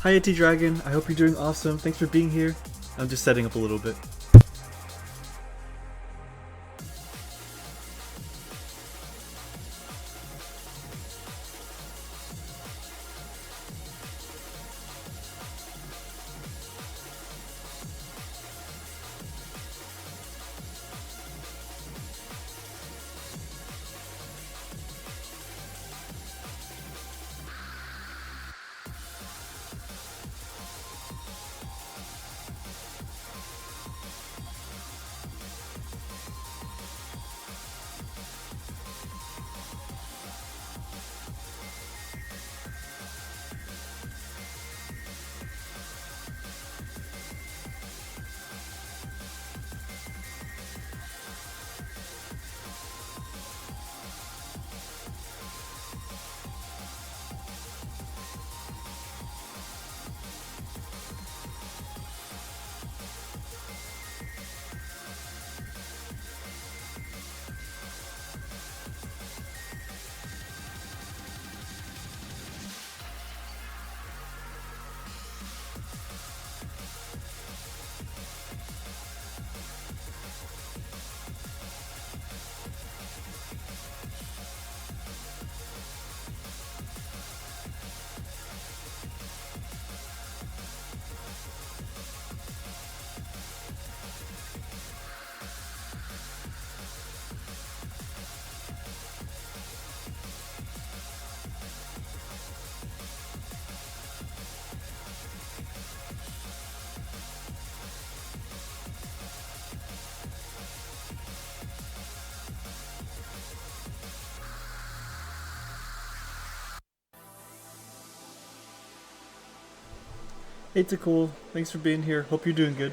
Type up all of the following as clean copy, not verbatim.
Hi AT Dragon, I hope you're doing awesome. Thanks for being here. I'm just setting up a little bit. Hey Cool, thanks for being here. Hope you're doing good.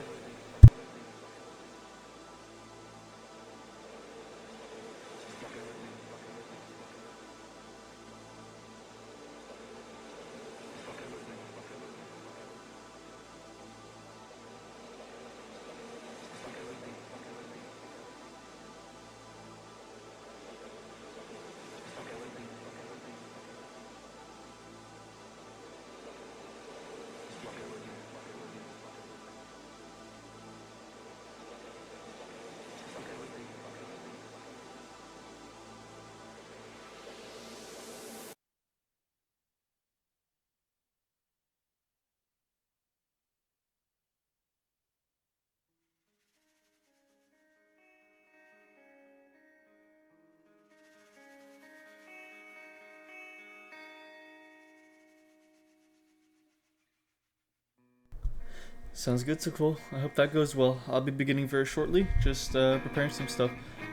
Sounds good, so cool. I hope that goes well. I'll be beginning very shortly, just preparing some stuff.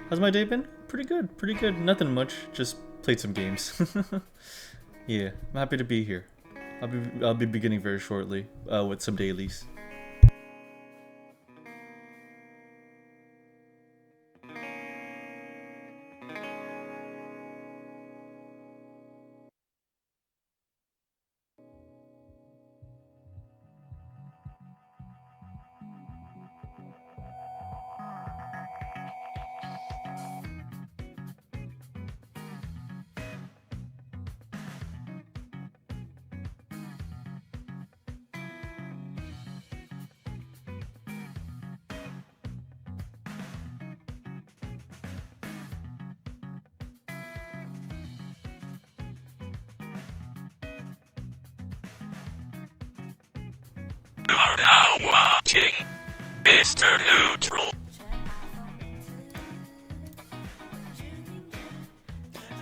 How's my day been? Pretty good, pretty good. Nothing much, just played some games. Yeah, I'm happy to be here. I'll be beginning very shortly with some dailies. You are now watching MrNeutral.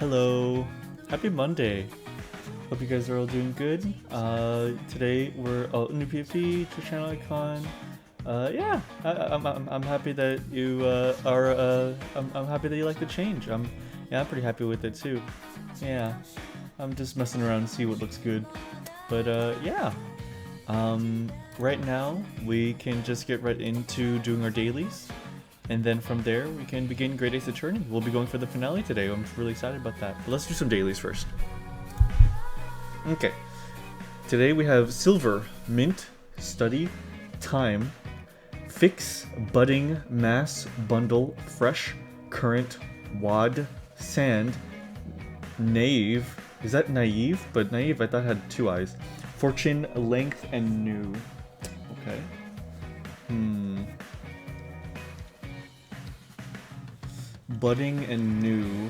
Hello, happy Monday. Hope you guys are all doing good. Today we're new PFP, Twitch channel icon. Yeah, I'm happy that you I'm happy that you like the change. I'm pretty happy with it too. Yeah, I'm just messing around to see what looks good. But yeah, right now we can just get right into doing our dailies, and then from there we can begin Great Ace Attorney. We'll be going for the finale today. I'm really excited about that. But let's do some dailies first. Okay. Today we have Silver, Mint, Study, Time, Fix, Budding, Mass, Bundle, Fresh, Current, Wad, Sand, Naive. Is that Naive? But Naive I thought had two eyes. Fortune, length, and new. Okay. Budding and new.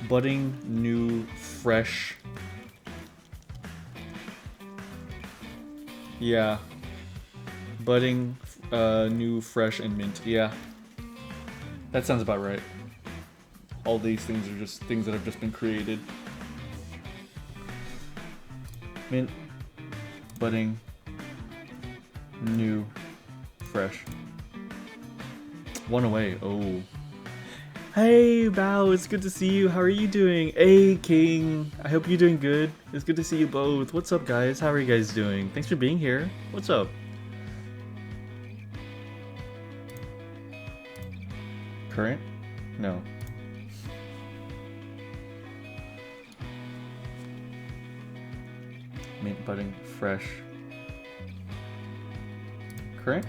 Budding, new, fresh. Yeah. Budding, new, fresh, and mint. Yeah. That sounds about right. All these things are just things that have just been created. Mint, budding, new, fresh. One away. Oh. Hey, Bao, it's good to see you. How are you doing? Hey, King. I hope you're doing good. It's good to see you both. What's up, guys? How are you guys doing? Thanks for being here. What's up? Current? No. Mint, budding, fresh. Current?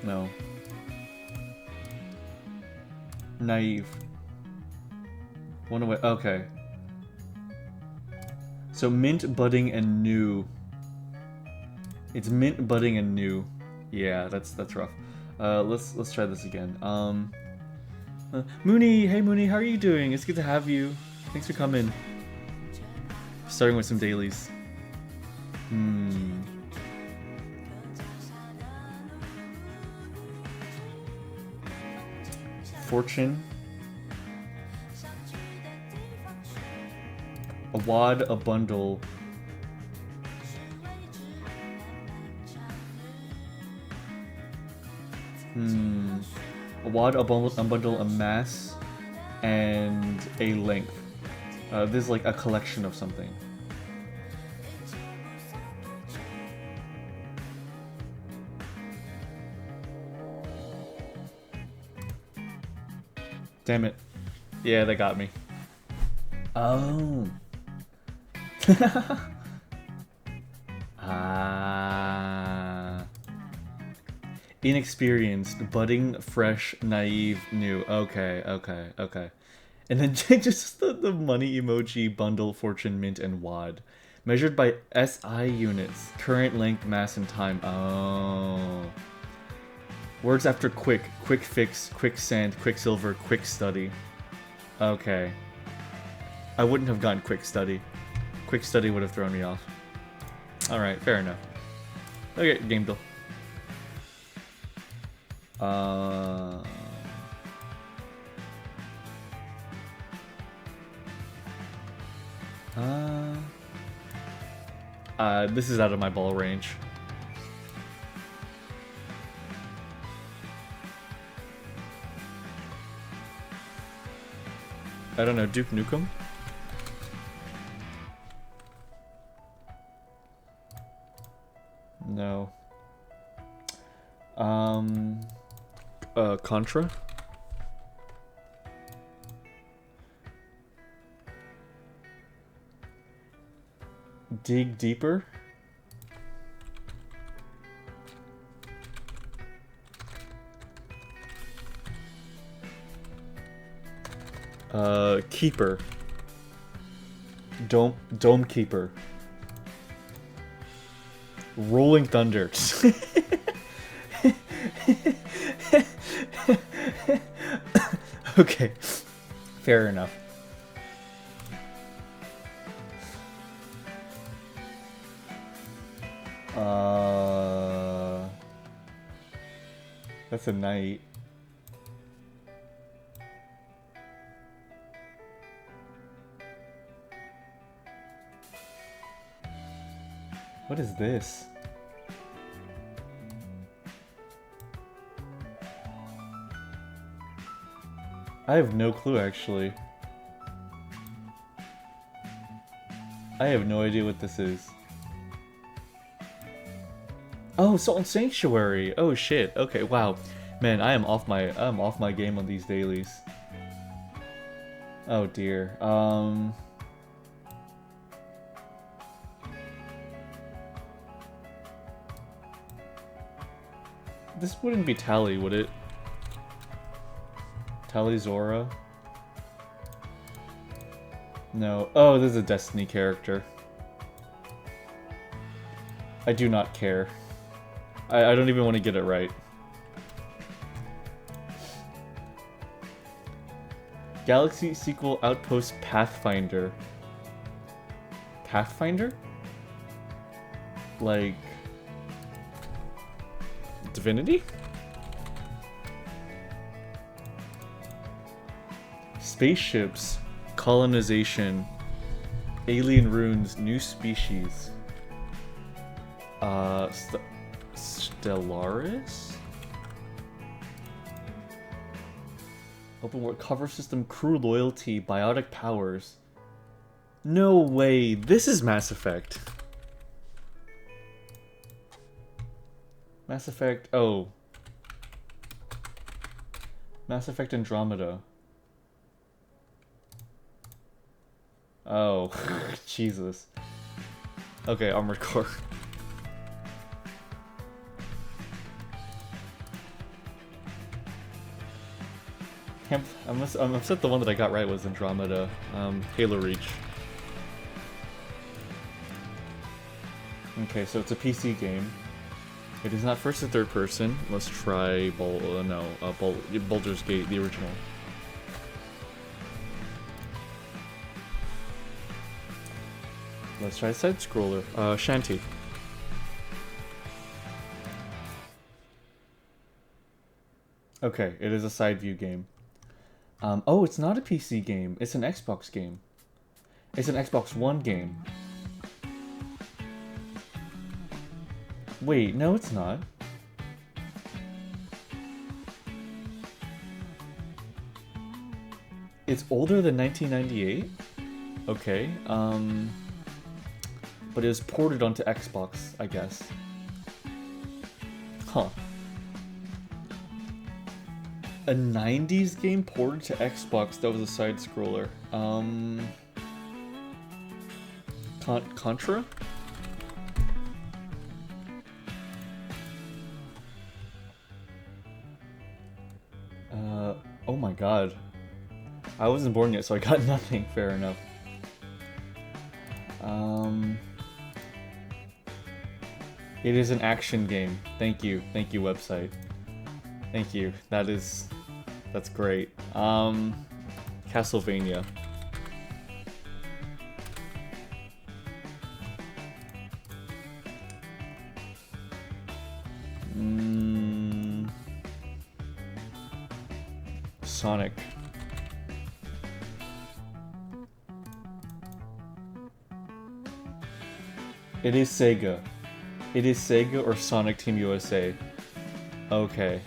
No. Naive. One away. Okay. So mint, budding, and new. It's mint, budding, and new. Yeah, that's rough. Let's try this again. Mooney, hey Mooney, how are you doing? It's good to have you. Thanks for coming. Starting with some dailies. Fortune. A wad, a bundle. A wad, a bundle, a mass, and a length. This is like a collection of something. Damn it. Yeah, they got me. Oh. Inexperienced, budding, fresh, naive, new. Okay. And then just the money emoji, bundle, fortune, mint, and wad. Measured by SI units. Current, length, mass, and time. Oh. Words after quick, quick fix, quicksand, quicksilver, quick study. Okay. I wouldn't have gotten quick study. Quick study would have thrown me off. Alright, fair enough. Okay, game deal. This is out of my ball range. I don't know, Duke Nukem? No. Contra? Dig deeper? Keeper. Dome Keeper. Rolling Thunder. Okay. Fair enough. That's a knight. What is this? I have no clue, actually. I have no idea what this is. Oh, Salt and Sanctuary! Oh shit, okay, wow. Man, I'm off my game on these dailies. Oh dear. This wouldn't be Tally, would it? Tally Zora? No. Oh, this is a Destiny character. I do not care. I don't even want to get it right. Galaxy sequel Outpost Pathfinder. Pathfinder? Like... Divinity? Spaceships, colonization, alien runes, new species. Stellaris? Open world cover system, crew loyalty, biotic powers. No way, this is Mass Effect. Mass Effect, oh. Mass Effect Andromeda. Oh, Jesus. Okay, Armored Core. I'm upset the one that I got right was Andromeda. Halo Reach. Okay, so it's a PC game. It is not first or third person. Let's try Baldur's Gate, the original. Let's try side scroller. Shanty. Okay, it is a side view game. Oh, it's not a PC game. It's an Xbox game. It's an Xbox One game. Wait, no, it's not. It's older than 1998? Okay, but it was ported onto Xbox, I guess. Huh. A 90s game ported to Xbox that was a side scroller. Contra? Oh my god. I wasn't born yet, so I got nothing. Fair enough. It is an action game. Thank you, website. Thank you. That's great. Castlevania. Sonic. It is Sega. It is Sega or Sonic Team USA. Okay.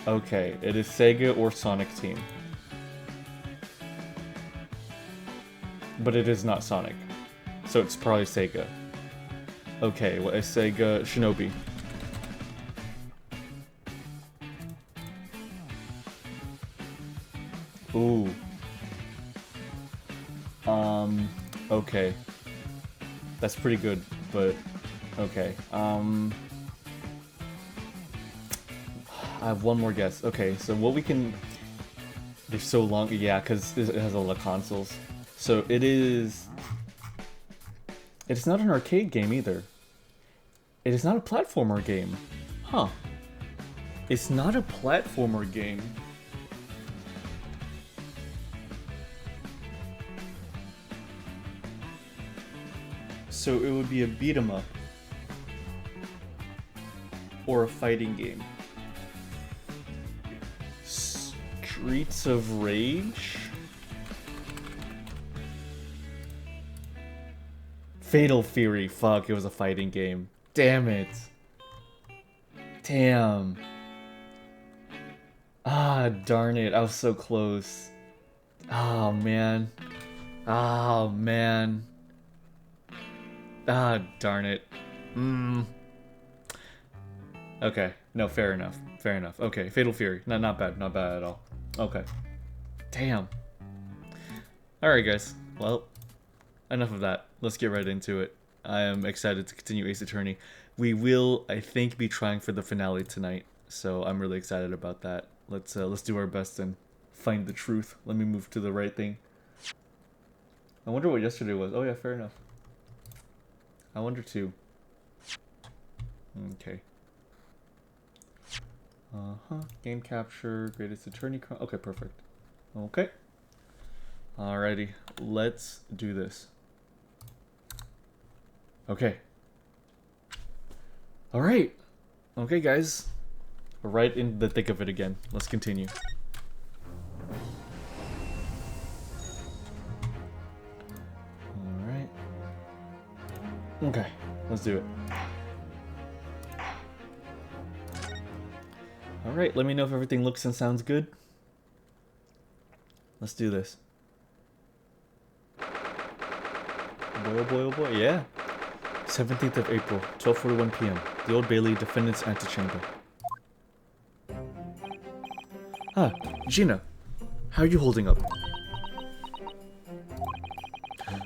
Okay, it is Sega or Sonic Team. But it is not Sonic. So it's probably Sega. Okay, what is Sega? Shinobi. Ooh. Okay. That's pretty good, but okay. I have one more guess. Okay, so what we can... They're so long. Yeah, because it has a lot of consoles. So it is... It's not an arcade game either. It is not a platformer game. Huh. It's not a platformer game. So it would be a beat 'em up. Or a fighting game. Streets of Rage? Fatal Fury. Fuck, it was a fighting game. Damn it. Damn. Ah, darn it. I was so close. Oh, man. Oh, man. Ah, darn it. Okay. No, fair enough. Fair enough. Okay, Fatal Fury. Not bad. Not bad at all. Okay. Damn. Alright, guys. Well, enough of that. Let's get right into it. I am excited to continue Ace Attorney. We will, I think, be trying for the finale tonight. So I'm really excited about that. Let's do our best and find the truth. Let me move to the right thing. I wonder what yesterday was. Oh yeah, fair enough. I wonder too. Okay. Game capture, greatest attorney. Okay, perfect. Okay. Alrighty, let's do this. Okay. Alright. Okay, guys. We're right in the thick of it again. Let's continue. Alright. Okay, let's do it. Alright, let me know if everything looks and sounds good. Let's do this. Boy, oh boy, oh boy, yeah. 17th of April, 12:41 p.m. The Old Bailey, Defendant's Antechamber. Ah, Gina. How are you holding up?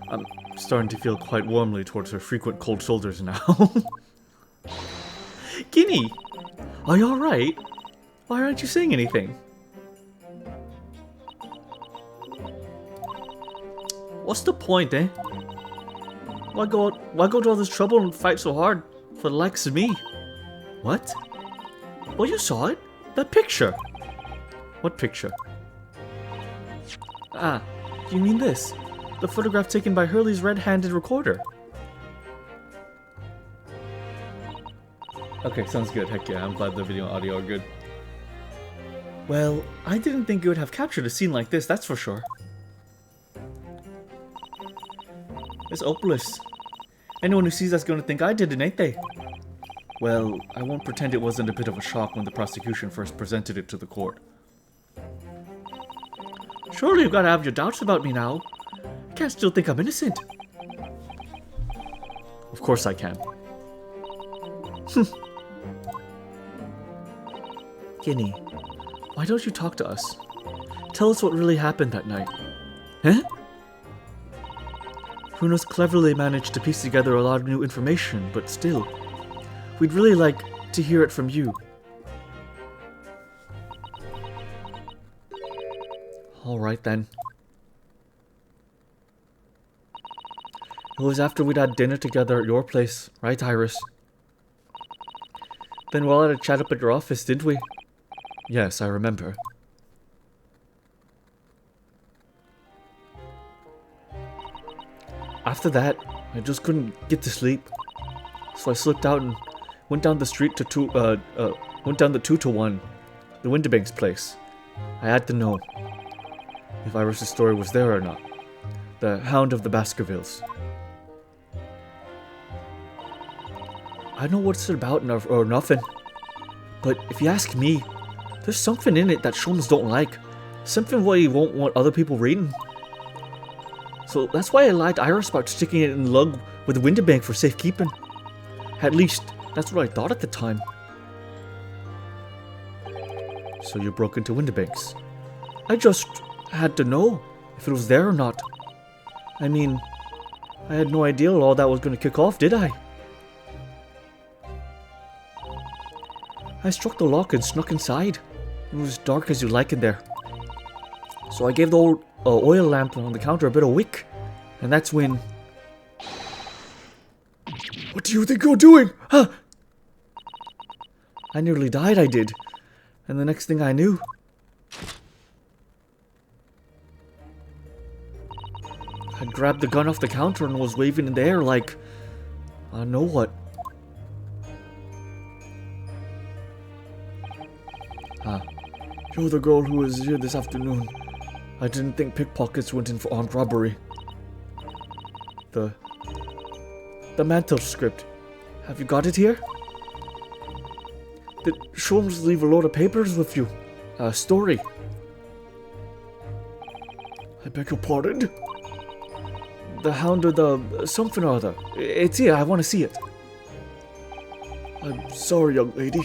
I'm starting to feel quite warmly towards her frequent cold shoulders now. Guinea! Are you alright? Why aren't you saying anything? What's the point, eh? Why go to all this trouble and fight so hard for the likes of me? What? Well, you saw it. That picture. What picture? Ah, you mean this? The photograph taken by Hurley's red-handed recorder. Okay, sounds good. Heck yeah, I'm glad the video and audio are good. Well, I didn't think you would have captured a scene like this, that's for sure. It's hopeless. Anyone who sees that's going to think I did it, ain't they? Well, I won't pretend it wasn't a bit of a shock when the prosecution first presented it to the court. Surely you've got to have your doubts about me now. You can't still think I'm innocent. Of course I can. Guinea, why don't you talk to us? Tell us what really happened that night. Huh? Bruno's cleverly managed to piece together a lot of new information, but still, we'd really like to hear it from you. Alright then. It was after we'd had dinner together at your place, right, Iris? Then we all had a chat up at your office, didn't we? Yes, I remember. After that, I just couldn't get to sleep. So I slipped out and went down the street to went down the 2-to-1, the Windibank's place. I had to know if Iris' story was there or not. The Hound of the Baskervilles. I don't know what's it about or nothing. But if you ask me, there's something in it that Sholmes don't like. Something what he won't want other people reading. So that's why I lied to Iris about sticking it in the lug with the Windibank for safekeeping. At least, that's what I thought at the time. So you broke into Windibank's. I just had to know if it was there or not. I mean, I had no idea all that was going to kick off, did I? I struck the lock and snuck inside. It was dark as you like in there. So I gave the old oil lamp on the counter a bit of wick. And that's when... What do you think you're doing? Huh? I nearly died, I did. And the next thing I knew... I grabbed the gun off the counter and was waving in the air like... I know what. You're the girl who was here this afternoon. I didn't think pickpockets went in for armed robbery. The mantle script. Have you got it here? Did Sholmes leave a load of papers with you? A story? I beg your pardon? The Hound of the something or other. It's here, I want to see it. I'm sorry, young lady.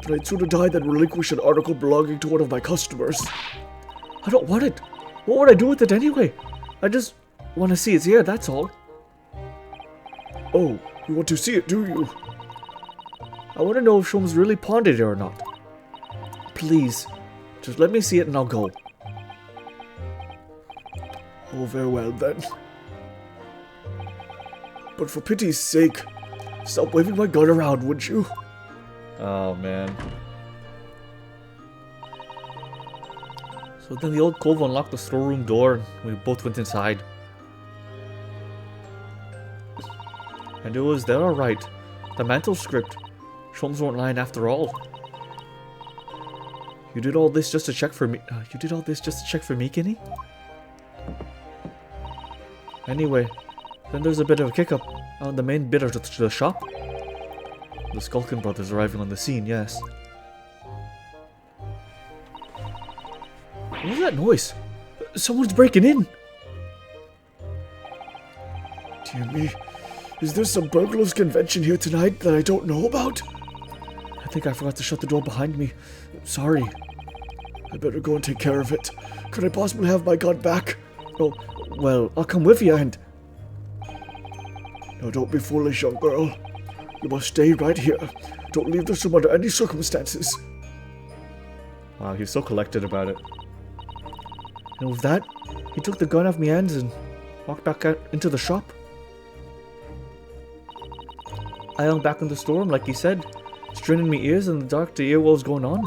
But I'd sooner die than relinquish an article belonging to one of my customers. I don't want it. What would I do with it anyway? I just want to see it's here, that's all. Oh, you want to see it, do you? I want to know if Sholmes really pawned it or not. Please, just let me see it and I'll go. Oh, very well then. But for pity's sake, stop waving my gun around, would you? Oh man. So then the old cove unlocked the storeroom door and we both went inside. And it was there alright. The mantle script. Shrooms weren't lying after all. You did all this just to check for me. Guinea? Anyway, then there's a bit of a kick up on the main bit of the shop. The Skulkin brothers arriving on the scene, yes. What was that noise? Someone's breaking in! Dear me, is there some burglars convention here tonight that I don't know about? I think I forgot to shut the door behind me. Sorry. I better go and take care of it. Could I possibly have my gun back? Oh, well, I'll come with you and... No, don't be foolish, young girl. You must stay right here. Don't leave this room under any circumstances. Wow, he's so collected about it. And with that, he took the gun off my hands and walked back out into the shop. I hung back in the storeroom like he said, straining my ears in the dark to hear what was going on.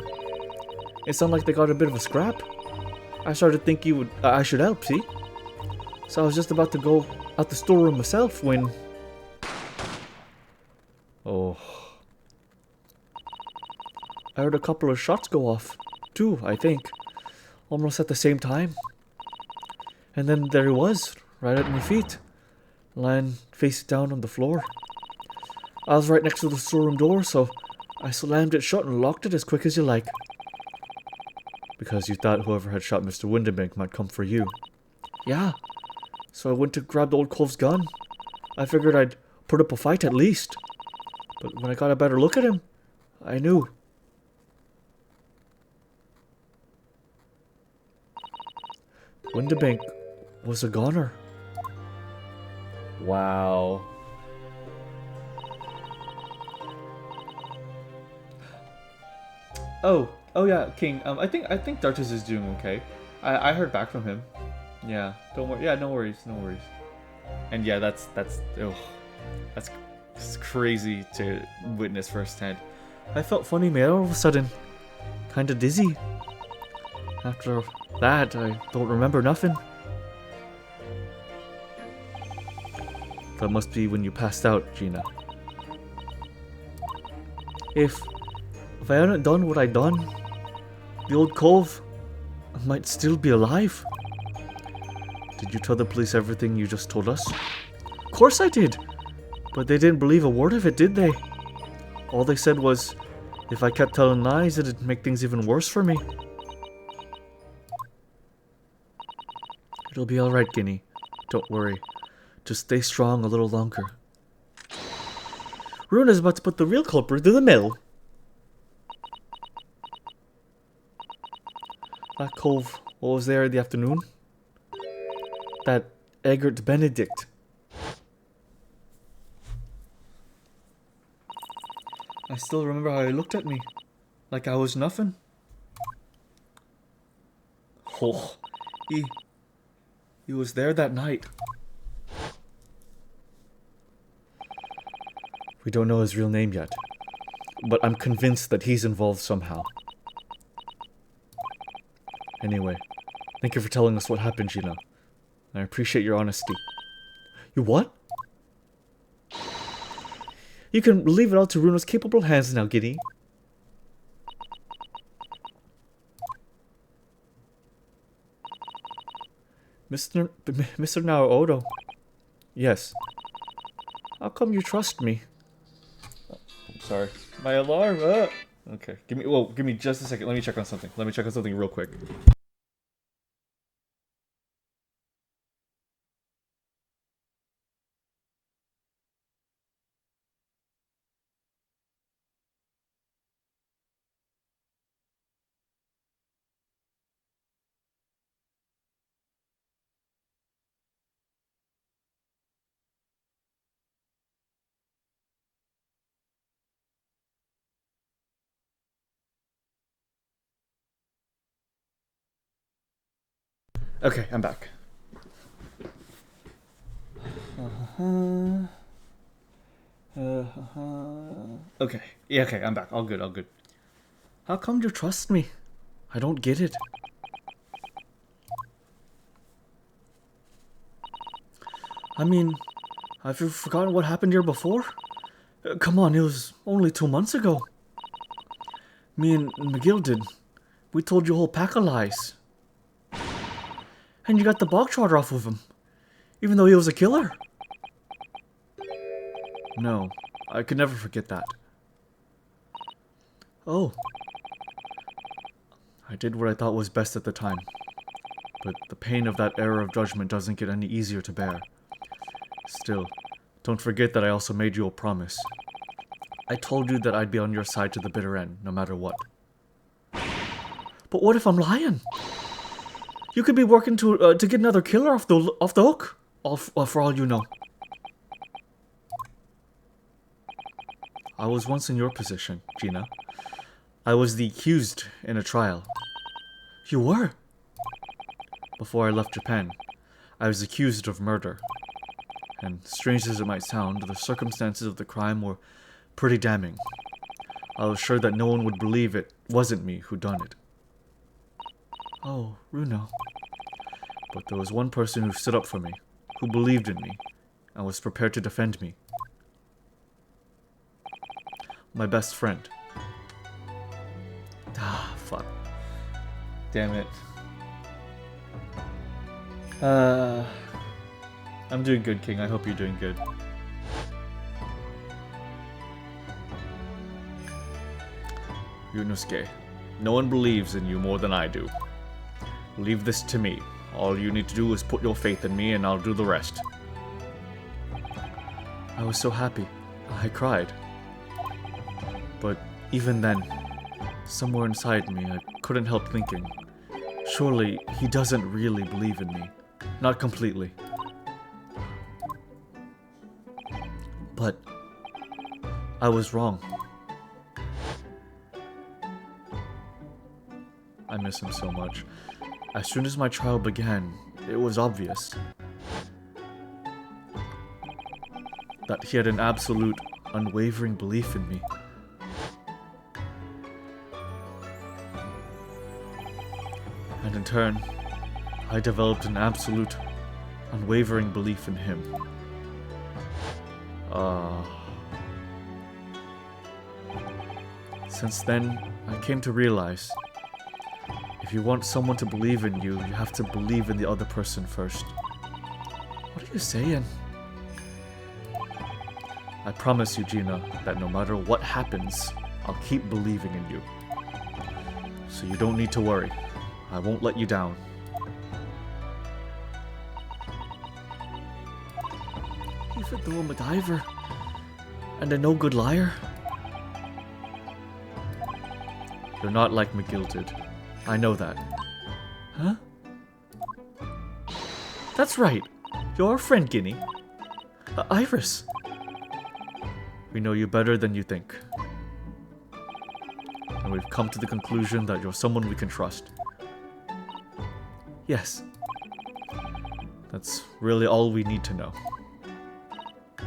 It sounded like they got a bit of a scrap. I started thinking I should help, see? So I was just about to go out the storeroom myself when... Oh. I heard a couple of shots go off. Two, I think. Almost at the same time. And then there he was, right at my feet. Lying face down on the floor. I was right next to the storeroom door, so I slammed it shut and locked it as quick as you like. Because you thought whoever had shot Mr. Windenbank might come for you. Yeah. So I went to grab the old cove's gun. I figured I'd put up a fight at least. But when I got a better look at him, I knew. Windenbank was a goner. Wow. Oh yeah, King. I think Dartus is doing okay. I heard back from him. Yeah, don't worry. Yeah, no worries, no worries. And yeah, that's crazy to witness firsthand. I felt funny, man. All of a sudden, kind of dizzy. After that, I don't remember nothing. That must be when you passed out, Gina. If I hadn't done what I'd done, the old cove might still be alive. Did you tell the police everything you just told us? Of course I did! But they didn't believe a word of it, did they? All they said was, if I kept telling lies, it'd make things even worse for me. It'll be alright, Guinea. Don't worry. Just stay strong a little longer. Rune is about to put the real culprit to the mill. That cove, what was there in the afternoon? That Eggert Benedict. I still remember how he looked at me. Like I was nothing. Oh, he was there that night. We don't know his real name yet, but I'm convinced that he's involved somehow. Anyway, thank you for telling us what happened, Gina. I appreciate your honesty. You what? You can leave it all to Runo's capable hands now, Giddy. Mr. Naruto. Yes. How come you trust me? Oh, I'm sorry. My alarm. Okay. Give me just a second. Let me check on something. Let me check on something real quick. Okay, I'm back. Okay. Yeah, okay, I'm back. All good, all good. How come you trust me? I don't get it. I mean, have you forgotten what happened here before? Come on, it was only 2 months ago. Me and McGill did. We told you a whole pack of lies. And you got the bog trotter off of him, even though he was a killer. No, I could never forget that. Oh. I did what I thought was best at the time. But the pain of that error of judgment doesn't get any easier to bear. Still, don't forget that I also made you a promise. I told you that I'd be on your side to the bitter end, no matter what. But what if I'm lying? You could be working to get another killer off the hook, for all you know. I was once in your position, Gina. I was the accused in a trial. You were? Before I left Japan, I was accused of murder. And strange as it might sound, the circumstances of the crime were pretty damning. I was sure that no one would believe it wasn't me who done it. Oh, Runo. But there was one person who stood up for me, who believed in me, and was prepared to defend me. My best friend. Ah, fuck. Damn it. I'm doing good, King. I hope you're doing good. Yunosuke, no one believes in you more than I do. Leave this to me. All you need to do is put your faith in me and I'll do the rest. I was so happy. I cried. But even then, somewhere inside me, I couldn't help thinking, surely he doesn't really believe in me. Not completely. But I was wrong. I miss him so much. As soon as my trial began, it was obvious that he had an absolute, unwavering belief in me. And in turn, I developed an absolute, unwavering belief in him. Since then, I came to realize, if you want someone to believe in you, you have to believe in the other person first. What are you saying? I promise you, Gina, that no matter what happens, I'll keep believing in you. So you don't need to worry. I won't let you down. Even though I'm a diver and a no-good liar. You're not like McGill did. I know that. Huh? That's right. You're our friend, Guinea. Iris. We know you better than you think. And we've come to the conclusion that you're someone we can trust. Yes. That's really all we need to know.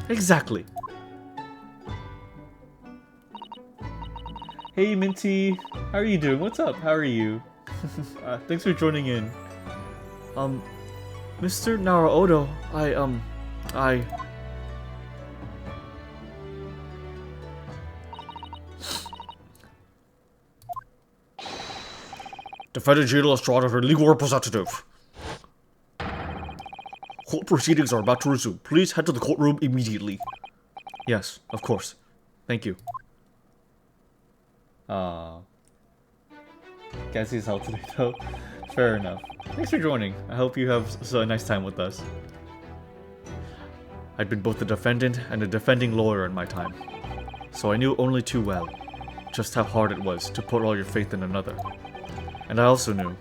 Exactly. Hey Minty, how are you doing? What's up? How are you? Thanks for joining in. Mr. Naruodo, I... Defendant Gina Estrada, her legal representative. Court proceedings are about to resume. Please head to the courtroom immediately. Yes, of course. Thank you. Guess he's out today though. Fair enough. Thanks for joining. I hope you have a nice time with us. I'd been both a defendant and a defending lawyer in my time, so I knew only too well just how hard it was to put all your faith in another. And I also knew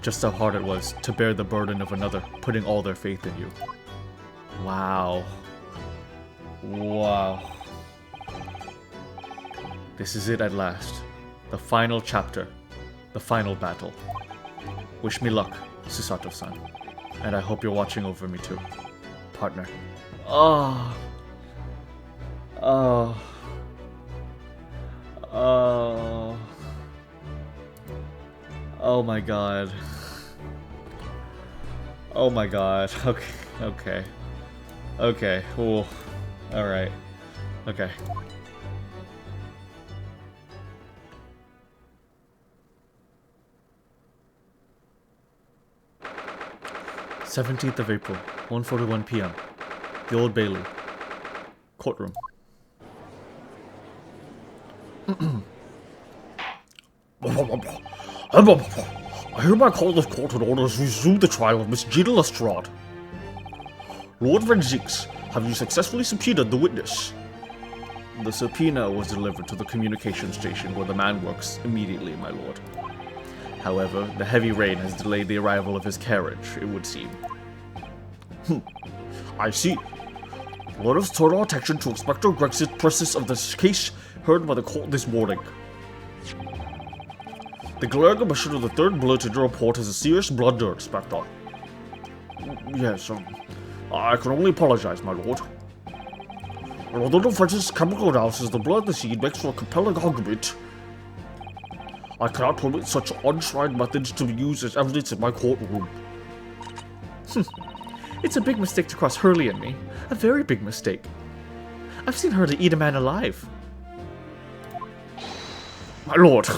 just how hard it was to bear the burden of another putting all their faith in you. Wow. Wow. This is it at last. The final chapter. The final battle. Wish me luck, Susato-san. And I hope you're watching over me too, partner. Oh. Oh. Oh. Oh my god. Oh my god. Okay. Okay. Okay. Ooh. Alright. Okay. 17th of April, 1:41 p.m. The Old Bailey. Courtroom. I hereby call this court in order to resume the trial of Miss Gina Lestrade. Lord Renzix, have you successfully subpoenaed the witness? The subpoena was delivered to the communication station where the man works immediately, my lord. However, the heavy rain has delayed the arrival of his carriage, it would seem. I see. Let us turn our attention to Inspector Grex's process of this case heard by the court this morning. The glaring omission of the third bullet in your report is a serious blunder, Inspector. Yes, I can only apologize, my lord. And although the defense's chemical analysis of the blood in the scene makes for a compelling argument, I cannot permit such untried methods to be used as evidence in my courtroom. It's a big mistake to cross Hurley and me. A very big mistake. I've seen Hurley eat a man alive. My lord.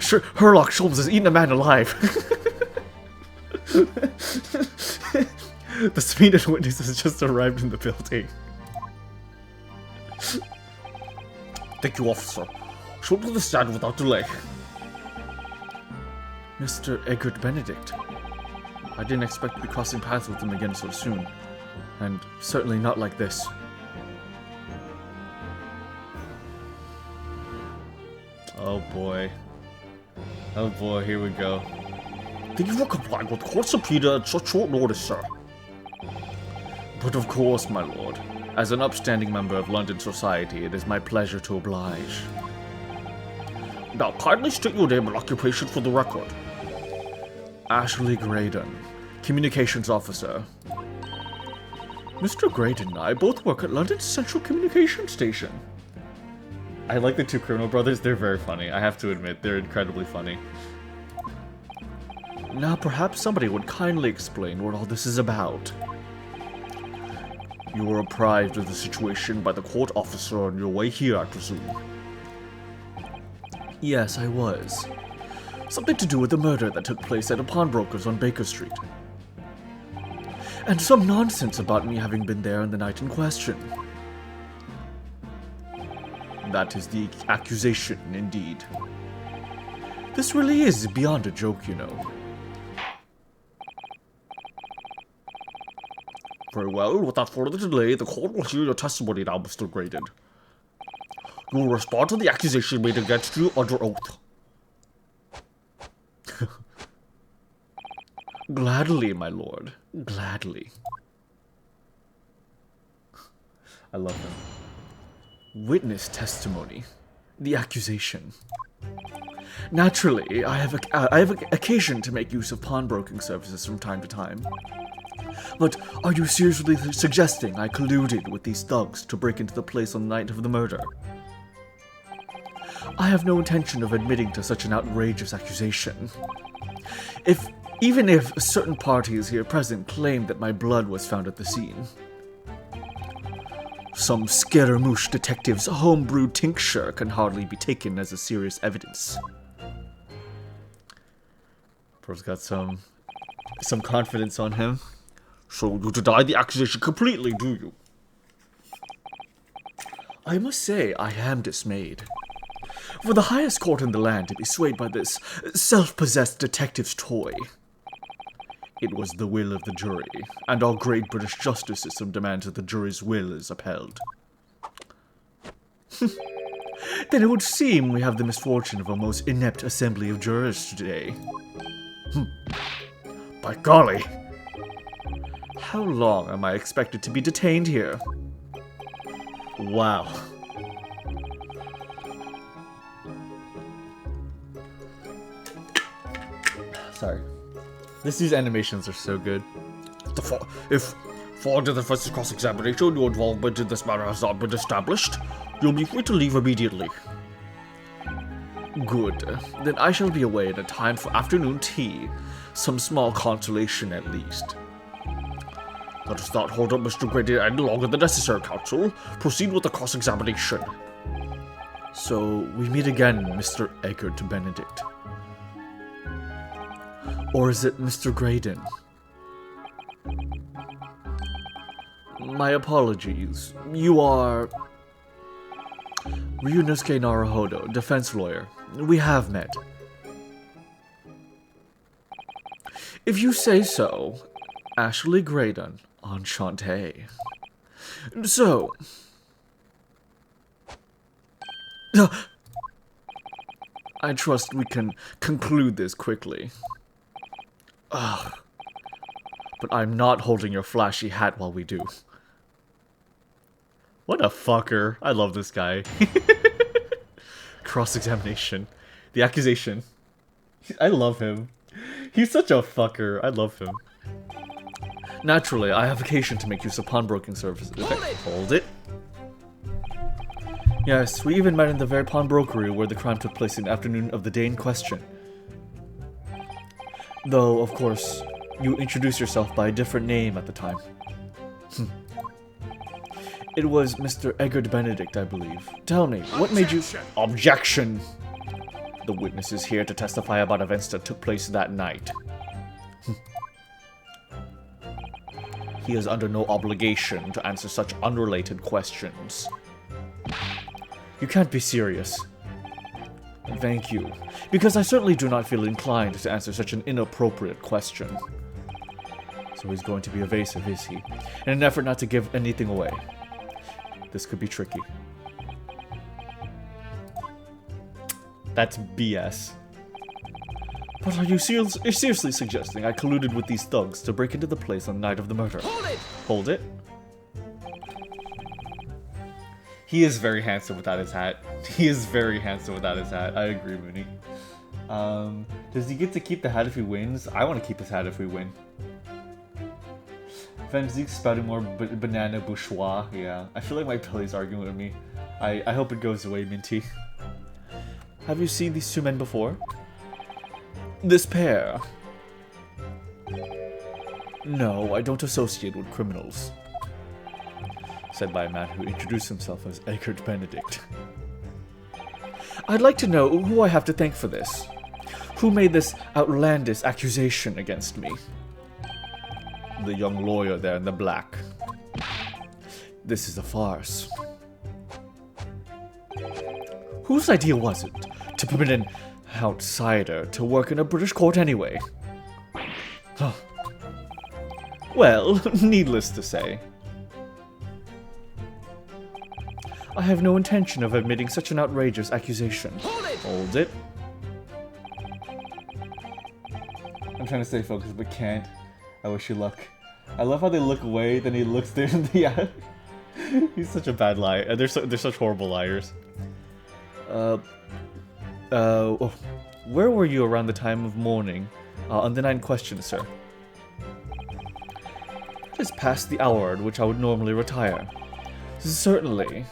Sherlock Holmes has eaten a man alive. The subpoenaed witness has just arrived in the building. Thank you, officer. Show to the stand without delay. Mr. Egbert Benedict. I didn't expect to be crossing paths with him again so soon. And certainly not like this. Oh boy. Oh boy, here we go. Thank you for complying with court subpoena at such short notice, sir. But of course, my lord. As an upstanding member of London society, it is my pleasure to oblige. Now, kindly state your name and occupation for the record. Ashley Graydon, Communications Officer. Mr. Graydon and I both work at London's Central Communication Station. I like the two criminal brothers, they're very funny. I have to admit, they're incredibly funny. Now, perhaps somebody would kindly explain what all this is about. You were apprised of the situation by the court officer on your way here, I presume. Yes, I was. Something to do with the murder that took place at a pawnbroker's on Baker Street. And some nonsense about me having been there on the night in question. That is the accusation, indeed. This really is beyond a joke, you know. Very well, without further delay, the court will hear your testimony now, Mr. Graydon. You will respond to the accusation made against you under oath. Gladly, my lord. Gladly. I love him. Witness testimony. The accusation. Naturally, I have occasion to make use of pawnbroking services from time to time. But are you seriously suggesting I colluded with these thugs to break into the place on the night of the murder? I have no intention of admitting to such an outrageous accusation. Even if certain parties here present claim that my blood was found at the scene. Some Scaramouche detective's homebrewed tincture can hardly be taken as a serious evidence. Bro's got some confidence on him. So you deny the accusation completely, do you? I must say, I am dismayed. For the highest court in the land to be swayed by this self-possessed detective's toy. It was the will of the jury, and our great British justice system demands that the jury's will is upheld. Then it would seem we have the misfortune of a most inept assembly of jurors today. By golly! How long am I expected to be detained here? Wow. Sorry. These animations are so good. If for the first cross-examination, your involvement in this matter has not been established, you'll be free to leave immediately. Good. Then I shall be away at a time for afternoon tea. Some small consolation at least. Let us not hold up Mr. Grady any longer than necessary, Counsel. Proceed with the cross-examination. So, we meet again, Mr. Eggert Benedict. Or is it Mr. Graydon? My apologies. You are... Ryunosuke Naruhodo, defense lawyer. We have met. If you say so, Ashley Graydon, enchanté. So... I trust we can conclude this quickly. Ugh. But I'm not holding your flashy hat while we do. What a fucker. I love this guy. Cross-examination. The accusation. I love him. He's such a fucker. I love him. Naturally, I have occasion to make use of pawnbroking services. Okay, hold it. Yes, we even met in the very pawnbrokery where the crime took place in the afternoon of the day in question. Though, of course, you introduced yourself by a different name at the time. It was Mr. Eggert Benedict, I believe. Tell me, what made you... Objection! The witness is here to testify about events that took place that night. He is under no obligation to answer such unrelated questions. You can't be serious. Thank you, because I certainly do not feel inclined to answer such an inappropriate question. So he's going to be evasive, is he? In an effort not to give anything away. This could be tricky. That's BS. But are you seriously suggesting I colluded with these thugs to break into the place on the night of the murder? Hold it! Hold it? He is very handsome without his hat. He is very handsome without his hat. I agree, Mooney. Does he get to keep the hat if he wins? I want to keep his hat if we win. Van Zeke's spouting more banana bourgeois. Yeah, I feel like my belly's arguing with me. I hope it goes away, Minty. Have you seen these two men before? This pair? No, I don't associate with criminals. Said by a man who introduced himself as Eggert Benedict. I'd like to know who I have to thank for this. Who made this outlandish accusation against me? The young lawyer there in the black. This is a farce. Whose idea was it to permit an outsider to work in a British court anyway? Well, needless to say, I have no intention of admitting such an outrageous accusation. Hold it. I'm trying to stay focused, but can't. I wish you luck. I love how they look away, then he looks there in the eye. He's such a bad liar. They're such horrible liars. Where were you around the time of morning on the night in question, sir? It is past the hour at which I would normally retire. Certainly.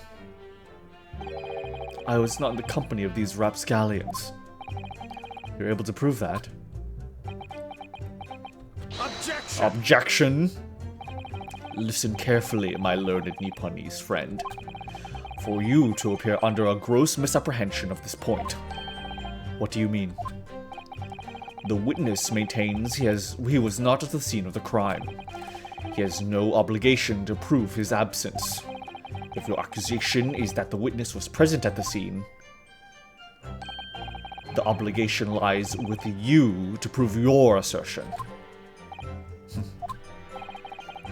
I was not in the company of these rapscallions. You're able to prove that? Objection! Objection! Listen carefully, my learned Nipponese friend. For you to appear under a gross misapprehension of this point. What do you mean? The witness maintains he was not at the scene of the crime. He has no obligation to prove his absence. If your accusation is that the witness was present at the scene, the obligation lies with you to prove your assertion.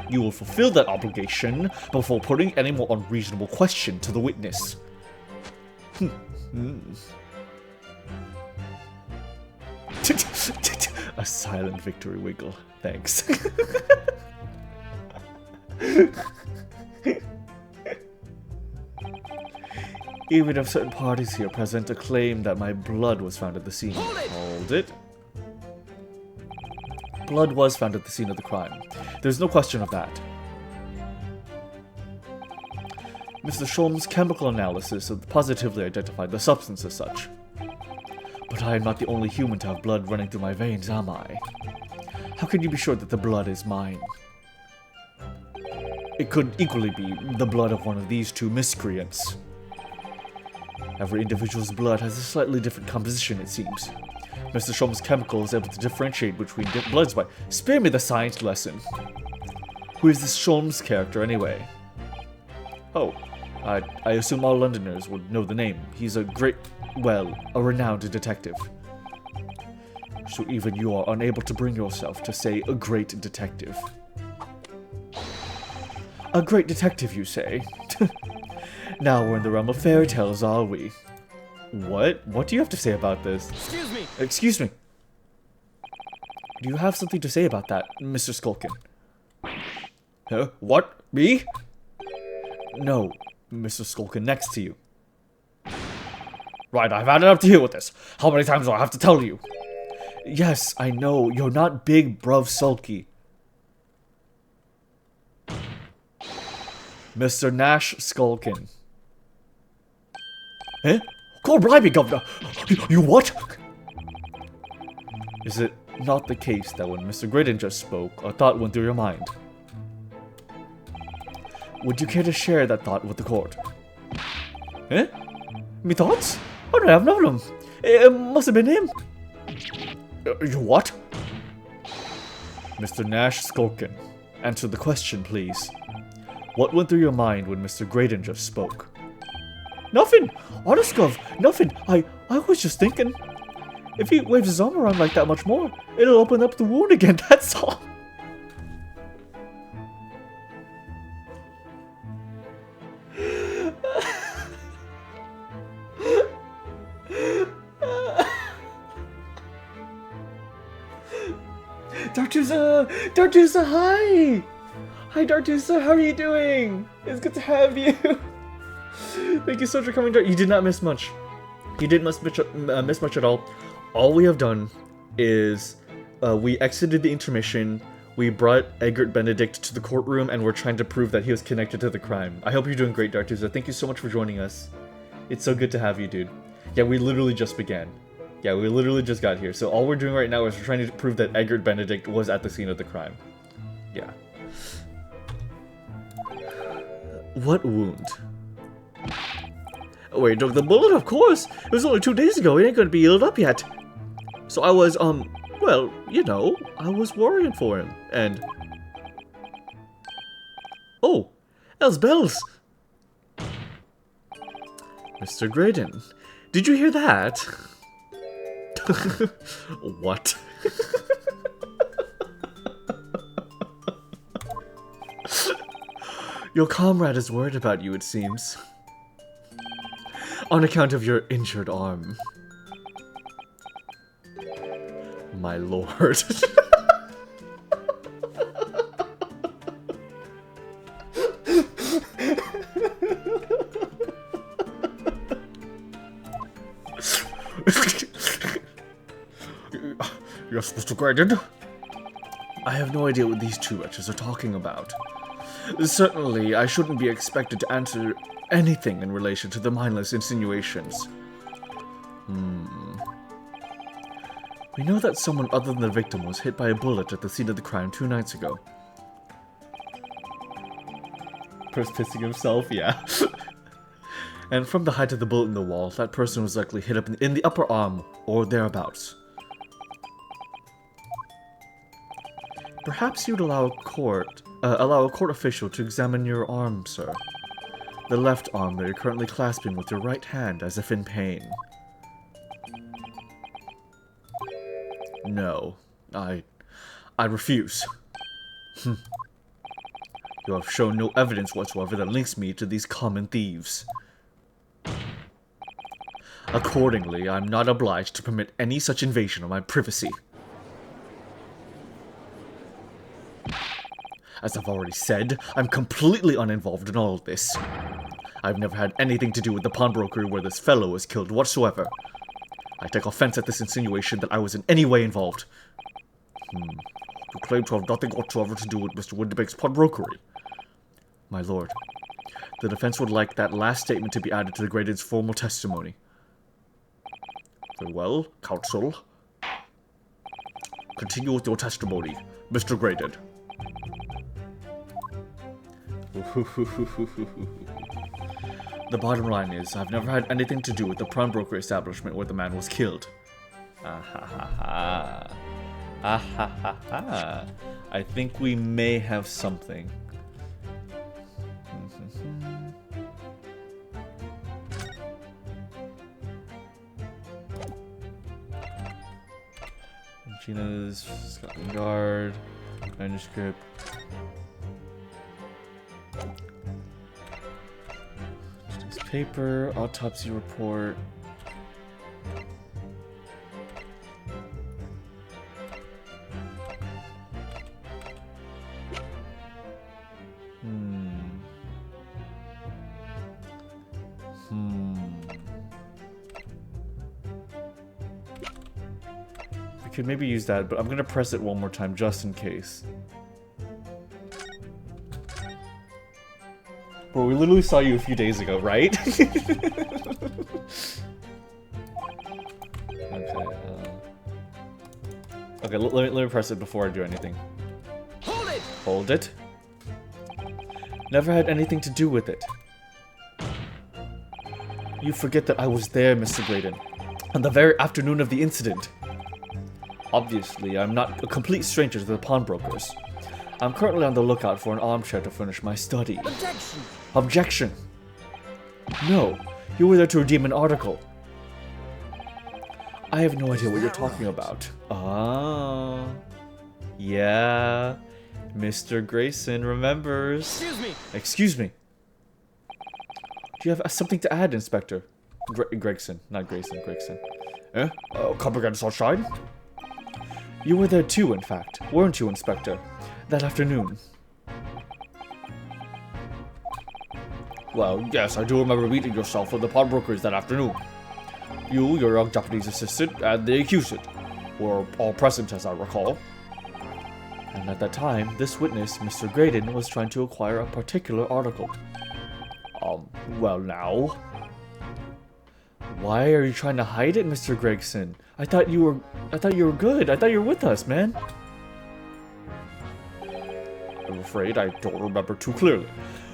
You will fulfill that obligation before putting any more unreasonable question to the witness. A silent victory wiggle. Thanks. Even if certain parties here present a claim that my blood was found at the scene. Hold it. blood was found at the scene of the crime. There's no question of that. Mr. Sholm's chemical analysis positively identified the substance as such. But I am not the only human to have blood running through my veins, am I? How can you be sure that the blood is mine? It could equally be the blood of one of these two miscreants. Every individual's blood has a slightly different composition, it seems. Mr. Sholm's chemical is able to differentiate between bloods by... Spare me the science lesson. Who is this Sholm's character, anyway? Oh, I assume all Londoners would know the name. He's a great... well, a renowned detective. So even you are unable to bring yourself to say a great detective. A great detective, you say? Now we're in the realm of fairy tales, are we? What? What do you have to say about this? Excuse me! Excuse me. Do you have something to say about that, Mr. Skulkin? Huh? What? Me? No, Mr. Skulkin next to you. Right, I've had enough to deal with this. How many times do I have to tell you? Yes, I know. You're not big, bruv sulky. Mr. Nash Skulkin. Eh? Call bribing, Governor! You what? Is it not the case that when Mr. Graydon just spoke, a thought went through your mind? Would you care to share that thought with the court? Eh? Me thoughts? I don't have none of them. It must have been him. You what? Mr. Nash Skulkin, answer the question, please. What went through your mind when Mr. Graydon just spoke? Nothing! Honest, Gov, nothing. I was just thinking. If he waves his arm around like that much more, it'll open up the wound again, that's all. Dartusa, hi! Hi, Dartusa, how are you doing? It's good to have you. Thank you so much for coming, Dart. You did not miss much. You didn't miss much at all. All we have done is we exited the intermission, we brought Egbert Benedict to the courtroom, and we're trying to prove that he was connected to the crime. I hope you're doing great, Dartusa. Thank you so much for joining us. It's so good to have you, dude. Yeah, we literally just began. Yeah, we literally just got here. So all we're doing right now is we're trying to prove that Egbert Benedict was at the scene of the crime. Yeah. What wound? Oh, wait, the bullet, of course! It was only 2 days ago, it ain't gonna be healed up yet. So I was, well, you know, I was worrying for him, and... Oh, Els Bells! Mr. Graydon, did you hear that? What? Your comrade is worried about you, it seems. On account of your injured arm. My lord. Yes, Mr. Graydon? I have no idea what these two wretches are talking about. Certainly, I shouldn't be expected to answer anything in relation to the mindless insinuations. We know that someone other than the victim was hit by a bullet at the scene of the crime 2 nights ago. First pissing himself, yeah. And from the height of the bullet in the wall, that person was likely hit up in the upper arm, or thereabouts. Perhaps you'd allow a court official to examine your arm, sir. The left arm that you're currently clasping with your right hand as if in pain. No, I refuse. You have shown no evidence whatsoever that links me to these common thieves. Accordingly, I'm not obliged to permit any such invasion of my privacy. As I've already said, I'm completely uninvolved in all of this. I've never had anything to do with the pawnbroker where this fellow was killed whatsoever. I take offense at this insinuation that I was in any way involved. You claim to have nothing whatsoever to do with Mr. Windibank's pawnbrokery. My lord, the defense would like that last statement to be added to the Graydon's formal testimony. Very well, counsel. Continue with your testimony, Mr. Graydon. The bottom line is, I've never had anything to do with the pawnbroker establishment where the man was killed. Ah ha ha ha. Ah ha ha ha. I think we may have something. Gina's Scotland Yard, manuscript. Paper, autopsy report. We could maybe use that, but I'm gonna press it one more time just in case. Bro, we literally saw you a few days ago, right? Okay, let me press it before I do anything. Hold it! Hold it. Never had anything to do with it. You forget that I was there, Mr. Graydon, on the very afternoon of the incident. Obviously, I'm not a complete stranger to the pawnbrokers. I'm currently on the lookout for an armchair to furnish my study. Objection! Objection! No, you were there to redeem an article. I have no idea what you're talking about. Ah. Yeah. Mr. Grayson remembers. Excuse me! Excuse me. Do you have something to add, Inspector? Gregson, not Grayson, Gregson. Eh? Come again, sunshine? You were there too, in fact, weren't you, Inspector? That afternoon. Well, yes, I do remember meeting yourself with the pawnbrokers that afternoon. You, your young Japanese assistant, and the accused were all present, as I recall. And at that time, this witness, Mr. Graydon, was trying to acquire a particular article. Well now. Why are you trying to hide it, Mr. Gregson? I thought you were good. I thought you were with us, man. I'm afraid I don't remember too clearly.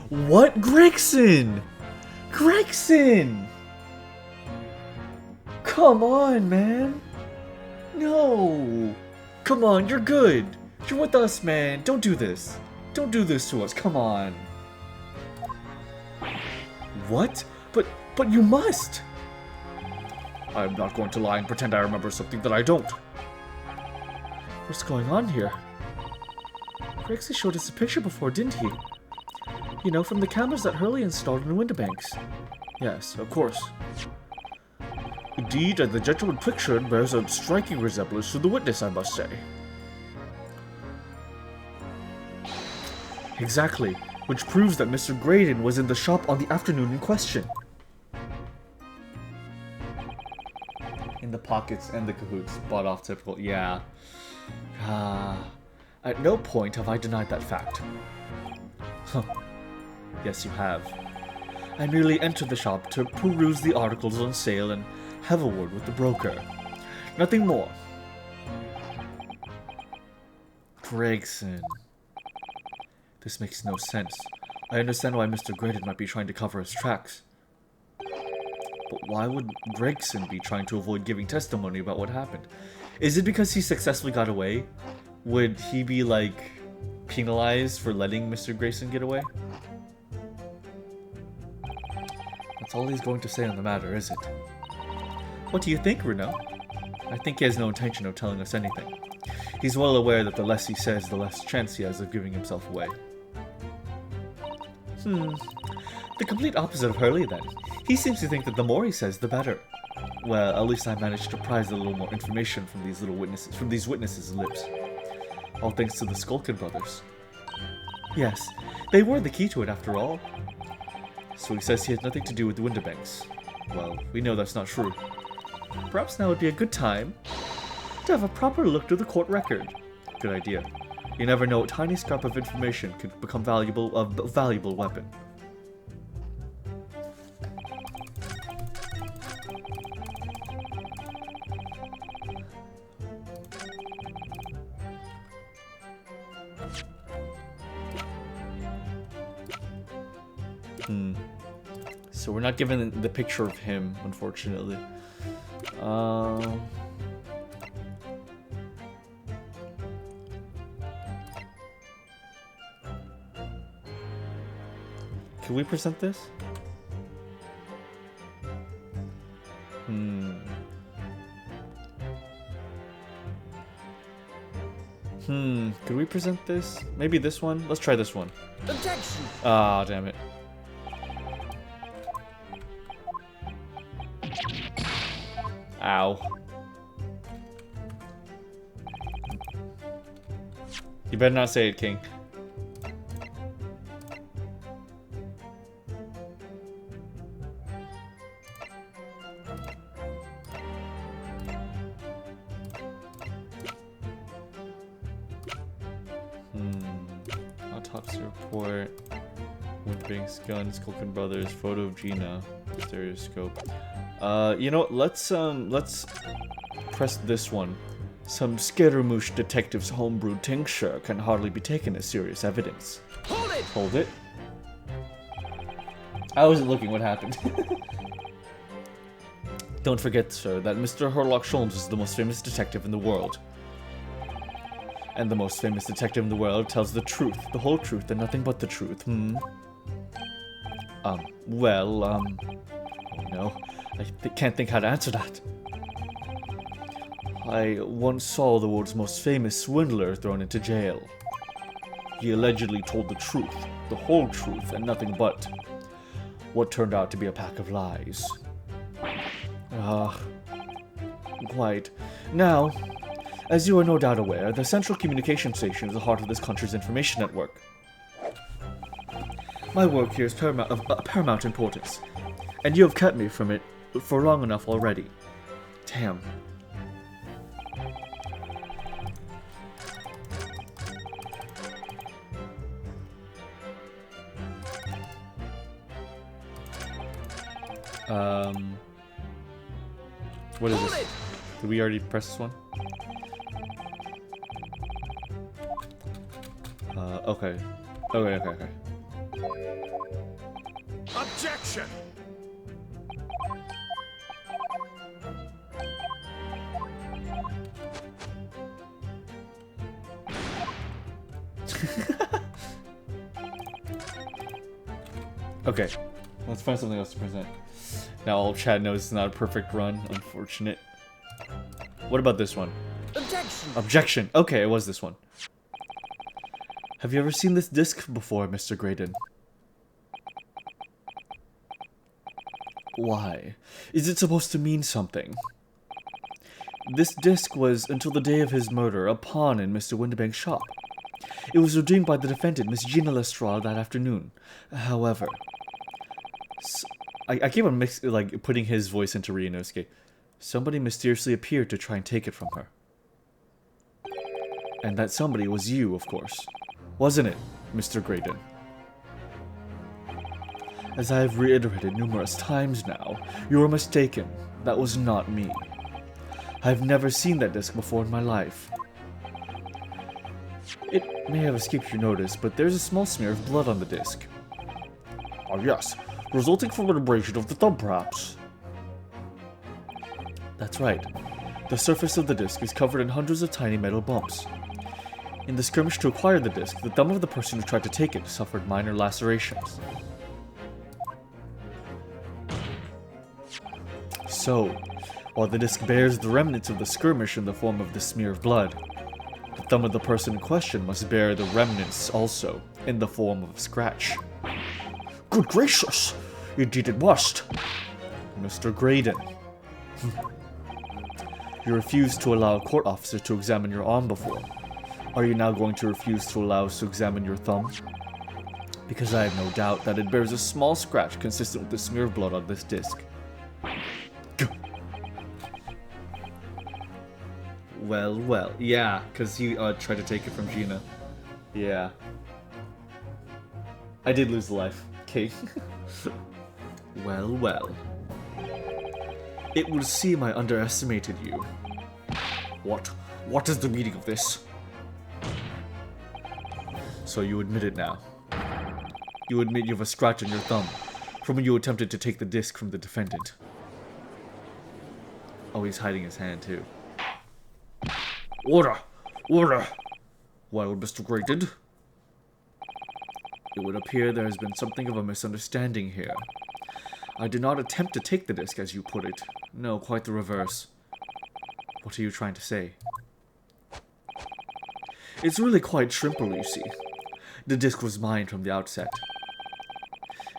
What? Gregson! Gregson! Come on, man. No. Come on, you're good. You're with us, man. Don't do this. Don't do this to us. Come on. What? But you must. I'm not going to lie and pretend I remember something that I don't. What's going on here? Gregson showed us a picture before, didn't he? You know, from the cameras that Hurley installed in Windibanks. Yes, of course. Indeed, and the gentleman pictured bears a striking resemblance to the witness, I must say. Exactly, which proves that Mr. Graydon was in the shop on the afternoon in question. In the pockets and the cahoots, bought off typical, yeah. At no point have I denied that fact. Huh. Yes, you have. I merely entered the shop to peruse the articles on sale and have a word with the broker. Nothing more. Gregson. This makes no sense. I understand why Mr. Graydon might be trying to cover his tracks. But why would Gregson be trying to avoid giving testimony about what happened? Is it because he successfully got away? Would he be, like, penalized for letting Mr. Grayson get away? That's all he's going to say on the matter, is it? What do you think, Renault? I think he has no intention of telling us anything. He's well aware that the less he says, the less chance he has of giving himself away. The complete opposite of Hurley, then. He seems to think that the more he says, the better. Well, at least I managed to prise a little more information from these witnesses' lips. All thanks to the Skulkin brothers. Yes, they were the key to it after all. So he says he had nothing to do with the Windibanks. Well, we know that's not true. Perhaps now would be a good time to have a proper look through the court record. Good idea. You never know, a tiny scrap of information could become a valuable weapon. So we're not given the picture of him, unfortunately. Can we present this? Could we present this? Maybe this one? Let's try this one. Objection! Ah, damn it. Ow. You better not say it, King. Autopsy report. Winterbank's gun, Skulkin Brothers, photo of Gina, stereoscope. You know what, let's press this one. Some Scaramouche detective's homebrewed tincture can hardly be taken as serious evidence. Hold it! Hold it. I wasn't looking, what happened? Don't forget, sir, that Mr. Herlock Sholmes is the most famous detective in the world. And the most famous detective in the world tells the truth, the whole truth, and nothing but the truth, Oh no, I can't think how to answer that. I once saw the world's most famous swindler thrown into jail. He allegedly told the truth, the whole truth, and nothing but what turned out to be a pack of lies. Quite. Now, as you are no doubt aware, the Central Communication Station is the heart of this country's information network. My work here is of paramount importance, and you have kept me from it for long enough already. Damn. What is this? Did we already press this one? Okay. Okay. Objection! Okay, let's find something else to present. Now all chat knows it's not a perfect run, unfortunate. What about this one? Objection! Objection! Okay, it was this one. Have you ever seen this disc before, Mr. Graydon? Why? Is it supposed to mean something? This disc was, until the day of his murder, a pawn in Mr. Winterbank's shop. It was redeemed by the defendant, Miss Gina Lestrade, that afternoon. However... I keep on putting his voice into Ryunosuke. Somebody mysteriously appeared to try and take it from her. And that somebody was you, of course. Wasn't it, Mr. Graydon? As I have reiterated numerous times now, you are mistaken. That was not me. I have never seen that disc before in my life. It may have escaped your notice, but there's a small smear of blood on the disc. Oh yes, resulting from an abrasion of the thumb perhaps. That's right. The surface of the disc is covered in hundreds of tiny metal bumps. In the skirmish to acquire the disc, the thumb of the person who tried to take it suffered minor lacerations. So, while the disc bears the remnants of the skirmish in the form of the smear of blood, the thumb of the person in question must bear the remnants also, in the form of a scratch. Good gracious! Indeed it must. Mr. Graydon. You refused to allow a court officer to examine your arm before. Are you now going to refuse to allow us to examine your thumb? Because I have no doubt that it bears a small scratch consistent with the smear of blood on this disc. Well, yeah, because he tried to take it from Gina. Yeah. I did lose a life. Okay. Well, well. It would seem I underestimated you. What? What is the meaning of this? So you admit it now. You admit you have a scratch on your thumb from when you attempted to take the disc from the defendant. Oh, he's hiding his hand too. Order! Order! Well, Mr. Graydon? It would appear there has been something of a misunderstanding here. I did not attempt to take the disc, as you put it. No, quite the reverse. What are you trying to say? It's really quite simple, you see. The disc was mine from the outset.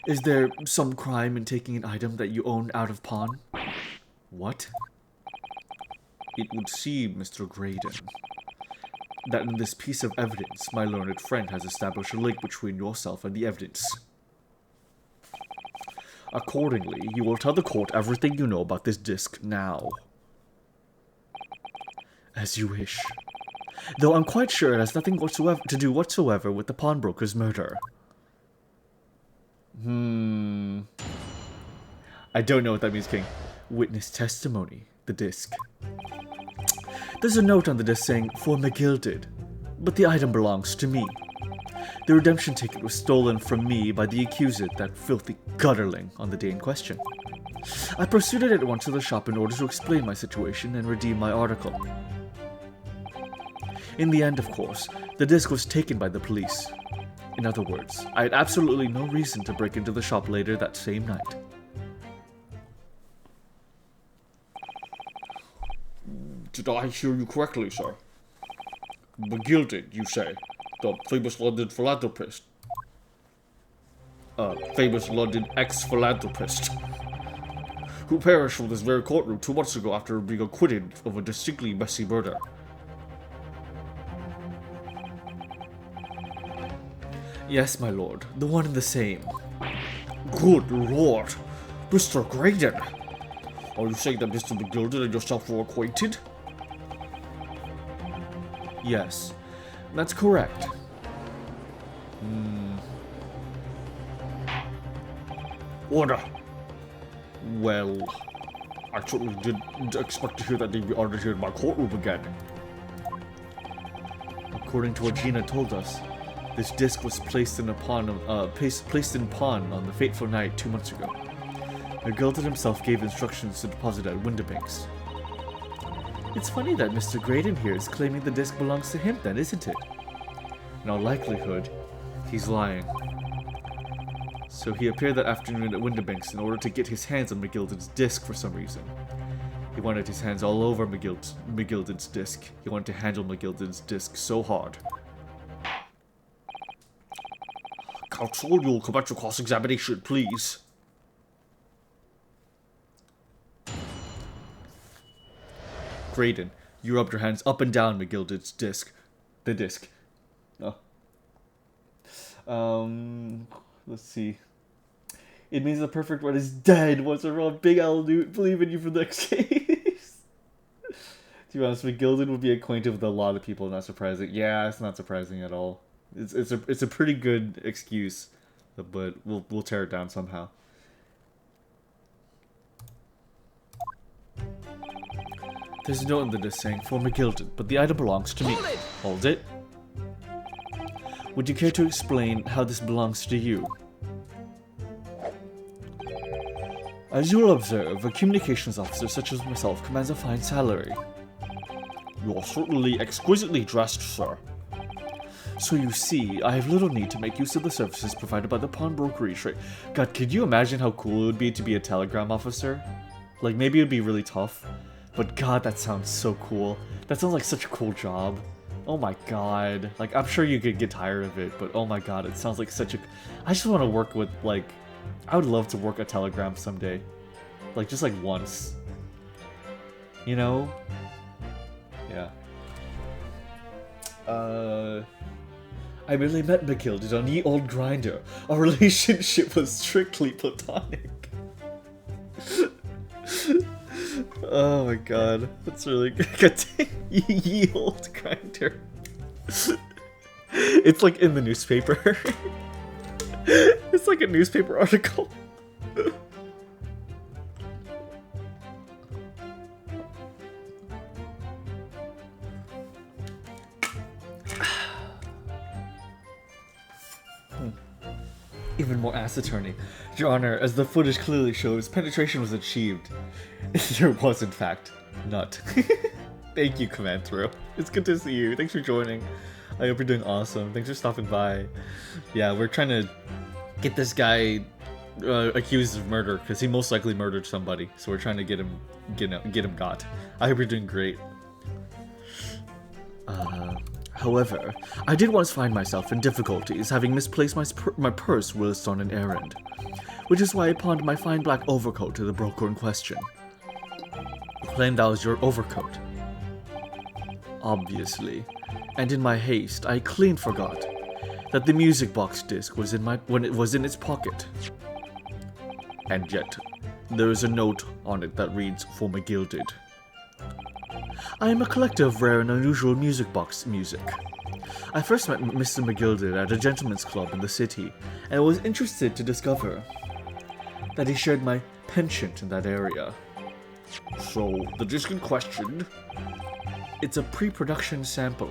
Is there some crime in taking an item that you own out of pawn? What? It would seem, Mr. Graydon, that in this piece of evidence, my learned friend has established a link between yourself and the evidence. Accordingly, you will tell the court everything you know about this disc now. As you wish. Though I'm quite sure it has nothing whatsoever to do whatsoever with the pawnbroker's murder. I don't know what that means, King. Witness testimony. The disc. There's a note on the disc saying, "For McGilded," but the item belongs to me. The redemption ticket was stolen from me by the accused, that filthy gutterling, on the day in question. I proceeded at once to the shop in order to explain my situation and redeem my article. In the end, of course, the disc was taken by the police. In other words, I had absolutely no reason to break into the shop later that same night. Did I hear you correctly, sir? McGilded, you say? The famous London philanthropist. Famous London ex-philanthropist. Who perished from this very courtroom 2 months ago after being acquitted of a distinctly messy murder. Yes, my lord, the one and the same. Good lord! Mr. Graydon! Are you saying that Mr. McGilded and yourself were acquainted? Yes, that's correct. Order! Well, I certainly didn't expect to hear that they'd be honored here in my courtroom again. According to what Gina told us, this disc was placed in pawn on the fateful night 2 months ago. McGilded himself gave instructions to deposit at Windibanks. It's funny that Mr. Graydon here is claiming the disc belongs to him then, isn't it? In all likelihood, he's lying. So he appeared that afternoon at Windibanks in order to get his hands on McGilded's disc for some reason. He wanted his hands all over McGilded's disc. He wanted to handle McGilded's disc so hard. Counsel, you'll commence your cross-examination, please. Graydon, you rubbed your hands up and down McGilded's disc. The disc. Oh. Let's see. It means the perfect one is dead. Once a wrong, Big L Newt, believe in you for the next case. To be honest, McGilded would be acquainted with a lot of people. Not surprising. Yeah, it's not surprising at all. It's a pretty good excuse, but we'll tear it down somehow. There's a note in the disc saying, "For McGilded, but the item belongs to me." Hold it. Would you care to explain how this belongs to you? As you will observe, a communications officer such as myself commands a fine salary. You're certainly exquisitely dressed, sir. So you see, I have little need to make use of the services provided by the pawnbrokery trade. God, could you imagine how cool it would be to be a telegram officer? Like, maybe it would be really tough, but God, that sounds so cool. That sounds like such a cool job. Oh my god. Like, I'm sure you could get tired of it, but oh my god, it sounds like such a... I just want to work with, like... I would love to work a telegram someday. Like, just like once. You know? Yeah. I merely met McGilded on Ye Old Grinder. Our relationship was strictly platonic. Oh my god, that's really good. Ye Old Grinder. It's like in the newspaper. It's like a newspaper article. Even more ass attorney. Your Honor, as the footage clearly shows, penetration was achieved. There was, in fact, not. Thank you, Command Throw. It's good to see you. Thanks for joining. I hope you're doing awesome. Thanks for stopping by. Yeah, we're trying to get this guy accused of murder because he most likely murdered somebody. So we're trying to get him got. I hope you're doing great. However, I did once find myself in difficulties having misplaced my purse whilst on an errand, which is why I pawned my fine black overcoat to the broker in question. He claimed that was your overcoat. Obviously, and in my haste, I clean forgot that the music box disc was when it was in its pocket. And yet, there is a note on it that reads, "For McGilded." I am a collector of rare and unusual music box music. I first met Mr. McGilded at a gentleman's club in the city, and was interested to discover that he shared my penchant in that area. So, the disc in question? It's a pre-production sample.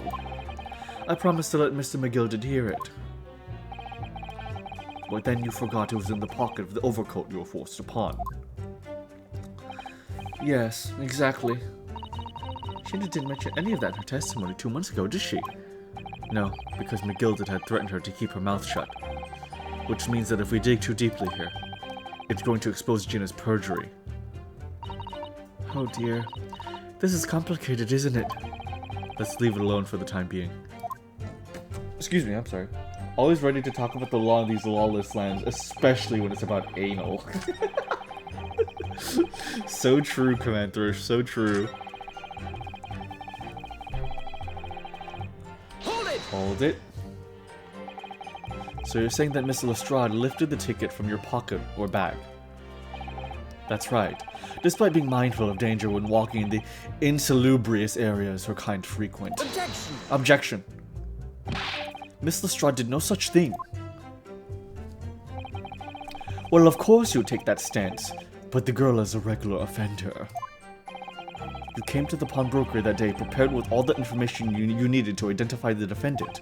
I promised to let Mr. McGilded hear it. But then you forgot it was in the pocket of the overcoat you were forced to pawn. Yes, exactly. She didn't mention any of that in her testimony 2 months ago, did she? No, because McGilded had threatened her to keep her mouth shut. Which means that if we dig too deeply here, it's going to expose Gina's perjury. Oh dear. This is complicated, isn't it? Let's leave it alone for the time being. Excuse me, I'm sorry. Always ready to talk about the law in these lawless lands, especially when it's about anal. So true, Commander, so true. Hold it. So you're saying that Miss Lestrade lifted the ticket from your pocket or bag? That's right. Despite being mindful of danger when walking in the insalubrious areas her kind frequent. Objection. Miss Lestrade did no such thing. Well, of course you take that stance, but the girl is a regular offender. You came to the pawnbroker that day prepared with all the information you needed to identify the defendant.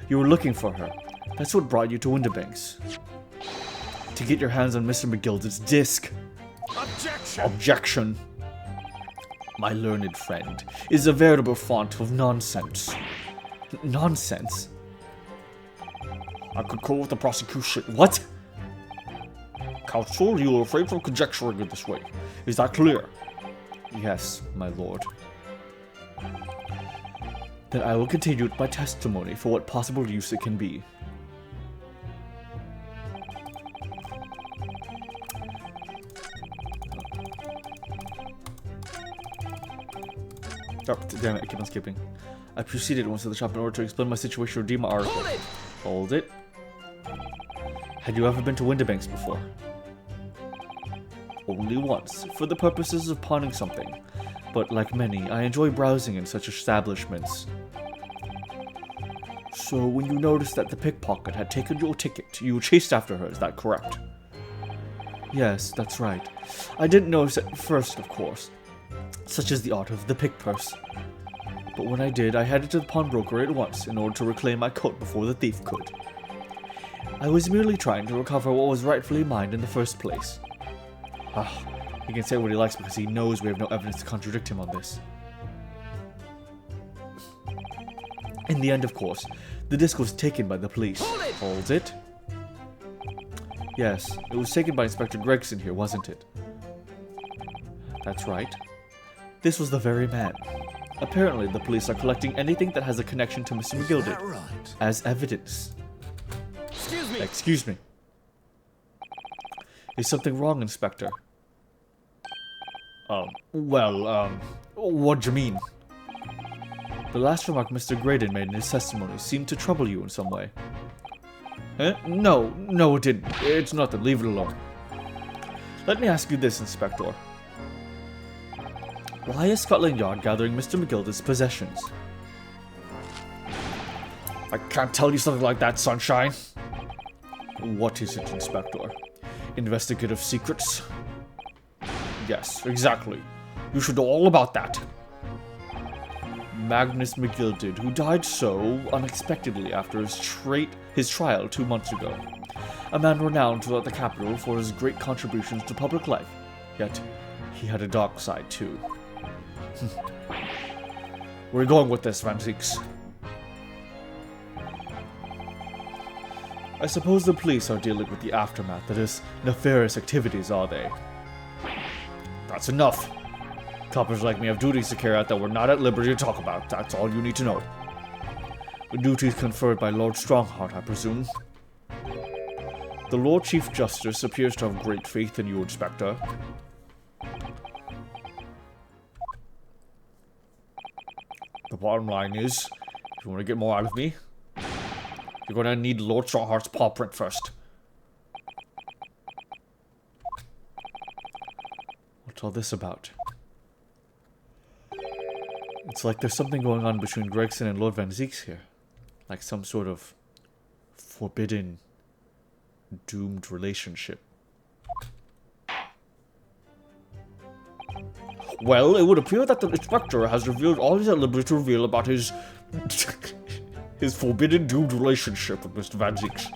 You were looking for her. That's what brought you to Windibanks. To get your hands on Mr. McGilded's disc. Objection! Objection. My learned friend is a veritable font of nonsense. Nonsense? I could call with the prosecution. What? Counsel, you are afraid from conjecturing in this way. Is that clear? Yes, my lord. Then I will continue with my testimony for what possible use it can be. Oh, damn it, I keep on skipping. I proceeded once to the shop in order to explain my situation or redeem my article. Hold it. Had you ever been to Windibanks before? Only once, for the purposes of pawning something. But like many, I enjoy browsing in such establishments. So when you noticed that the pickpocket had taken your ticket, you chased after her, is that correct? Yes, that's right. I didn't notice at first, of course. Such is the art of the pick purse. But when I did, I headed to the pawnbroker at once in order to reclaim my coat before the thief could. I was merely trying to recover what was rightfully mine in the first place. He can say what he likes because he knows we have no evidence to contradict him on this. In the end, of course, the disc was taken by the police. Hold it. Yes, it was taken by Inspector Gregson here, wasn't it? That's right. This was the very man. Apparently, the police are collecting anything that has a connection to Mr. McGilded as evidence. Excuse me. Excuse me. Is something wrong, Inspector? What do you mean? The last remark Mr. Graydon made in his testimony seemed to trouble you in some way. No, it didn't. It's nothing. Leave it alone. Let me ask you this, Inspector. Why is Scotland Yard gathering Mr. McGilded's possessions? I can't tell you something like that, Sunshine. What is it, Inspector? Investigative secrets? Yes, exactly. You should know all about that. Magnus McGilded, who died so unexpectedly after his trial 2 months ago. A man renowned throughout the capital for his great contributions to public life. Yet, he had a dark side too. Where are you going with this, Van Zieks? I suppose the police are dealing with the aftermath of his nefarious activities, are they? That's enough. Coppers like me have duties to carry out that we're not at liberty to talk about. That's all you need to know. Duties conferred by Lord Strongheart, I presume. The Lord Chief Justice appears to have great faith in you, Inspector. The bottom line is, if you want to get more out of me, you're going to need Lord Strongheart's paw print first. What's all this about? It's like there's something going on between Gregson and Lord Van Zieks here. Like some sort of forbidden, doomed relationship. Well, it would appear that the Inspector has revealed all he's at liberty to reveal about his... his forbidden doomed relationship with Mr. Van Zieks.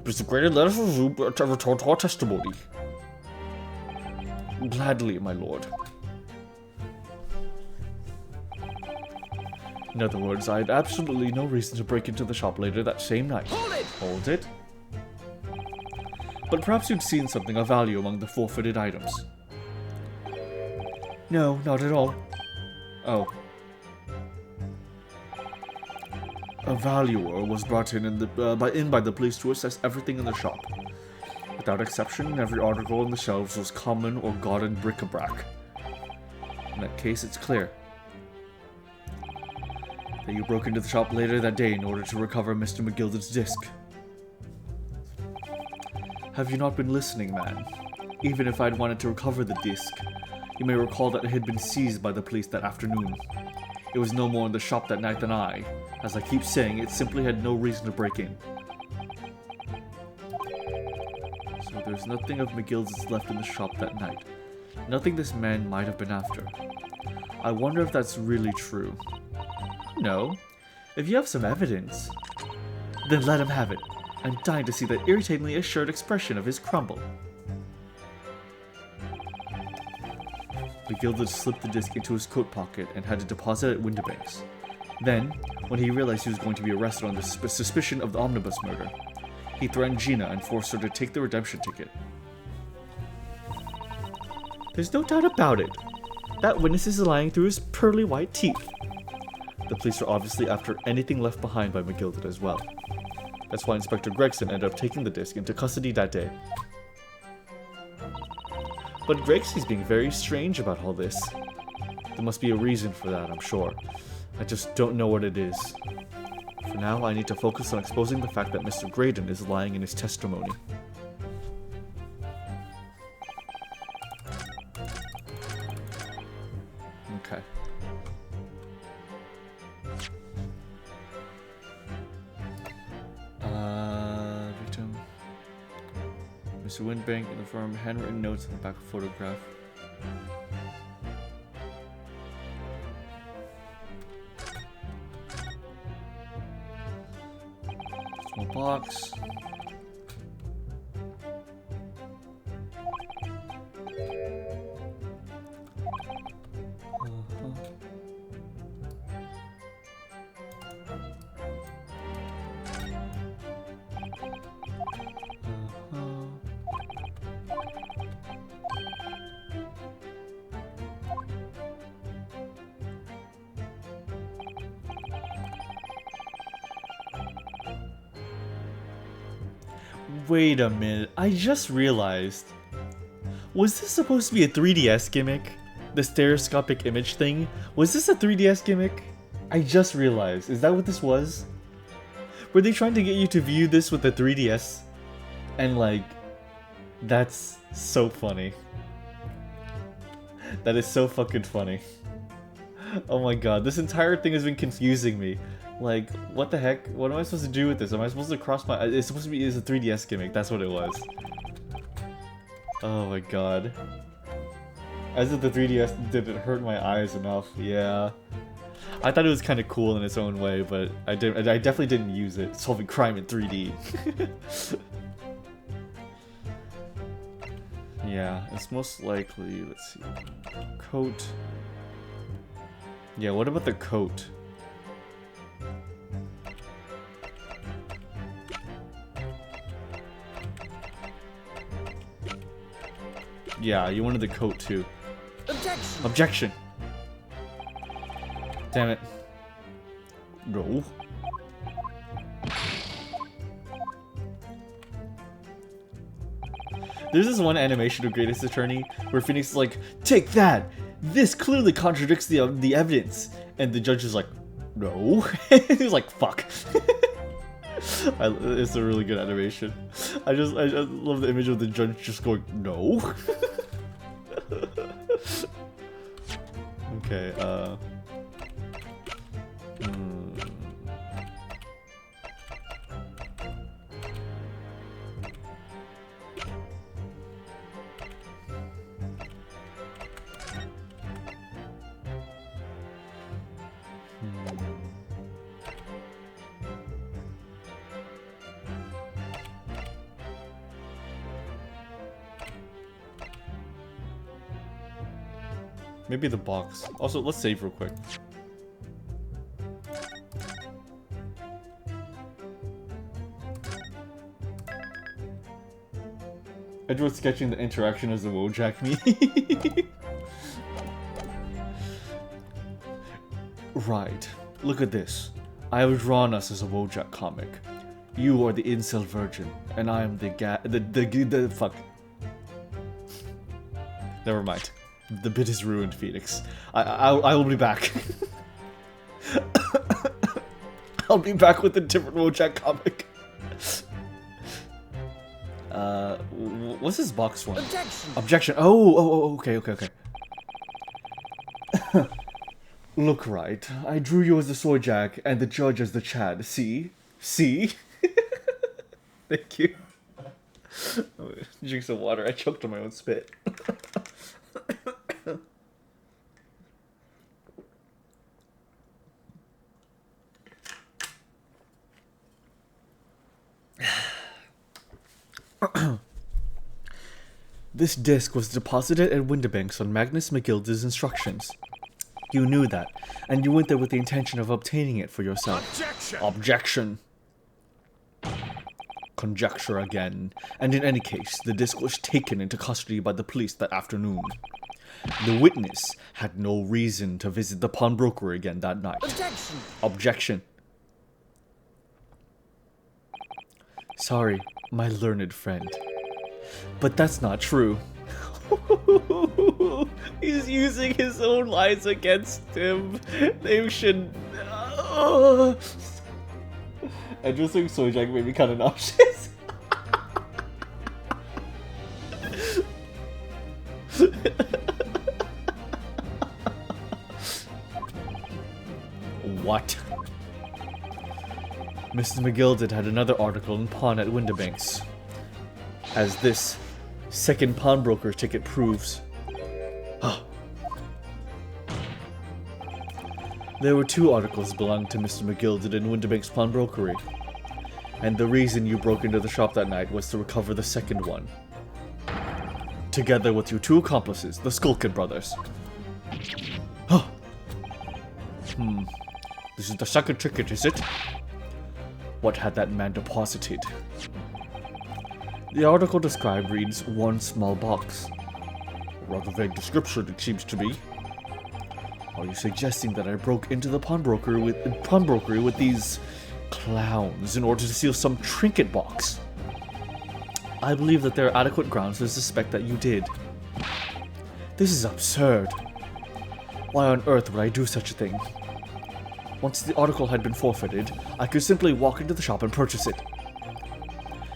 Mr. Graded, let us resume to return to our testimony. Gladly, my lord. In other words, I had absolutely no reason to break into the shop later that same night. Hold it! Hold it? But perhaps you'd seen something of value among the forfeited items. No, not at all. Oh. A valuer was brought in by the police to assess everything in the shop. Without exception, every article on the shelves was common or garden bric-a-brac. In that case, it's clear that you broke into the shop later that day in order to recover Mr. McGilded's disc. Have you not been listening, man? Even if I'd wanted to recover the disc, you may recall that it had been seized by the police that afternoon. It was no more in the shop that night than I. As I keep saying, it simply had no reason to break in. So there's nothing of McGilded's left in the shop that night. Nothing this man might have been after. I wonder if that's really true. No. If you have some evidence, then let him have it. I'm dying to see that irritatingly assured expression of his crumble. McGilded slipped the disc into his coat pocket and had to deposit it at Windibank's. Then, when he realized he was going to be arrested on the suspicion of the omnibus murder, he threatened Gina and forced her to take the redemption ticket. There's no doubt about it. That witness is lying through his pearly white teeth. The police are obviously after anything left behind by McGilded as well. That's why Inspector Gregson ended up taking the disc into custody that day. But Gregson's being very strange about all this. There must be a reason for that, I'm sure. I just don't know what it is. For now, I need to focus on exposing the fact that Mr. Graydon is lying in his testimony. Okay. Victim. Mr. Winbank in the firm, handwritten notes on the back of photograph. Small box. Wait a minute, I just realized. Was this supposed to be a 3DS gimmick? The stereoscopic image thing? Was this a 3DS gimmick? I just realized. Is that what this was? Were they trying to get you to view this with the 3DS? And like, that's so funny. That is so fucking funny. Oh my god, this entire thing has been confusing me. Like, what the heck? What am I supposed to do with this? Am I supposed to cross my... It's supposed to be... It's a 3DS gimmick, that's what it was. Oh my god. As if the 3DS didn't hurt my eyes enough, yeah. I thought it was kind of cool in its own way, but I definitely didn't use it, solving crime in 3D. Yeah, it's most likely, let's see, coat. Yeah, what about the coat? Yeah, you wanted the coat too. Objection! Objection! Damn it. No. There's this one animation of Greatest Attorney where Phoenix is like, "Take that! This clearly contradicts the evidence." And the judge is like, "No." He's like, "Fuck." It's a really good animation. I just love the image of the judge just going, "No." Okay, maybe the box. Also, let's save real quick. Edward's sketching the interaction as the Wojak me. Right. Look at this. I have drawn us as a Wojak comic. You are the incel virgin, and I am the fuck. Never mind. The bit is ruined, Phoenix. I will be back. I'll be back with a different Wojak comic. What's this box for? Objection! Objection. Oh, okay. Look right. I drew you as the Sojak and the judge as the Chad. See? See? Thank you. Drink some water. I choked on my own spit. This disc was deposited at Windibanks on Magnus McGilda's instructions. You knew that, and you went there with the intention of obtaining it for yourself. Objection! Objection. Conjecture again. And in any case, the disc was taken into custody by the police that afternoon. The witness had no reason to visit the pawnbroker again that night. Objection! Objection. Sorry, my learned friend. But that's not true. He's using his own lies against him. They should... And just saying Sojak made me kind of nauseous. What? Mrs. McGilded had another article in Pawn at Windibanks. As this second pawnbroker ticket proves. There were two articles belonging to Mr. McGilded in Windibanks pawnbrokery. And the reason you broke into the shop that night was to recover the second one. Together with your two accomplices, the Skulkin brothers. This is the second ticket, is it? What had that man deposited? The article described reads, one small box. A rather vague description, it seems to be. Are you suggesting that I broke into the pawnbrokery with these clowns in order to steal some trinket box? I believe that there are adequate grounds to suspect that you did. This is absurd. Why on earth would I do such a thing? Once the article had been forfeited, I could simply walk into the shop and purchase it.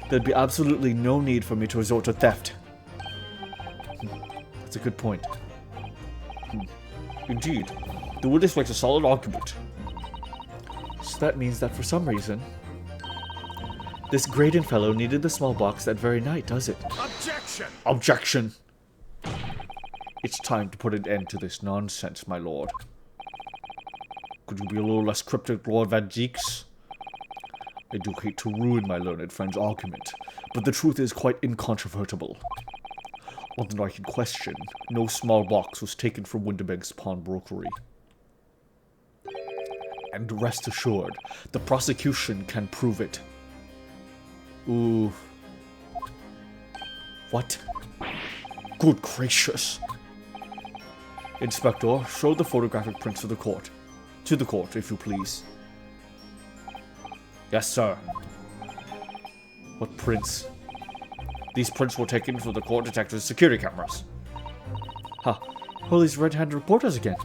There'd be absolutely no need for me to resort to theft. That's a good point. Indeed. The witness makes a solid argument. So that means that for some reason, this Graydon fellow needed the small box that very night, does it? Objection! Objection! It's time to put an end to this nonsense, my lord. Could you be a little less cryptic, Lord Van Jeeks? I do hate to ruin my learned friend's argument, but the truth is quite incontrovertible. On the night in question, no small box was taken from Winterberg's pawnbrokery. And rest assured, the prosecution can prove it. Ooh. What? Good gracious. Inspector, show the photographic prints to the court. To the court, if you please. Yes, sir. What prints? These prints were taken from the court detective's security cameras. Huh. Who are these red-handed reporters again?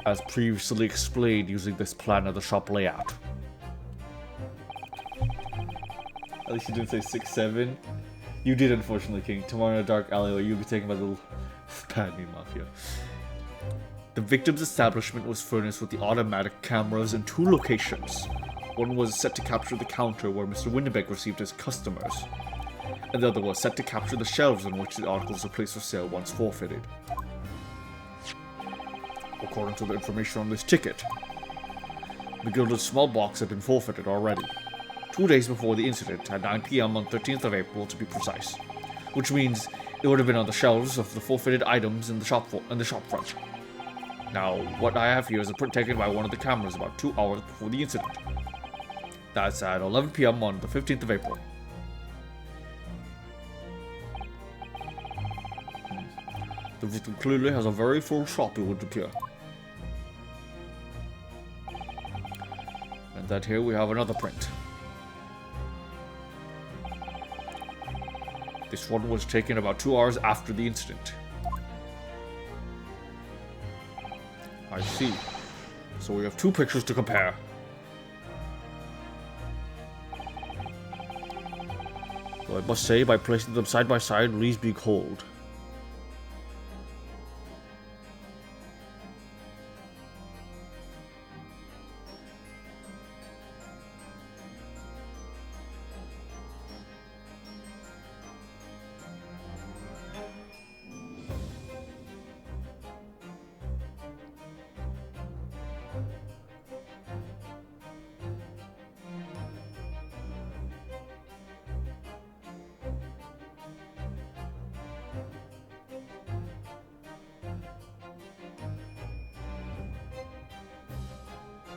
As previously explained using this plan of the shop layout. At least you didn't say 6'7". You did, unfortunately, King. Tomorrow in a dark alleyway, you'll be taken by the bad name mafia. The victim's establishment was furnished with the automatic cameras in 2 locations. One was set to capture the counter where Mr. Winterberg received his customers, and the other was set to capture the shelves on which the articles were placed for sale once forfeited. According to the information on this ticket, the gilded small box had been forfeited already, 2 days before the incident, at 9 PM on 13th of April to be precise, which means it would have been on the shelves of the forfeited items in the shop front. Now, what I have here is a print taken by one of the cameras about 2 hours before the incident. That's at 11 PM on the 15th of April. The victim clearly has a very full shop, it would appear. And that here we have another print. This one was taken about 2 hours after the incident. I see. So we have 2 pictures to compare. Though I must say, by placing them side by side, leaves me cold.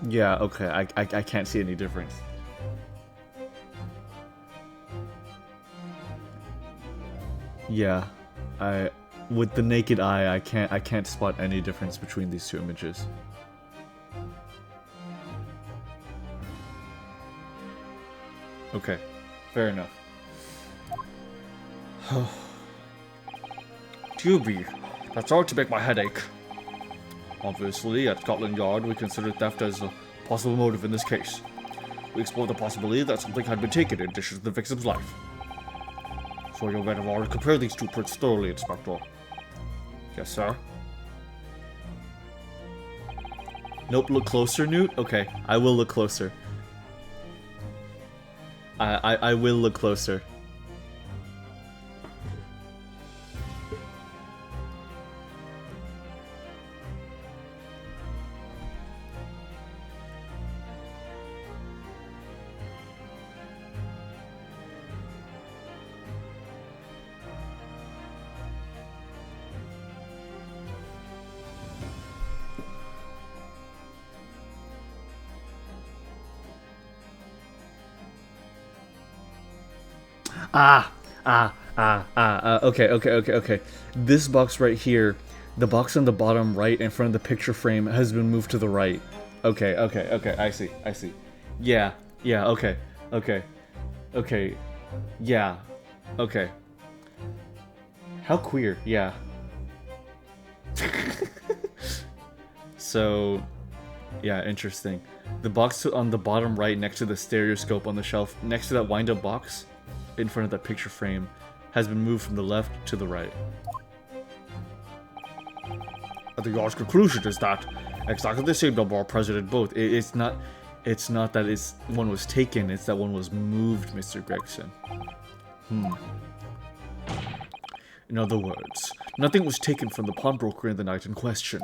Yeah, okay, I can't see any difference. Yeah, with the naked eye, I can't spot any difference between these 2 images. Okay, fair enough. Tubi, that's all to make my head ache. Obviously, at Scotland Yard, we consider theft as a possible motive in this case. We explored the possibility that something had been taken in addition to the victim's life. So you might have already compared these 2 prints thoroughly, Inspector. Yes, sir? Nope, look closer, Newt? Okay, I will look closer. I will look closer. Okay. This box right here, the box on the bottom right in front of the picture frame has been moved to the right. Okay, I see. Yeah, okay. Yeah, okay. How queer, yeah. So, yeah, interesting. The box on the bottom right next to the stereoscope on the shelf, next to that wind-up box, in front of that picture frame, has been moved from the left to the right. At the yard's conclusion is that exactly the same number are present in both. It's not that one was taken, it's that one was moved, Mr. Gregson. In other words, nothing was taken from the pawnbroker in the night in question.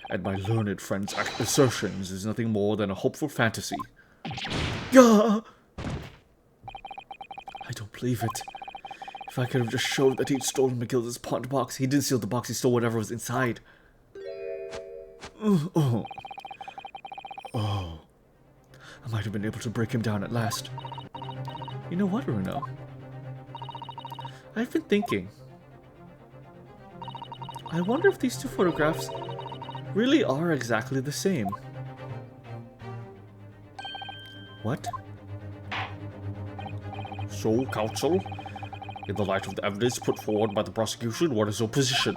And my learned friend's assertions is nothing more than a hopeful fantasy. Gah! I don't believe it. If I could have just showed that he'd stolen McGilda's pawned box. He didn't steal the box, he stole whatever was inside. Oh. I might have been able to break him down at last. You know what, Bruno? I've been thinking. I wonder if these two photographs really are exactly the same. What? So, counsel, in the light of the evidence put forward by the prosecution, what is your position?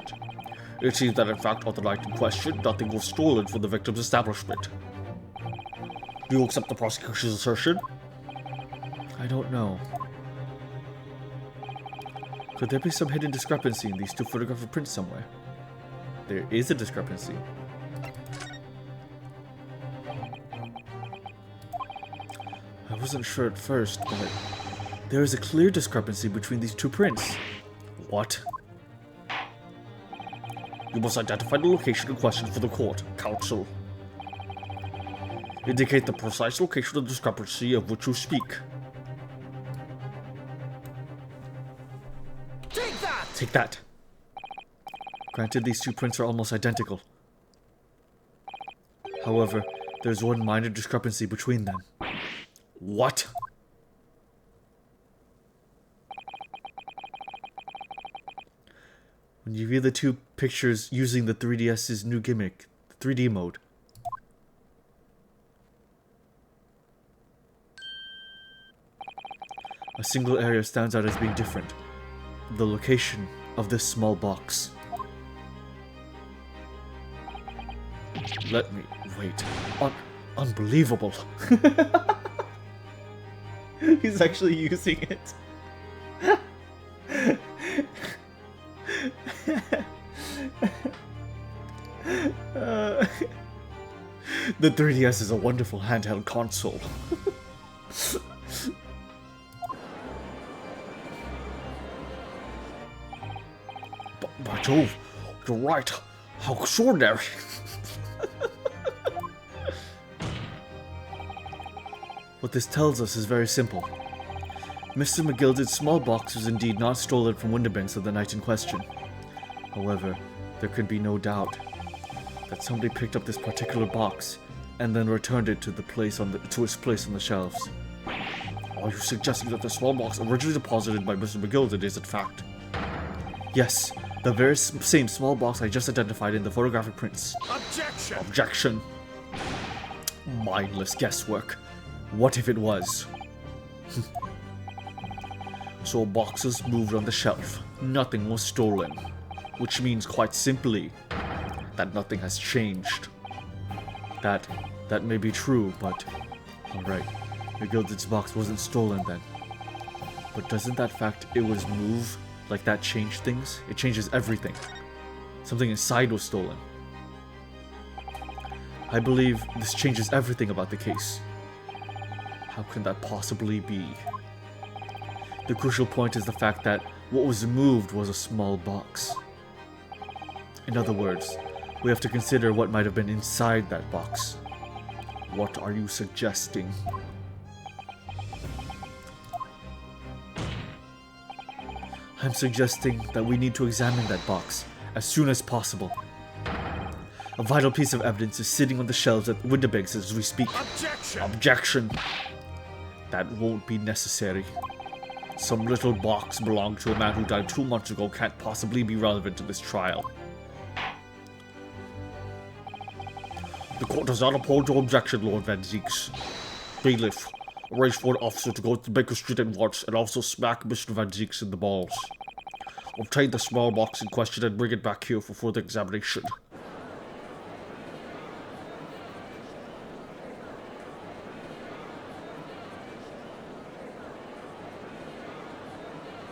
It seems that in fact, on the night in question, nothing was stolen from the victim's establishment. Do you accept the prosecution's assertion? I don't know. Could there be some hidden discrepancy in these two photographic prints somewhere? There is a discrepancy. I wasn't sure at first, but there is a clear discrepancy between these two prints. What? You must identify the location in question for the court, counsel. Indicate the precise location of the discrepancy of which you speak. Take that! Take that. Granted, these two prints are almost identical. However, there's one minor discrepancy between them. What? When you view the two pictures using the 3DS's new gimmick, the 3D mode, a single area stands out as being different. The location of this small box. Let me wait. Unbelievable. He's actually using it. The 3DS is a wonderful handheld console. By Jove, you're right. How extraordinary. What this tells us is very simple. Mr. McGilda's small box was indeed not stolen from Windibanks of the night in question. However, there could be no doubt that somebody picked up this particular box and then returned it to its place on the shelves. Are you suggesting that the small box originally deposited by Mr. McGilda is in fact? Yes, the very same small box I just identified in the photographic prints. Objection! Objection. Mindless guesswork. What if it was? So boxes moved on the shelf. Nothing was stolen. Which means quite simply that nothing has changed. That may be true, but alright. McGilda's box wasn't stolen then. But doesn't that fact it was moved like that change things? It changes everything. Something inside was stolen. I believe this changes everything about the case. How can that possibly be? The crucial point is the fact that what was moved was a small box. In other words, we have to consider what might have been inside that box. What are you suggesting? I'm suggesting that we need to examine that box as soon as possible. A vital piece of evidence is sitting on the shelves at Windibanks as we speak. Objection! Objection! That won't be necessary. Some little box belonging to a man who died 2 months ago can't possibly be relevant to this trial. The court does not uphold your objection, Lord Van Zeeks. Bailiff, arrange for an officer to go to Baker Street at once and also smack Mr. Van Zeeks in the balls. Obtain the small box in question and bring it back here for further examination.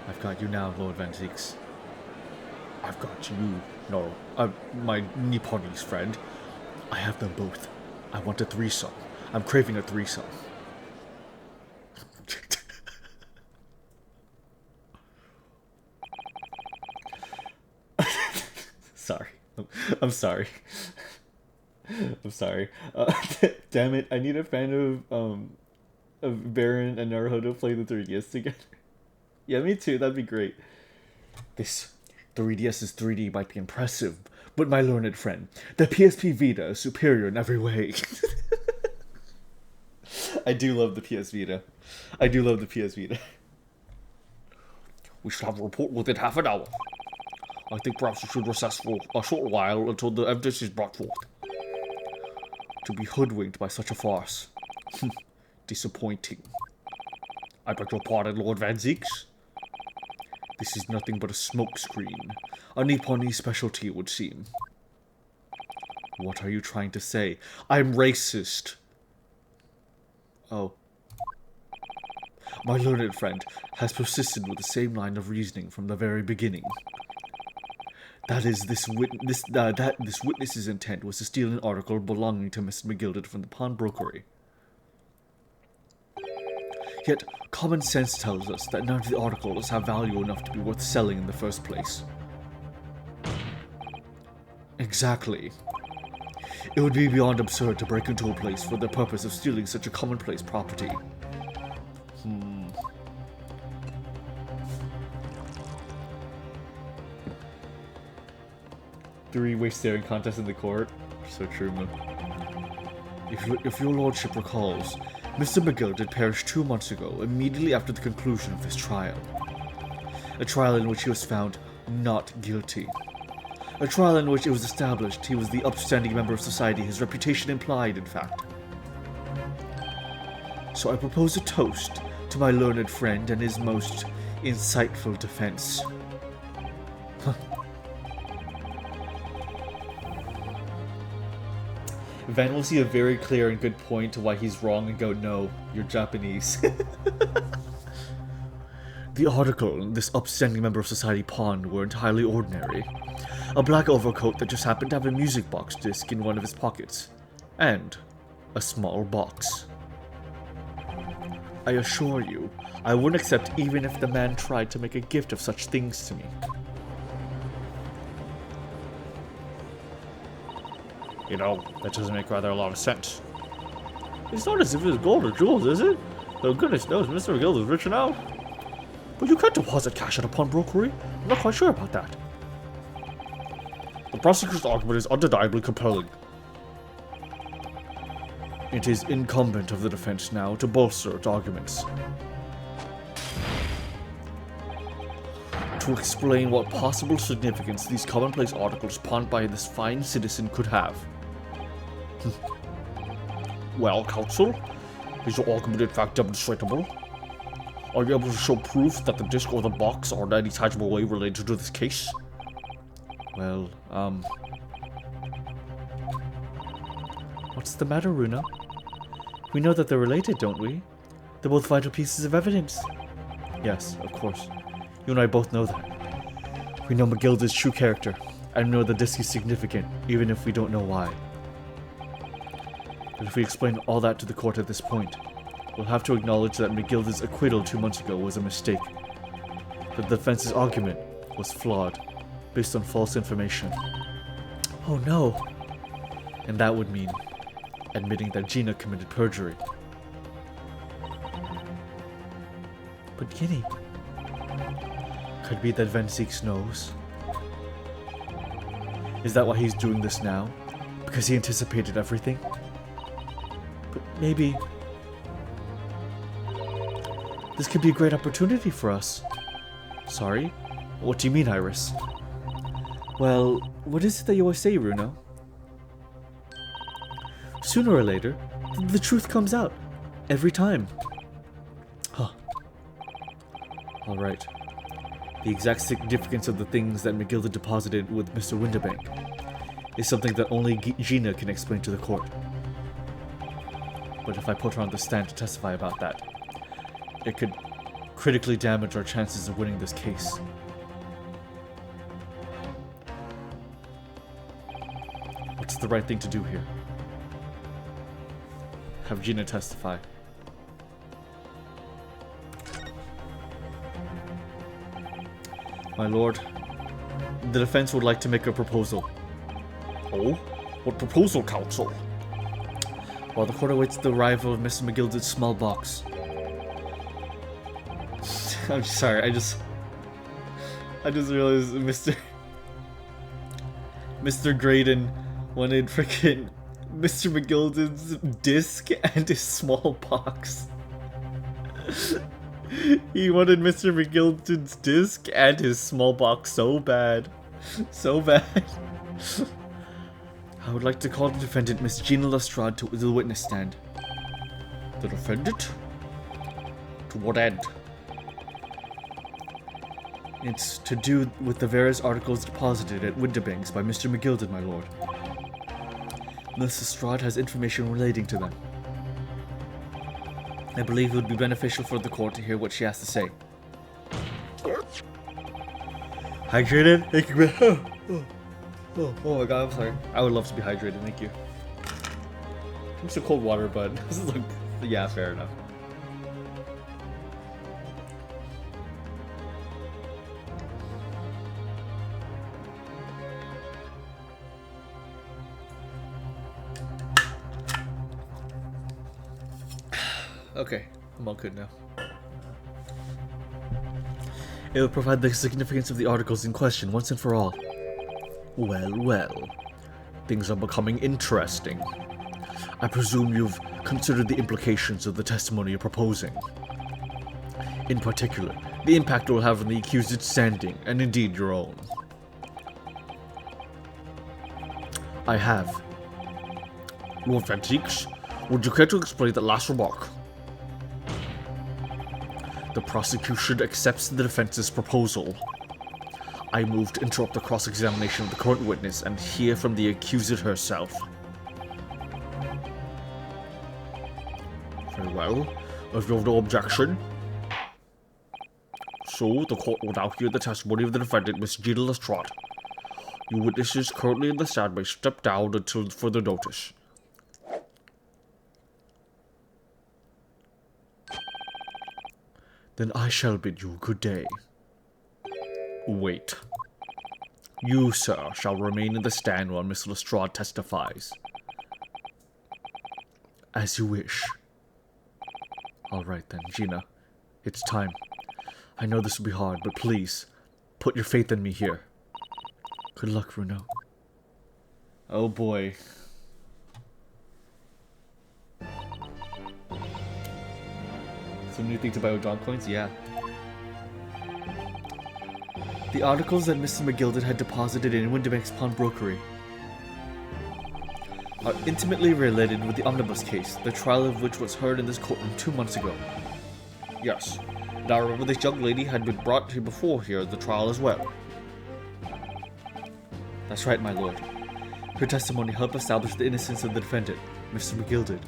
I've got you now, Lord Van Zeeks. I've got you. No, my Nipponese friend. I have them both. I want a threesome. I'm craving a threesome. Sorry. I'm sorry. I'm sorry. Damn it! I need a fan of Baron and Naruto to play the 3DS together. Yeah, me too. That'd be great. This 3DS's 3D might be impressive, but my learned friend, the PSP Vita is superior in every way. I do love the PS Vita. I do love the PS Vita. We should have a report within half an hour. I think perhaps we should recess for a short while until the evidence is brought forth. To be hoodwinked by such a farce. Disappointing. I beg your pardon, Lord Van Zeeks. This is nothing but a smokescreen. A Nipponese specialty, it would seem. What are you trying to say? I'm racist. Oh. My learned friend has persisted with the same line of reasoning from the very beginning. That is, this witness's intent was to steal an article belonging to Mr. McGilded from the pawnbrokery. Yet, common sense tells us that none of the articles have value enough to be worth selling in the first place. Exactly. It would be beyond absurd to break into a place for the purpose of stealing such a commonplace property. Three-way staring contest in the court. So true, man. If your lordship recalls, Mr. McGilded perished 2 months ago, immediately after the conclusion of his trial. A trial in which he was found not guilty. A trial in which it was established he was the upstanding member of society his reputation implied, in fact. So I propose a toast to my learned friend and his most insightful defense. Van will see a very clear and good point to why he's wrong and go, no, you're Japanese. The article this upstanding member of society pawned were entirely ordinary. A black overcoat that just happened to have a music box disc in one of his pockets. And a small box. I assure you, I wouldn't accept even if the man tried to make a gift of such things to me. You know, that doesn't make rather a lot of sense. It's not as if it's gold or jewels, is it? Though goodness knows, Mr. McGill is rich now. But you can't deposit cash at a pawnbrokery. I'm not quite sure about that. The prosecutor's argument is undeniably compelling. It is incumbent of the defense now to bolster its arguments. To explain what possible significance these commonplace articles pawned by this fine citizen could have. Well, counsel, is your argument in fact demonstrable? Are you able to show proof that the disc or the box are in any tangible way related to this case? Well, what's the matter, Runa? We know that they're related, don't we? They're both vital pieces of evidence. Yes, of course. You and I both know that. We know McGilded's true character, and know the disc is significant, even if we don't know why. But if we explain all that to the court at this point, we'll have to acknowledge that McGilded's acquittal 2 months ago was a mistake. That the defense's argument was flawed, based on false information. Oh no! And that would mean admitting that Gina committed perjury. But Ginny, could it be that Van Zeeks knows? Is that why he's doing this now? Because he anticipated everything? But maybe this could be a great opportunity for us. Sorry? What do you mean, Iris? Well, what is it that you always say, Runo? Sooner or later, the truth comes out. Every time. Huh. Alright. The exact significance of the things that McGilded deposited with Mr. Winterbank is something that only Gina can explain to the court. But if I put her on the stand to testify about that, it could critically damage our chances of winning this case. the right thing to do here. Have Gina testify. My lord, the defense would like to make a proposal. Oh? What proposal, counsel? While the court awaits the arrival of Mr. McGilded's small box. I'm sorry, I just realized Mr. Graydon wanted freaking Mr. McGilded's disc and his small box. He wanted Mr. McGilded's disc and his small box so bad. So bad. I would like to call the defendant, Miss Gina Lestrade, to the witness stand. The defendant? To what end? It's to do with the various articles deposited at Windibanks by Mr. McGilded, my lord. Miss Lestrade has information relating to them. I believe it would be beneficial for the court to hear what she has to say. Hydrated? Thank you. Oh my god, I'm sorry. I would love to be hydrated, thank you. I'm so cold water, but this is like, yeah, fair enough. Okay, I'm all good now. It will provide the significance of the articles in question once and for all. Well, well. Things are becoming interesting. I presume you've considered the implications of the testimony you're proposing. In particular, the impact it will have on the accused's standing, and indeed your own. I have. Lord Vantiques, would you care to explain that last remark? The prosecution accepts the defense's proposal. I move to interrupt the cross-examination of the current witness and hear from the accused herself. Very well. If you have no objection. So, the court will now hear the testimony of the defendant, Miss Gina Lestrade. You witnesses currently in the stand may step down until further notice. Then I shall bid you good day. Wait. You, sir, shall remain in the stand while Miss Lestrade testifies. As you wish. Alright then, Gina. It's time. I know this will be hard, but please, put your faith in me here. Good luck, Bruno. Oh boy. Some new things about dog coins? Yeah. The articles that Mr. McGilded had deposited in Windibank's pawnbrokery are intimately related with the omnibus case, the trial of which was heard in this courtroom 2 months ago. Yes. Now remember this young lady had been brought to before here at the trial as well. That's right, my lord. Her testimony helped establish the innocence of the defendant, Mr. McGilded.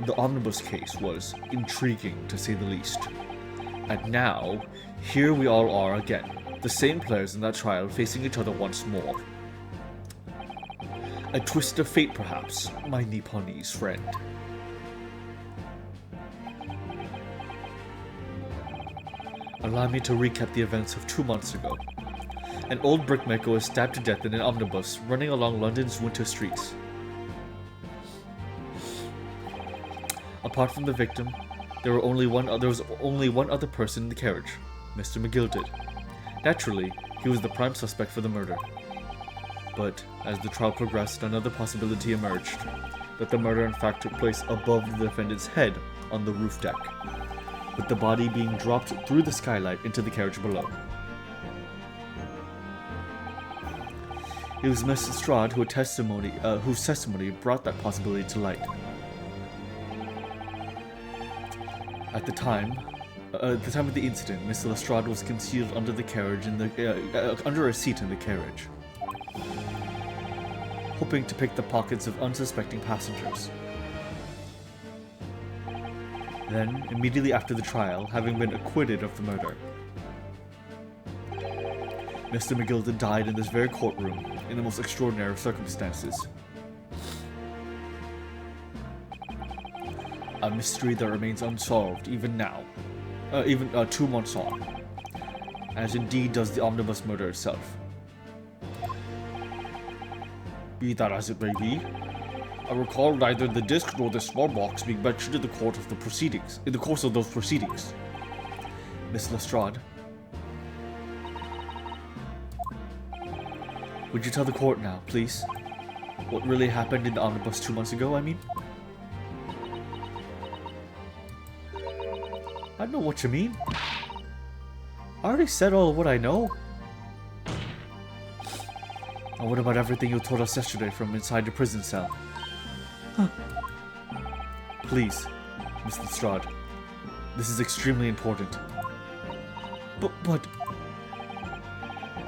The omnibus case was intriguing, to say the least. And now, here we all are again, the same players in that trial facing each other once more. A twist of fate, perhaps, my Nipponese friend. Allow me to recap the events of 2 months ago. An old brickmaker was stabbed to death in an omnibus running along London's winter streets. Apart from the victim, there was only one other person in the carriage, Mr. McGilded. Naturally, he was the prime suspect for the murder. But as the trial progressed, another possibility emerged, that the murder in fact took place above the defendant's head on the roof deck, with the body being dropped through the skylight into the carriage below. It was Miss Lestrade whose testimony brought that possibility to light. At the time of the incident, Miss Lestrade was concealed under the carriage under a seat in the carriage, hoping to pick the pockets of unsuspecting passengers. Then, immediately after the trial, having been acquitted of the murder, Mr. McGilden died in this very courtroom in the most extraordinary of circumstances. A mystery that remains unsolved even now, 2 months on, as indeed does the omnibus murder itself. Be that as it may be, I recall neither the disc nor the small box being mentioned in the course of those proceedings. Miss Lestrade, would you tell the court now, please? What really happened in the omnibus 2 months ago, I mean? I know what you mean. I already said all of what I know. And what about everything you told us yesterday from inside your prison cell? Huh. Please, Miss Lestrade. This is extremely important. But...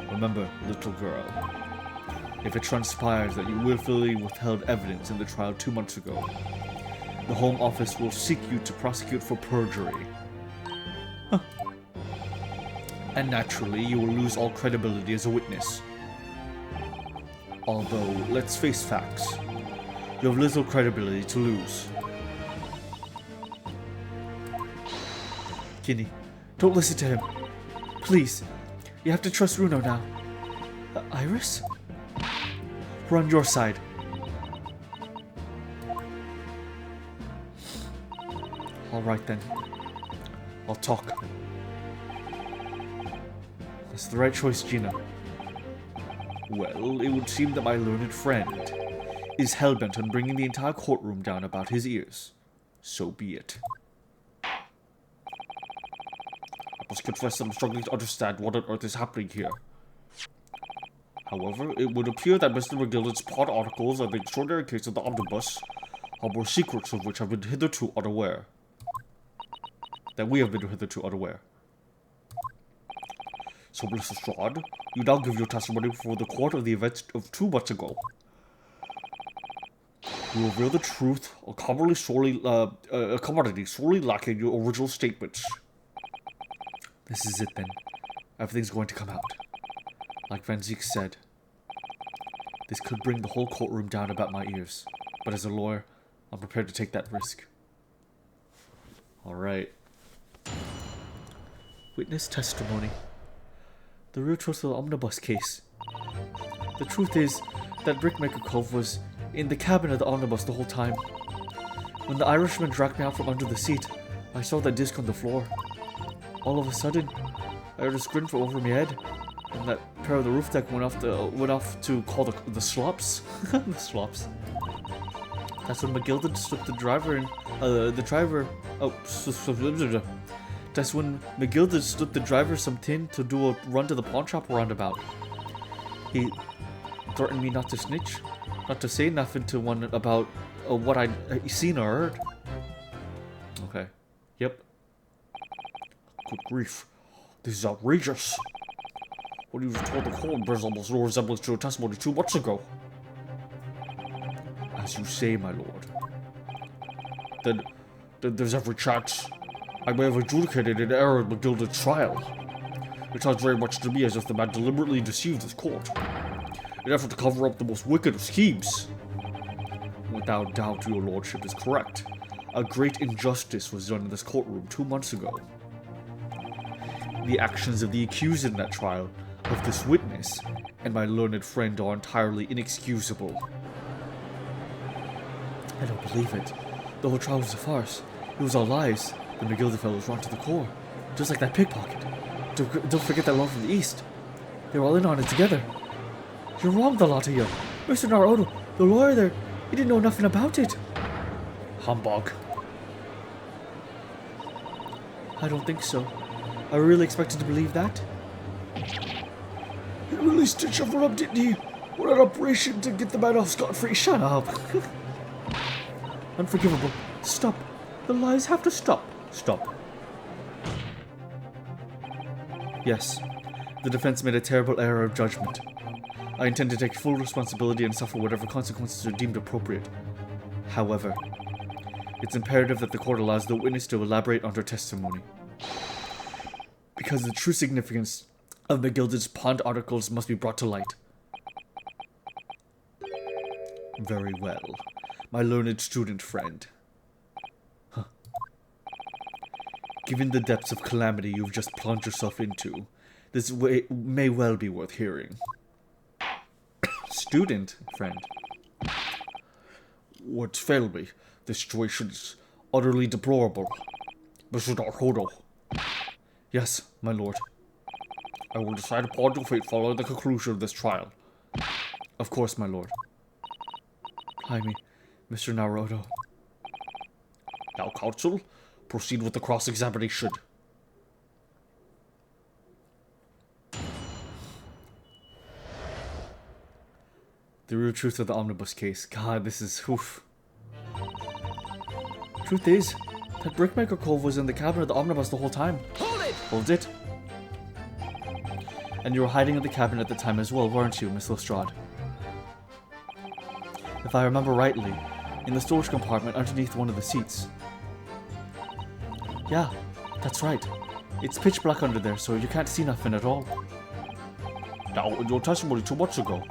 Remember, little girl. If it transpires that you willfully withheld evidence in the trial 2 months ago, the Home Office will seek you to prosecute for perjury. Huh. And naturally, you will lose all credibility as a witness. Although, let's face facts. You have little credibility to lose. Ginny, don't listen to him. Please, you have to trust Runo now. Iris? We're on your side. Alright then. I'll talk. That's the right choice, Gina. Well, it would seem that my learned friend is hellbent on bringing the entire courtroom down about his ears. So be it. I must confess that I'm struggling to understand what on earth is happening here. However, it would appear that Mr. McGilden's pod articles and the extraordinary case of the omnibus harbor secrets of which I've been hitherto unaware. That we have been hitherto unaware. So, Miss Lestrade, you now give your testimony before the court of the events of 2 months ago. You reveal the truth, a commodity sorely lacking your original statements. This is it then. Everything's going to come out. Like Van Ziek said, this could bring the whole courtroom down about my ears. But as a lawyer, I'm prepared to take that risk. Alright. Witness testimony. The real truth of the omnibus case. The truth is that Brickmaker Cove was in the cabin of the omnibus the whole time. When the Irishman dragged me out from under the seat, I saw that disc on the floor. All of a sudden, I heard a scream from over my head, and that pair of the roof deck went off to call the slops. The slops. That's when McGilden slipped the driver in. That's when McGilden slipped the driver some tin to do a run to the pawn shop roundabout. He threatened me not to snitch, not to say nothing to one about what I'd seen or heard. Okay. Yep. Good grief. This is outrageous. What you told the court bears almost no resemblance to a testimony 2 months ago. As you say, my lord. Then there's every chance I may have adjudicated an error in McGilden's trial. It sounds very much to me as if the man deliberately deceived his court, in an effort to cover up the most wicked of schemes. Without doubt, your lordship is correct. A great injustice was done in this courtroom 2 months ago. The actions of the accused in that trial, of this witness, and my learned friend are entirely inexcusable. I don't believe it. The whole trial was a farce. It was all lies. The McGilden fellow was wrong to the core. Just like that pickpocket. Don't forget that loan from the East. They were all in on it together. You're wrong, the lot of you. Mr. Naruto, the lawyer there, he didn't know nothing about it. Humbug. I don't think so. Are we really expected to believe that? He really stitched up up, didn't he? What an operation to get the man off scot-free. Shut up. Unforgivable. Stop. The lies have to stop. Stop. Yes, the defense made a terrible error of judgment. I intend to take full responsibility and suffer whatever consequences are deemed appropriate. However, it's imperative that the court allows the witness to elaborate on her testimony. Because the true significance of McGilded's pond articles must be brought to light. Very well, my learned student friend. Huh. Given the depths of calamity you've just plunged yourself into, this may well be worth hearing. Student friend. What failed me? This situation is utterly deplorable. Mr. Darkodo. Yes, my lord. I will decide upon your fate following the conclusion of this trial. Of course, my lord. Blimey, Mr. Naruto. Now, counsel, proceed with the cross-examination. The real truth of the omnibus case. God, this is oof. Truth is, that Brickmaker Cove was in the cabin of the omnibus the whole time. Hold it! Hold it. And you were hiding in the cabin at the time as well, weren't you, Miss Lestrade? If I remember rightly, in the storage compartment underneath one of the seats. Yeah, that's right. It's pitch black under there, so you can't see nothing at all. Now, in your testimony 2 months ago,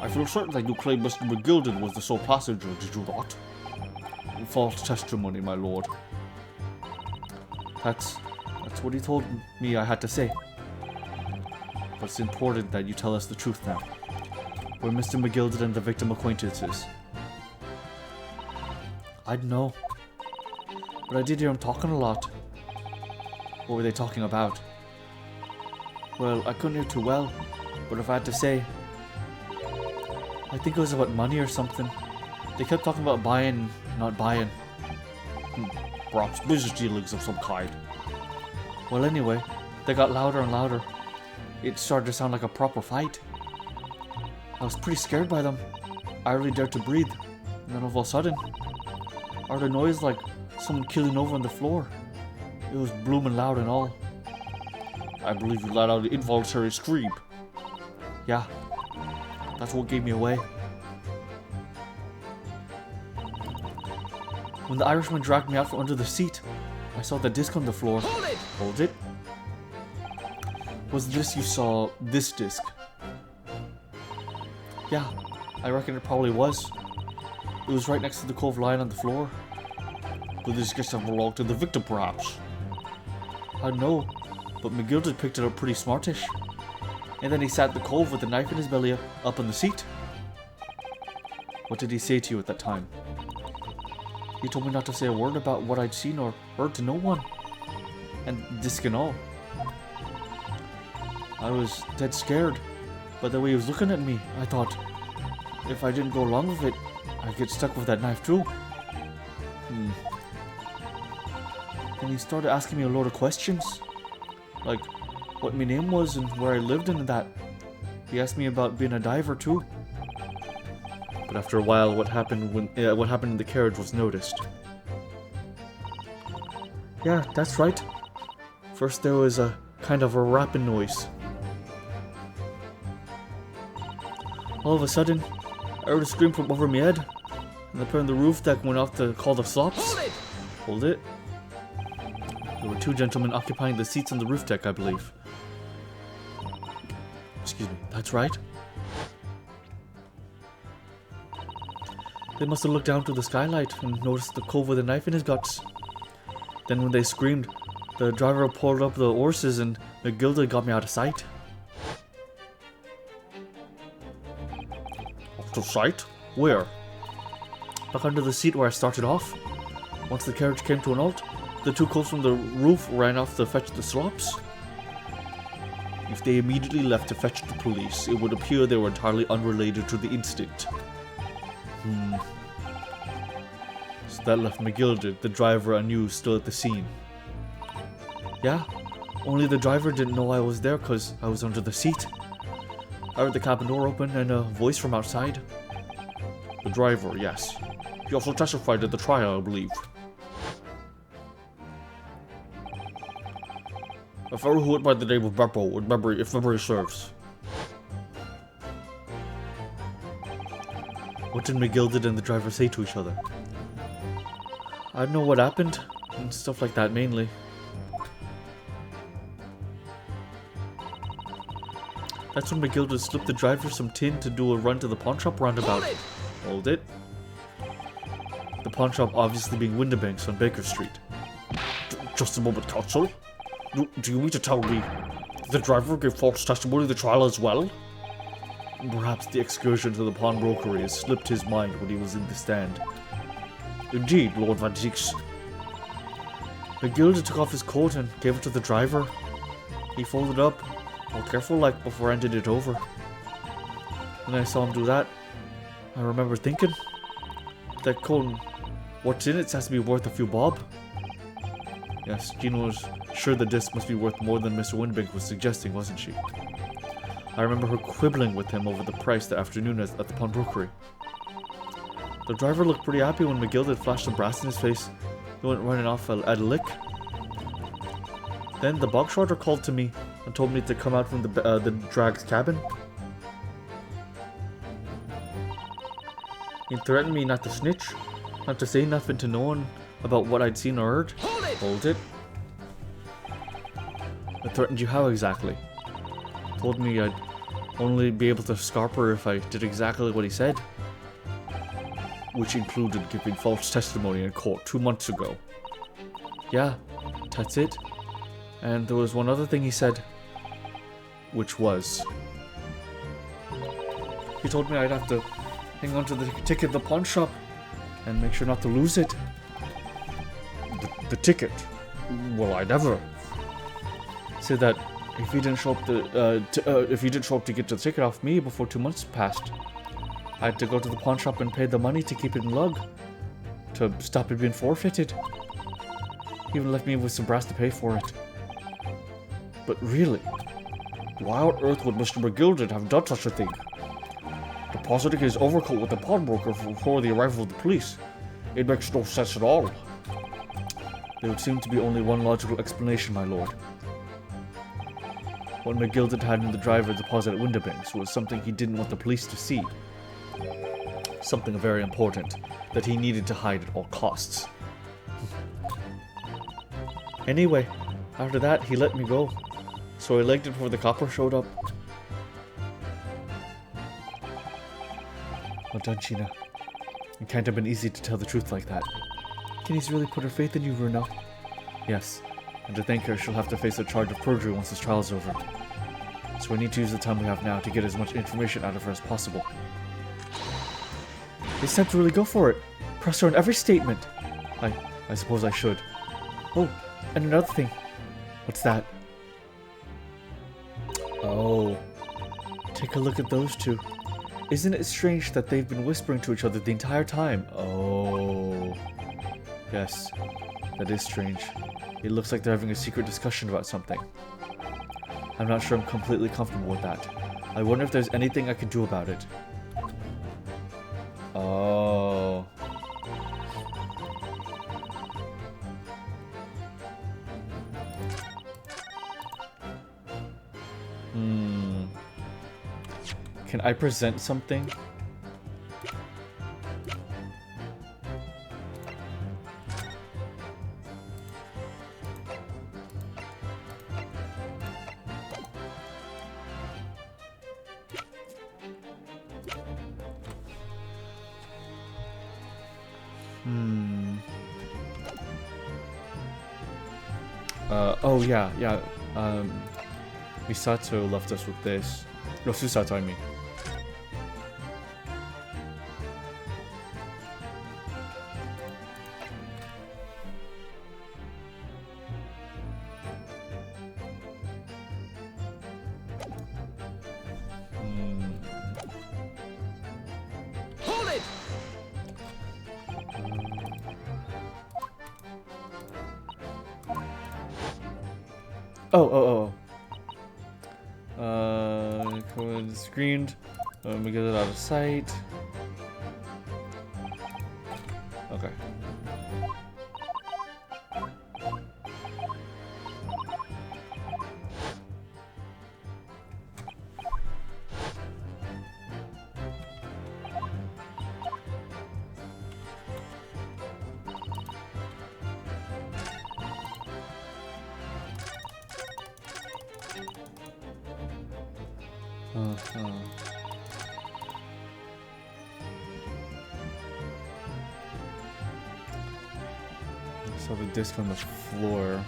I feel certain that you claimed Mr. McGilded was the sole passenger, did you not? False testimony, my lord. That's what he told me I had to say. But it's important that you tell us the truth now. Were Mr. McGilded and the victim acquaintances? I'd know. But I did hear him talking a lot. What were they talking about? Well, I couldn't hear too well, but if I had to say, I think it was about money or something. They kept talking about buying, not buying. Perhaps business dealings of some kind. Well, anyway, they got louder and louder. It started to sound like a proper fight. I was pretty scared by them. I hardly dared to breathe. And then all of a sudden, I heard a noise like someone keeling over on the floor. It was blooming loud and all. I believe you let out an involuntary scream. Yeah, that's what gave me away. When the Irishman dragged me out from under the seat, I saw the disc on the floor. Hold it! Hold it? Was this you saw, this disc? Yeah, I reckon it probably was. It was right next to the cove lying on the floor. Could this disc have belonged to the victim, perhaps? I don't know, but McGilded picked it up pretty smartish. And then he sat in the cove with a knife in his belly up on the seat. What did he say to you at that time? He told me not to say a word about what I'd seen or heard to no one. And disc and all. I was dead scared. But the way he was looking at me, I thought, if I didn't go along with it, I'd get stuck with that knife too. And he started asking me a load of questions. Like, what my name was and where I lived and that. He asked me about being a diver too. But after a while, what happened in the carriage was noticed. Yeah, that's right. First there was a kind of a rapping noise. All of a sudden, I heard a scream from over my head, and the pair on the roof deck went off to call the slops. Hold it! Hold it. There were 2 gentlemen occupying the seats on the roof deck, I believe. Excuse me, that's right. They must have looked down through the skylight and noticed the cove with a knife in his guts. Then when they screamed, the driver pulled up the horses and McGilded got me out of sight. Out of sight? Where? Back under the seat where I started off. Once the carriage came to an halt, the 2 coves from the roof ran off to fetch the slops. If they immediately left to fetch the police, it would appear they were entirely unrelated to the incident. So that left McGilded, the driver I knew, still at the scene. Yeah, only the driver didn't know I was there because I was under the seat. I heard the cabin door open and a voice from outside. The driver, yes. He also testified at the trial, I believe. A fellow who went by the name of Beppo, if memory serves. What did McGilded and the driver say to each other? I don't know what happened, and stuff like that mainly. That's when McGilda slipped the driver some tin to do a run to the pawn shop roundabout. Hold it. The pawn shop obviously being Windibanks on Baker Street. Just a moment, Counsel. Do you mean to tell me the driver gave false testimony in the trial as well? Perhaps the excursion to the pawnbrokery has slipped his mind when he was in the stand. Indeed, Lord Van Zieks. McGilda took off his coat and gave it to the driver. He folded up, all careful like, before handing it over. When I saw him do that, I remember thinking, that coat, what's in it has to be worth a few bob. Yes, Gina was sure the disc must be worth more than Mr. Winbank was suggesting, wasn't she? I remember her quibbling with him over the price that afternoon at the pawnbrokery. The driver looked pretty happy when McGilda had flashed some brass in his face. He went running off at a lick. Then the bogshotter called to me and told me to come out from the drag's cabin. He threatened me not to snitch, not to say nothing to no one about what I'd seen or heard. Hold it. I threatened you how exactly? Told me I'd only be able to scarp her if I did exactly what he said. Which included giving false testimony in court 2 months ago. Yeah, that's it. And there was one other thing he said. Which was... He told me I'd have to hang on to the ticket at the pawn shop and make sure not to lose it. The ticket? Well, I never. Said that if he didn't show up to get the ticket off me before 2 months passed, I had to go to the pawn shop and pay the money to keep it in lug, to stop it being forfeited. He even left me with some brass to pay for it. But really, why on earth would Mr. McGilden have done such a thing? Depositing his overcoat with the pawnbroker before the arrival of the police? It makes no sense at all. There would seem to be only one logical explanation, my lord. What McGilden had in the driver deposit at Windibanks was something he didn't want the police to see. Something very important that he needed to hide at all costs. Anyway, after that, he let me go. So I legged it before the copper showed up. Well done, Sheena. It can't have been easy to tell the truth like that. Kenny's really put her faith in you, Bruno. Yes, and to thank her, she'll have to face a charge of perjury once this trial's over. So we need to use the time we have now to get as much information out of her as possible. It's time to really go for it. Press her on every statement. I suppose I should. Oh, and another thing. What's that? Oh. Take a look at those two. Isn't it strange that they've been whispering to each other the entire time? Oh. Yes, that is strange. It looks like they're having a secret discussion about something. I'm not sure I'm completely comfortable with that. I wonder if there's anything I could do about it. Oh. Can I present something? Oh yeah. Misato left us with this. No, Susato, I mean. Hold it! Oh. Screened. Let me get it out of sight. Okay. Saw the disc on the floor.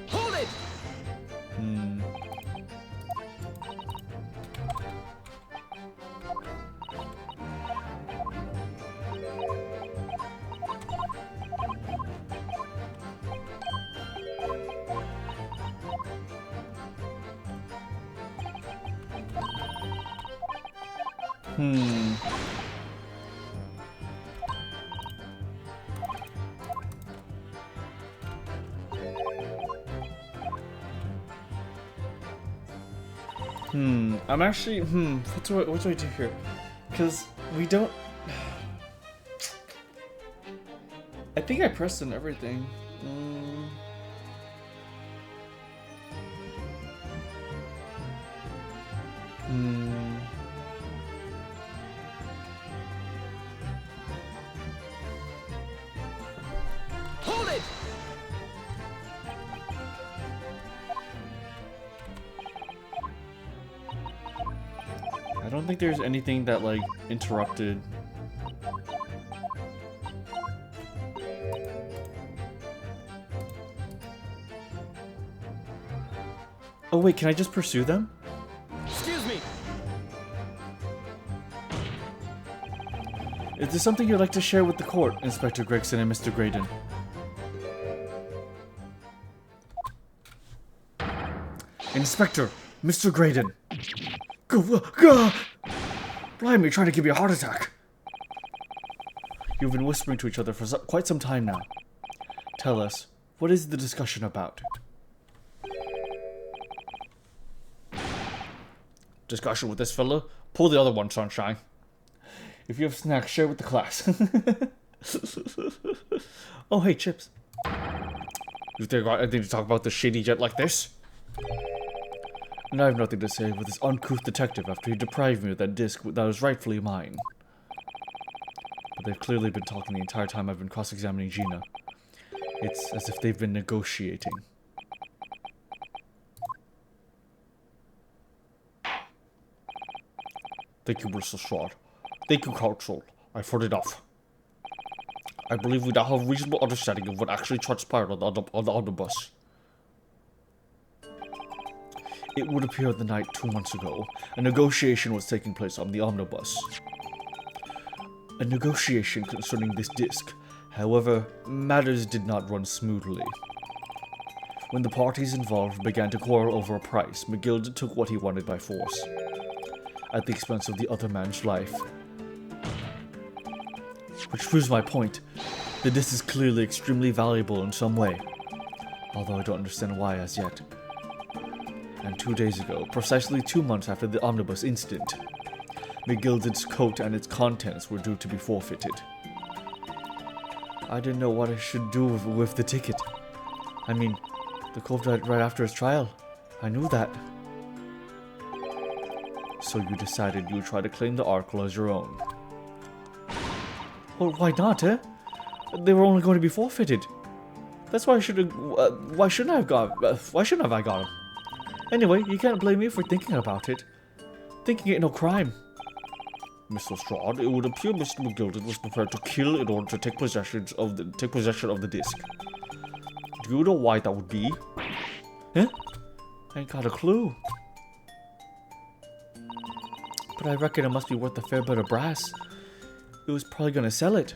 Hold it! I'm actually, what do I do here? Because we don't... I think I pressed on everything. Hold it! I don't think there's anything that, like, interrupted. Oh wait, can I just pursue them? Excuse me! Is there something you'd like to share with the court, Inspector Gregson and Mr. Graydon? Inspector, Mr. Graydon. Blimey, you're trying to give me a heart attack. You've been whispering to each other for quite some time now. Tell us, what is the discussion about? Discussion with this fella? Pull the other one, sunshine. If you have snacks, share with the class. Oh, hey, Chips. You think I need to talk about the shitty jet like this? And I have nothing to say with this uncouth detective after he deprived me of that disc that was rightfully mine. But they've clearly been talking the entire time I've been cross-examining Gina. It's as if they've been negotiating. Thank you, Mr. Strahd. Thank you, Counsel. I've heard enough. I believe we now have a reasonable understanding of what actually transpired on the omnibus. It would appear the night 2 months ago, a negotiation was taking place on the omnibus. A negotiation concerning this disc. However, matters did not run smoothly. When the parties involved began to quarrel over a price, McGild took what he wanted by force, at the expense of the other man's life. Which proves my point. The disc is clearly extremely valuable in some way, although I don't understand why as yet. And 2 days ago, precisely 2 months after the omnibus incident, McGilded's coat and its contents were due to be forfeited. I didn't know what I should do with the ticket. I mean, the coat died right after his trial. I knew that. So you decided you would try to claim the article as your own. Well, why not, eh? They were only going to be forfeited. That's why I should have. Why shouldn't I have got them? Anyway, you can't blame me for thinking about it. Thinking ain't no crime. Mr. Strahd, it would appear Mr. McGilded was prepared to kill in order to take possession of the disc. Do you know why that would be? Huh? I ain't got a clue. But I reckon it must be worth a fair bit of brass. It was probably gonna sell it.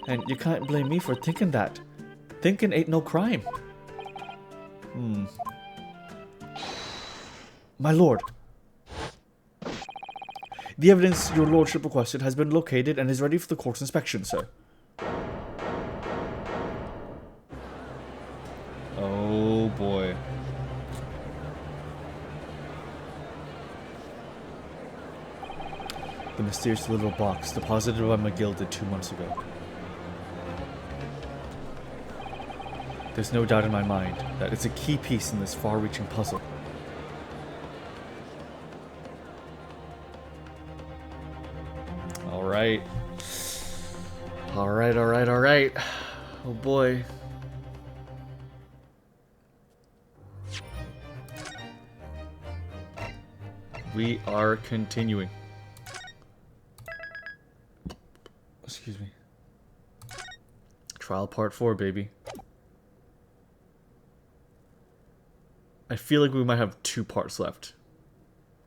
And you can't blame me for thinking that. Thinking ain't no crime. My lord. The evidence your lordship requested has been located and is ready for the court's inspection, sir. Oh boy. The mysterious little box deposited by McGilded 2 months ago. There's no doubt in my mind that it's a key piece in this far-reaching puzzle. Alright. Alright. Oh boy. We are continuing. Excuse me. Trial part 4, baby. I feel like we might have 2 parts left.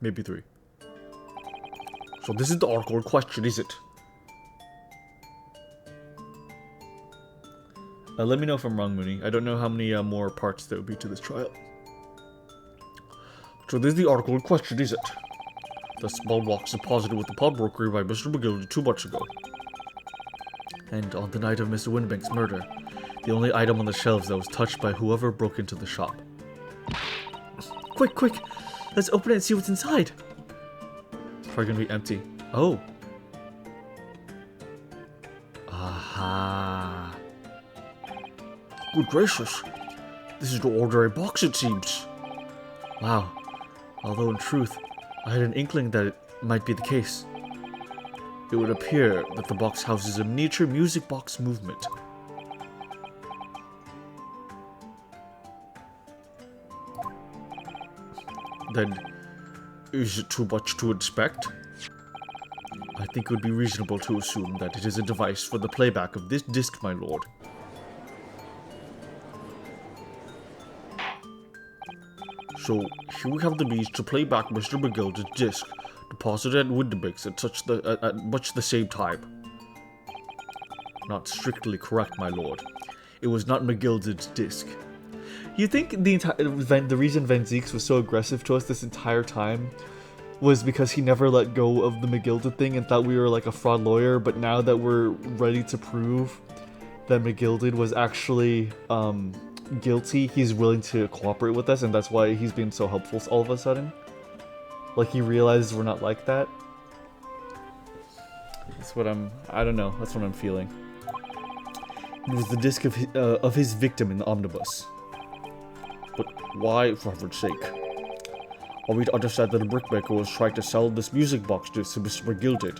Maybe 3. So this is the awkward question, is it? Let me know if I'm wrong, Mooney. I don't know how many more parts there will be to this trial. So this is the awkward question, is it? The small box deposited with the pawnbroker by Mr. McGildy 2 months ago. And on the night of Mr. Winbank's murder, the only item on the shelves that was touched by whoever broke into the shop. Quick! Let's open it and see what's inside! It's probably gonna be empty. Oh! Aha! Good gracious. This is no ordinary box, it seems. Wow. Although in truth, I had an inkling that it might be the case. It would appear that the box houses a miniature music box movement. Then, is it too much to inspect? I think it would be reasonable to assume that it is a device for the playback of this disc, my lord. So, here we have the means to play back Mr. McGildy's disc, deposited at Windebanks at much the same time. Not strictly correct, my lord. It was not McGildy's disc. You think the reason Van Zieks was so aggressive to us this entire time was because he never let go of the McGildy thing and thought we were like a fraud lawyer, but now that we're ready to prove that McGildy was actually guilty, he's willing to cooperate with us, and that's why he's been so helpful all of a sudden? Like he realizes we're not like that? That's what I don't know, that's what I'm feeling. It was the disc of his victim in the omnibus. But why, for heaven's sake? Are we to understand that the brickmaker was trying to sell this music box disc to Mr. McGildy?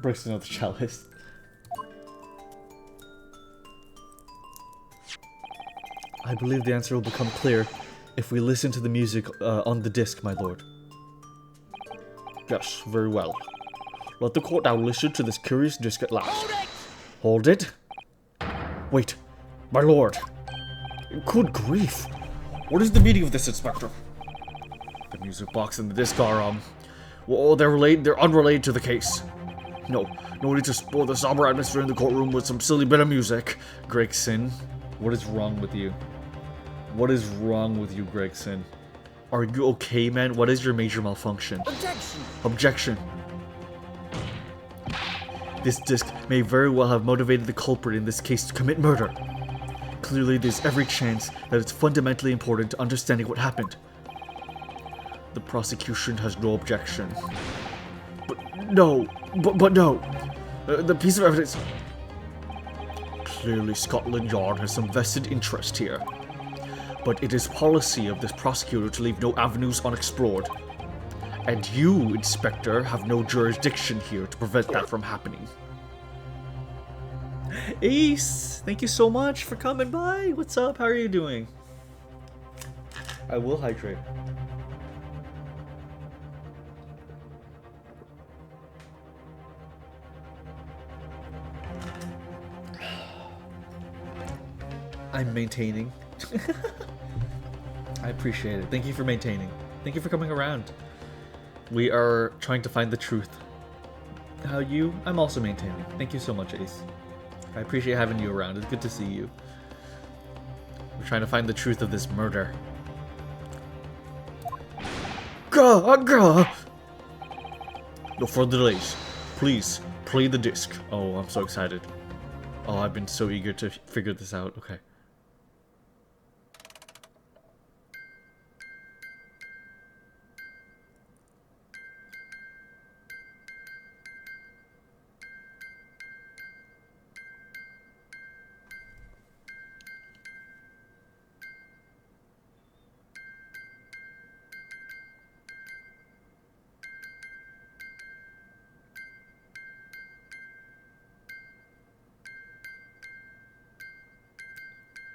Breaks another chalice. I believe the answer will become clear if we listen to the music on the disc, my lord. Yes, very well. Let the court now listen to this curious disc at last. Hold it? Wait, my lord. Good grief. What is the meaning of this, Inspector? The music box and the disc are, well, they're unrelated to the case. No need to spoil the somber atmosphere in the courtroom with some silly bit of music. Gregson, what is wrong with you? What is wrong with you, Gregson? Are you okay, man? What is your major malfunction? Objection. This disc may very well have motivated the culprit in this case to commit murder. Clearly, there's every chance that it's fundamentally important to understanding what happened. The prosecution has no objection. But no. The piece of evidence... Clearly, Scotland Yard has some vested interest here. But it is policy of this prosecutor to leave no avenues unexplored. And you, Inspector, have no jurisdiction here to prevent that from happening. Ace, thank you so much for coming by. What's up? How are you doing? I will hydrate. I'm maintaining. I appreciate it. Thank you for maintaining. Thank you for coming around. We are trying to find the truth. How you? I'm also maintaining. Thank you so much, Ace. I appreciate having you around. It's good to see you. We're trying to find the truth of this murder. No further delays. Please, play the disc. Oh, I'm so excited. Oh, I've been so eager to figure this out. Okay.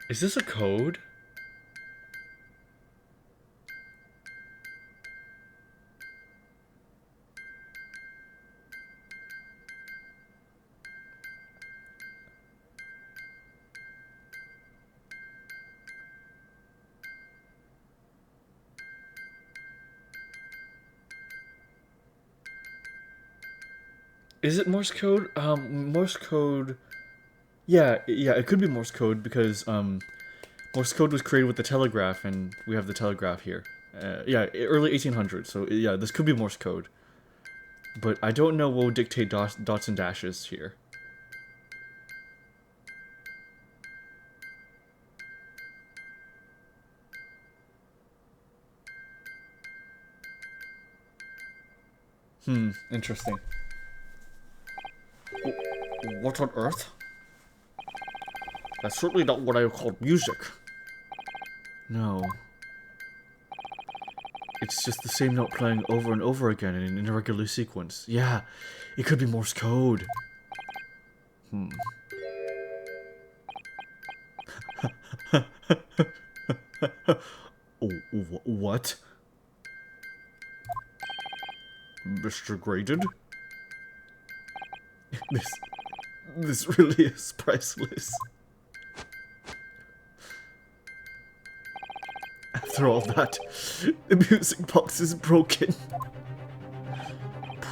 Is this a code? Is it Morse code? Morse code. Yeah, it could be Morse code because Morse code was created with the telegraph, and we have the telegraph here. Yeah, early 1800s. So yeah, this could be Morse code, but I don't know what would dictate dots and dashes here. Interesting. What on earth? That's certainly not what I would call music. No. It's just the same note playing over and over again in an irregular sequence. Yeah, it could be Morse code. What? Mr. Graded? This really is priceless. After all that, the music box is broken.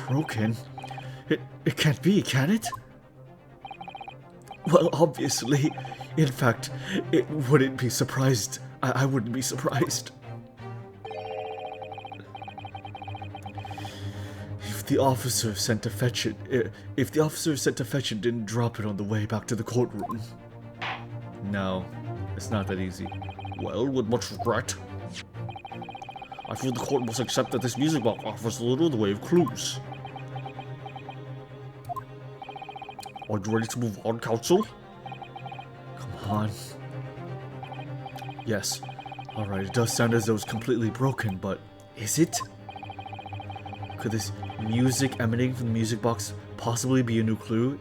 Broken? It can't be, can it? Well, obviously. In fact, it wouldn't be surprised. I wouldn't be surprised. If the officer sent to fetch it, if the officer sent to fetch it didn't drop it on the way back to the courtroom. No, it's not that easy. Well, with much regret, I feel the court must accept that this music box offers little in the way of clues. Are you ready to move on, counsel? Come on. Yes. Alright, it does sound as though it's completely broken, but is it? Could this music emanating from the music box possibly be a new clue?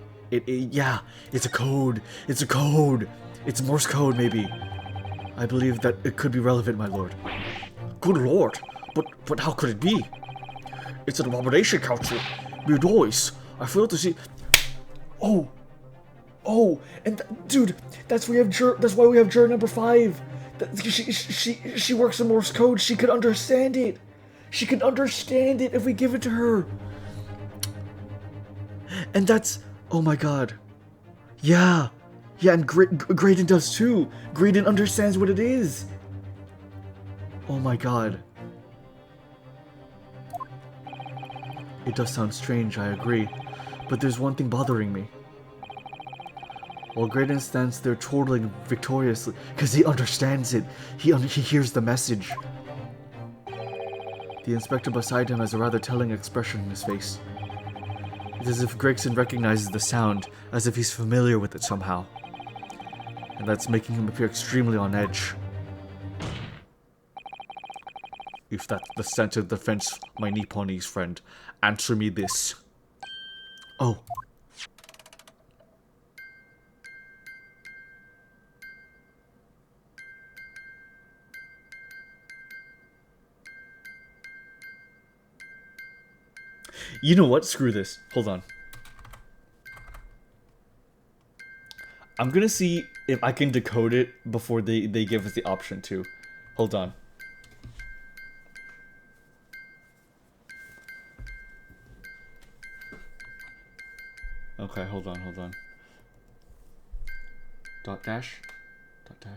Yeah, it's a code. It's a code. It's Morse code, maybe. I believe that it could be relevant, my lord. Good lord, but how could it be? It's an abomination, counsel. Mere noise. I fail to see. Oh, and dude, that's why we have juror number 5. She works in Morse code. She could understand it. She could understand it if we give it to her. And that's, oh my god. Yeah, and Graydon does too. Graydon understands what it is. Oh my god. It does sound strange, I agree. But there's one thing bothering me. While Graydon stands there chortling victoriously, because he understands it. He hears the message. The inspector beside him has a rather telling expression in his face. It's as if Gregson recognizes the sound, as if he's familiar with it somehow. And that's making him appear extremely on edge. If that's the sense of defense, my Nipponese friend, answer me this. Oh. You know what? Screw this. Hold on. I'm gonna see if I can decode it before they give us the option to. Hold on. Okay, hold on. Dot dash. Okay.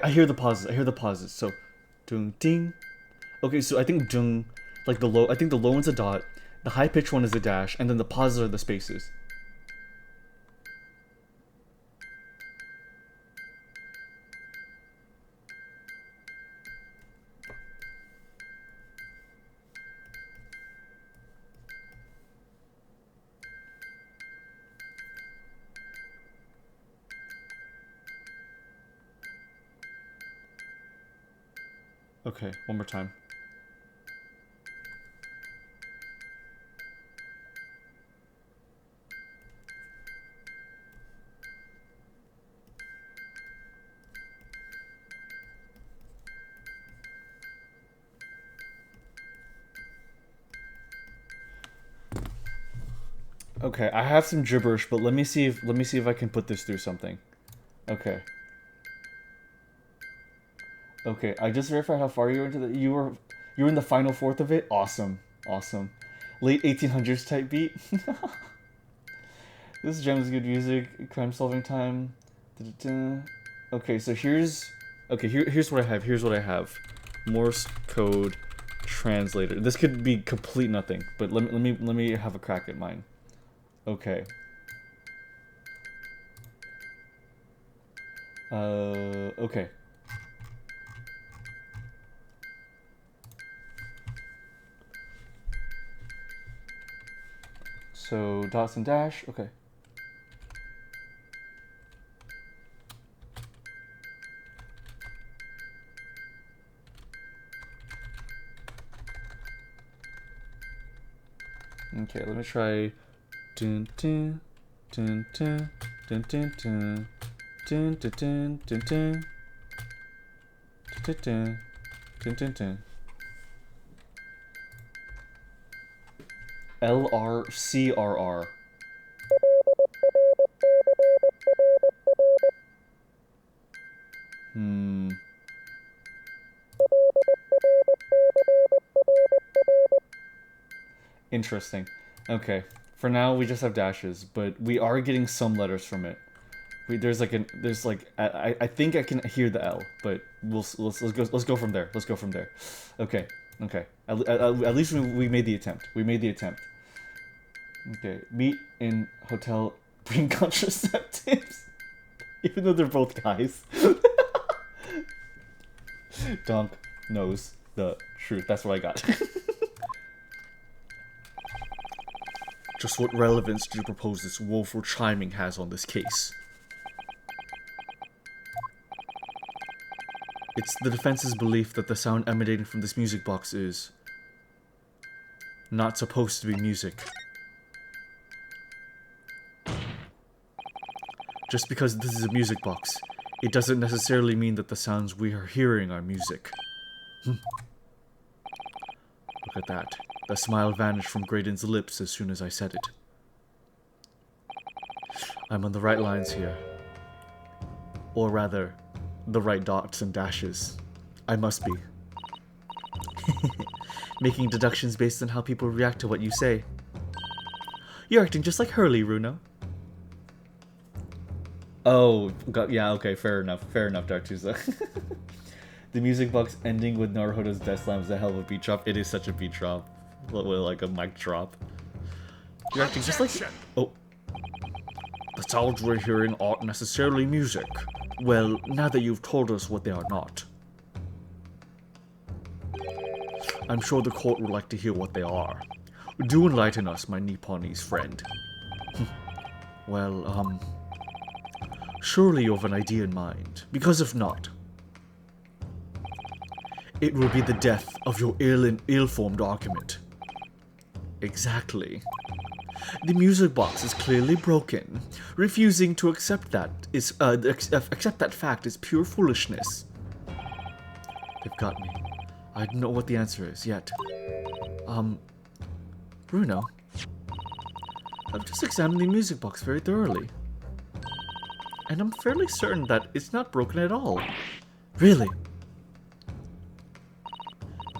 I hear the pauses. So, dung ding. Okay, so I think dung, like the low. I think the low one's a dot. The high pitched one is a dash, and then the pauses are the spaces. Okay, one more time. Okay, I have some gibberish, but let me see if I can put this through something. Okay. Okay, I just verified how far you were into the you were in the final fourth of it. Awesome. Awesome. Late 1800s type beat. This gem is good music, crime solving time. Da-da-da. Okay, so here's here's what I have. Here's what I have. Morse code translator. This could be complete nothing, but let me have a crack at mine. Okay. Okay. So dots and dash. Okay. Okay, let me try. Dun dun dun dun dun dun dun dun dun dun dun dun dun dun dun dun. LRCRR. Interesting. Okay. For now, we just have dashes, but we are getting some letters from it. There's like I think I can hear the L, but let's go from there. Let's go from there. Okay. Okay. At least we made the attempt. We made the attempt. Okay. Meet in hotel. Bring contraceptives. Even though they're both guys. Donk knows the truth. That's what I got. Just what relevance do you propose this woeful chiming has on this case? It's the defense's belief that the sound emanating from this music box is not supposed to be music. Just because this is a music box, it doesn't necessarily mean that the sounds we are hearing are music. Look at that. The smile vanished from Graydon's lips as soon as I said it. I'm on the right lines here. Or rather, the right dots and dashes. I must be. Making deductions based on how people react to what you say. You're acting just like Hurley, Runo. Oh, yeah, okay, fair enough, Dark Tuesday. The music box ending with Naruhodo's Death Slam is a hell of a beat drop. It is such a beat drop. With like a mic drop. You're acting just like... Oh. The sounds we're hearing aren't necessarily music. Well, now that you've told us what they are not. I'm sure the court would like to hear what they are. Do enlighten us, my Nipponese friend. Well, surely you have an idea in mind, because if not, it will be the death of your ill-formed argument. Exactly. The music box is clearly broken. Refusing to accept that accept that fact is pure foolishness. They've got me. I don't know what the answer is yet. Bruno, I've just examined the music box very thoroughly. And I'm fairly certain that it's not broken at all. Really?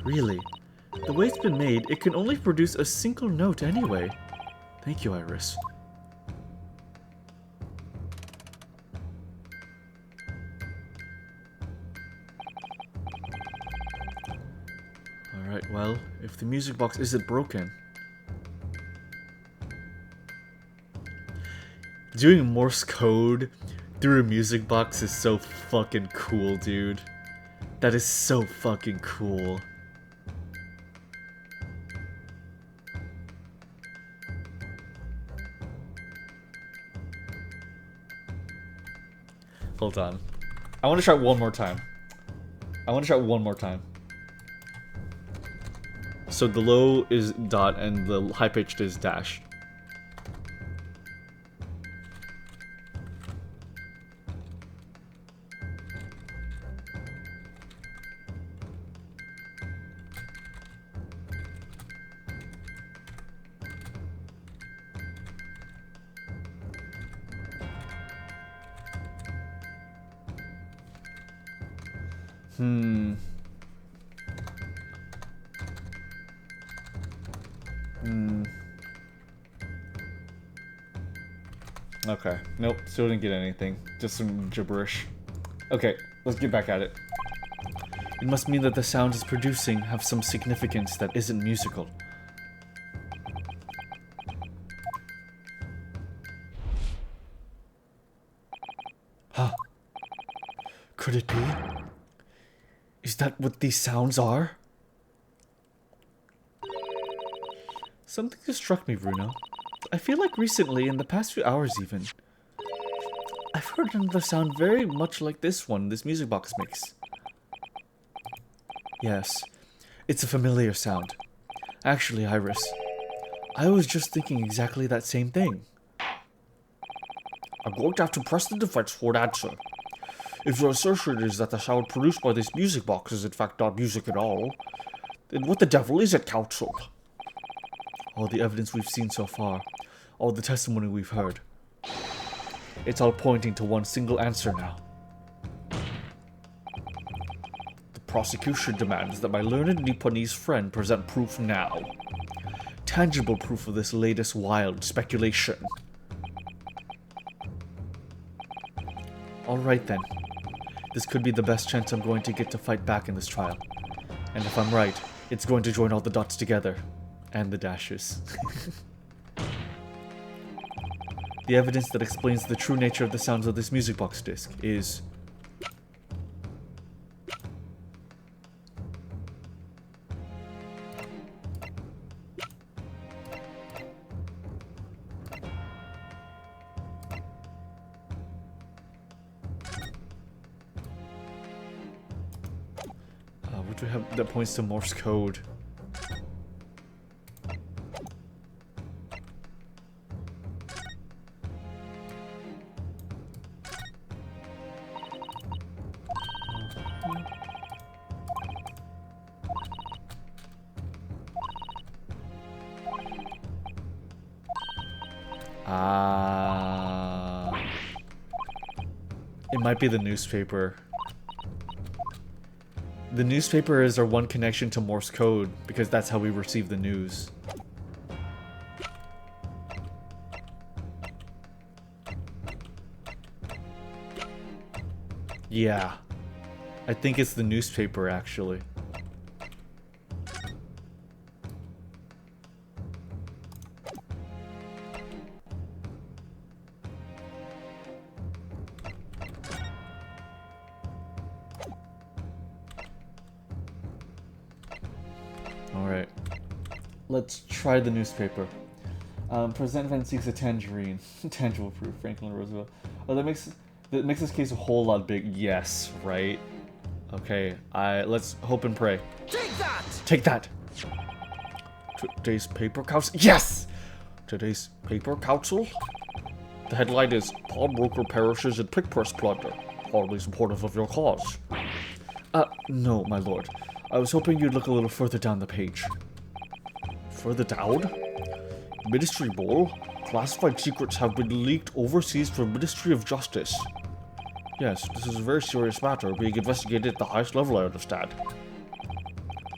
Really? The way it's been made, it can only produce a single note anyway. Thank you, Iris. Alright, well, if the music box isn't broken... Doing Morse code through a music box is so fucking cool, dude. That is so fucking cool. Hold on. I want to try one more time. So the low is dot and the high pitched is dash. Okay. Nope. Still didn't get anything. Just some gibberish. Okay. Let's get back at it. It must mean that the sounds it's producing have some significance that isn't musical. Huh. Could it be? Is that what these sounds are? Something just struck me, Bruno. I feel like recently, in the past few hours even, I've heard another sound very much like this one this music box makes. Yes, it's a familiar sound. Actually, Iris, I was just thinking exactly that same thing. I'm going to have to press the defense for an answer. If your assertion is that the sound produced by this music box is in fact not music at all, then what the devil is it, Counsel? All the evidence we've seen so far, all the testimony we've heard, it's all pointing to one single answer now. The prosecution demands that my learned Nipponese friend present proof now. Tangible proof of this latest wild speculation. Alright then. This could be the best chance I'm going to get to fight back in this trial. And if I'm right, it's going to join all the dots together. And the dashes. The evidence that explains the true nature of the sounds of this music box disc is... what do we have that points to Morse code? It might be the newspaper. The newspaper is our one connection to Morse code, because that's how we receive the news. Yeah. I think it's the newspaper, actually. Alright. Let's try the newspaper. President Van seeks a tangerine. Tangible proof, Franklin Roosevelt. Oh, that makes this case a whole lot big. Yes, right? Okay, let's hope and pray. Take that! Take that! Today's paper council. Yes! Today's paper council. The headline is Pawnbroker perishes in pick press plunder. Hardly supportive of your cause. No, my lord. I was hoping you'd look a little further down the page. Further down? Ministry Bowl. Classified secrets have been leaked overseas from Ministry of Justice. Yes, this is a very serious matter being investigated at the highest level, I understand.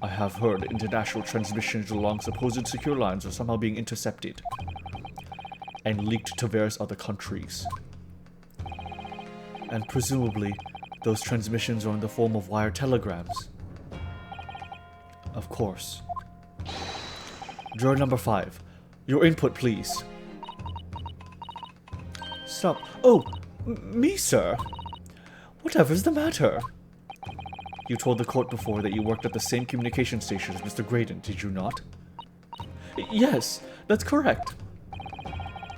I have heard international transmissions along supposed secure lines are somehow being intercepted and leaked to various other countries. And presumably, those transmissions are in the form of wire telegrams. Of course. Juror number 5. Your input, please. Stop. Oh, me, sir? Whatever's the matter? You told the court before that you worked at the same communication station as Mr. Graydon, did you not? Yes, that's correct.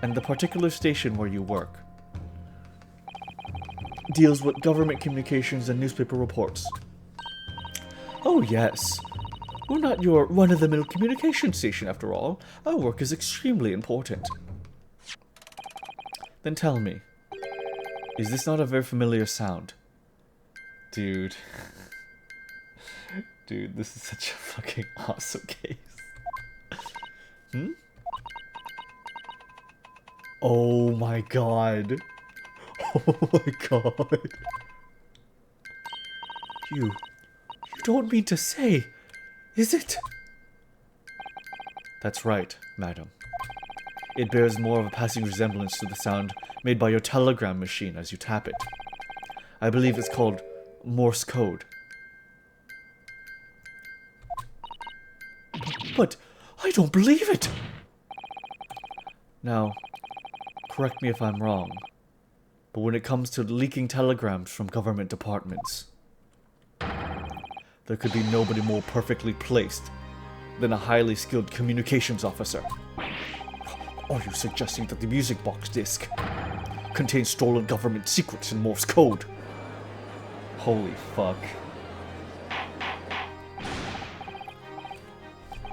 And the particular station where you work deals with government communications and newspaper reports. Oh, yes. We're not your run-of-the-mill communication station, after all. Our work is extremely important. Then tell me, is this not a very familiar sound? Dude. Dude, this is such a fucking awesome case. Oh my god. Oh my god. You don't mean to say, is it? That's right, madam. It bears more of a passing resemblance to the sound made by your telegram machine as you tap it. I believe it's called Morse code. But I don't believe it! Now, correct me if I'm wrong, but when it comes to leaking telegrams from government departments, there could be nobody more perfectly placed than a highly skilled communications officer. Are you suggesting that the music box disc contains stolen government secrets in Morse code? Holy fuck.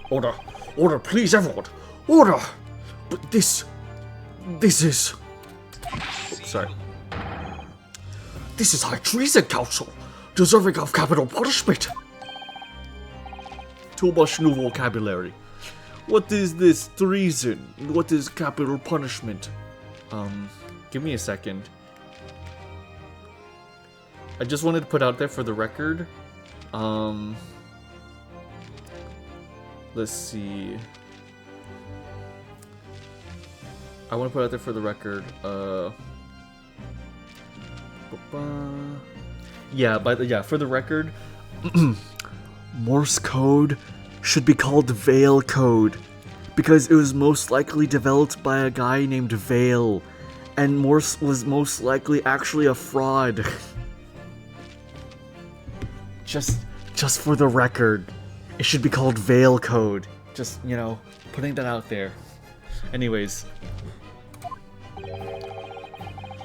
Order! Order, please, everyone! Order! But this is... Oops, sorry. This is high treason, Council! Deserving of capital punishment! Too much new vocabulary. What is this treason? What is capital punishment? Give me a second. I just wanted to put out there for the record. Let's see. I want to put out there for the record. Yeah, for the record, Morse code should be called Veil code because it was most likely developed by a guy named Veil, and Morse was most likely actually a fraud. Just for the record, it should be called Veil code. Just, you know, putting that out there. Anyways,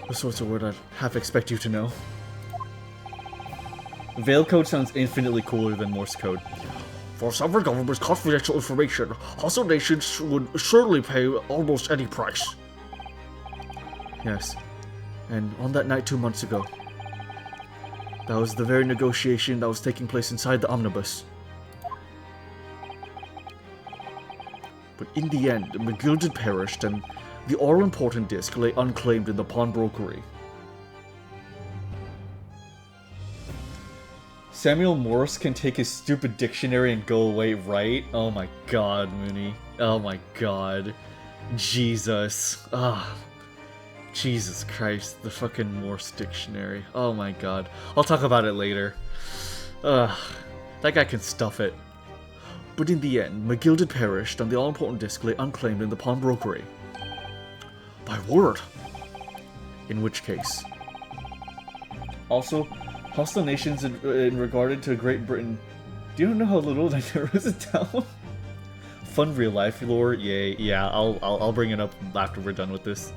the sorts of word I'd half expect you to know. Veil code sounds infinitely cooler than Morse code. For sovereign government's confidential information, hostile nations would surely pay almost any price. Yes, and on that night 2 months ago, that was the very negotiation that was taking place inside the omnibus. But in the end, McGilded perished and the all-important disc lay unclaimed in the pawnbrokery. Samuel Morse can take his stupid dictionary and go away, right? Oh my god, Mooney. Oh my god. Jesus. Jesus Christ, the fucking Morse dictionary. Oh my god. I'll talk about it later. That guy can stuff it. But in the end, McGilded perished and the all-important disc lay unclaimed in the pawnbrokery. My word. In which case. Also, hostile nations in regarded to Great Britain. Do you know how little I narrows it down? Fun real life lore, yay. Yeah, I'll bring it up after we're done with this.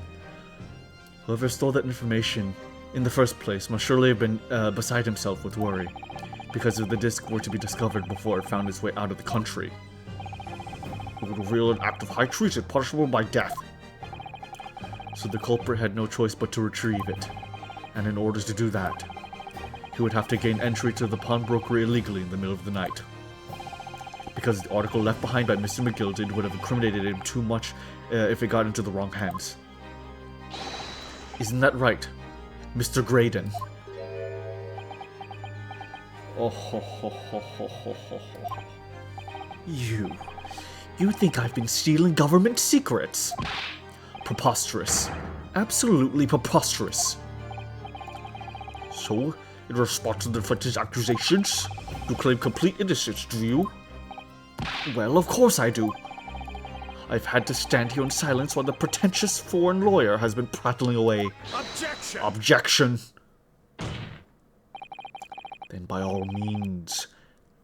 Whoever stole that information in the first place must surely have been beside himself with worry, because if the disc were to be discovered before it found its way out of the country, it would reveal an act of high treason punishable by death. So the culprit had no choice but to retrieve it, and in order to do that, he would have to gain entry to the pawnbrokery illegally in the middle of the night. Because the article left behind by Mr. McGilded would have incriminated him too much if it got into the wrong hands. Isn't that right, Mr. Graydon? You think I've been stealing government secrets? Preposterous. Absolutely preposterous. So, in response to the defense's accusations, you claim complete innocence, do you? Well, of course I do. I've had to stand here in silence while the pretentious foreign lawyer has been prattling away. Objection! Objection! Then by all means,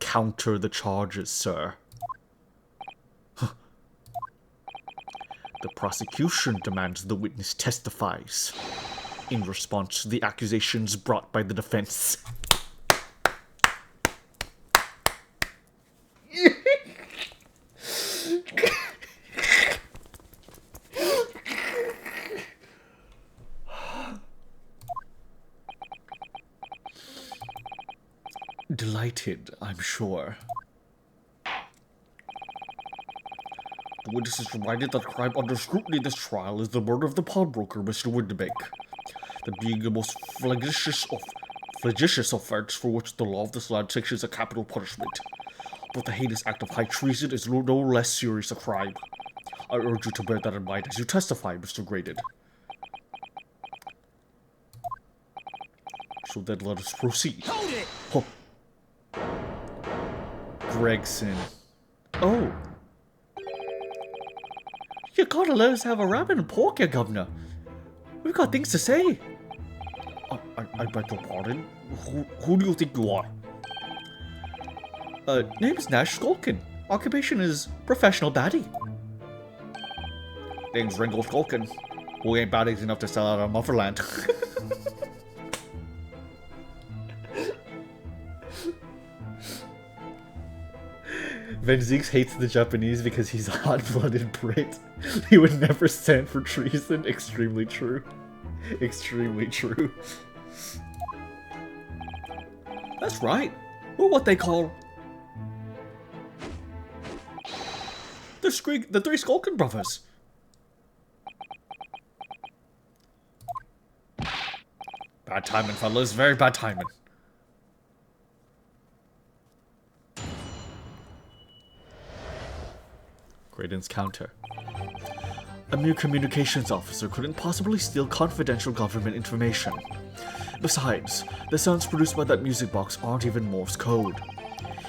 counter the charges, sir. The prosecution demands the witness testifies in response to the accusations brought by the defense. Delighted, I'm sure. The witnesses reminded that the crime under scrutiny in this trial is the murder of the pawnbroker, Mr. Windebank. That being the most flagitious offense for which the law of this land sanctions a capital punishment. But the heinous act of high treason is no less serious a crime. I urge you to bear that in mind as you testify, Mr. Graydon. So then let us proceed. Hold it! Oh, Gregson. Oh. You gotta let us have a rabbit and pork, ya governor. We've got things to say. I beg your pardon? Who do you think you are? Name is Nash Skulkin. Occupation is professional baddie. Name's Ringo Skulkin. Who ain't baddies enough to sell out of Mufferland. Venzeeks hates the Japanese because he's a hot-blooded Brit. He would never stand for treason. Extremely true. Extremely true. That's right. We're what they call the three Skulkin brothers. Bad timing, fellas. Very bad timing. Graydon's counter. A mere communications officer couldn't possibly steal confidential government information. Besides, the sounds produced by that music box aren't even Morse code.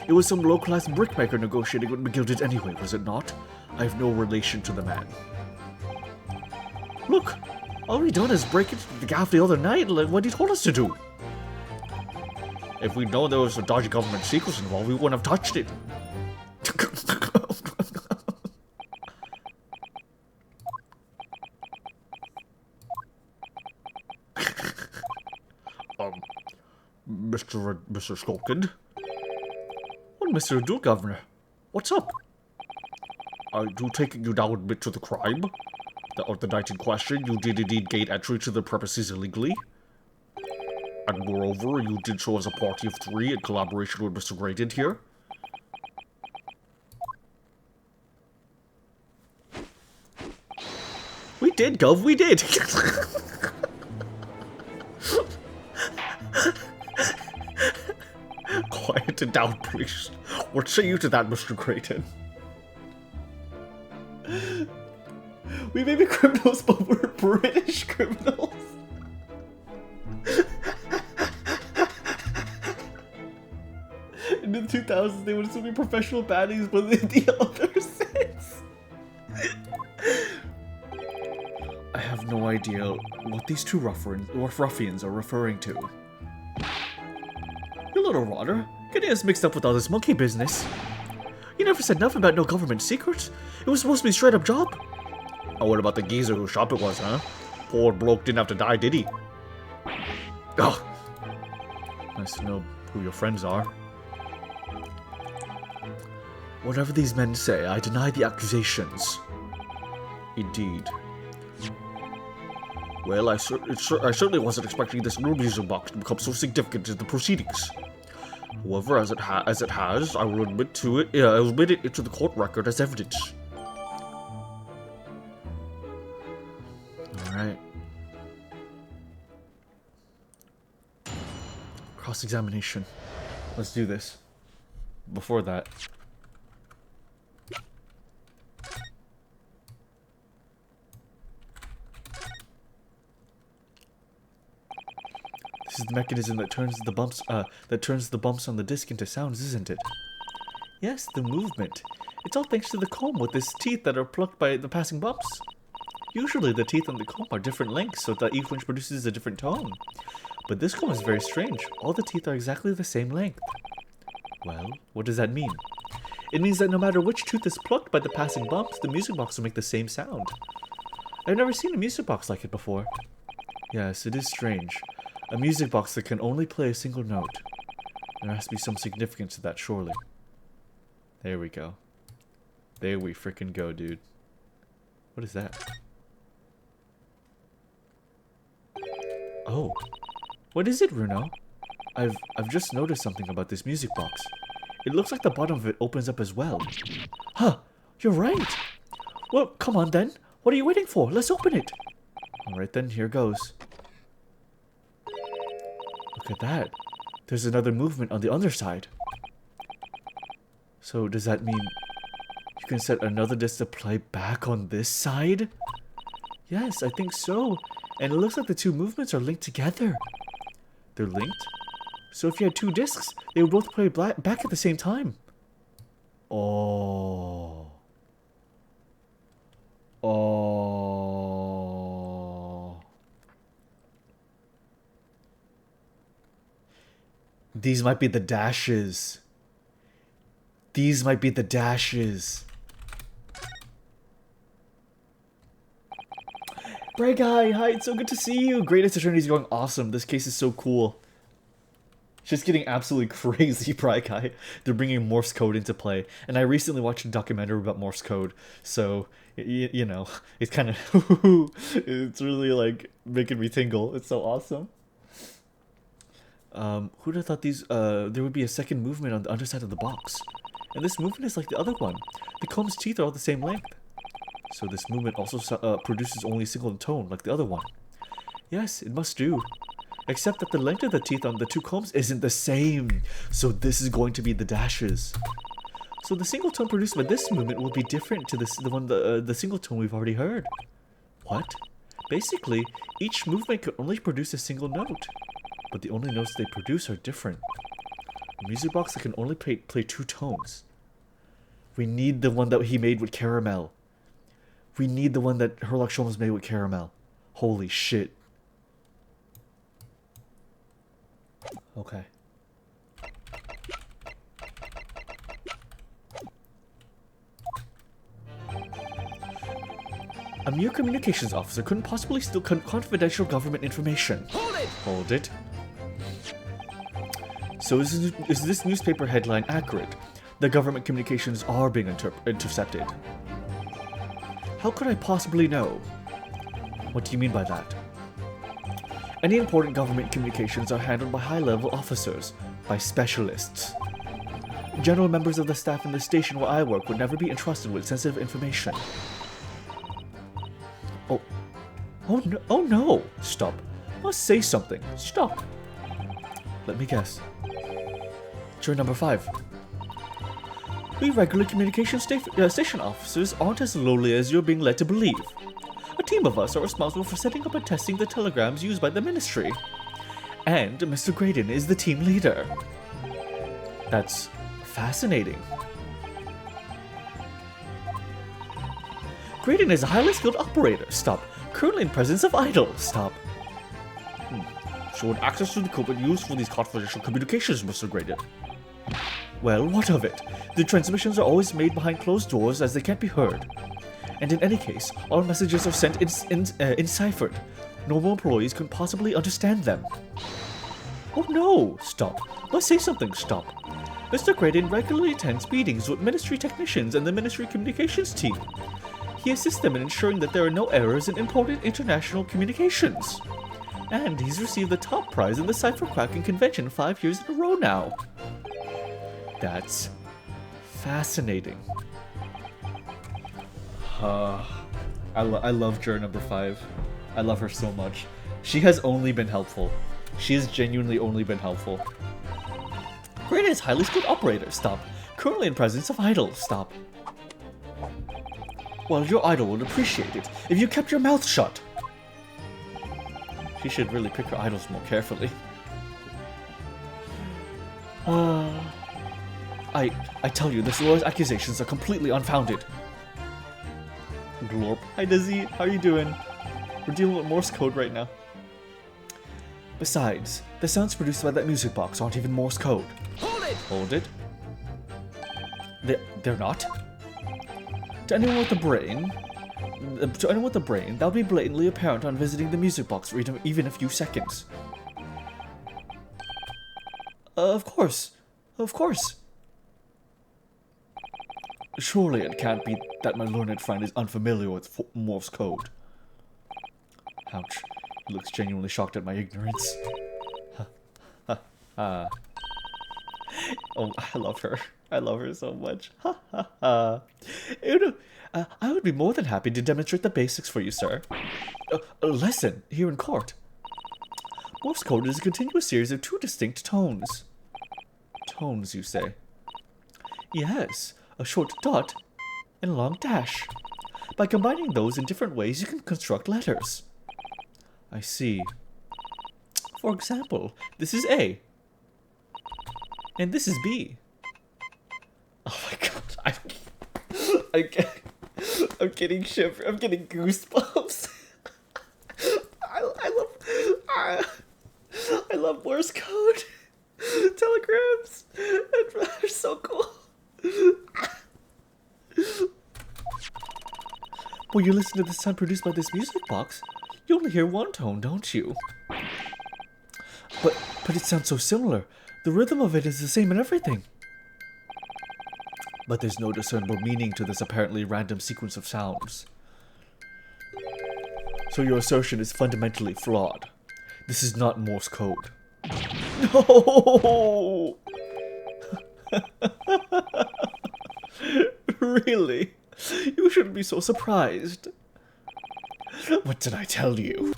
It was some low-class brickmaker negotiating with McGilded anyway, was it not? I have no relation to the man. Look! All we done is break into the gaff the other night, like what he told us to do. If we'd known there was a dodgy government secrets involved, we wouldn't have touched it. Mr. Skulkin? Well, Mr. Dual Governor, what's up? I do taking you down a bit to the crime. Of the night in question, you did indeed gain entry to the premises illegally. And moreover, you did show us a party of 3 in collaboration with Mr. Graydon here. We did, Gov, we did! Quiet it down, please. What say you to that, Mr. Graydon? We may be criminals, but we're British criminals. In the 2000s, they would still be professional baddies, but in the other sense. I have no idea what these two ruffians are referring to. You little rotter, getting us mixed up with all this monkey business. You never said nothing about no government secrets. It was supposed to be a straight up job. Oh, what about the geezer whose shop it was, huh? Poor bloke didn't have to die, did he? Oh. Nice to know who your friends are. Whatever these men say, I deny the accusations. Indeed. Well, I certainly wasn't expecting this new music box to become so significant in the proceedings. However, as it has, I will admit it into the court record as evidence. Alright. Cross-examination. Let's do this. Before that. This is the mechanism that turns the bumps on the disc into sounds, isn't it? Yes, the movement. It's all thanks to the comb with its teeth that are plucked by the passing bumps. Usually the teeth on the comb are different lengths so that each one produces a different tone. But this comb is very strange. All the teeth are exactly the same length. Well, what does that mean? It means that no matter which tooth is plucked by the passing bumps, the music box will make the same sound. I've never seen a music box like it before. Yes, it is strange. A music box that can only play a single note. There has to be some significance to that, surely. There we go. There we frickin' go, dude. What is that? Oh. What is it, Runo? I've just noticed something about this music box. It looks like the bottom of it opens up as well. Huh, you're right. Well, come on then. What are you waiting for? Let's open it. Alright then, here goes. Look at that. There's another movement on the underside. So does that mean you can set another disc to play back on this side? Yes, I think so. And it looks like the two movements are linked together. They're linked? So if you had two discs, they would both play back at the same time. Oh. Oh. These might be the dashes. These might be the dashes. Bray Guy, hi, it's so good to see you. Greatest Eternity's going awesome. This case is so cool. Just getting absolutely crazy, Bray Guy. They're bringing Morse code into play. And I recently watched a documentary about Morse code. So, you know, it's kind of... it's really, like, making me tingle. It's so awesome. Who'd have thought these... there would be a second movement on the underside of the box. And this movement is like the other one. The comb's teeth are all the same length. So this movement also produces only a single tone, like the other one. Yes, it must do. Except that the length of the teeth on the two combs isn't the same. So this is going to be the dashes. So the single tone produced by this movement will be different to the single tone we've already heard. What? Basically, each movement can only produce a single note. But the only notes they produce are different. A music box that can only play two tones. We need the one that he made with Caramel. We need the one that Herlock Sholmes made with Caramel. Holy shit. Okay. A mere communications officer couldn't possibly steal confidential government information. Hold it! Hold it. So is this newspaper headline accurate? The government communications are being intercepted. How could I possibly know? What do you mean by that? Any important government communications are handled by high-level officers, by specialists. General members of the staff in the station where I work would never be entrusted with sensitive information. Oh no! Stop. Must say something. Stop. Let me guess. Juror number 5. We regular communication station officers aren't as lowly as you're being led to believe. A team of us are responsible for setting up and testing the telegrams used by the ministry. And Mr. Graydon is the team leader. That's fascinating. Graydon is a highly skilled operator. Stop. Currently in presence of idol. Stop. Showed access to the code used for these confidential communications, Mr. Graydon. Well, what of it? The transmissions are always made behind closed doors as they can't be heard. And in any case, all messages are sent enciphered. Normal employees couldn't possibly understand them. Oh no! Stop. Let's say something. Stop. Mr. Graydon regularly attends meetings with ministry technicians and the ministry communications team. He assists them in ensuring that there are no errors in important international communications. And he's received the top prize in the cipher cracking convention 5 years in a row now. That's fascinating. I love juror number 5. I love her so much. She has only been helpful. She has genuinely only been helpful. Graydon is highly skilled operator. Stop. Currently in presence of idol. Stop. Well, your idol would appreciate it if you kept your mouth shut. She should really pick her idols more carefully. I tell you, this lawyer's accusations are completely unfounded. Glorp. Hi Dizzy, how are you doing? We're dealing with Morse code right now. Besides, the sounds produced by that music box aren't even Morse code. Hold it! Hold it. They're not? To anyone with a brain, that would be blatantly apparent on visiting the music box for even a few seconds. Of course. Of course. Surely it can't be that my learned friend is unfamiliar with Morse code. Ouch. He looks genuinely shocked at my ignorance. Oh, I love her. I love her so much. Ha ha ha. I would be more than happy to demonstrate the basics for you, sir. A lesson here in court. Morse code is a continuous series of two distinct tones. Tones, you say? Yes, a short dot and a long dash. By combining those in different ways, you can construct letters. I see. For example, this is A. And this is B. Oh my god, I'm getting shiver. I'm getting goosebumps. I love Morse code. Telegrams. They're so cool. When you listen to the sound produced by this music box, you only hear one tone, don't you? But it sounds so similar. The rhythm of it is the same in everything. But there's no discernible meaning to this apparently random sequence of sounds. So your assertion is fundamentally flawed. This is not Morse code. No! Really? You shouldn't be so surprised. What did I tell you?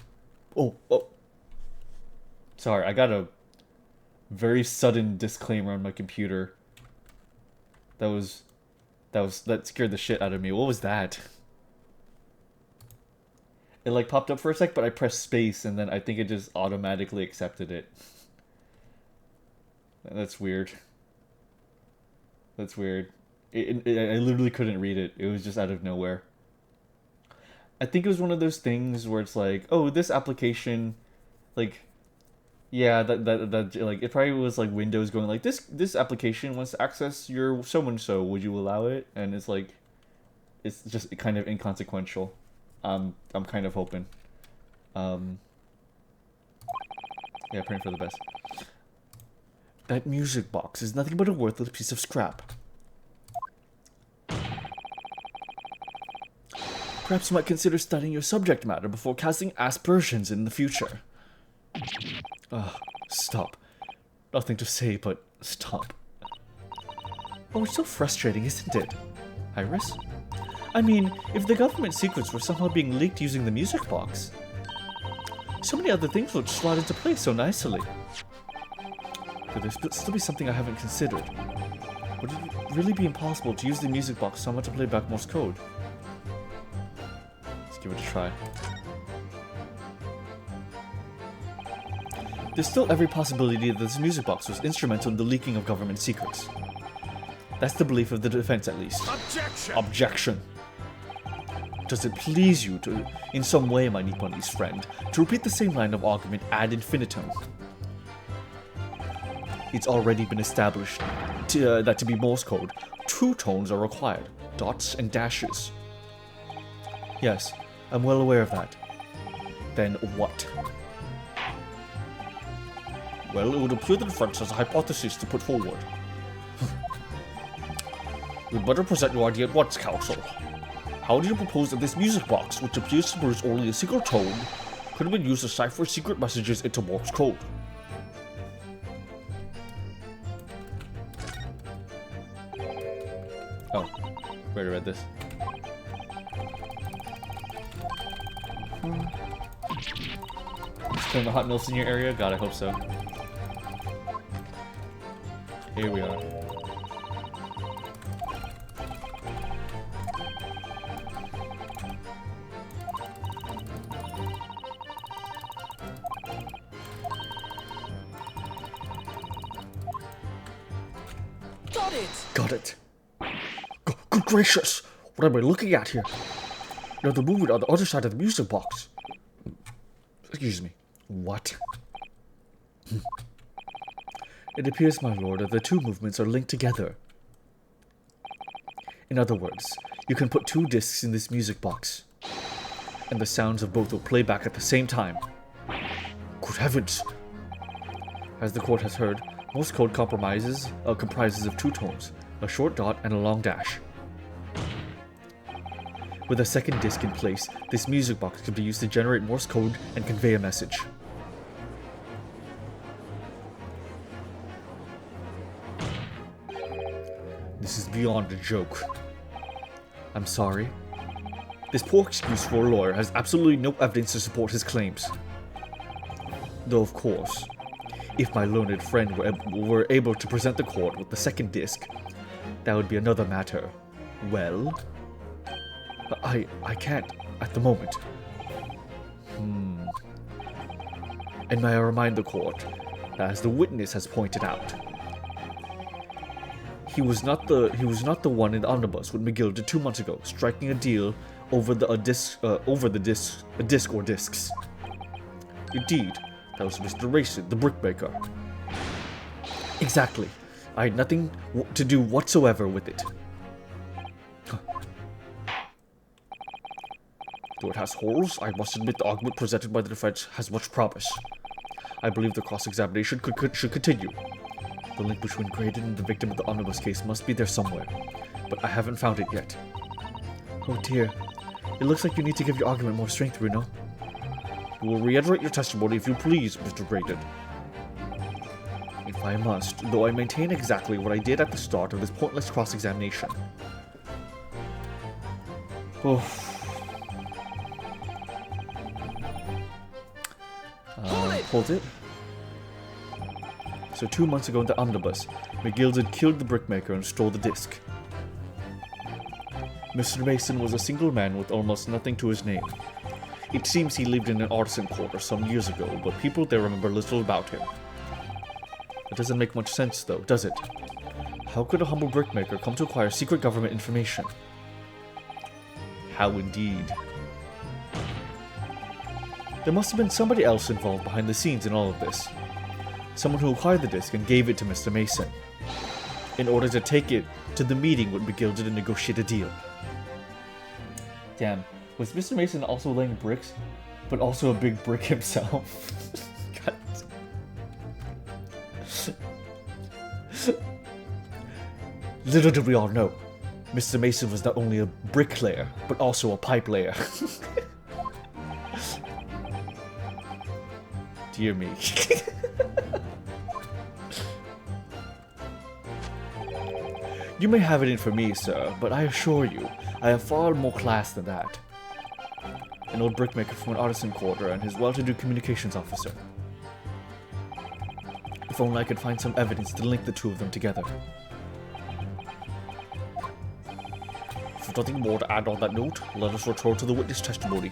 Oh. Sorry, I got a very sudden disclaimer on my computer. That scared the shit out of me. What was that? It like popped up for a sec, but I pressed space and then I think it just automatically accepted it. That's weird. That's weird. I literally couldn't read it. It was just out of nowhere. I think it was one of those things where it's like, oh, this application, like, yeah, that like, it probably was like Windows going like, this application wants to access your so-and-so, would you allow it? And it's like, it's just kind of inconsequential. I'm kind of hoping. Yeah, praying for the best. That music box is nothing but a worthless piece of scrap. Perhaps you might consider studying your subject matter before casting aspersions in the future. Stop. Nothing to say, but stop. Oh, it's so frustrating, isn't it? Iris? I mean, if the government secrets were somehow being leaked using the music box, so many other things would slot into place so nicely. Could there still be something I haven't considered? Would it really be impossible to use the music box somehow to play back Morse code? Let's give it a try. There's still every possibility that this music box was instrumental in the leaking of government secrets. That's the belief of the defense, at least. Objection! Objection! Does it please you to, in some way, my Nipponese friend, to repeat the same line of argument ad infinitum? It's already been established that to be Morse code, two tones are required, dots and dashes. Yes, I'm well aware of that. Then what? Well, it would appear that French has a hypothesis to put forward. You'd better present your idea at once, counsel. How do you propose that this music box, which appears to produce only a single tone, could have been used to cipher secret messages into Morse code? Oh, I already read this. Is the hot milfs in your area? God, I hope so. Here we are. Got it! Got it. Good gracious! What am I looking at here? Now the movement on the other side of the music box. Excuse me. What? It appears, my lord, that the two movements are linked together. In other words, you can put two discs in this music box, and the sounds of both will play back at the same time. Good heavens! As the court has heard, Morse code comprises of two tones, a short dot and a long dash. With a second disc in place, this music box can be used to generate Morse code and convey a message. This is beyond a joke. I'm sorry. This poor excuse for a lawyer has absolutely no evidence to support his claims. Though, of course, if my learned friend were able to present the court with the second disc, that would be another matter. Well, I can't at the moment. And may I remind the court that, as the witness has pointed out, he was not the one in the omnibus with McGill 2 months ago, striking a deal over a disc or discs. Indeed, that was Mr. Racing, the brickmaker. Exactly. I had nothing to do whatsoever with it. Though it has holes, I must admit the argument presented by the defense has much promise. I believe the cross-examination should continue. The link between Graydon and the victim of the omnibus case must be there somewhere, but I haven't found it yet. Oh dear. It looks like you need to give your argument more strength, Bruno. You will reiterate your testimony if you please, Mr. Graydon. If I must, though I maintain exactly what I did at the start of this pointless cross-examination. Oh. Hold it. So 2 months ago in the omnibus, McGill killed the brickmaker and stole the disc. Mr. Mason was a single man with almost nothing to his name. It seems he lived in an artisan quarter some years ago, but people there remember little about him. It doesn't make much sense though, does it? How could a humble brickmaker come to acquire secret government information? How indeed. There must have been somebody else involved behind the scenes in all of this. Someone who acquired the disc and gave it to Mr. Mason, in order to take it to the meeting with McGill to negotiate a deal. Damn, was Mr. Mason also laying bricks, but also a big brick himself? God. Little did we all know, Mr. Mason was not only a bricklayer, but also a pipe layer. Dear me. You may have it in for me, sir, but I assure you, I have far more class than that. An old brickmaker from an artisan quarter and his well-to-do communications officer. If only I could find some evidence to link the two of them together. If there's nothing more to add on that note, let us return to the witness testimony.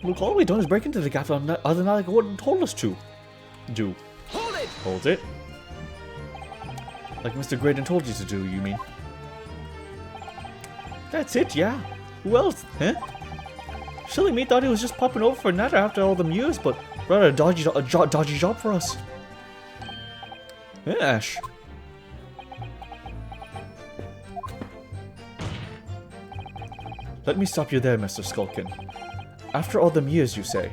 Look, all we've done is break into the gap other than like what it told us to do. Hold it. Like Mr. Graydon told you to do, you mean? That's it, yeah. Who else, huh? Silly me thought he was just popping over for natter after all them years, but rather a dodgy job for us. Ash. Let me stop you there, Mr. Skulkin. After all them years, you say?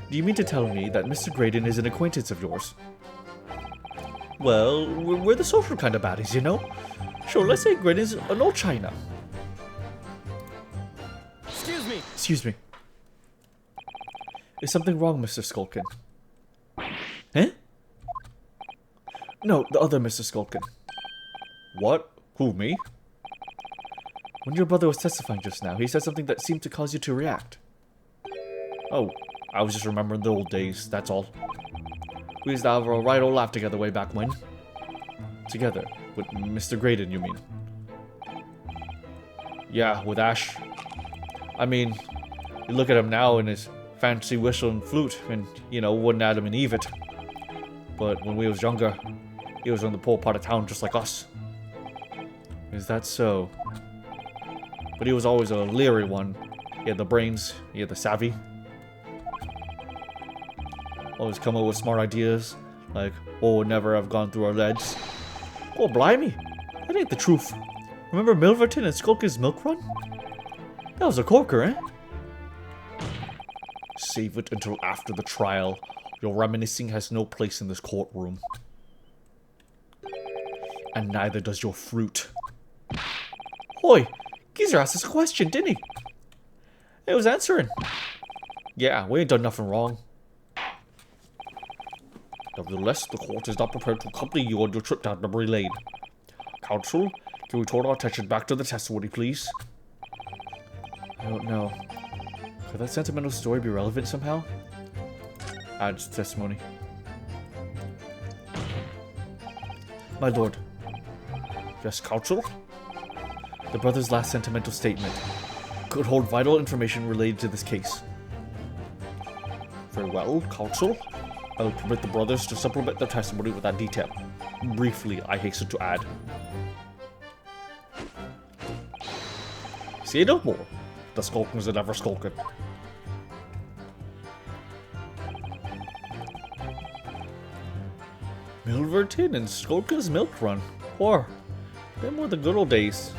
Do you mean to tell me that Mr. Graydon is an acquaintance of yours? Well, we're the social kind of baddies, you know? Sure, let's say Graydon's an old China. Excuse me. Excuse me. Is something wrong, Mr. Skulkin? Huh? No, the other Mr. Skulkin. What? Who, me? When your brother was testifying just now, he said something that seemed to cause you to react. Oh, I was just remembering the old days, that's all. We used to have a right old laugh together way back when. Together, with Mr. Graydon, you mean? Yeah, with Ash. I mean, you look at him now in his fancy whistle and flute, and, you know, wouldn't Adam and Eve it. But when we was younger, he was from the poor part of town just like us. Is that so? But he was always a leery one. He had the brains, he had the savvy. Always come up with smart ideas, like, oh, would never have gone through our leads. Oh, blimey, that ain't the truth. Remember Milverton and Skulkin's milk run? That was a corker, eh? Save it until after the trial. Your reminiscing has no place in this courtroom. And neither does your fruit. Hoy, Geezer asked us a question, didn't he? He was answering. Yeah, we ain't done nothing wrong. Nevertheless, the court is not prepared to accompany you on your trip down memory lane. Counsel, can we turn our attention back to the testimony, please? I don't know. Could that sentimental story be relevant somehow? Adds testimony. My lord. Yes, counsel? The brother's last sentimental statement could hold vital information related to this case. Very well, counsel. I will permit the brothers to supplement their testimony with that detail. Briefly, I hasten to add. Say no more. The skulkers are never skulking. Milverton and Skulka's Milk Run. Or, them were the good old days.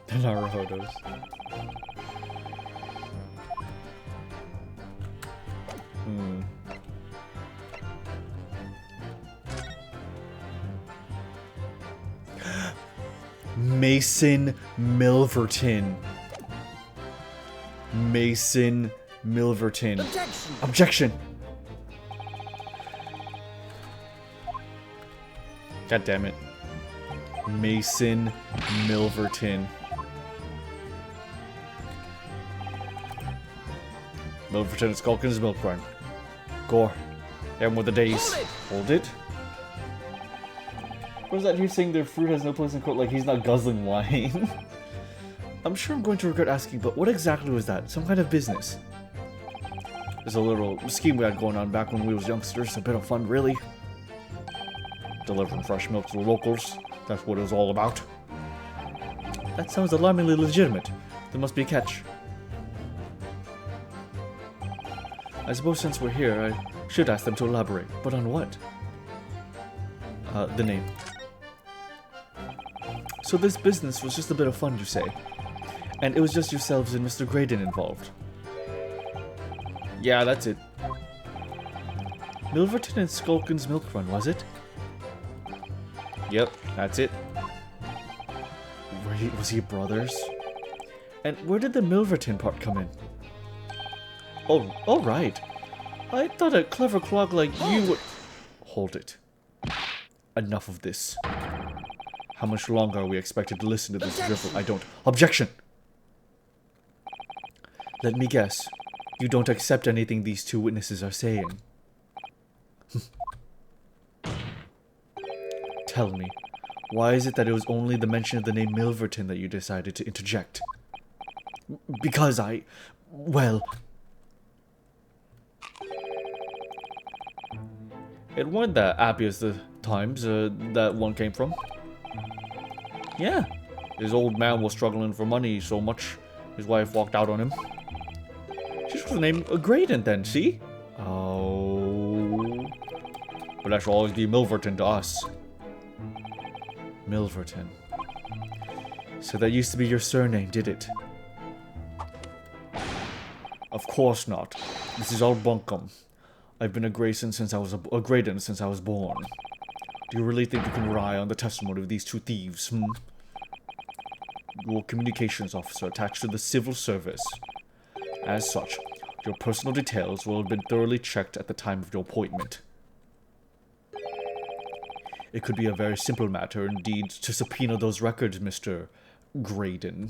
The Naruhodos. Mason Milverton. Mason Milverton. Objection! Objection! God damn it. Mason Milverton. Milverton and Skulkin's Milk Run. Gore. Them were the days. Hold it. What is that here saying their fruit has no place in court, like he's not guzzling wine? I'm sure I'm going to regret asking, but what exactly was that? Some kind of business? There's a little scheme we had going on back when we was youngsters. A bit of fun, really. Delivering fresh milk to the locals. That's what it was all about. That sounds alarmingly legitimate. There must be a catch. I suppose since we're here, I should ask them to elaborate. But on what? The name. So this business was just a bit of fun, you say? And it was just yourselves and Mr. Graydon involved? Yeah, that's it. Milverton and Skulkin's Milk Run, was it? Yep, that's it. Was he brothers? And where did the Milverton part come in? Oh, alright. I thought a clever clog like you would... Hold it. Enough of this. How much longer are we expected to listen to this drivel? I don't... Objection! Let me guess. You don't accept anything these two witnesses are saying. Tell me, why is it that it was only the mention of the name Milverton that you decided to interject? Because well... It weren't that happy as the times that one came from. Yeah, his old man was struggling for money so much, his wife walked out on him. She should have named Graydon then, see? Oh... But that should always be Milverton to us. Milverton. So that used to be your surname, did it? Of course not. This is all bunkum. I've been a Grayson since I was a Graydon since I was born. Do you really think you can rely on the testimony of these two thieves, You're a communications officer attached to the civil service. As such, your personal details will have been thoroughly checked at the time of your appointment. It could be a very simple matter, indeed, to subpoena those records, Mr. Graydon.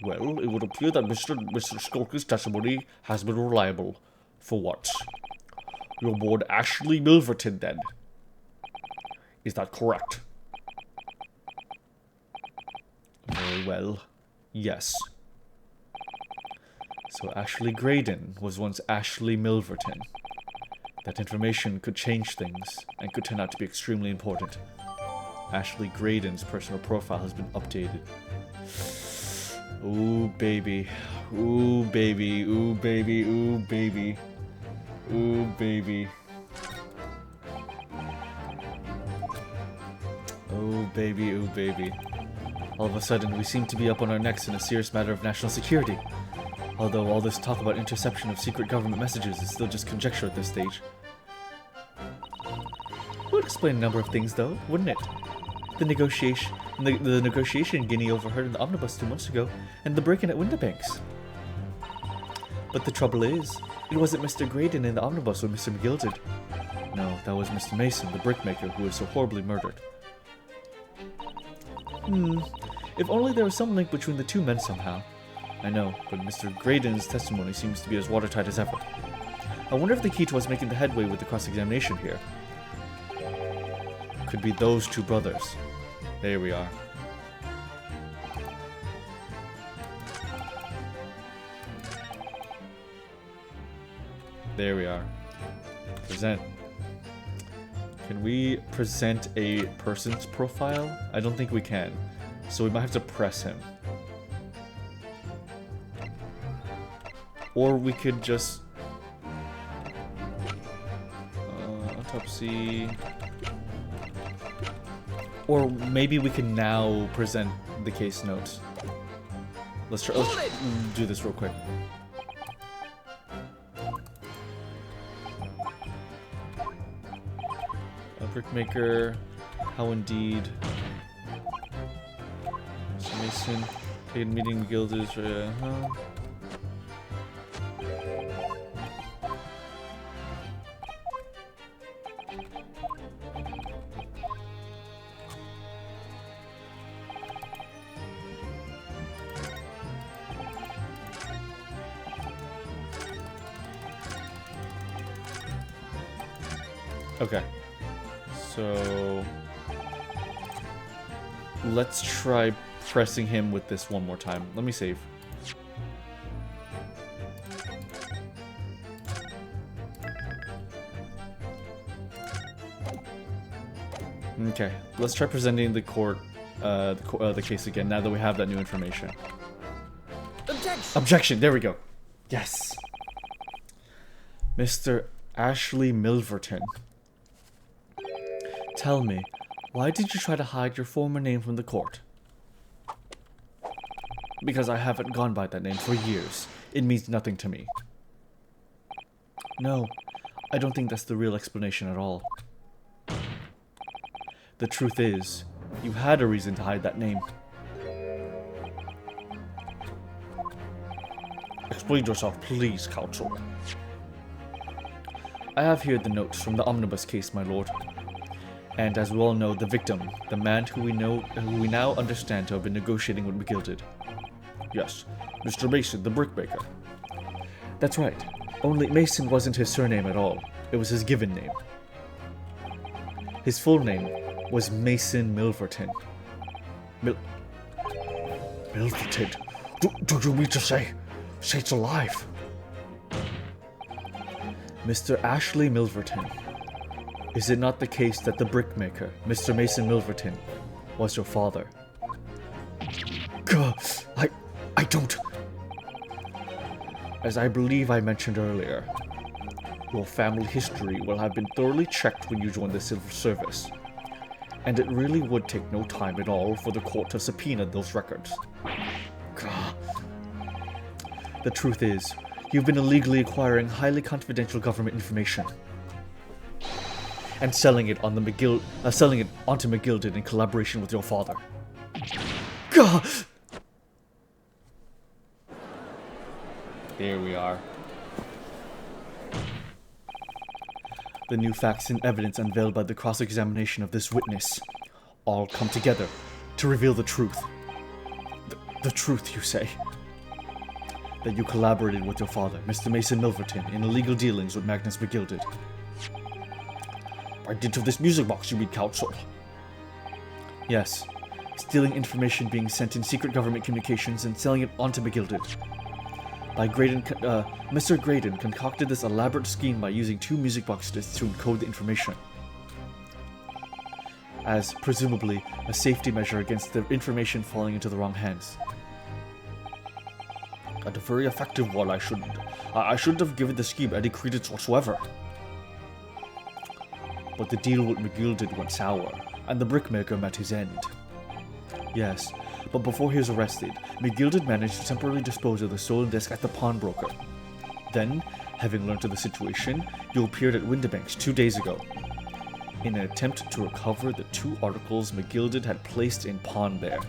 Well, it would appear that Mr. Skulker's testimony has been reliable. For what? Your board Ashley Milverton, then? Is that correct? Very well. Yes. So Ashley Graydon was once Ashley Milverton. That information could change things and could turn out to be extremely important. Ashley Graydon's personal profile has been updated. Ooh, baby. Ooh, baby. Ooh, baby. Ooh, baby. Ooh, baby. Oh, baby. Ooh, baby. All of a sudden, we seem to be up on our necks in a serious matter of national security. Although all this talk about interception of secret government messages is still just conjecture at this stage. It would explain a number of things, though, wouldn't it? The negotiation Guinea overheard in the omnibus 2 months ago, and the break-in at Winterbanks. But the trouble is, it wasn't Mr. Graydon in the omnibus or Mr. McGill did. No, that was Mr. Mason, the brickmaker, who was so horribly murdered. If only there was some link between the two men somehow. I know, but Mr. Graydon's testimony seems to be as watertight as ever. I wonder if the key to us making the headway with the cross-examination here could be those two brothers. There we are. There we are. Present. Can we present a person's profile? I don't think we can. So we might have to press him. Or we could just... autopsy... Or maybe we can now present the case notes. Let's do this real quick. A brickmaker, how indeed. Mr. Mason, paid meeting guild is Okay, so let's try pressing him with this one more time. Let me save. Okay, let's try presenting the court, the case again now that we have that new information. Objection! Objection! There we go. Yes. Mr. Ashley Milverton. Tell me, why did you try to hide your former name from the court? Because I haven't gone by that name for years. It means nothing to me. No, I don't think that's the real explanation at all. The truth is, you had a reason to hide that name. Explain yourself, please, counsel. I have here the notes from the omnibus case, my lord. And as we all know, the victim, the man who we now understand to have been negotiating with McGilded. Yes, Mr. Mason, the brickmaker. That's right. Only Mason wasn't his surname at all. It was his given name. His full name was Mason Milverton. Milverton? Do you mean to say it's alive? Mr. Ashley Milverton. Is it not the case that the brickmaker, Mr. Mason Milverton, was your father? Gah, I don't... As I believe I mentioned earlier, your family history will have been thoroughly checked when you joined the civil service, and it really would take no time at all for the court to subpoena those records. Gah. The truth is, you've been illegally acquiring highly confidential government information and selling it onto McGilded in collaboration with your father. Gah! There we are. The new facts and evidence unveiled by the cross-examination of this witness all come together to reveal the truth. The truth, you say? That you collaborated with your father, Mr. Mason Milverton, in illegal dealings with Magnus McGilded. By dint of this music box, you mean, counsel? Yes. Stealing information being sent in secret government communications and selling it onto McGilded. Mr. Graydon concocted this elaborate scheme by using 2 music box discs to encode the information, as presumably a safety measure against the information falling into the wrong hands. And a very effective one. I shouldn't have given the scheme any credence whatsoever. But the deal with McGilded went sour, and the brickmaker met his end. Yes, but before he was arrested, McGilded managed to temporarily dispose of the stolen disc at the pawnbroker. Then, having learned of the situation, you appeared at Windibanks 2 days ago, in an attempt to recover the 2 articles McGilded had placed in pawn there.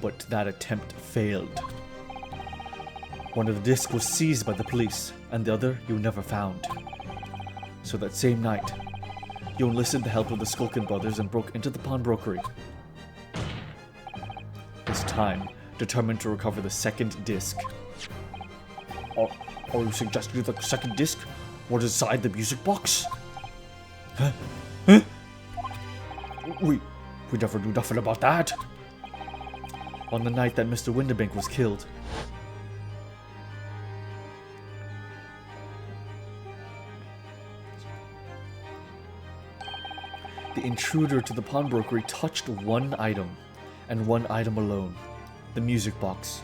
But that attempt failed. One of the discs was seized by the police, and the other you never found. So that same night, you enlisted the help of the Skulkin brothers and broke into the pawnbrokery. This time, determined to recover the second disc. Are you suggesting the second disc was inside the music box? Huh? We never knew nothing about that. On the night that Mr. Windibank was killed, the intruder to the pawnbrokery touched one item, and one item alone, the music box.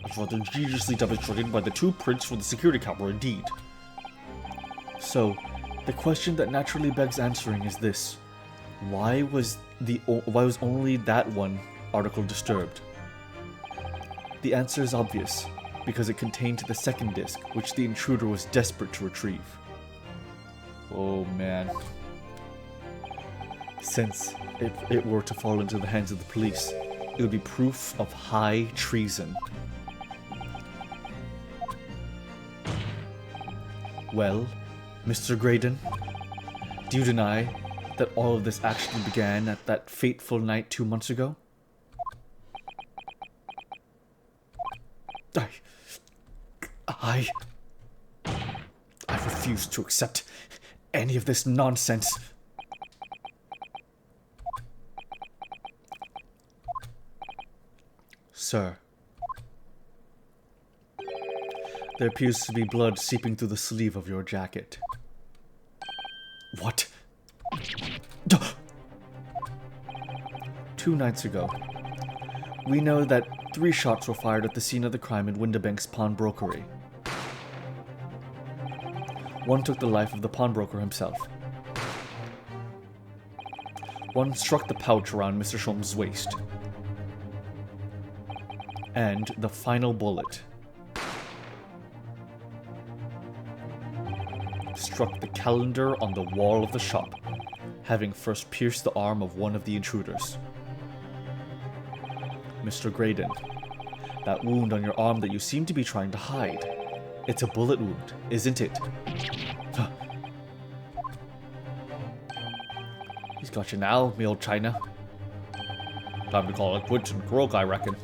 As was ingeniously demonstrated by the 2 prints from the security camera, indeed. So, the question that naturally begs answering is this: why was only that one article disturbed? The answer is obvious, because it contained the second disc, which the intruder was desperate to retrieve. Oh man. Since if it were to fall into the hands of the police, it would be proof of high treason. Well, Mr. Graydon, do you deny that all of this actually began at that fateful night 2 months ago? I refuse to accept any of this nonsense. Sir, there appears to be blood seeping through the sleeve of your jacket. What? 2 nights ago, we know that 3 shots were fired at the scene of the crime in Windibank's pawnbrokery. One took the life of the pawnbroker himself. One struck the pouch around Mr. Sholmes' waist. And the final bullet struck the calendar on the wall of the shop, having first pierced the arm of one of the intruders. Mr. Graydon, that wound on your arm that you seem to be trying to hide, it's a bullet wound, isn't it? He's got you now, me old China. Time to call it quits and croak, I reckon.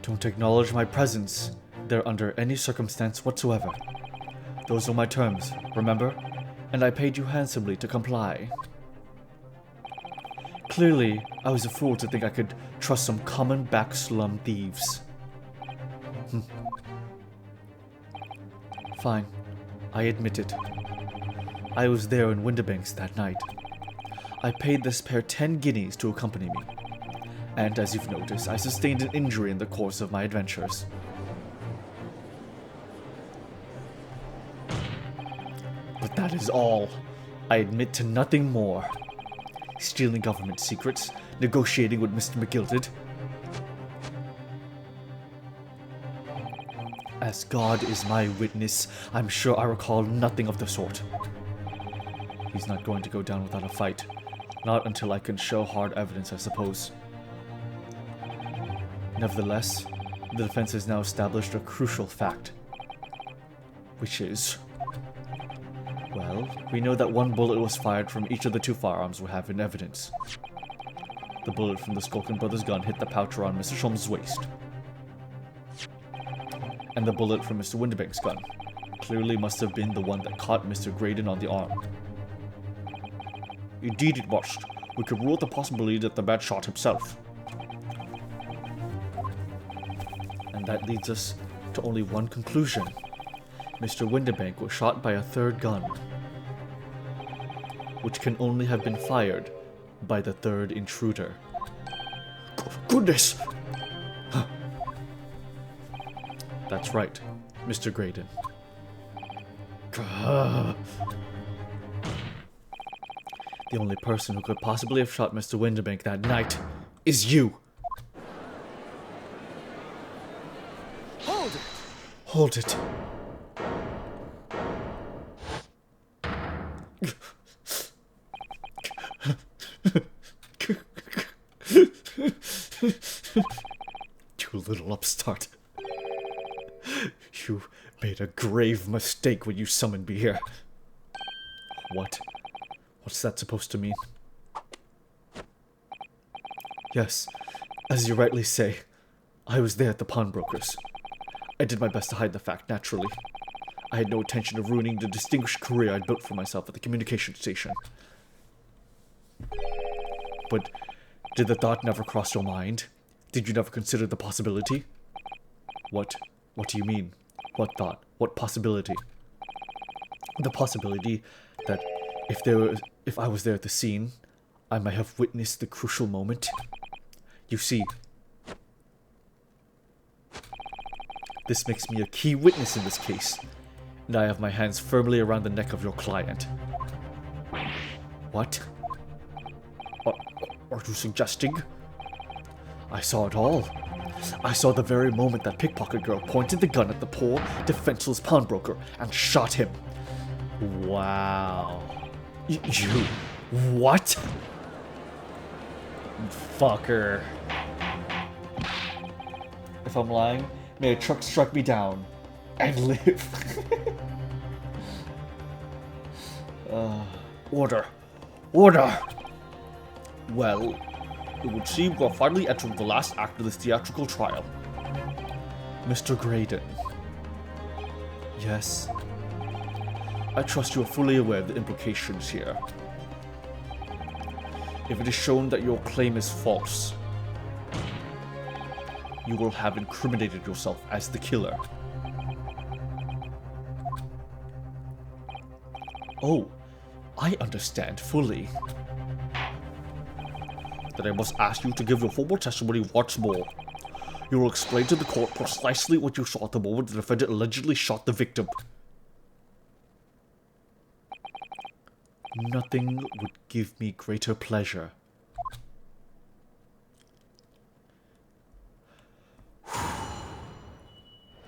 Don't acknowledge my presence there under any circumstance whatsoever. Those were my terms, remember? And I paid you handsomely to comply. Clearly, I was a fool to think I could trust some common back slum thieves. Fine, I admit it. I was there in Windibanks that night. I paid this pair 10 guineas to accompany me. And as you've noticed, I sustained an injury in the course of my adventures. But that is all. I admit to nothing more. Stealing government secrets, negotiating with Mr. McGilded. As God is my witness, I'm sure I recall nothing of the sort. He's not going to go down without a fight. Not until I can show hard evidence, I suppose. Nevertheless, the defense has now established a crucial fact. Which is... well, Well, we know that one bullet was fired from each of the 2 firearms we have in evidence. The bullet from the Skulkin brothers' gun hit the pouch around Mr. Sholmes' waist. And the bullet from Mr. Winterbank's gun clearly must have been the one that caught Mr. Graydon on the arm. Indeed it must. We could rule out the possibility that the man shot himself. And that leads us to only one conclusion. Mr. Winterbank was shot by a 3rd gun, which can only have been fired by the 3rd intruder. Goodness! That's right, Mr. Graydon. The only person who could possibly have shot Mr. Winterbank that night is you! Hold it! Hold it. You little upstart. You made a grave mistake when you summoned me here. What? What's that supposed to mean? Yes, as you rightly say, I was there at the pawnbrokers. I did my best to hide the fact, naturally. I had no intention of ruining the distinguished career I'd built for myself at the communication station. But did the thought never cross your mind? Did you never consider the possibility? What do you mean? What thought? What possibility? The possibility that if I was there at the scene, I might have witnessed the crucial moment. You see, this makes me a key witness in this case, and I have my hands firmly around the neck of your client. What? Are you suggesting? I saw it all. I saw the very moment that pickpocket girl pointed the gun at the poor, defenseless pawnbroker and shot him. Wow. You... What? Fucker. If I'm lying, may a truck strike me down and live. Order. Order! Well, it would seem we're finally entering the last act of this theatrical trial. Mr. Graydon. Yes. I trust you are fully aware of the implications here. If it is shown that your claim is false, you will have incriminated yourself as the killer. Oh, I understand fully. Then I must ask you to give your formal testimony once more. You will explain to the court precisely what you saw at the moment the defendant allegedly shot the victim. Nothing would give me greater pleasure.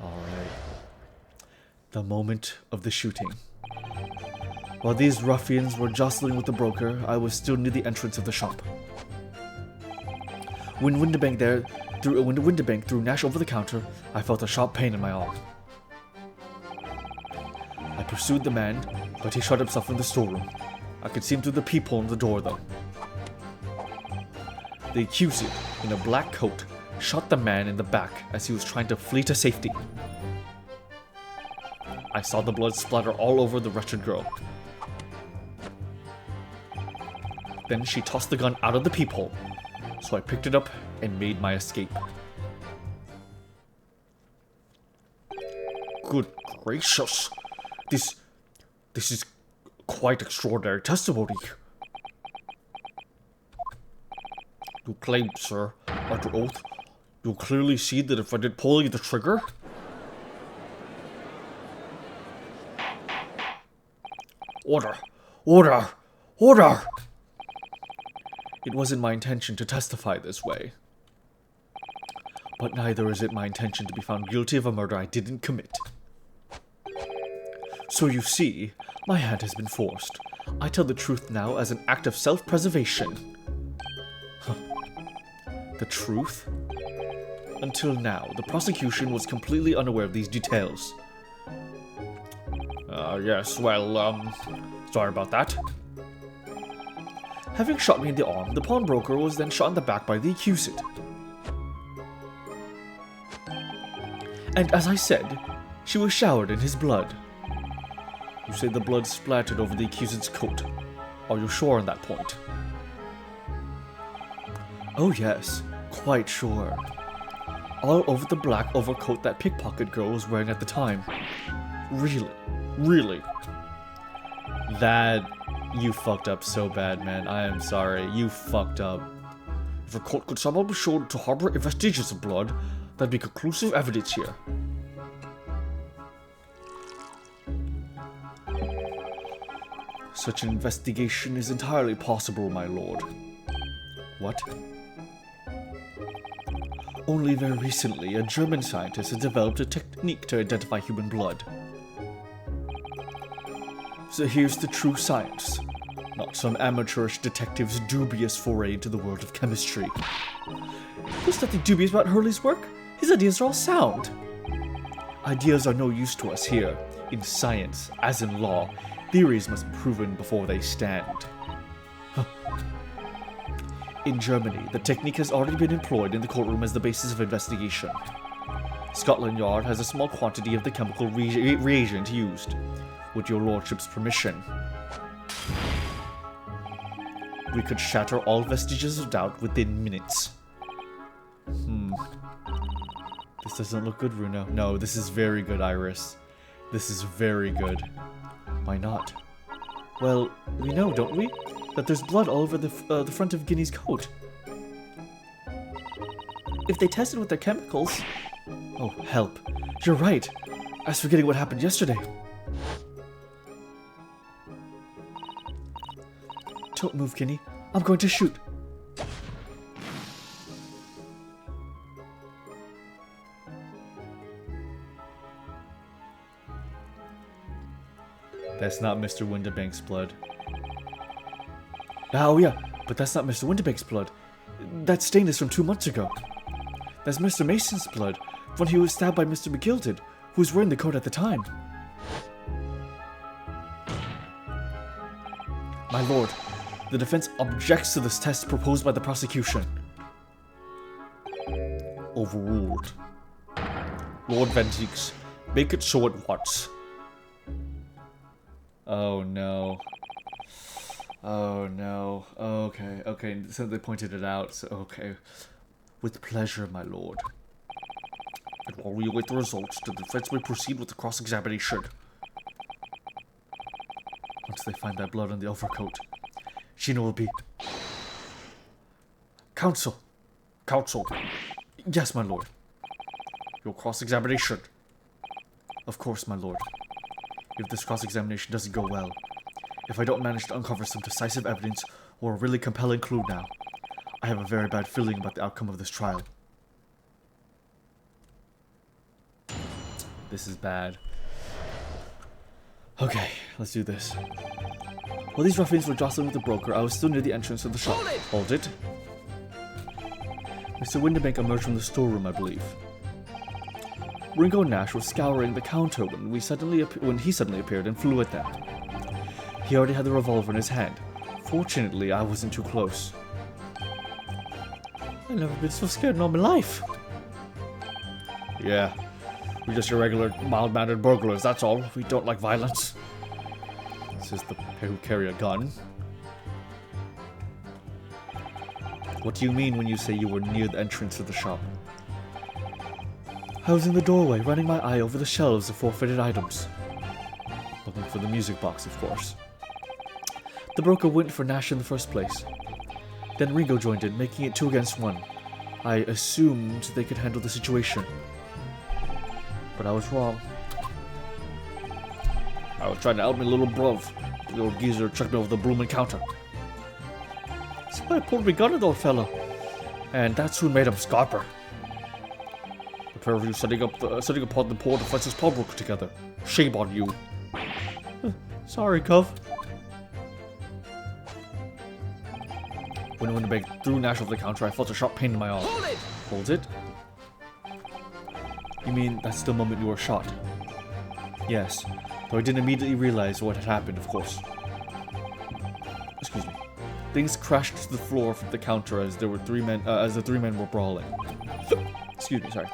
Alright. The moment of the shooting. While these ruffians were jostling with the broker, I was still near the entrance of the shop. When Winterbank threw Nash over the counter, I felt a sharp pain in my arm. I pursued the man, but he shut himself in the storeroom. I could see him through the peephole in the door, though. The accused, in a black coat, shot the man in the back as he was trying to flee to safety. I saw the blood splatter all over the wretched girl. Then she tossed the gun out of the peephole, so I picked it up and made my escape. Good gracious. This is quite extraordinary testimony. You claim, sir, under oath, you clearly see the defendant pulling the trigger? Order! Order! Order! It wasn't my intention to testify this way. But neither is it my intention to be found guilty of a murder I didn't commit. So you see, my hand has been forced. I tell the truth now as an act of self-preservation. The truth? Until now, the prosecution was completely unaware of these details. Yes, well, Sorry about that. Having shot me in the arm, the pawnbroker was then shot in the back by the accused. And as I said, she was showered in his blood. You say the blood splattered over the accused's coat. Are you sure on that point? Oh yes, quite sure. All over the black overcoat that pickpocket girl was wearing at the time. Really? Really? That... You fucked up so bad, man. I am sorry. You fucked up. If a coat could somehow be shown to harbor vestiges of blood, that'd be conclusive evidence here. Such an investigation is entirely possible, my lord. What? Only very recently, a German scientist has developed a technique to identify human blood. So here's the true science, not some amateurish detective's dubious foray into the world of chemistry. There's nothing dubious about Hurley's work. His ideas are all sound. Ideas are no use to us here. In science, as in law, theories must be proven before they stand. In Germany, the technique has already been employed in the courtroom as the basis of investigation. Scotland Yard has a small quantity of the chemical reagent used. With your lordship's permission, we could shatter all vestiges of doubt within minutes. This doesn't look good, Runo. No, this is very good, Iris. This is very good. Why not? Well, we know, don't we? That there's blood all over the front of Guinea's coat. If they tested with their chemicals... Oh, help. You're right. I was forgetting what happened yesterday. Don't move, Guinea. I'm going to shoot. That's not Mr. Windibank's blood. Oh yeah, but that's not Mr. Windibank's blood. That stain is from 2 months ago. That's Mr. Mason's blood, when he was stabbed by Mr. McGilded, who was wearing the coat at the time. My lord, the defense objects to this test proposed by the prosecution. Overruled. Lord Van Zieks, make it so at once. Oh no. Oh no. Okay, so they pointed it out, so okay. With pleasure, my lord. And while we await the results, the defense may proceed with the cross-examination. Once they find that blood on the overcoat, Sheena will be... Counsel! Counsel! Yes, my lord. Your cross-examination. Of course, my lord. If this cross-examination doesn't go well, if I don't manage to uncover some decisive evidence or a really compelling clue now, I have a very bad feeling about the outcome of this trial. This is bad. Okay, let's do this. While these ruffians were jostling with the broker, I was still near the entrance of the shop. Hold it! Mr. Windibank emerged from the storeroom, I believe. Ringo Nash was scouring the counter when he suddenly appeared and flew at them. He already had the revolver in his hand. Fortunately, I wasn't too close. I've never been so scared in all my life. Yeah, we're just your regular mild-mannered burglars, that's all. We don't like violence. This is the pair who carry a gun. What do you mean when you say you were near the entrance of the shop? I was in the doorway, running my eye over the shelves of forfeited items. Looking for the music box, of course. The broker went for Nash in the first place. Then Ringo joined in, making it 2 against 1. I assumed they could handle the situation. But I was wrong. I was trying to help my little bruv. The old geezer chucked me over the bloomin' counter. So I pulled my gun at the old fellow. And that's who made him scarper. The pair of you setting upon the poor defense's pawnbroker together. Shame on you. Sorry, Cov. When Windibank threw Nash over the counter, I felt a sharp pain in my arm. Hold it? You mean that's the moment you were shot? Yes, though I didn't immediately realize what had happened, of course. Things crashed to the floor from the counter as there were the three men were brawling. Excuse me, sorry.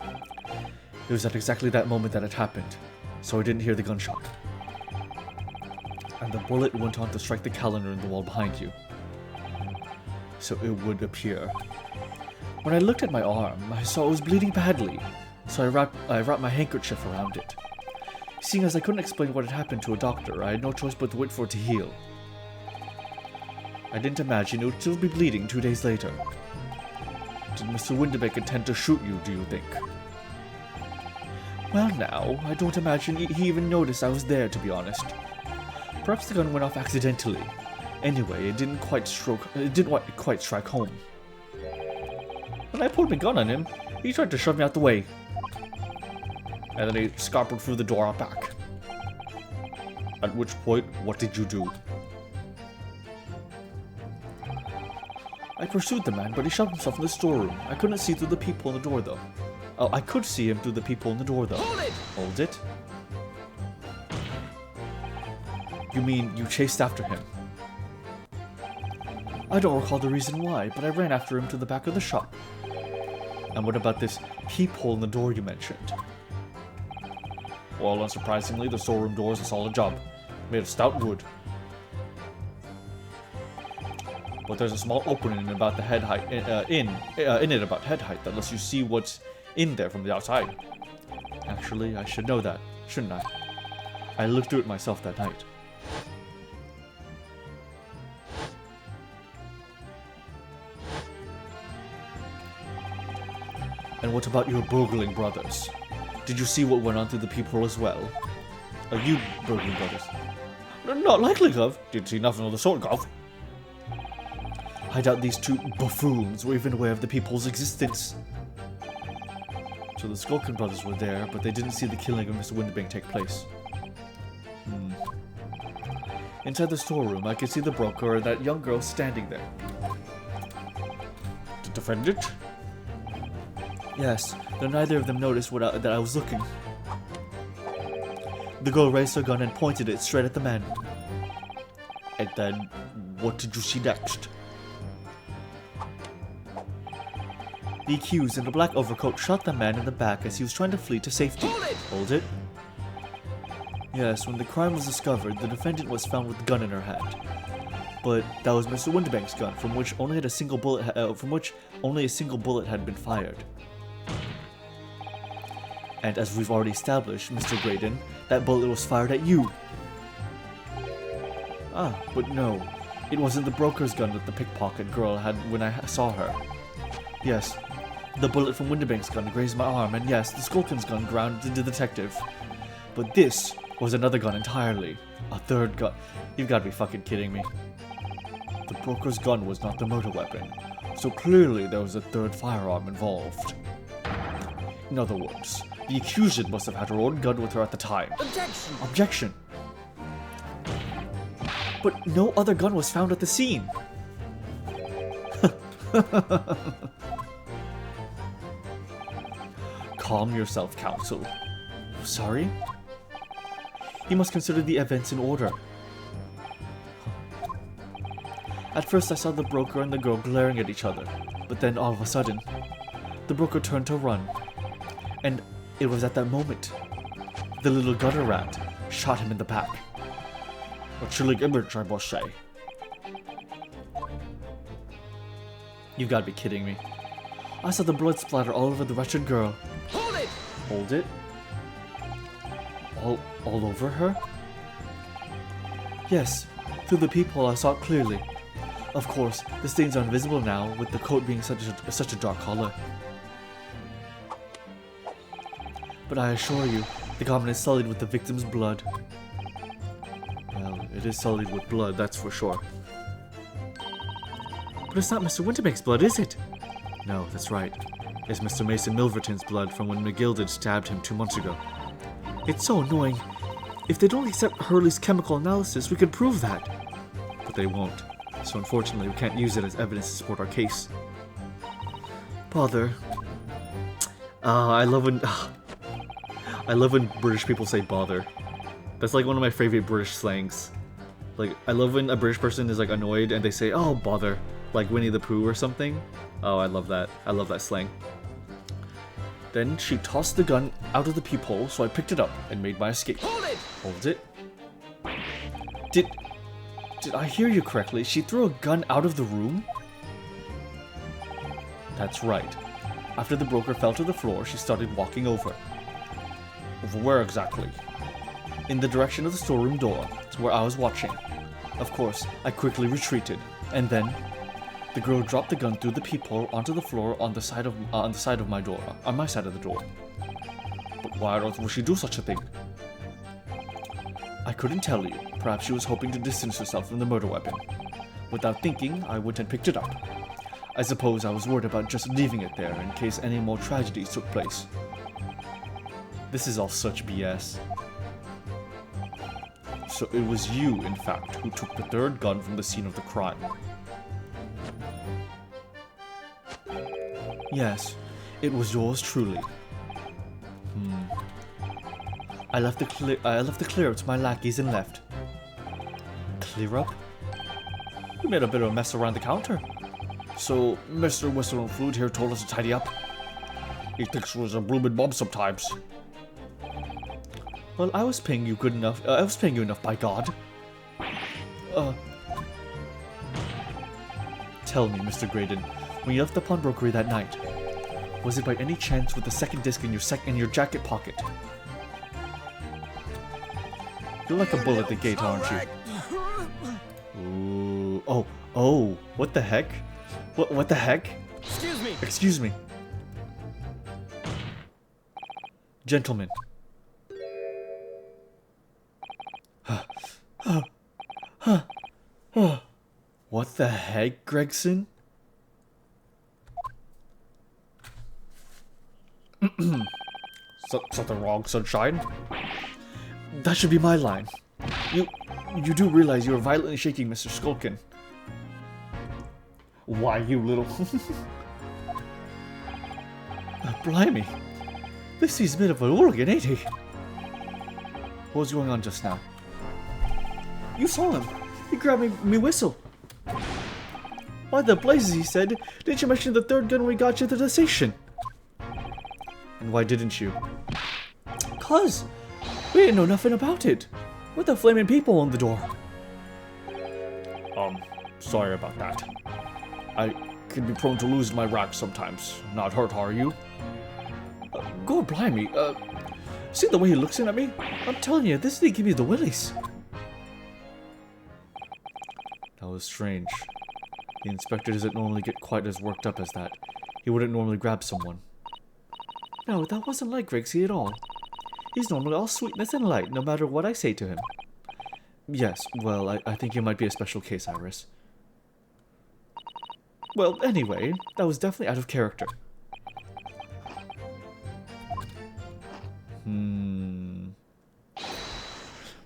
It was at exactly that moment that it happened, so I didn't hear the gunshot. And the bullet went on to strike the calendar in the wall behind you. So it would appear. When I looked at my arm, I saw it was bleeding badly, so I wrapped my handkerchief around it. Seeing as I couldn't explain what had happened to a doctor, I had no choice but to wait for it to heal. I didn't imagine it would still be bleeding 2 days later. Did Mr. Windibank intend to shoot you, do you think? Well now, I don't imagine he even noticed I was there, to be honest. Perhaps the gun went off accidentally. Anyway, it didn't quite strike home. When I pulled my gun on him, he tried to shove me out the way. And then he scampered through the door out back. At which point, what did you do? I pursued the man, but he shoved himself in the storeroom. I couldn't see through the peephole in the door, though. Oh, I could see him through the peephole in the door, though. Hold it! Hold it? You mean you chased after him? I don't recall the reason why, but I ran after him to the back of the shop. And what about this peephole in the door you mentioned? Well, unsurprisingly, the storeroom door is a solid job, made of stout wood. But there's a small opening about the head height in it about head height that lets you see what's in there from the outside. Actually, I should know that, shouldn't I? I looked through it myself that night. And what about your burgling brothers? Did you see what went on through the peephole as well? Are you burgling brothers? Not likely, Gov. Didn't see nothing of the sort, Gov. I doubt these two buffoons were even aware of the people's existence. So the Skulkin brothers were there, but they didn't see the killing of Mr. Windibank take place. Inside the storeroom, I could see the broker and that young girl standing there. The defendant? Yes, though neither of them noticed that I was looking. The girl raised her gun and pointed it straight at the man. And then, what did you see next? The accused in a black overcoat shot the man in the back as he was trying to flee to safety. Hold it? Yes, when the crime was discovered, the defendant was found with the gun in her hand. But that was Mr. Windibank's gun, from which only a single bullet had been fired. And as we've already established, Mr. Graydon, that bullet was fired at you. Ah, but no, it wasn't the broker's gun that the pickpocket girl had when I saw her. Yes, the bullet from Windibank's gun grazed my arm, and yes, the Skulkin's gun grounded the detective. But this was another gun entirely. A third gun. You've got to be fucking kidding me. The broker's gun was not the murder weapon, so clearly there was a third firearm involved. In other words, the accused must have had her own gun with her at the time. Objection! Objection! But no other gun was found at the scene. Calm yourself, counsel. Sorry? You must consider the events in order. At first I saw the broker and the girl glaring at each other, but then all of a sudden, the broker turned to run. And it was at that moment, the little gutter rat shot him in the back. A chilling image, I must say. You've got to be kidding me. I saw the blood splatter all over the wretched girl. Hold it! Hold it? All over her? Yes, through the peephole I saw it clearly. Of course, the stains are invisible now, with the coat being such a dark color. But I assure you, the garment is sullied with the victim's blood. Well, it is sullied with blood, that's for sure. But it's not Mr. Winterbank's blood, is it? No, that's right. It's Mr. Mason Milverton's blood from when McGilded stabbed him 2 months ago. It's so annoying. If they'd only accept Hurley's chemical analysis, we could prove that. But they won't. So unfortunately, we can't use it as evidence to support our case. Bother. I love when British people say bother. That's like one of my favorite British slangs. Like, I love when a British person is like annoyed and they say, "Oh, bother," like Winnie the Pooh or something. Oh, I love that. I love that slang. Then she tossed the gun out of the peephole, so I picked it up and made my escape. Hold it! Hold it? Did I hear you correctly? She threw a gun out of the room? That's right. After the broker fell to the floor, she started walking over. Over where exactly? In the direction of the storeroom door, to where I was watching. Of course, I quickly retreated, and then the girl dropped the gun through the peephole onto the floor on the side of my door, on my side of the door. But why on earth would she do such a thing? I couldn't tell you. Perhaps she was hoping to distance herself from the murder weapon. Without thinking, I went and picked it up. I suppose I was worried about just leaving it there in case any more tragedies took place. This is all such BS. So it was you, in fact, who took the third gun from the scene of the crime. Yes, it was yours truly. I left the clear up to my lackeys and left. Clear up? We made a bit of a mess around the counter. So Mr. Whistle and Flute here told us to tidy up. He thinks we're a bloomin' mob sometimes. Well, I was paying you good enough. I was paying you enough, by God. Tell me, Mr. Graydon, when you left the pawnbrokery that night, was it by any chance with the second disc in your jacket pocket? You're like a bull at the gate, aren't you? Ooh. Oh, what the heck? What the heck? Excuse me! Excuse me. Gentlemen. What the heck, Gregson? Something wrong, Sunshine? That should be my line. You do realize you are violently shaking Mr. Skulkin. Why, you little... Blimey. This is a bit of a hooligan, ain't he? What was going on just now? You saw him. He grabbed me whistle. Why the blazes, he said, didn't you mention the third gun we got you to the station? And why didn't you? 'Cause we didn't know nothing about it. With the flaming people on the door. Sorry about that. I can be prone to lose my rack sometimes. Not hurt, are you? God blimey, see the way he looks at me? I'm telling you, this thing give me the willies. That was strange. The inspector doesn't normally get quite as worked up as that. He wouldn't normally grab someone. No, that wasn't like Gregsy at all. He's normally all sweetness and light, no matter what I say to him. Yes, well, I think you might be a special case, Iris. Well, anyway, that was definitely out of character.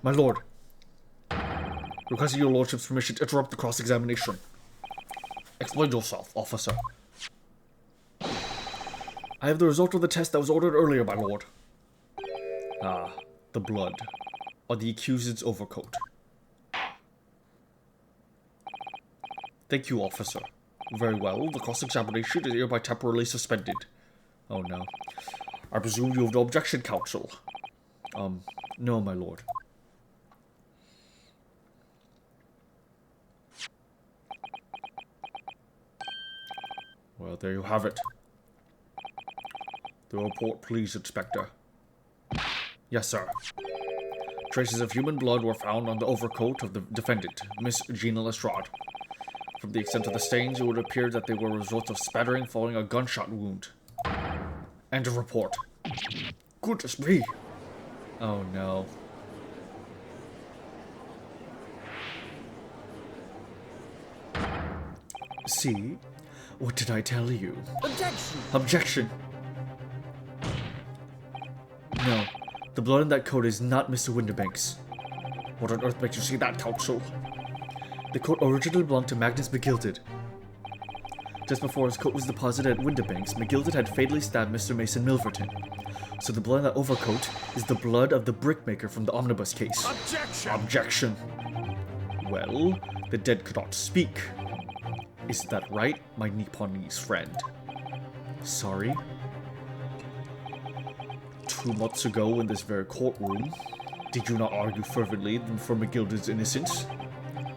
My lord. Requesting your lordship's permission to interrupt the cross-examination. Explain yourself, officer. I have the result of the test that was ordered earlier, my lord. Ah, the blood on the accused's overcoat. Thank you, officer. Very well, the cross-examination is hereby temporarily suspended. Oh no. I presume you have no objection, counsel. No, my lord. Well, there you have it. The report, please, Inspector. Yes, sir. Traces of human blood were found on the overcoat of the defendant, Miss Gina Lestrade. From the extent of the stains, it would appear that they were a result of spattering following a gunshot wound. End of report. Goodness me! Oh no. See? What did I tell you? Objection! Objection! No, the blood in that coat is not Mr. Winterbank's. What on earth makes you say that, counsel? The coat originally belonged to Magnus McGilded. Just before his coat was deposited at Winterbank's, McGilded had fatally stabbed Mr. Mason Milverton. So the blood in that overcoat is the blood of the brickmaker from the omnibus case. Objection! Objection. Well, the dead cannot speak. Isn't that right, my Nipponese friend? Sorry? 2 months ago in this very courtroom, did you not argue fervently for McGilden's innocence?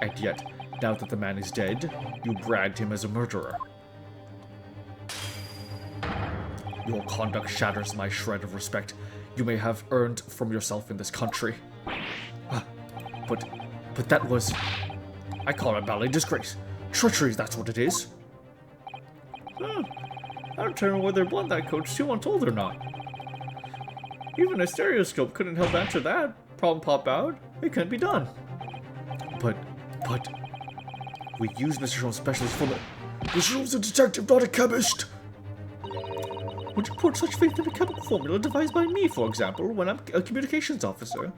And yet, now that the man is dead, you bragged him as a murderer. Your conduct shatters my shred of respect you may have earned from yourself in this country. But that was... I call it ballet disgrace. Treachery, that's what it is. I don't determine whether Blondie coached 2 months old or not. Even a stereoscope couldn't help answer that. Problem pop out. It couldn't be done. But... We used Mr. Sholmes' specialist for the... Mr. Sholmes is a detective, not a chemist! Would you put such faith in a chemical formula devised by me, for example, when I'm a communications officer?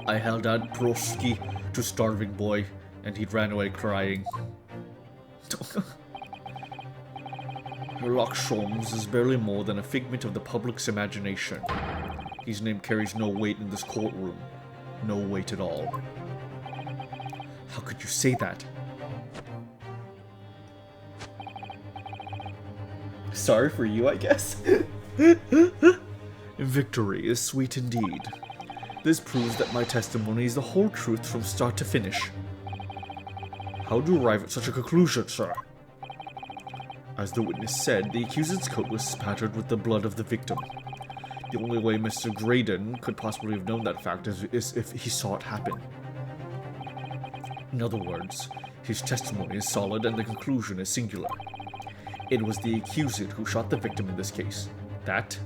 I held out broski to starving boy, and he ran away crying. Sherlock Sholmes is barely more than a figment of the public's imagination. His name carries no weight in this courtroom. No weight at all. How could you say that? Sorry for you, I guess. Victory is sweet indeed. This proves that my testimony is the whole truth from start to finish. How do you arrive at such a conclusion, sir? As the witness said, the accused's coat was spattered with the blood of the victim. The only way Mr. Graydon could possibly have known that fact is if he saw it happen. In other words, his testimony is solid and the conclusion is singular. It was the accused who shot the victim in this case. That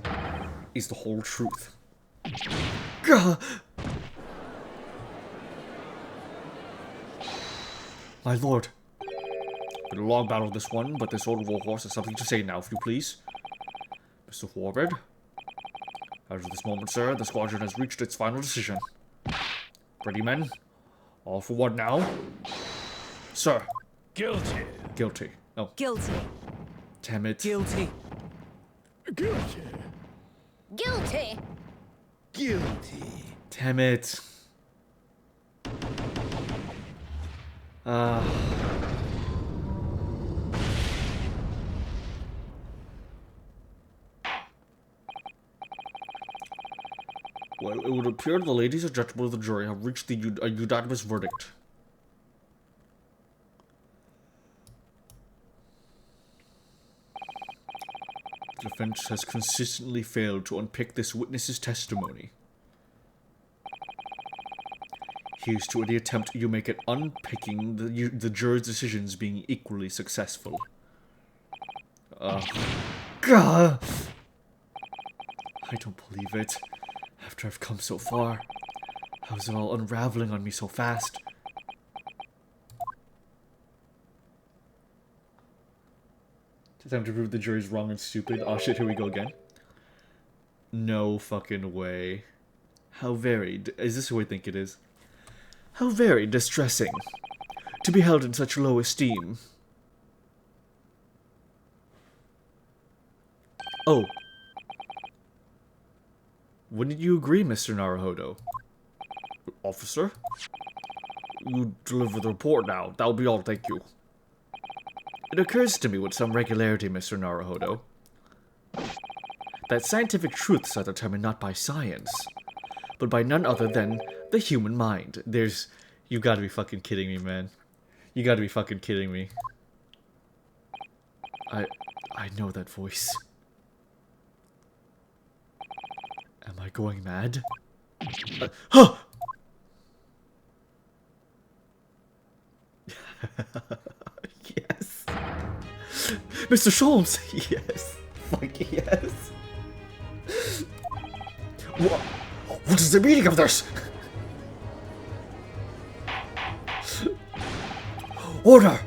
is the whole truth. Gah! My lord. Been a long battle this one, but this old warhorse has something to say now, if you please. Mr. Horvath. As of this moment, sir, the squadron has reached its final decision. Ready, men? All for one now? Sir. Guilty. Guilty. Oh. Guilty. Damn it. Guilty. Guilty. Guilty. Guilty. Damn it. Well, it would appear the ladies and gentlemen of the jury have reached a unanimous verdict. The defense has consistently failed to unpick this witness's testimony. Here's to any attempt you make at unpicking the jury's decisions being equally successful. God! I don't believe it. After I've come so far, how is it all unraveling on me so fast? It's time to prove the jury's wrong and stupid. Oh shit, here we go again. No fucking way. How very... Is this who I think it is? How very distressing. To be held in such low esteem. Oh. When did you agree, Mr. Naruhodo? Officer? You deliver the report now. That'll be all, thank you. It occurs to me with some regularity, Mr. Naruhodo, that scientific truths are determined not by science, but by none other than the human mind. You gotta be fucking kidding me, man. You gotta be fucking kidding me. I know that voice. Am I going mad? Huh! Yes. Mr. Sholmes! Yes. Fuck yes. What is the meaning of this? Order!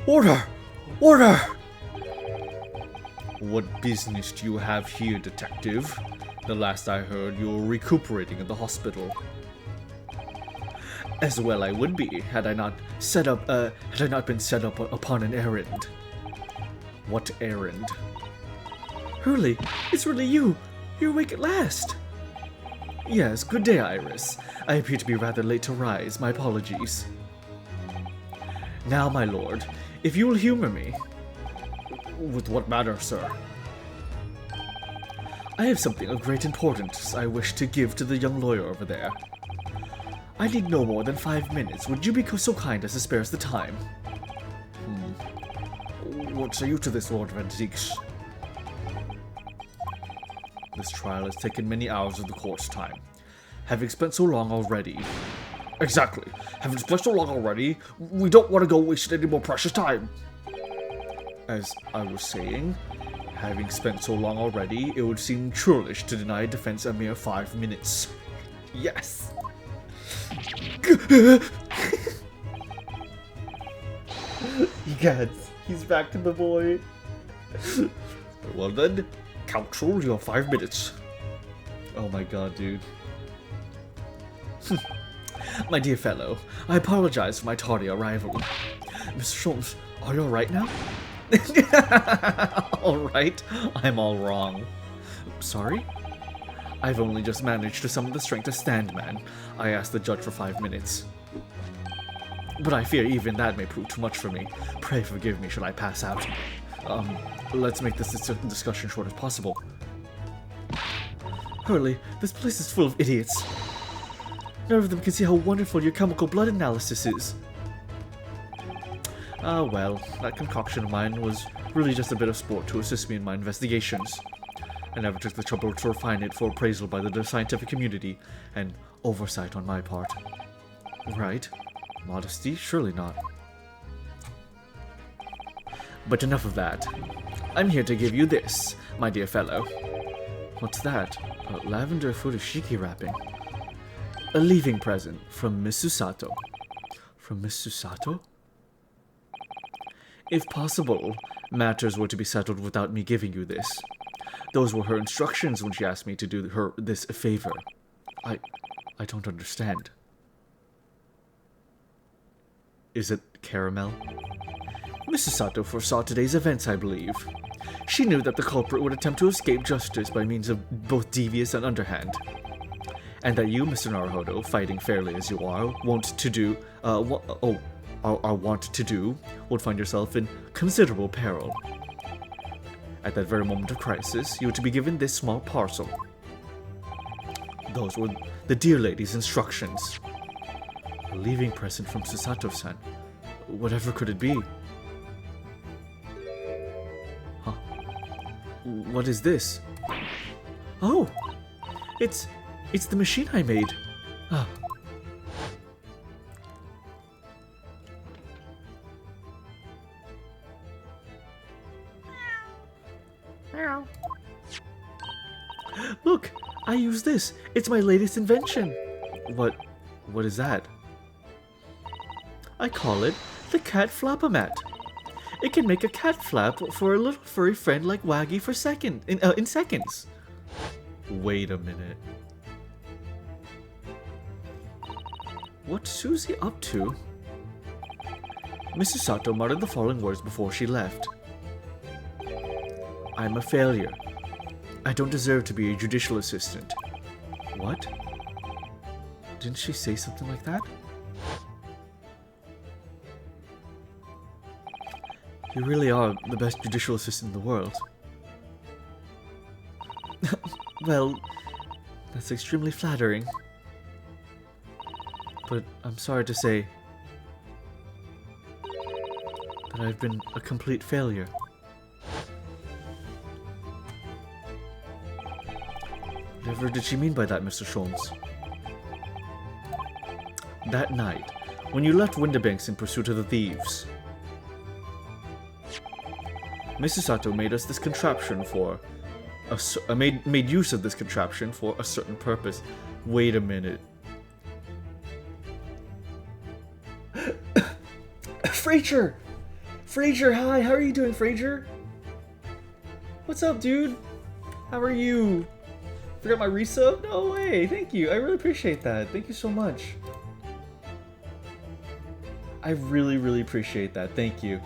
Order! Order! What business do you have here, detective? The last I heard, you were recuperating in the hospital. As well I would be, had I not been set up upon an errand. What errand? Hurley, it's really you! You're awake at last! Yes, good day, Iris. I appear to be rather late to rise. My apologies. Now, my lord, if you will humor me. With what matter, sir? I have something of great importance I wish to give to the young lawyer over there. I need no more than 5 minutes. Would you be so kind as to spare us the time? What say you to this, Lord of Antiques? This trial has taken many hours of the court's time. Having spent so long already... Exactly. Having spent so long already, we don't want to go waste any more precious time. As I was saying, having spent so long already, it would seem churlish to deny defense a mere 5 minutes. Yes! Yes, he's back to the boy. Well then, counsel your 5 minutes. Oh my god, dude. My dear fellow, I apologize for my tardy arrival. Mr. Sholmes, are you alright now? Alright? I'm all wrong. Sorry? I've only just managed to summon the strength to stand, man. I asked the judge for 5 minutes. But I fear even that may prove too much for me. Pray forgive me should I pass out. Let's make this discussion short as possible. Hurley, this place is full of idiots. None of them can see how wonderful your chemical blood analysis is. Ah, well, that concoction of mine was really just a bit of sport to assist me in my investigations. I never took the trouble to refine it for appraisal by the scientific community, and oversight on my part. Right. Modesty? Surely not. But enough of that. I'm here to give you this, my dear fellow. What's that? A lavender futoshiki wrapping. A leaving present from Miss Susato. From Miss Susato? If possible, matters were to be settled without me giving you this. Those were her instructions when she asked me to do her this favor. I don't understand. Is it caramel? Mrs. Sato foresaw today's events, I believe. She knew that the culprit would attempt to escape justice by means of both devious and underhand. And that you, Mr. Naruhodo, fighting fairly as you are, wont to do, would find yourself in considerable peril. At that very moment of crisis, you were to be given this small parcel. Those were the dear lady's instructions. A leaving present from Susato-san. Whatever could it be? Huh? What is this? Oh! It's the machine I made. Ah. Look, I use this. It's my latest invention. What is that? I call it the cat flap-o-mat. It can make a cat flap for a little furry friend like Waggy for in seconds. Wait a minute. What's Susie up to? Mrs. Sato muttered the following words before she left. I'm a failure. I don't deserve to be a judicial assistant. What? Didn't she say something like that? You really are the best judicial assistant in the world. Well, that's extremely flattering. But I'm sorry to say that I've been a complete failure. Whatever did she mean by that, Mr. Sholmes? That night, when you left Windibanks in pursuit of the thieves, Mrs. Sato made us this contraption for made use of this contraption for a certain purpose. Wait a minute. Fraser! Fraser, hi, how are you doing, Fraser? What's up, dude? How are you? Forgot my resub? No way, thank you. I really appreciate that. Thank you so much. I really appreciate that. Thank you.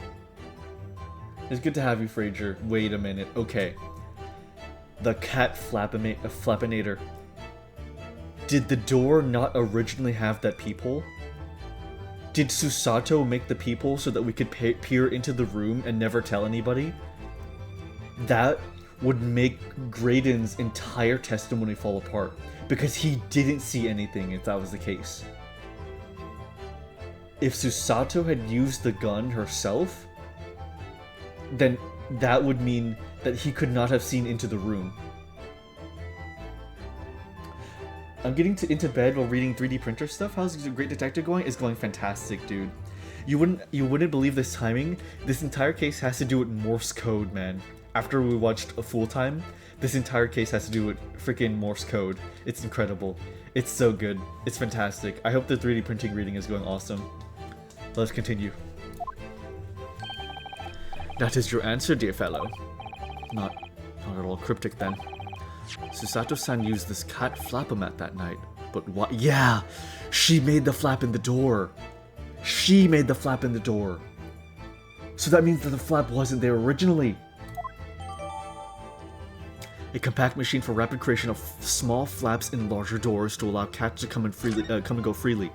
It's good to have you, Fraser. Wait a minute. Okay. The cat flappinator. Did the door not originally have that peephole? Did Susato make the peephole so that we could peer into the room and never tell anybody? That would make Graydon's entire testimony fall apart, because he didn't see anything if that was the case. If Susato had used the gun herself, then that would mean that he could not have seen into the room. I'm getting into bed while reading 3D printer stuff. How's the Great Detective going? It's going fantastic, dude. You wouldn't believe this timing. This entire case has to do with Morse code, man. After we watched a full time, this entire case has to do with freaking Morse code. It's incredible. It's so good. It's fantastic. I hope the 3D printing reading is going awesome. Let's continue. That is your answer, dear fellow. Not at all cryptic then. Susato-san used this cat flap-o-mat that night. But what? Yeah! She made the flap in the door! She made the flap in the door! So that means that the flap wasn't there originally! A compact machine for rapid creation of small flaps in larger doors to allow cats to come and go freely.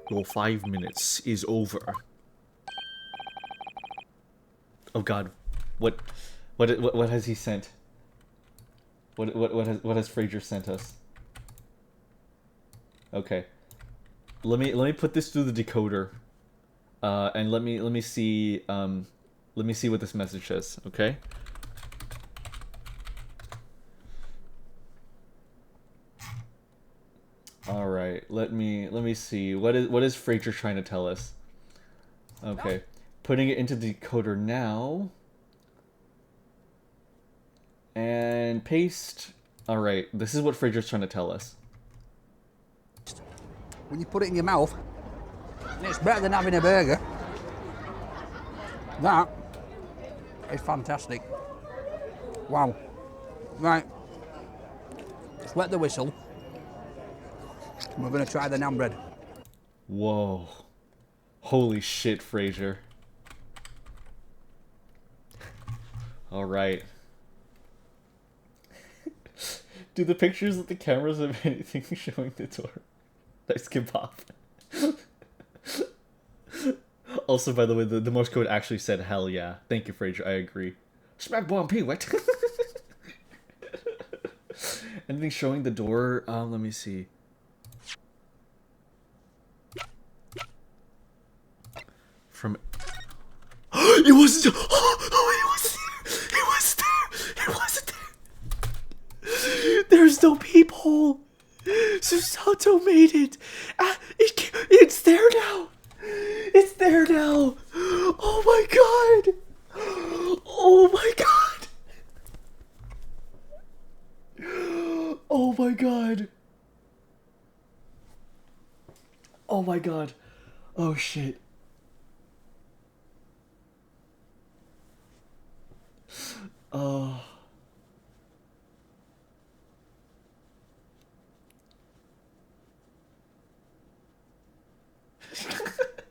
Your 5 minutes is over. Oh God, what has he sent? What has Fraser sent us? Okay, let me put this through the decoder, and let me see what this message says. Okay. All right, let me see. What is Fraser trying to tell us? Okay, putting it into the decoder now, and paste. All right, this is what Fraser's trying to tell us. When you put it in your mouth, it's better than having a burger. That is fantastic. Wow. Right, let's wet the whistle. We're gonna try the naan bread. Whoa. Holy shit, Fraser. Alright. Do the pictures of the cameras have anything showing the door? Nice kebab. Also, by the way, the Morse code actually said hell yeah. Thank you, Fraser. I agree. Smack bomb P, what? Anything showing the door? Let me see. From it wasn't. Oh, it was there. It was there. It wasn't there. There's no peephole. Susato made it. It's there now. It's there now. Oh my God. Oh my God. Oh my God. Oh my God. Oh shit. Oh.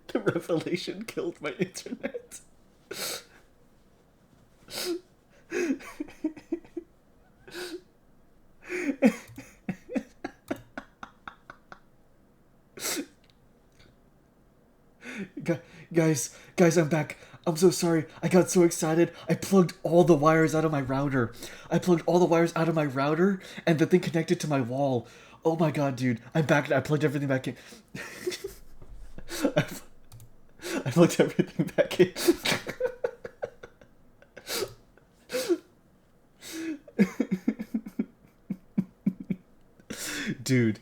The revelation killed my internet. Guys, I'm back. I'm so sorry. I got so excited. I plugged all the wires out of my router. And the thing connected to my wall. Oh my God, dude. I'm back. I plugged everything back in. I plugged everything back in. Dude.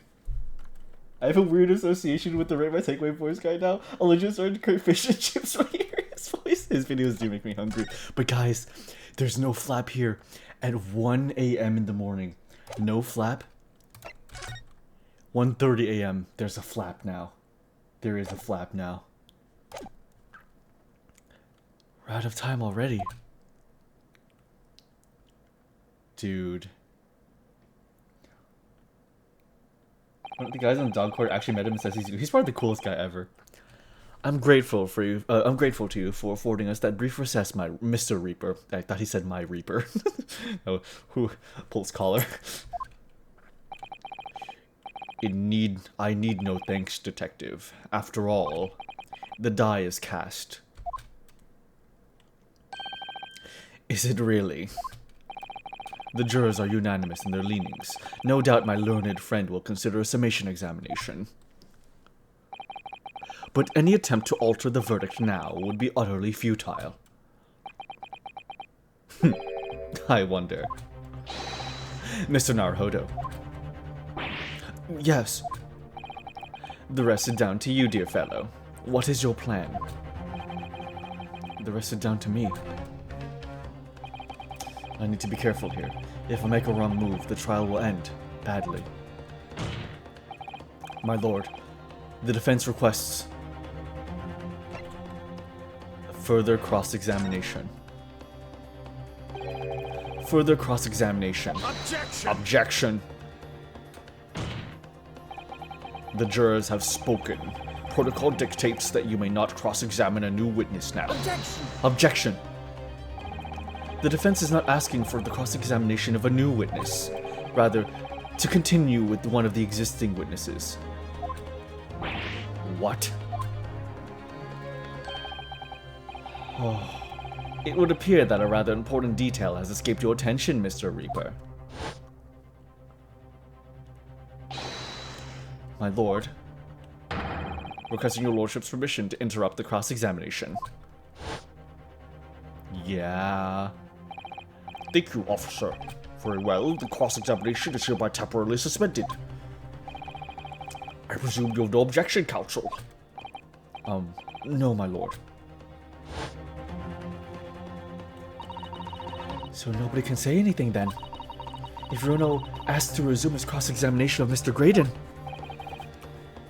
I have a weird association with the Rate My Takeaway Boys guy now. I'll legit start to crave fish and chips when I hear his voice. His videos do make me hungry. But guys, there's no flap here at 1 a.m. in the morning. No flap. 1:30 a.m. There's a flap now. There is a flap now. We're out of time already. Dude. One of the guys on the dog court actually met him and says he's probably the coolest guy ever. I'm grateful for you. I'm grateful to you for affording us that brief recess, my Mr. Reaper. I thought he said my Reaper. Oh, who pulls collar? I need no thanks, detective. After all, the die is cast. Is it really? The jurors are unanimous in their leanings. No doubt my learned friend will consider a summation examination. But any attempt to alter the verdict now would be utterly futile. I wonder. Mr. Naruhodo. Yes. The rest is down to you, dear fellow. What is your plan? The rest is down to me. I need to be careful here. If I make a wrong move, the trial will end badly. My lord, the defense requests further cross-examination. Further cross-examination. Objection! Objection. The jurors have spoken. Protocol dictates that you may not cross-examine a new witness now. Objection! Objection. The defense is not asking for the cross-examination of a new witness. Rather, to continue with one of the existing witnesses. What? Oh. It would appear that a rather important detail has escaped your attention, Mr. Reaper. My lord, requesting your lordship's permission to interrupt the cross-examination. Yeah. Thank you, officer. Very well, the cross-examination is hereby temporarily suspended. I presume you have no objection, counsel. No, my lord. So nobody can say anything then. If Bruno asks to resume his cross-examination of Mr. Graydon,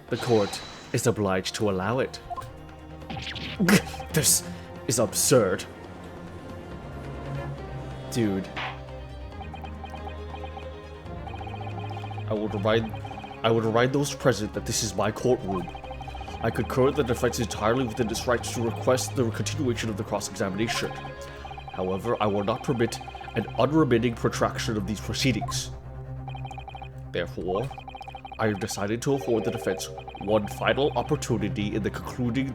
the court is obliged to allow it. This is absurd. Dude. I would remind those present that this is my courtroom. I concur that the defense is entirely within its rights to request the continuation of the cross-examination. However, I will not permit an unremitting protraction of these proceedings. Therefore, I have decided to afford the defense one final opportunity in concluding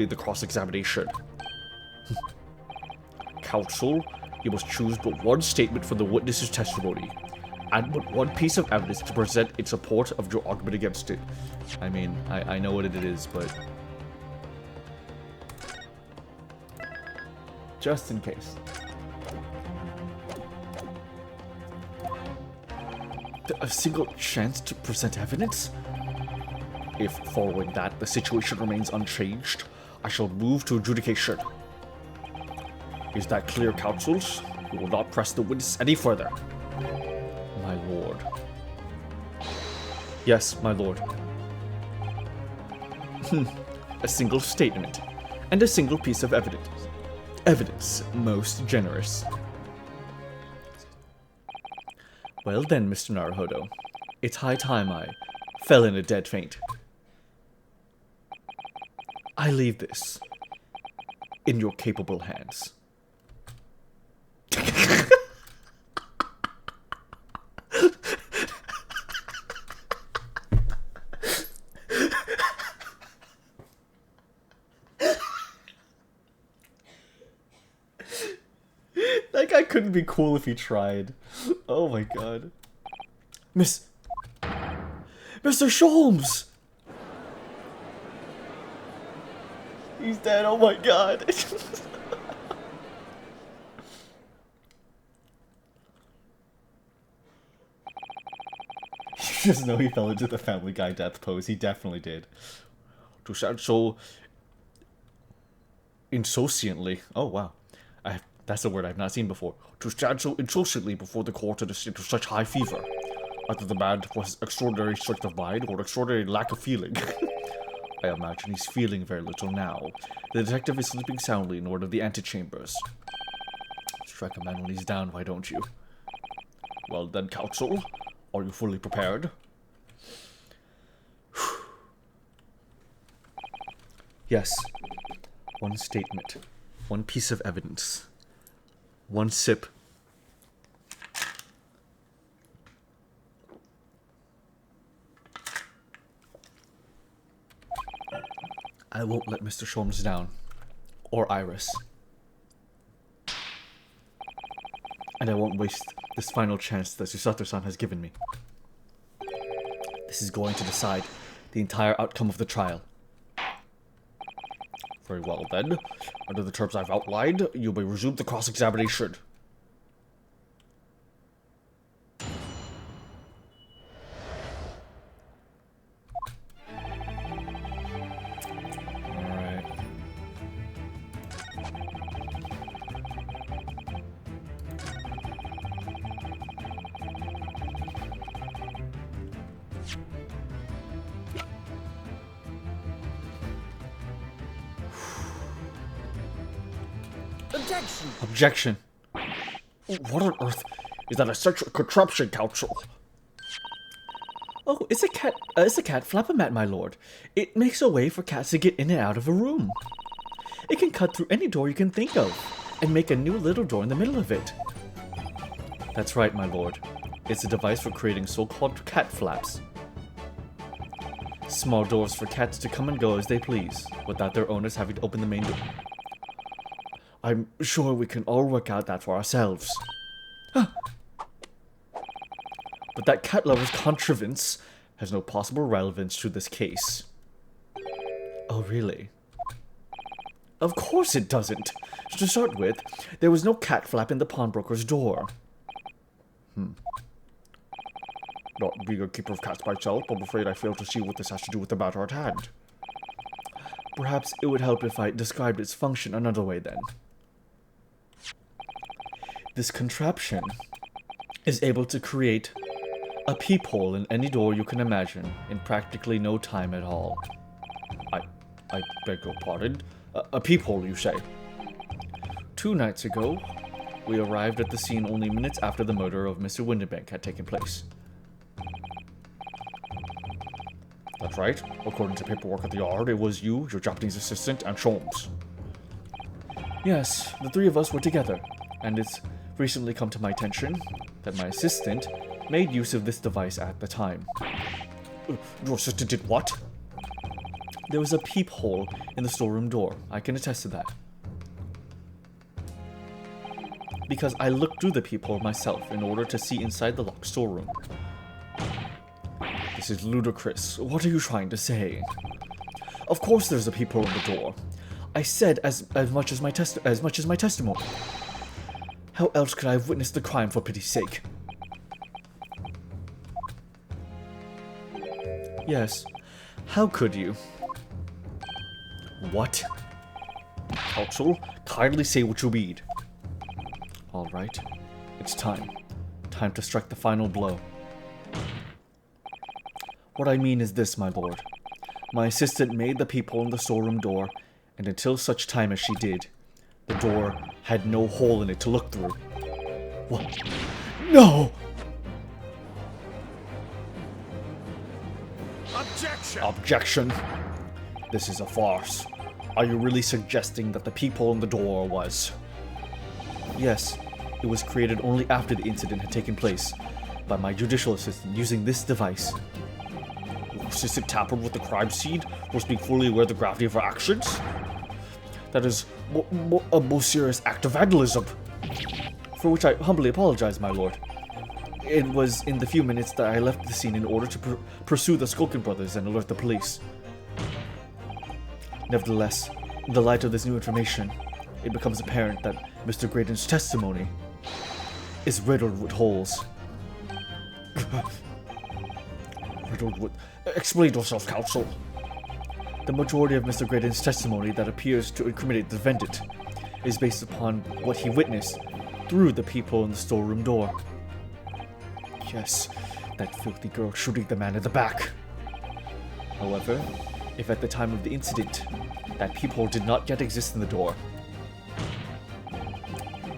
the cross-examination. Counsel, you must choose but one statement from the witness's testimony, and but one piece of evidence to present in support of your argument against it. I mean, I know what it is, but just in case. A single chance to present evidence? If, following that, the situation remains unchanged, I shall move to adjudication. Is that clear, counsels? We will not press the witness any further. My lord. Yes, my lord. A single statement, and a single piece of evidence. Evidence most generous. Well then, Mr. Naruhodo, it's high time I fell in a dead faint. I leave this in your capable hands. That guy couldn't be cool if he tried. Oh my god. Mr. Sholmes! He's dead, oh my god. You just know he fell into the Family Guy death pose. He definitely did. To sound so Insouciantly. Oh wow. That's a word I've not seen before. to stand so insouciantly before the court in a state of such high fever, either the man was extraordinary strength of mind or extraordinary lack of feeling. I imagine he's feeling very little now. The detective is sleeping soundly in one of the antechambers. Strike a man when he's down, why don't you? Well then, counsel, are you fully prepared? Yes. One statement. One piece of evidence. One sip. I won't let Mr. Sholmes down. Or Iris. And I won't waste this final chance that Susato-san has given me. This is going to decide the entire outcome of the trial. Very well then. Under the terms I've outlined, you may resume the cross-examination. Alright. Objection! Objection. What on earth is that a sexual contraption, Counsel? Oh, it's a cat. It's a cat flapper-mat, my lord. It makes a way for cats to get in and out of a room. It can cut through any door you can think of, and make a new little door in the middle of it. That's right, my lord. It's a device for creating so-called cat flaps. Small doors for cats to come and go as they please, without their owners having to open the main door. I'm sure we can all work out that for ourselves. But that cat lover's contrivance has no possible relevance to this case. Oh, really? Of course it doesn't. To start with, there was no cat flap in the pawnbroker's door. Not being a keeper of cats myself, I'm afraid I fail to see what this has to do with the matter at hand. Perhaps it would help if I described its function another way then. This contraption is able to create a peephole in any door you can imagine in practically no time at all. I beg your pardon? A peephole, you say? 2 nights ago, we arrived at the scene only minutes after the murder of Mr. Winterbank had taken place. That's right. According to paperwork at the yard, it was you, your Japanese assistant, and Sholmes. Yes, the 3 of us were together, and it's recently come to my attention that my assistant made use of this device at the time. Your assistant did what? There was a peephole in the storeroom door. I can attest to that. Because I looked through the peephole myself in order to see inside the locked storeroom. This is ludicrous. What are you trying to say? Of course there's a peephole in the door. I said as much as my testimony. How else could I have witnessed the crime, for pity's sake? Yes. How could you? What? Counsel, kindly say what you mean. All right. It's time. Time to strike the final blow. What I mean is this, my lord. My assistant made the peephole in the storeroom door, and until such time as she did, the door had no hole in it to look through. What? No! Objection! Objection. This is a farce. Are you really suggesting that the peephole in the door was... Yes, it was created only after the incident had taken place, by my judicial assistant using this device. Your assistant tampered with the crime scene, whilst being fully aware of the gravity of her actions? That is a most serious act of vandalism. For which I humbly apologize, my lord. It was in the few minutes that I left the scene in order to pursue the Skulkin brothers and alert the police. Nevertheless, in the light of this new information, it becomes apparent that Mr. Graydon's testimony is riddled with holes. Riddled with... Explain yourself, counsel. The majority of Mr. Graydon's testimony that appears to incriminate the defendant is based upon what he witnessed through the peephole in the storeroom door. Yes, that filthy girl shooting the man in the back. However, if at the time of the incident, that peephole did not yet exist in the door,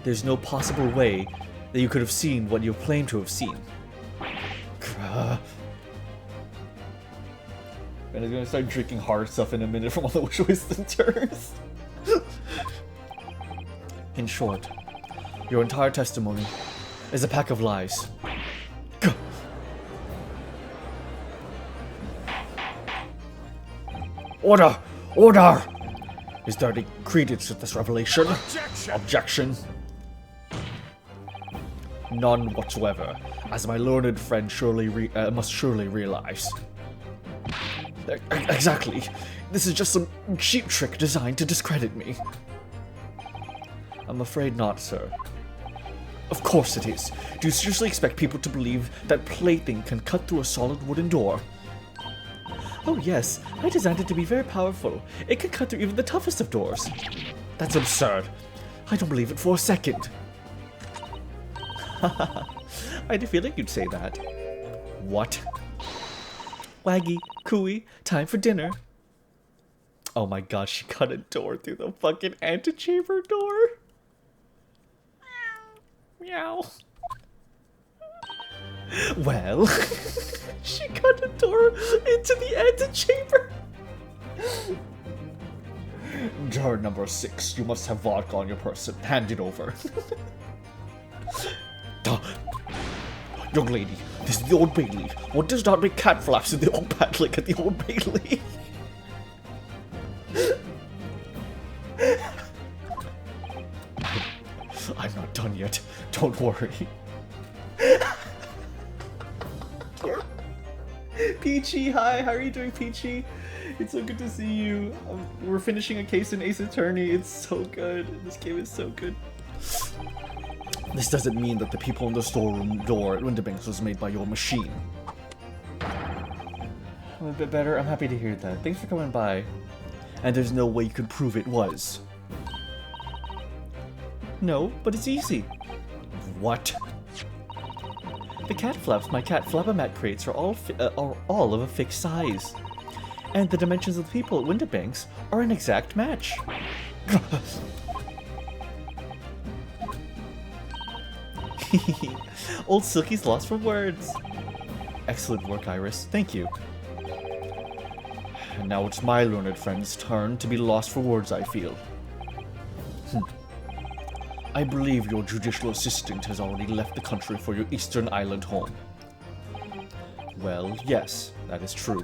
there's no possible way that you could have seen what you claim to have seen. And I'm gonna start drinking hard stuff in a minute from all the twists and turns. In short, your entire testimony is a pack of lies. Gah. Order! Order! Is there any credence to this revelation? Objection! Objection. None whatsoever, as my learned friend must surely realize. Exactly. This is just some cheap trick designed to discredit me. I'm afraid not, sir. Of course it is. Do you seriously expect people to believe that plaything can cut through a solid wooden door? Oh yes, I designed it to be very powerful. It can cut through even the toughest of doors. That's absurd. I don't believe it for a second. I had a feeling you'd say that. What? Waggy, cooey, time for dinner. Oh my god, she cut a door through the fucking antechamber door. Meow. Well, she cut a door into the antechamber. Jar number 6, you must have vodka on your person. Hand it over. Duh. Young lady, this is the Old Bailey. What does not make cat flaps in the old padlock at the Old Bailey? I'm not done yet. Don't worry. Peachy, hi, how are you doing, Peachy? It's so good to see you. We're finishing a case in Ace Attorney. It's so good. This game is so good. This doesn't mean that the people in the storeroom door at Winterbanks was made by your machine. I'm a bit better. I'm happy to hear that. Thanks for coming by. And there's no way you can prove it was. No, but it's easy. What? The cat flaps my cat Flapamat crates are all of a fixed size. And the dimensions of the people at Winterbanks are an exact match. Old Silky's lost for words. Excellent work, Iris. Thank you. And now it's my learned friend's turn to be lost for words, I feel. I believe your judicial assistant has already left the country for your Eastern Island home. Well, yes, that is true.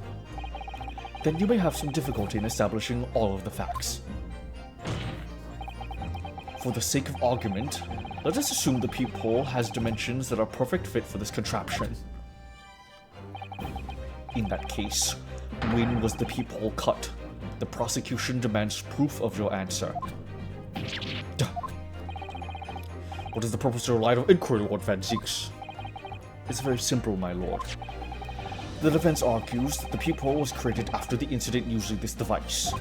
Then you may have some difficulty in establishing all of the facts. For the sake of argument, let us assume the peephole has dimensions that are perfect fit for this contraption. In that case, when was the peephole cut? The prosecution demands proof of your answer. Duh. What is the purpose of your line of inquiry, Lord Van Zieks? It's very simple, my lord. The defense argues that the peephole was created after the incident using this device.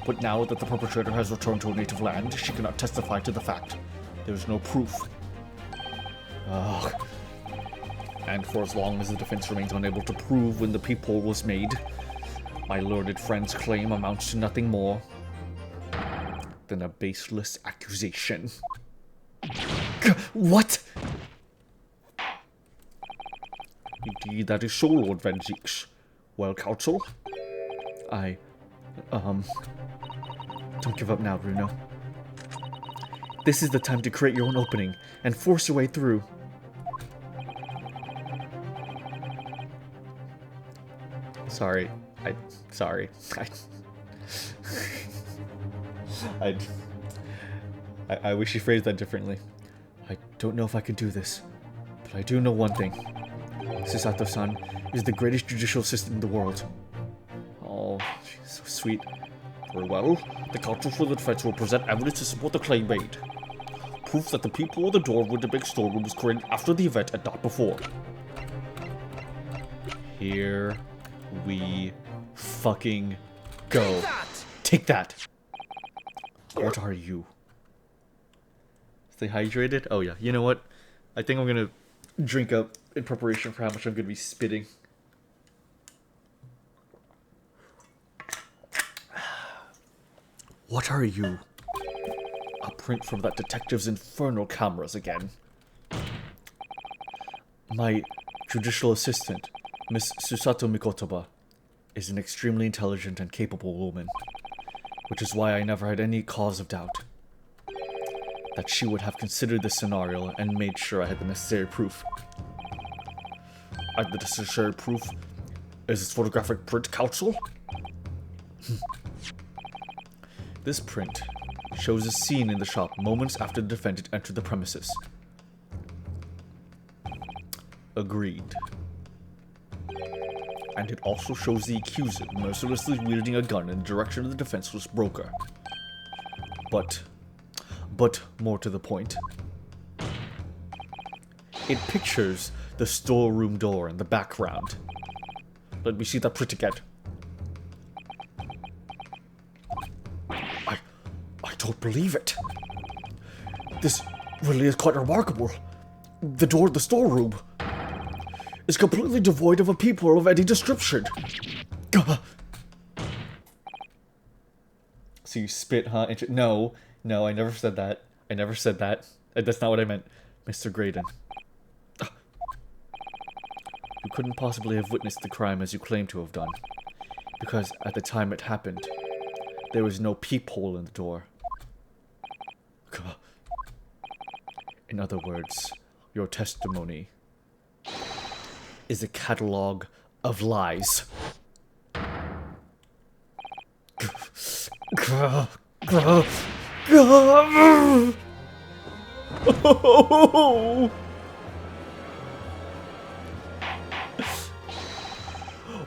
But now that the perpetrator has returned to her native land, she cannot testify to the fact. There is no proof. Ugh. And for as long as the defense remains unable to prove when the peephole was made, my learned friend's claim amounts to nothing more than a baseless accusation. What? Indeed, that is so, Lord Van Zieks. Well, counsel? Don't give up now, Bruno. This is the time to create your own opening and force your way through. Sorry. I wish you phrased that differently. I don't know if I can do this, but I do know one thing. Susato-san is the greatest judicial assistant in the world. Oh, she's so sweet. Very well. The counsel for the defense will present evidence to support the claim made. Proof that the people at the door with the big storeroom was created after the event and not before. Here we fucking go. Take that! What are you? Stay hydrated? Oh yeah, you know what? I think I'm gonna drink up in preparation for how much I'm gonna be spitting. What are you? A print from that detective's infernal cameras again. My judicial assistant, Miss Susato Mikotoba. is an extremely intelligent and capable woman, which is why I never had any cause of doubt that she would have considered this scenario and made sure I had the necessary proof. And the necessary proof is its photographic print, counsel? This print shows a scene in the shop moments after the defendant entered the premises. Agreed. And it also shows the accuser mercilessly wielding a gun in the direction of the defenseless broker. But more to the point, it pictures the storeroom door in the background. Let me see that print again. I don't believe it. This really is quite remarkable. The door of the storeroom is completely devoid of a peephole of any description. So you spit, huh? No, I never said that. I never said that. That's not what I meant. Mr. Graydon. You couldn't possibly have witnessed the crime as you claim to have done, because at the time it happened, there was no peephole in the door. In other words, your testimony is a catalog of lies.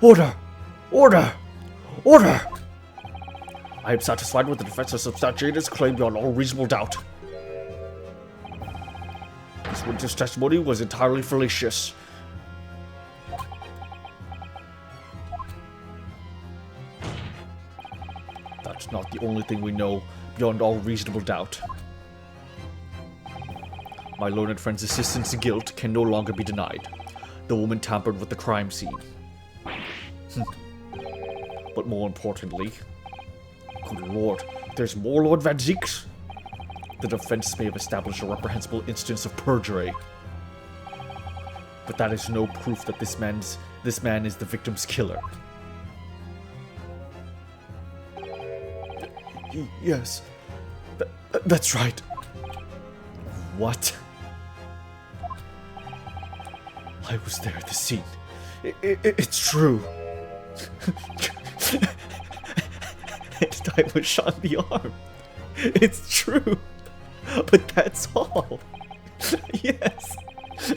Order! Order! Order! I am satisfied with the defense's substantiated its claim beyond all reasonable doubt. This witness' testimony was entirely fallacious. That's not the only thing we know beyond all reasonable doubt. My learned friend's assistance to guilt can no longer be denied. The woman tampered with the crime scene. But more importantly, good lord, there's more Lord Van Zeeks. The defense may have established a reprehensible instance of perjury, but that is no proof that this man is the victim's killer. Yes, that's right. What? I was there at the scene. It's true. And I was shot in the arm. It's true. But that's all. Yes.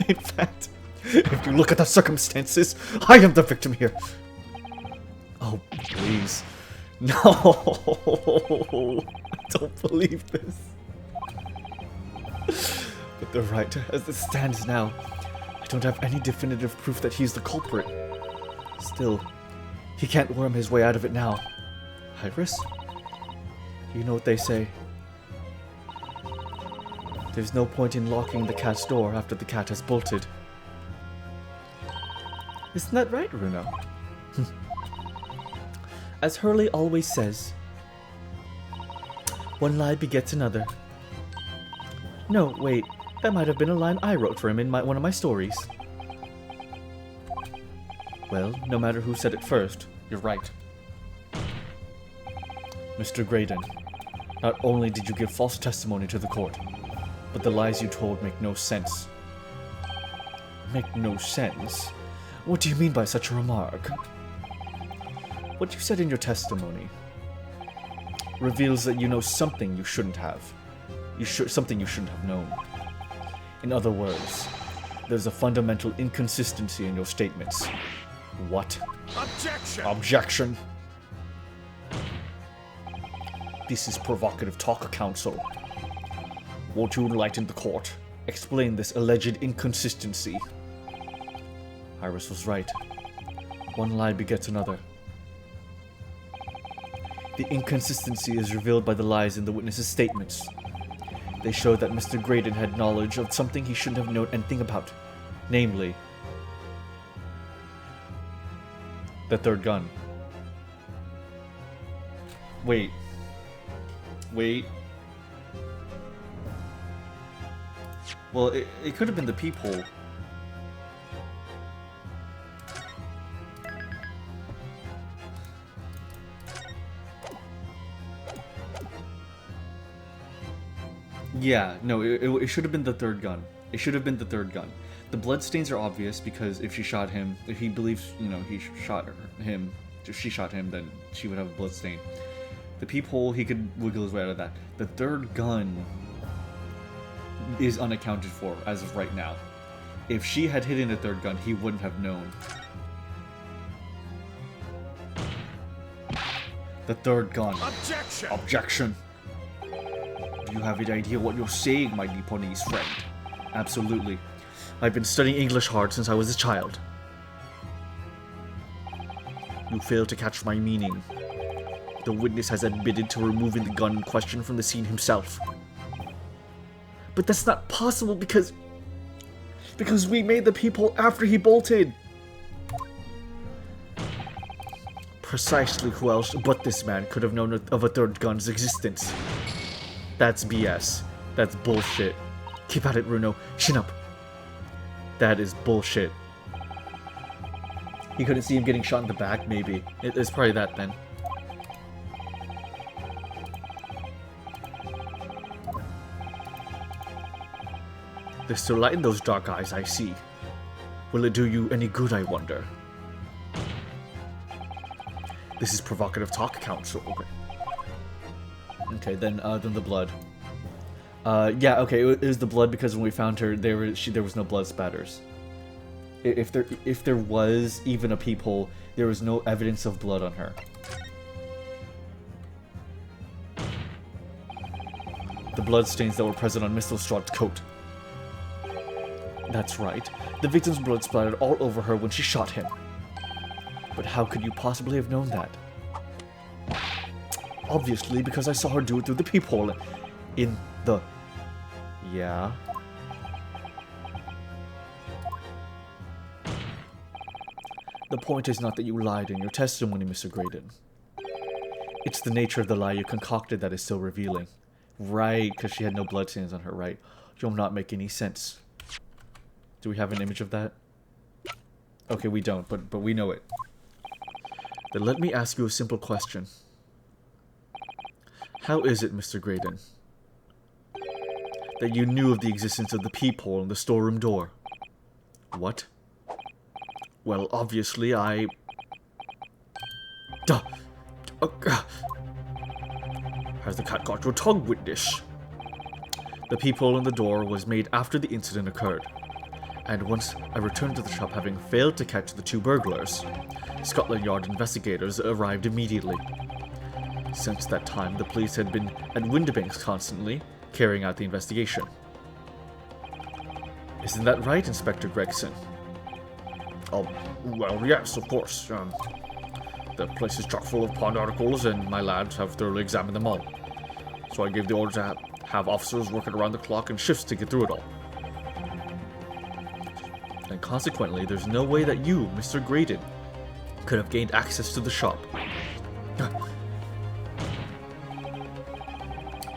In fact, if you look at the circumstances, I am the victim here. Oh, please. No. I don't believe this. But they're right. As it stands now, I don't have any definitive proof that he's the culprit. Still, he can't worm his way out of it now. Iris? You know what they say. There's no point in locking the cat's door after the cat has bolted. Isn't that right, Runo? As Hurley always says, one lie begets another. No, wait, that might have been a line I wrote for him in one of my stories. Well, no matter who said it first, you're right. Mr. Graydon, not only did you give false testimony to the court, but the lies you told make no sense. Make no sense? What do you mean by such a remark? What you said in your testimony reveals that you know something you shouldn't have. Something you shouldn't have known. In other words, there's a fundamental inconsistency in your statements. What? Objection! Objection! This is provocative talk, counsel. Won't you enlighten the court? Explain this alleged inconsistency. Iris was right. One lie begets another. The inconsistency is revealed by the lies in the witnesses' statements. They show that Mr. Graydon had knowledge of something he shouldn't have known anything about. Namely, the third gun. Wait. Well, it could have been the peephole. Yeah, no, it should have been the third gun. It should have been the third gun. The bloodstains are obvious because if she shot him, if he believes, you know, he shot him, if she shot him, then she would have a bloodstain. The peephole, he could wiggle his way out of that. The third gun is unaccounted for as of right now. If she had hidden a third gun, he wouldn't have known. The third gun. Objection! Objection. Do you have any idea what you're saying, my Nipponese friend? Absolutely. I've been studying English hard since I was a child. You fail to catch my meaning. The witness has admitted to removing the gun in question from the scene himself. But that's not possible because we made the peephole after he bolted. Precisely who else but this man could have known of a third gun's existence? That's BS. That's bullshit. Keep at it, Runo. Chin up. That is bullshit. He couldn't see him getting shot in the back, maybe. It's probably that then. There's still light in those dark eyes, I see. Will it do you any good, I wonder? This is provocative talk, Counsel. Okay, then the blood. Yeah, okay, it was the blood because when we found her, there was no blood spatters. If there was even a peephole, there was no evidence of blood on her. The bloodstains that were present on Miss Lestrade's coat. That's right. The victim's blood splattered all over her when she shot him. But how could you possibly have known that? Obviously, because I saw her do it through the peephole in the... Yeah? The point is not that you lied in your testimony, Mr. Graydon. It's the nature of the lie you concocted that is so revealing. Right, because she had no bloodstains on her, right? You'll not make any sense. Do we have an image of that? Okay, we don't, but we know it. Then let me ask you a simple question. How is it, Mr. Graydon, that you knew of the existence of the peephole in the storeroom door? What? Well, obviously, I... Duh! Has the cat got your tongue, witness? The peephole in the door was made after the incident occurred, and once I returned to the shop having failed to catch the two burglars, Scotland Yard investigators arrived immediately. Since that time, the police had been at Windibanks constantly, carrying out the investigation. Isn't that right, Inspector Gregson? Oh, well, yes, of course. The place is chock full of pawned articles, and my lads have thoroughly examined them all. So I gave the order to have officers working around the clock in shifts to get through it all. And consequently, there's no way that you, Mr. Graydon, could have gained access to the shop.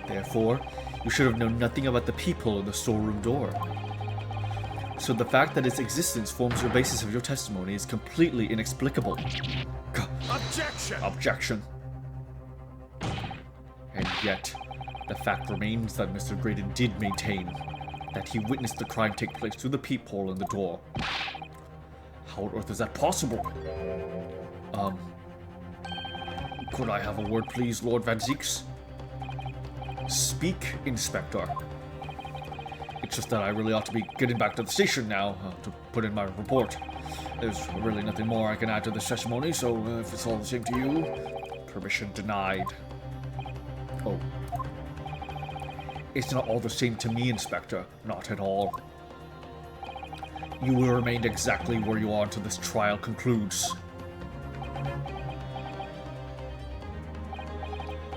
Therefore, you should have known nothing about the peephole in the storeroom door. So the fact that its existence forms the basis of your testimony is completely inexplicable. Objection! Objection. And yet, the fact remains that Mr. Graydon did maintain that he witnessed the crime take place through the peephole in the door. How on earth is that possible? Could I have a word, please, Lord Van Zeeks? Speak, Inspector. It's just that I really ought to be getting back to the station now to put in my report. There's really nothing more I can add to this testimony, so if it's all the same to you, permission denied. Oh. It's not all the same to me, Inspector. Not at all. You will remain exactly where you are until this trial concludes.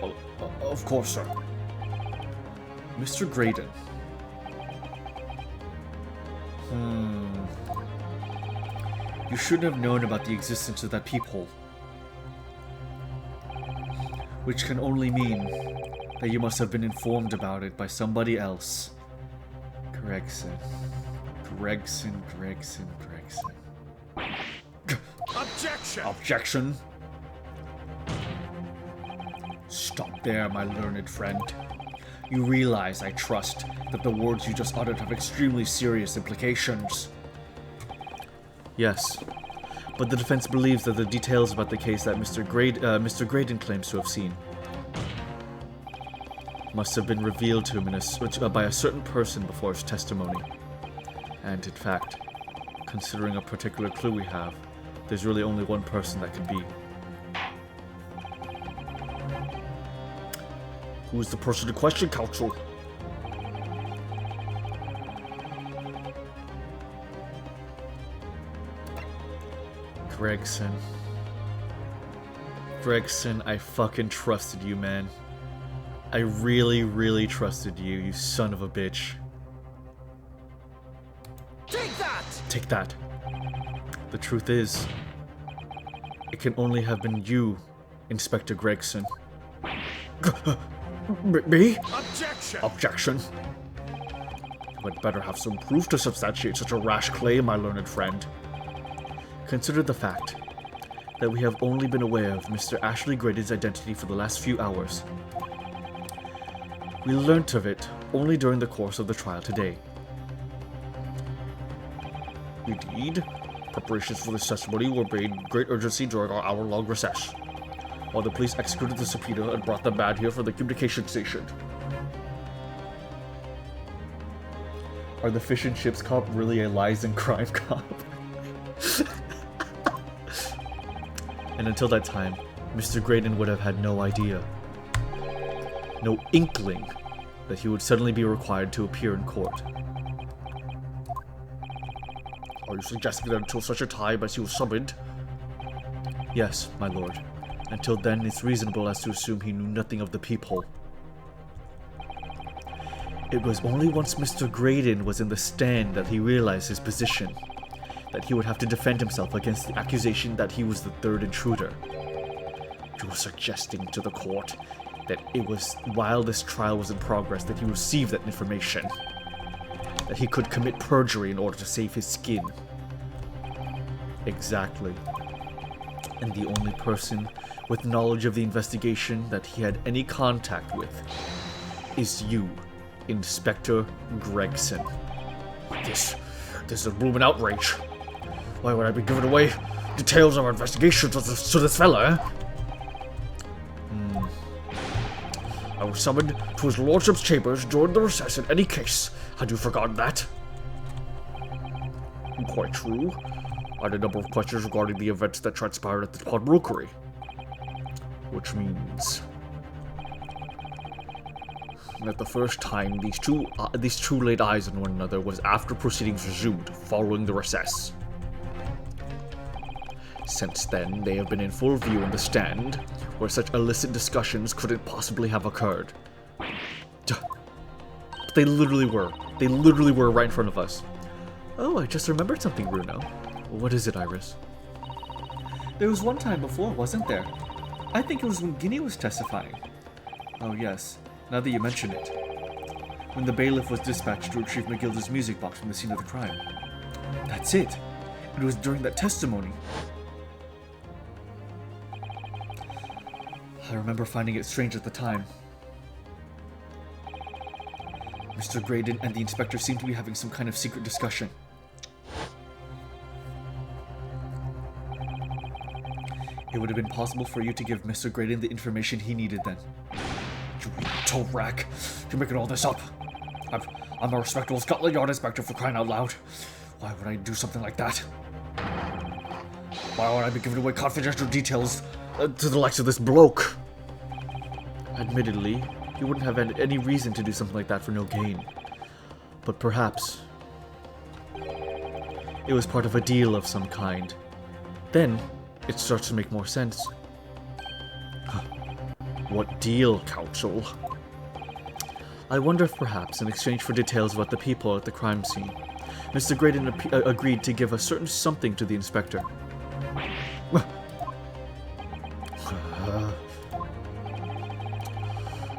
Oh, of course, sir. Mr. Graydon. You shouldn't have known about the existence of that peephole. Which can only mean that you must have been informed about it by somebody else. Gregson. Objection! Objection. Stop there, my learned friend. You realize, I trust, that the words you just uttered have extremely serious implications. Yes, but the defense believes that the details about the case that Mr. Graydon claims to have seen must have been revealed to him by a certain person before his testimony. And in fact, considering a particular clue we have, there's really only one person that could be. Who's the person in question, Counsel? Gregson. Gregson, I fucking trusted you, man. I really, really trusted you, you son of a bitch. Take that! Take that. The truth is, it can only have been you, Inspector Gregson. Me? Objection! Objection. You had better have some proof to substantiate such a rash claim, my learned friend. Consider the fact that we have only been aware of Mr. Ashley Graydon's identity for the last few hours. We learnt of it only during the course of the trial today. Indeed, preparations for this testimony were made great urgency during our hour-long recess, while the police executed the subpoena and brought the man here from the communication station. Are the fish and chips cop really a lies and crime cop? And until that time, Mr. Graydon would have had no idea, no inkling, that he would suddenly be required to appear in court. Are you suggesting that until such a time as he was summoned? Yes, my lord. Until then, it's reasonable as to assume he knew nothing of the peephole. It was only once Mr. Graydon was in the stand that he realized his position, that he would have to defend himself against the accusation that he was the third intruder. You are suggesting to the court That it was while this trial was in progress that he received that information, that he could commit perjury in order to save his skin. Exactly. And the only person with knowledge of the investigation that he had any contact with is you, Inspector Gregson. This is a blooming outrage. Why would I be giving away details of our investigation to this fella, eh? I was summoned to his lordship's chambers during the recess in any case. Had you forgotten that? Quite true. I had a number of questions regarding the events that transpired at the pawnbrokery. Which means that the first time these two laid eyes on one another was after proceedings resumed following the recess. Since then, they have been in full view in the stand, where such illicit discussions couldn't possibly have occurred. They literally were. They literally were right in front of us. Oh, I just remembered something, Bruno. What is it, Iris? There was one time before, wasn't there? I think it was when Guinea was testifying. Oh yes, now that you mention it. When the bailiff was dispatched to retrieve McGilda's music box from the scene of the crime. That's it. It was during that testimony. I remember finding it strange at the time. Mr. Graydon and the inspector seemed to be having some kind of secret discussion. It would have been possible for you to give Mr. Graydon the information he needed then. You toe rack! You're making all this up! I'm a respectable Scotland Yard inspector, for crying out loud! Why would I do something like that? Why would I be giving away confidential details to the likes of this bloke? Admittedly, you wouldn't have had any reason to do something like that for no gain. But perhaps it was part of a deal of some kind. Then it starts to make more sense. What deal, Counsel? I wonder if perhaps, in exchange for details about the people at the crime scene, Mr. Graydon agreed to give a certain something to the inspector.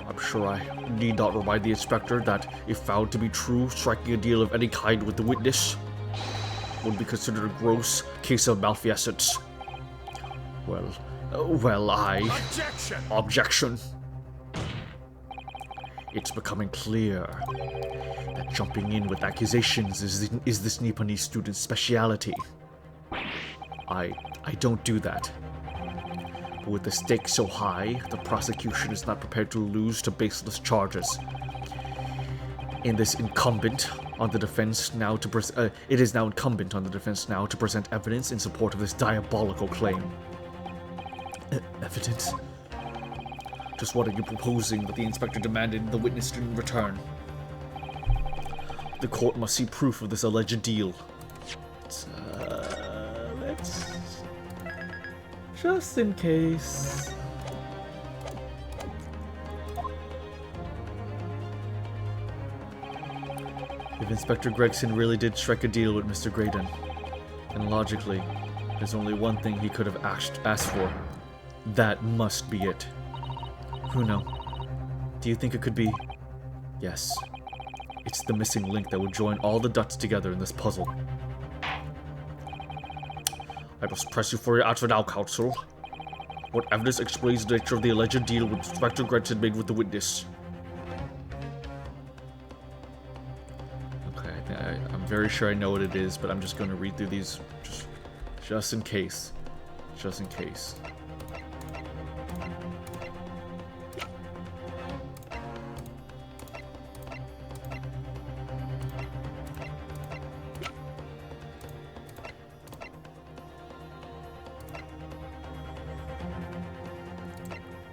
I'm sure I need not remind the inspector that, if found to be true, striking a deal of any kind with the witness would be considered a gross case of malfeasance. Well, Objection! Objection. It's becoming clear that jumping in with accusations is this Nippon student's speciality. I don't do that. But with the stakes so high, the prosecution is not prepared to lose to baseless charges. It is incumbent on the defense now to present evidence in support of this diabolical claim. Evidence? Just what are you proposing that the inspector demanded the witness in return? The court must see proof of this alleged deal. Let's... Just in case... If Inspector Gregson really did strike a deal with Mr. Graydon, and logically, there's only one thing he could have asked for. That must be it. Who knows? Do you think it could be? Yes. It's the missing link that would join all the dots together in this puzzle. I must press you for your answer now, counsel. What evidence explains the nature of the alleged deal which Inspector Gregson made with the witness? Okay, I'm very sure I know what it is, but I'm just going to read through these just in case. Just in case.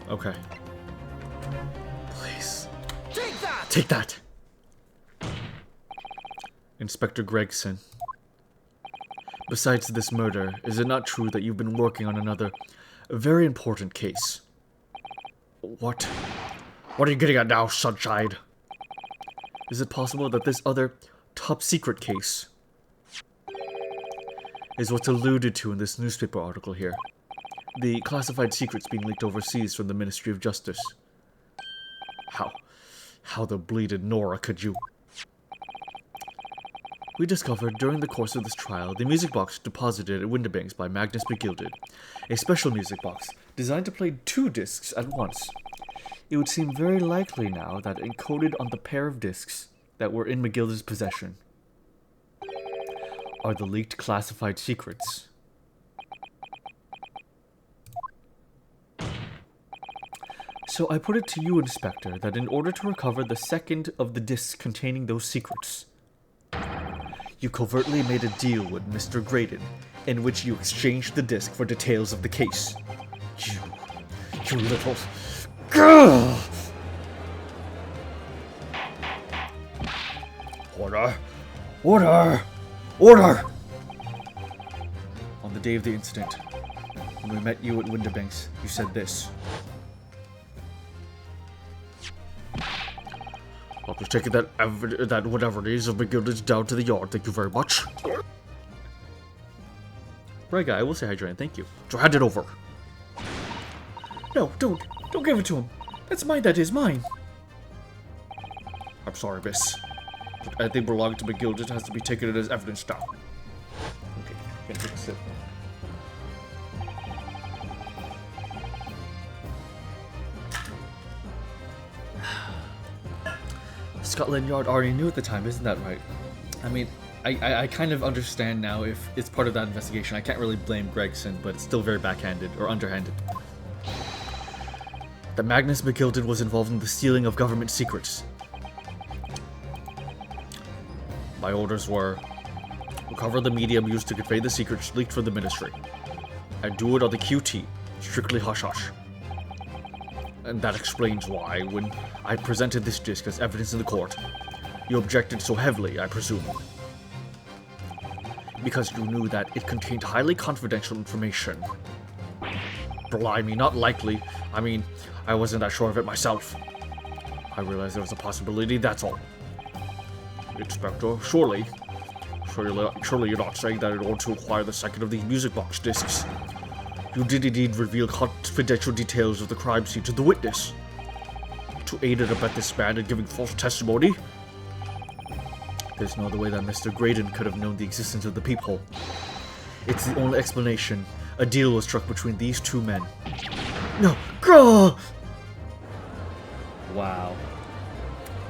Okay. Please. Take that! Take that! Inspector Gregson. Besides this murder, is it not true that you've been working on another very important case? What? What are you getting at now, Sunshine? Is it possible that this other top secret case is what's alluded to in this newspaper article here? The classified secrets being leaked overseas from the Ministry of Justice. How the bleeded Nora could you? We discovered during the course of this trial the music box deposited at Windibanks by Magnus McGilded, a special music box designed to play 2 discs at once. It would seem very likely now that encoded on the pair of discs that were in McGilded's possession are the leaked classified secrets. So I put it to you, Inspector, that in order to recover the second of the discs containing those secrets, you covertly made a deal with Mr. Graydon, in which you exchanged the disc for details of the case. You little... Gah! Order! Order! Order! On the day of the incident, when we met you at Windibanks, you said this. I'll be taking that whatever it is of McGilded's down to the yard, thank you very much. Right, guy, I will say hi, Joanne, thank you. So hand it over. No, don't give it to him. That's mine, that is mine. I'm sorry, miss. But anything belonging to McGilded has to be taken as evidence now. Okay, gonna take a sip. Scotland Yard already knew at the time, isn't that right? I mean, I kind of understand now if it's part of that investigation. I can't really blame Gregson, but it's still very backhanded, or underhanded. That Magnus McGilded was involved in the stealing of government secrets. My orders were, recover the medium used to convey the secrets leaked from the ministry, and do it on the QT, strictly hush-hush. And that explains why, when I presented this disc as evidence in the court, you objected so heavily, I presume. Because you knew that it contained highly confidential information. Blimey, not likely. I mean, I wasn't that sure of it myself. I realized there was a possibility, that's all. Inspector, surely you're not saying that in order to acquire the second of these music box discs, you did indeed reveal confidential details of the crime scene to the witness, to aid and abet this man in giving false testimony? There's no other way that Mr. Graydon could have known the existence of the peephole. It's the only explanation. A deal was struck between these 2 men. No, girl! Wow.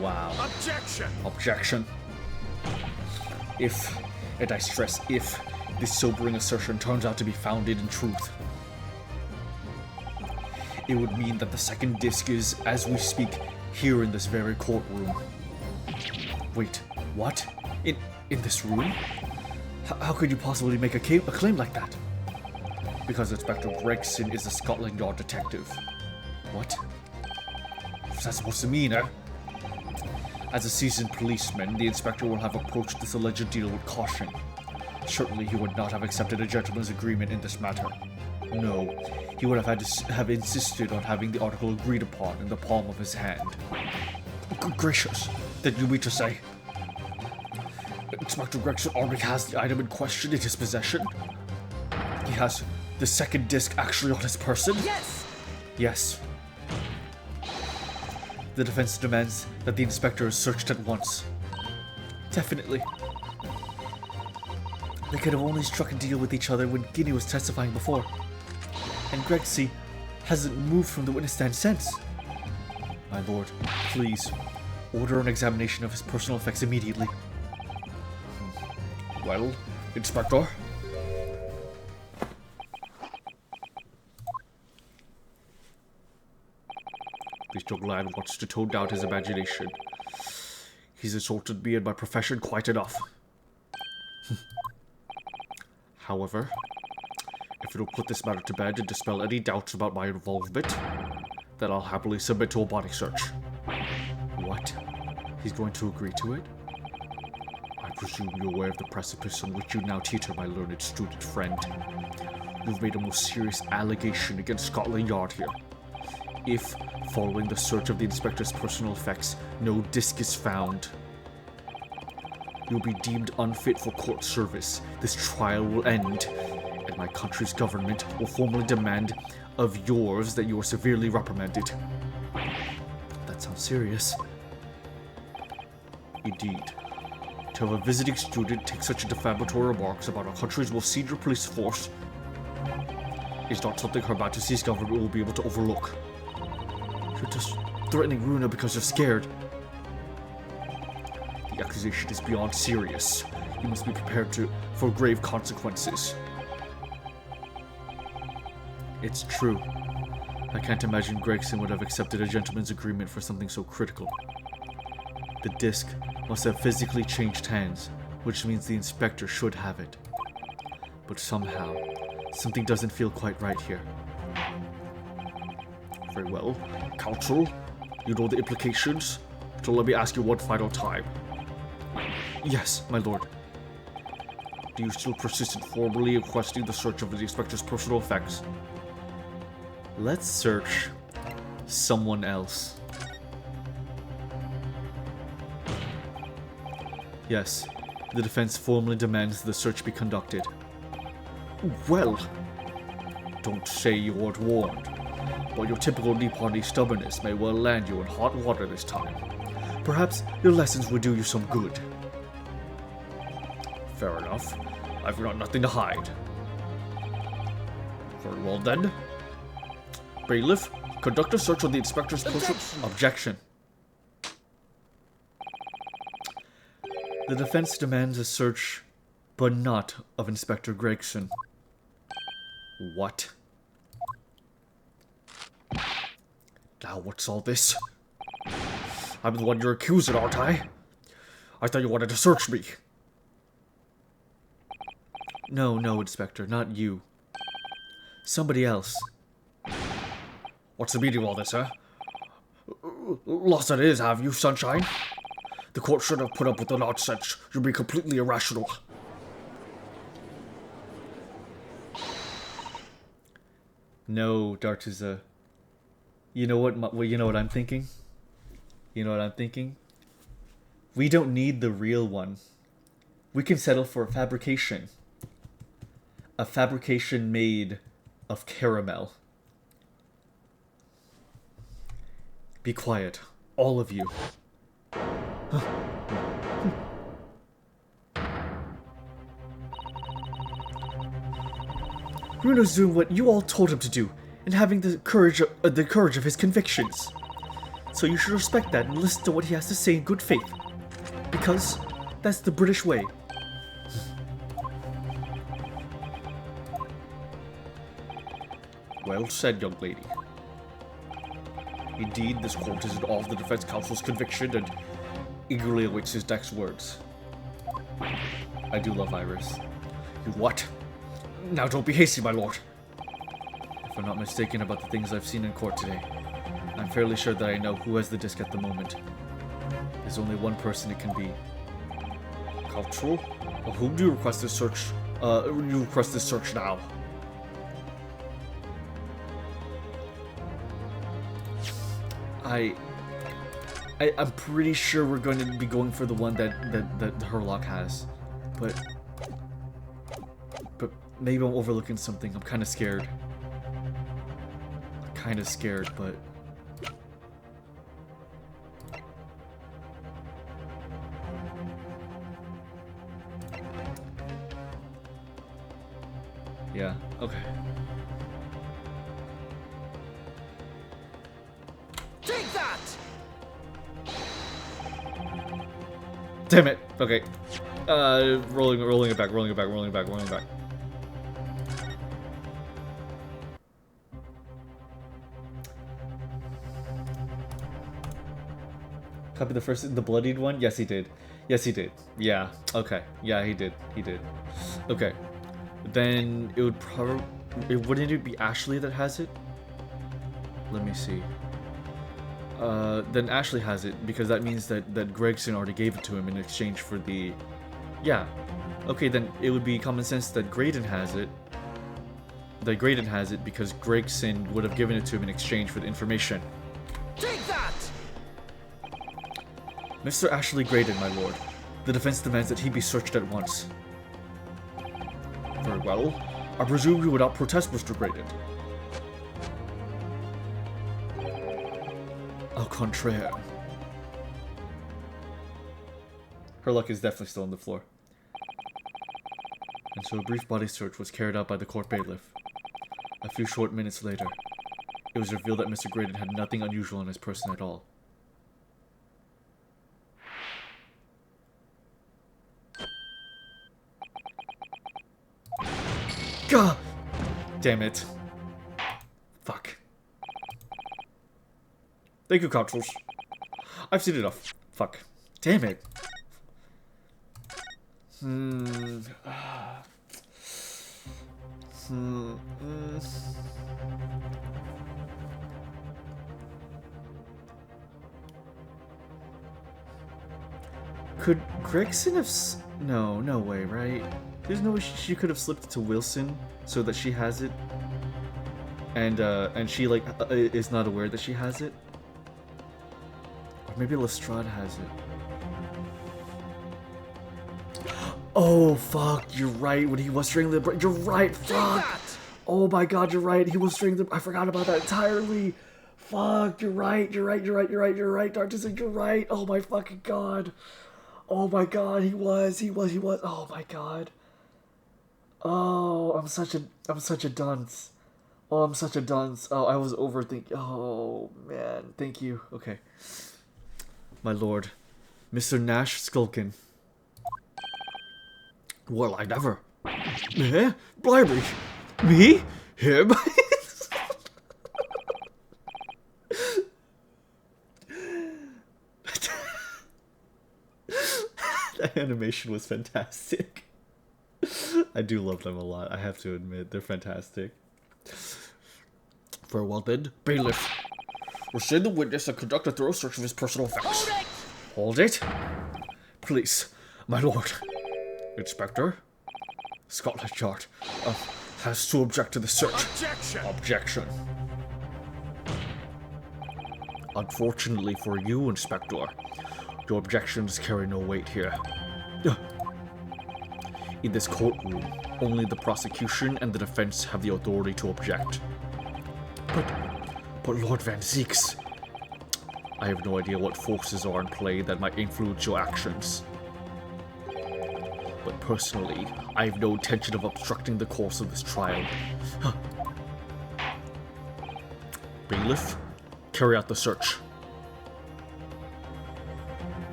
Wow. Objection! Objection. If, and I stress if, this sobering assertion turns out to be founded in truth, it would mean that the second disc is, as we speak, here in this very courtroom. Wait, what? In this room? How could you possibly make a claim like that? Because Inspector Gregson is a Scotland Yard detective. What? What's that supposed to mean, eh? As a seasoned policeman, the inspector will have approached this alleged deal with caution. Certainly he would not have accepted a gentleman's agreement in this matter. No, he would have had to have insisted on having the article agreed upon in the palm of his hand. Good gracious, did you mean to say Inspector Gregson already has the item in question in his possession? He has the second disc actually on his person? Yes! Yes. The defense demands that the inspector is searched at once. Definitely. They could have only struck a deal with each other when Guinea was testifying before. And Gregsy hasn't moved from the witness stand since. My lord, please, order an examination of his personal effects immediately. Well, Inspector? This young lad wants to tone down his imagination. He's insulted me and my profession quite enough. However, if it'll put this matter to bed and dispel any doubts about my involvement, then I'll happily submit to a body search. What? He's going to agree to it? I presume you're aware of the precipice on which you now teeter, my learned student friend. You've made a most serious allegation against Scotland Yard here. If, following the search of the inspector's personal effects, no disc is found, you'll be deemed unfit for court service. This trial will end, and my country's government will formally demand of yours that you are severely reprimanded. That sounds serious. Indeed. To have a visiting student take such defamatory remarks about our country's most senior police force is not something Her Majesty's government will be able to overlook. You're just threatening Runa because you're scared. The accusation is beyond serious. You must be prepared for grave consequences. It's true. I can't imagine Gregson would have accepted a gentleman's agreement for something so critical. The disc must have physically changed hands, which means the inspector should have it. But somehow, something doesn't feel quite right here. Very well. Counsel, you know the implications, so let me ask you one final time. Yes, my lord. Do you still persist in formally requesting the search of the inspector's personal effects? Let's search someone else. Yes, the defense formally demands the search be conducted. Well, don't say you weren't warned, but your typical Nipponi stubbornness may well land you in hot water this time. Perhaps your lessons would do you some good. Fair enough. I've got nothing to hide. Very well then. Bailiff, conduct a search on the inspector's personal... Objection. The defense demands a search, but not of Inspector Gregson. What? Now what's all this? I'm the one you're accusing, aren't I? I thought you wanted to search me. No, Inspector, not you. Somebody else. What's the meaning of all this, huh? Lost it is, have you, Sunshine? The court should have put up with the nonsense. You're being completely irrational. No, Dartuza. You know what I'm thinking? You know what I'm thinking? We don't need the real one. We can settle for a fabrication. A fabrication made of caramel. Be quiet, all of you. Bruno's doing what you all told him to do, and having the courage of his convictions. So you should respect that and listen to what he has to say in good faith. Because that's the British way. Well said, young lady. Indeed, this court is in awe of the defense counsel's conviction and eagerly awaits his next words. I do love Iris. You what? Now don't be hasty, my lord. If I'm not mistaken about the things I've seen in court today, I'm fairly sure that I know who has the disc at the moment. There's only one person it can be. Cultural? Well, whom do you request this search? You request this search now. I'm pretty sure we're going to be going for the one that Herlock has, but maybe I'm overlooking something. I'm kind of scared. But yeah, okay. Take that! Damn it. Okay. Rolling it back. Copy the first, the bloodied one? Yes, he did. Yeah. Okay. Yeah, he did. Okay. Then it would probably... Wouldn't it be Ashley that has it? Let me see. Then Ashley has it, because that means that Gregson already gave it to him in exchange for the... Yeah. Okay, then it would be common sense that Graydon has it. Because Gregson would have given it to him in exchange for the information. Take that! Mr. Ashley Graydon, my lord. The defense demands that he be searched at once. Very well. I presume you would not protest, Mr. Graydon. Au contraire. Herlock is definitely still on the floor. And so a brief body search was carried out by the court bailiff. A few short minutes later, it was revealed that Mr. Graydon had nothing unusual on his person at all. Gah! Damn it. Fuck. Thank you, counsels. I've seen enough. Fuck. Damn it. Could Gregson have no way, right? There's no way she could have slipped it to Wilson so that she has it, and she like is not aware that she has it. Or maybe Lestrade has it. Oh fuck! You're right. When he was strangling the, you're right. Fuck! Oh my god, you're right. He was strangling the. I forgot about that entirely. Fuck! You're right. You're right. Darkison, you're right. Oh my fucking god. Oh my god, he was. Oh my god. Oh, I'm such a dunce. Oh, I'm such a dunce. Oh, I was overthinking. Oh, man. Thank you. Okay. My lord. Mr. Nash Skulkin. Well, I never. Eh? Blimey. Me? Him? That animation was fantastic. I do love them a lot, I have to admit. They're fantastic. Very well then, bailiff. Restrain the witness and conduct a thorough search of his personal effects. Hold it. Please, my lord. Inspector, Scotland Yard has to object to the search. Objection. Unfortunately for you, Inspector, your objections carry no weight here. In this courtroom, only the prosecution and the defense have the authority to object. But Lord Van Zeeks, I have no idea what forces are in play that might influence your actions. But personally, I have no intention of obstructing the course of this trial. Bailiff, carry out the search.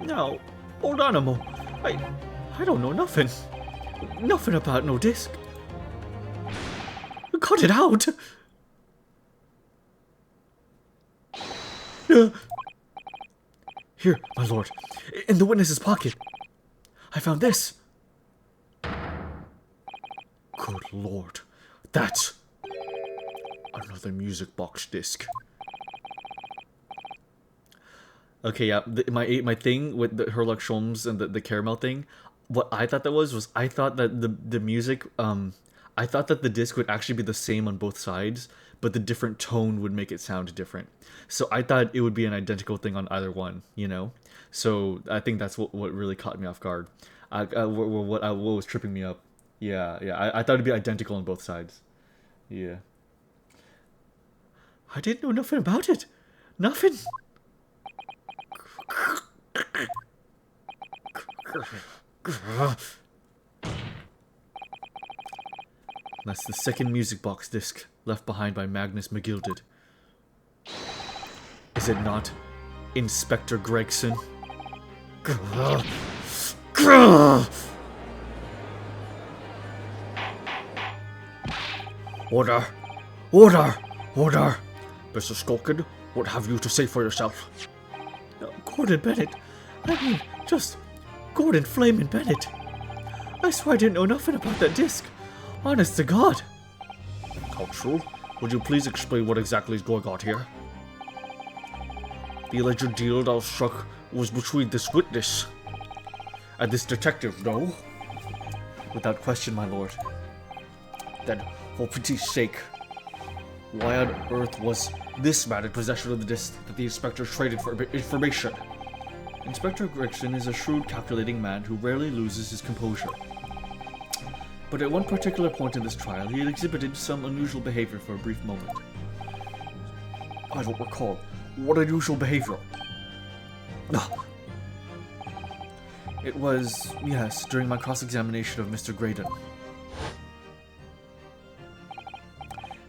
No, hold on a mo. I don't know nothing. Nothing about no disc. Cut it out! Here, my lord, in the witness's pocket. I found this. Good lord. That's another music box disc. Okay, yeah, my thing with the Herlock Sholmes and the caramel thing, what I thought that was I thought that the music, I thought that the disc would actually be the same on both sides, but the different tone would make it sound different. So I thought it would be an identical thing on either one, you know? So I think that's what really caught me off guard. What was tripping me up. Yeah, I thought it'd be identical on both sides. Yeah. I didn't know nothing about it. Nothing. That's the second music box disc left behind by Magnus McGilded. Is it not, Inspector Gregson? Order! Order! Order! Mr. Skulkin, what have you to say for yourself? Gordon Bennett. I mean, just Gordon Flamin' Bennett. I swear I didn't know nothing about that disc. Honest to God. Counsel, would you please explain what exactly is going on here? The alleged deal that was struck was between this witness and this detective, no? Without question, my lord. Then, for pity's sake, why on earth was this man in possession of the disc that the inspector traded for information? Inspector Gregson is a shrewd, calculating man who rarely loses his composure. But at one particular point in this trial, he had exhibited some unusual behavior for a brief moment. I don't recall. What unusual behavior? It was, yes, during my cross-examination of Mr. Graydon.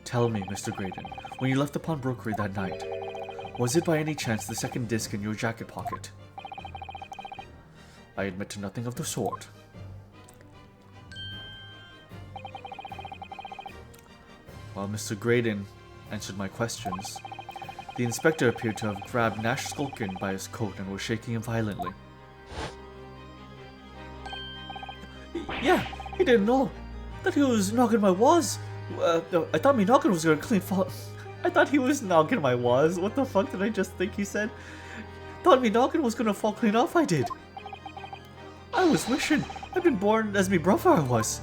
Tell me, Mr. Graydon, when you left the pawnbrokery that night, was it by any chance the second disc in your jacket pocket? I admit to nothing of the sort. While Mr. Graydon answered my questions, the inspector appeared to have grabbed Nash Skulkin by his coat and was shaking him violently. Yeah, he didn't know that he was knocking my walls. I thought me knocking was gonna clean fall. I thought he was knocking my walls. What the fuck did I just think he said? Thought me knocking was gonna fall clean off. I did. I was wishing I'd been born as me brother I was.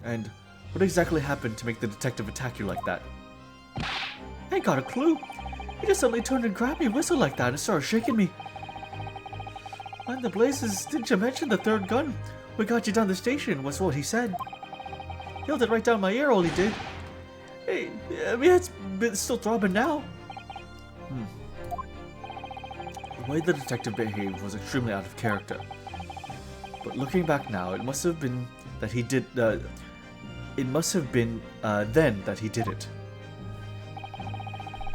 And what exactly happened to make the detective attack you like that? I ain't got a clue. He just suddenly turned and grabbed me, whistled like that, and started shaking me. And the blazes, didn't you mention the third gun? We got you down the station, was what he said. He held it right down my ear, all he did. Hey, my head's still throbbing now. The way the detective behaved was extremely out of character. But looking back now, it must have been that he did. It must have been then that he did it.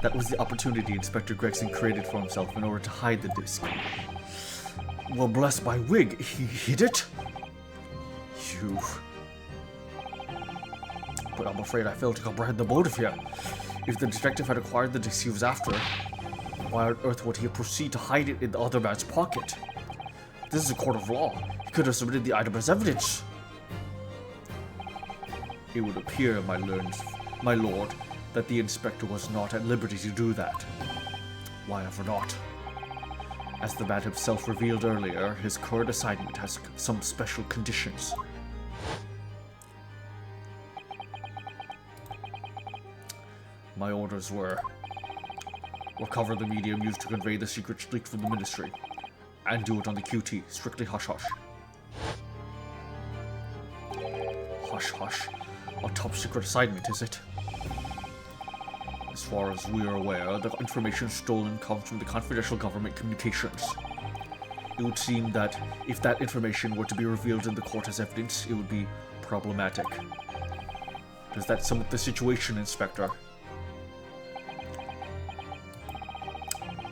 That was the opportunity Inspector Gregson created for himself in order to hide the disc. Well, bless my wig, he hid it? You... But I'm afraid I failed to comprehend the motive here. If the detective had acquired the disc he was after, why on earth would he proceed to hide it in the other man's pocket? This is a court of law. He could have submitted the item as evidence. It would appear, my lord, that the inspector was not at liberty to do that. Why ever not? As the man himself revealed earlier, his current assignment has some special conditions. My orders were: recover the medium used to convey the secrets leaked from the ministry, and do it on the QT, strictly hush-hush. Hush-hush? A top-secret assignment, is it? As far as we are aware, the information stolen comes from the confidential government communications. It would seem that if that information were to be revealed in the court as evidence, it would be problematic. Does that sum up the situation, Inspector?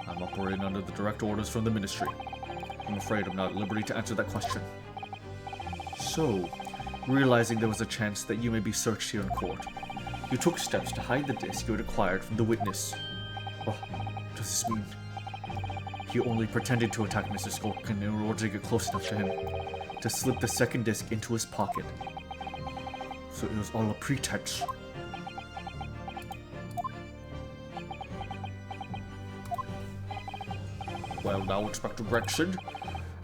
I'm operating under the direct orders from the Ministry? I'm afraid I'm not at liberty to answer that question. So, realizing there was a chance that you may be searched here in court, you took steps to hide the disc you had acquired from the witness. What does this mean? You only pretended to attack Mr. Skulkin in order to get close enough to him, to slip the second disc into his pocket. So it was all a pretense. Well now, Inspector Gregson,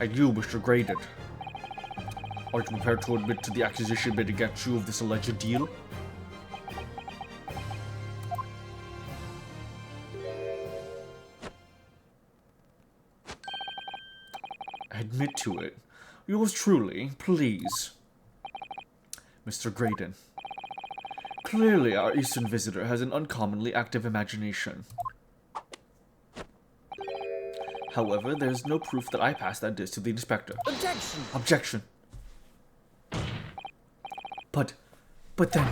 and you, Mr. Graydon. Are you prepared to admit to the accusation made against you of this alleged deal? Admit to it. Yours truly, please. Mr. Graydon. Clearly, our Eastern visitor has an uncommonly active imagination. However, there is no proof that I passed that disc to the inspector. Objection! Objection. But then,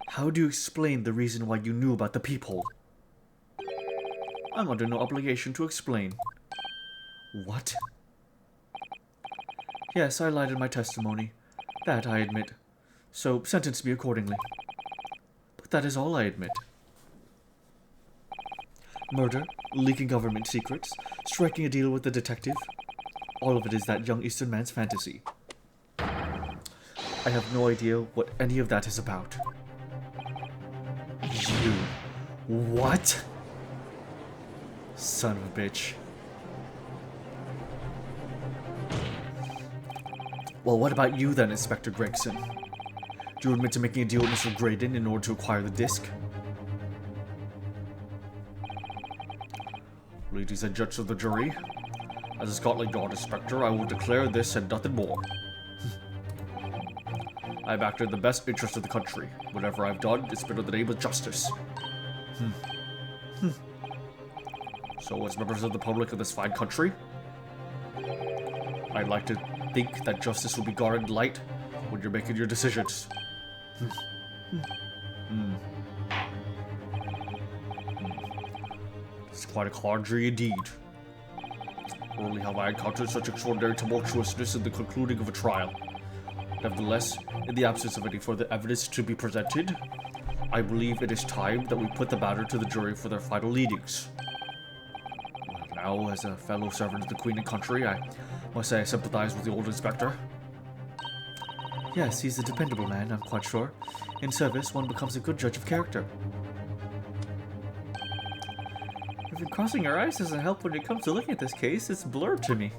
how do you explain the reason why you knew about the peephole? I'm under no obligation to explain. What? Yes, I lied in my testimony. That I admit. So, sentence me accordingly. But that is all I admit. Murder, leaking government secrets, striking a deal with the detective. All of it is that young Eastern man's fantasy. I have no idea what any of that is about. You. What? Son of a bitch. Well, what about you then, Inspector Gregson? Do you admit to making a deal with Mr. Graydon in order to acquire the disc? Ladies and judges of the jury, as a Scotland Yard inspector, I will declare this and nothing more. I've acted in the best interest of the country. Whatever I've done, it's been in the name of justice. So, as members of the public of this fine country, I'd like to think that justice will be guarded light when you're making your decisions. It's quite a quandary indeed. Rarely have I encountered such extraordinary tumultuousness in the concluding of a trial. Nevertheless, in the absence of any further evidence to be presented, I believe it is time that we put the matter to the jury for their final leadings. Now, as a fellow servant of the Queen and country, I must say I sympathize with the old inspector. Yes, he's a dependable man, I'm quite sure. In service, one becomes a good judge of character. Even crossing your eyes doesn't help when it comes to looking at this case. It's blurred to me.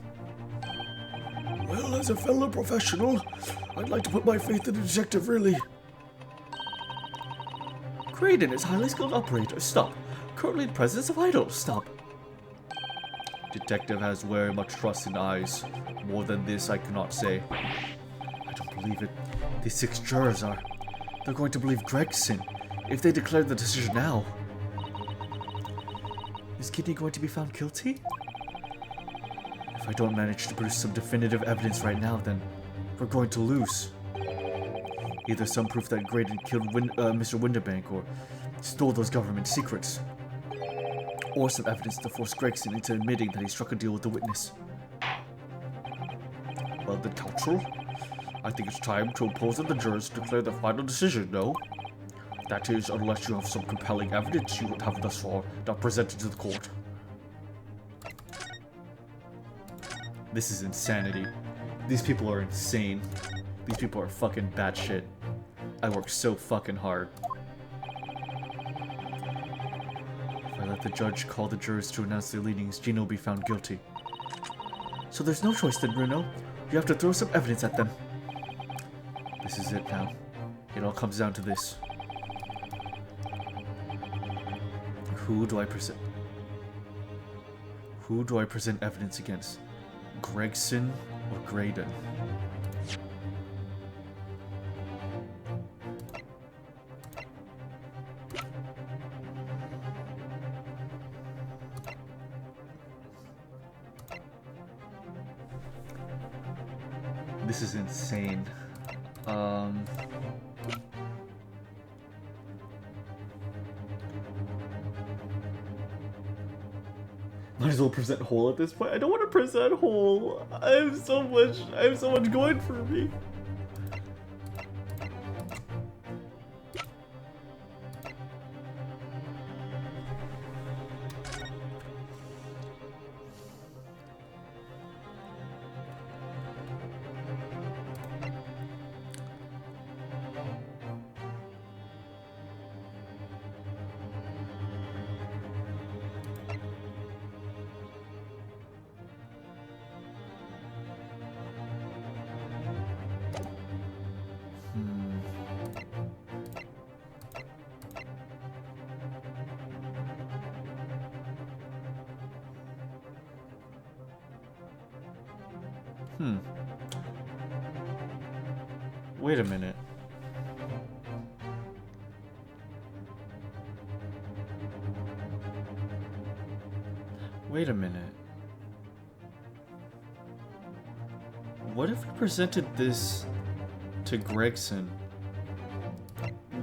Well, as a fellow professional, I'd like to put my faith in the detective, really. Graydon is highly skilled operator. Stop. Currently in the presence of idols. Stop. Detective has very much trust in eyes. More than this, I cannot say. I don't believe it. These 6 jurors are... They're going to believe Gregson if they declare the decision now. Is Kidney going to be found guilty? If I don't manage to produce some definitive evidence right now, then we're going to lose. Either some proof that Graydon killed Mr. Winterbank or stole those government secrets. Or some evidence to force Gregson into admitting that he struck a deal with the witness. Well then, counsel, I think it's time to impose on the jurors to declare their final decision, no? That is, unless you have some compelling evidence you have thus far not presented to the court. This is insanity. These people are insane. These people are fucking batshit. I work so fucking hard. If I let the judge call the jurors to announce their leanings, Gino will be found guilty. So there's no choice then, Bruno. You have to throw some evidence at them. This is it now. It all comes down to this. Who do I present evidence against? Gregson or Graydon? This is insane. Might as well present whole at this point. I don't want to present whole. I have so much going for me. Wait a minute. Wait a minute. What if we presented this to Gregson?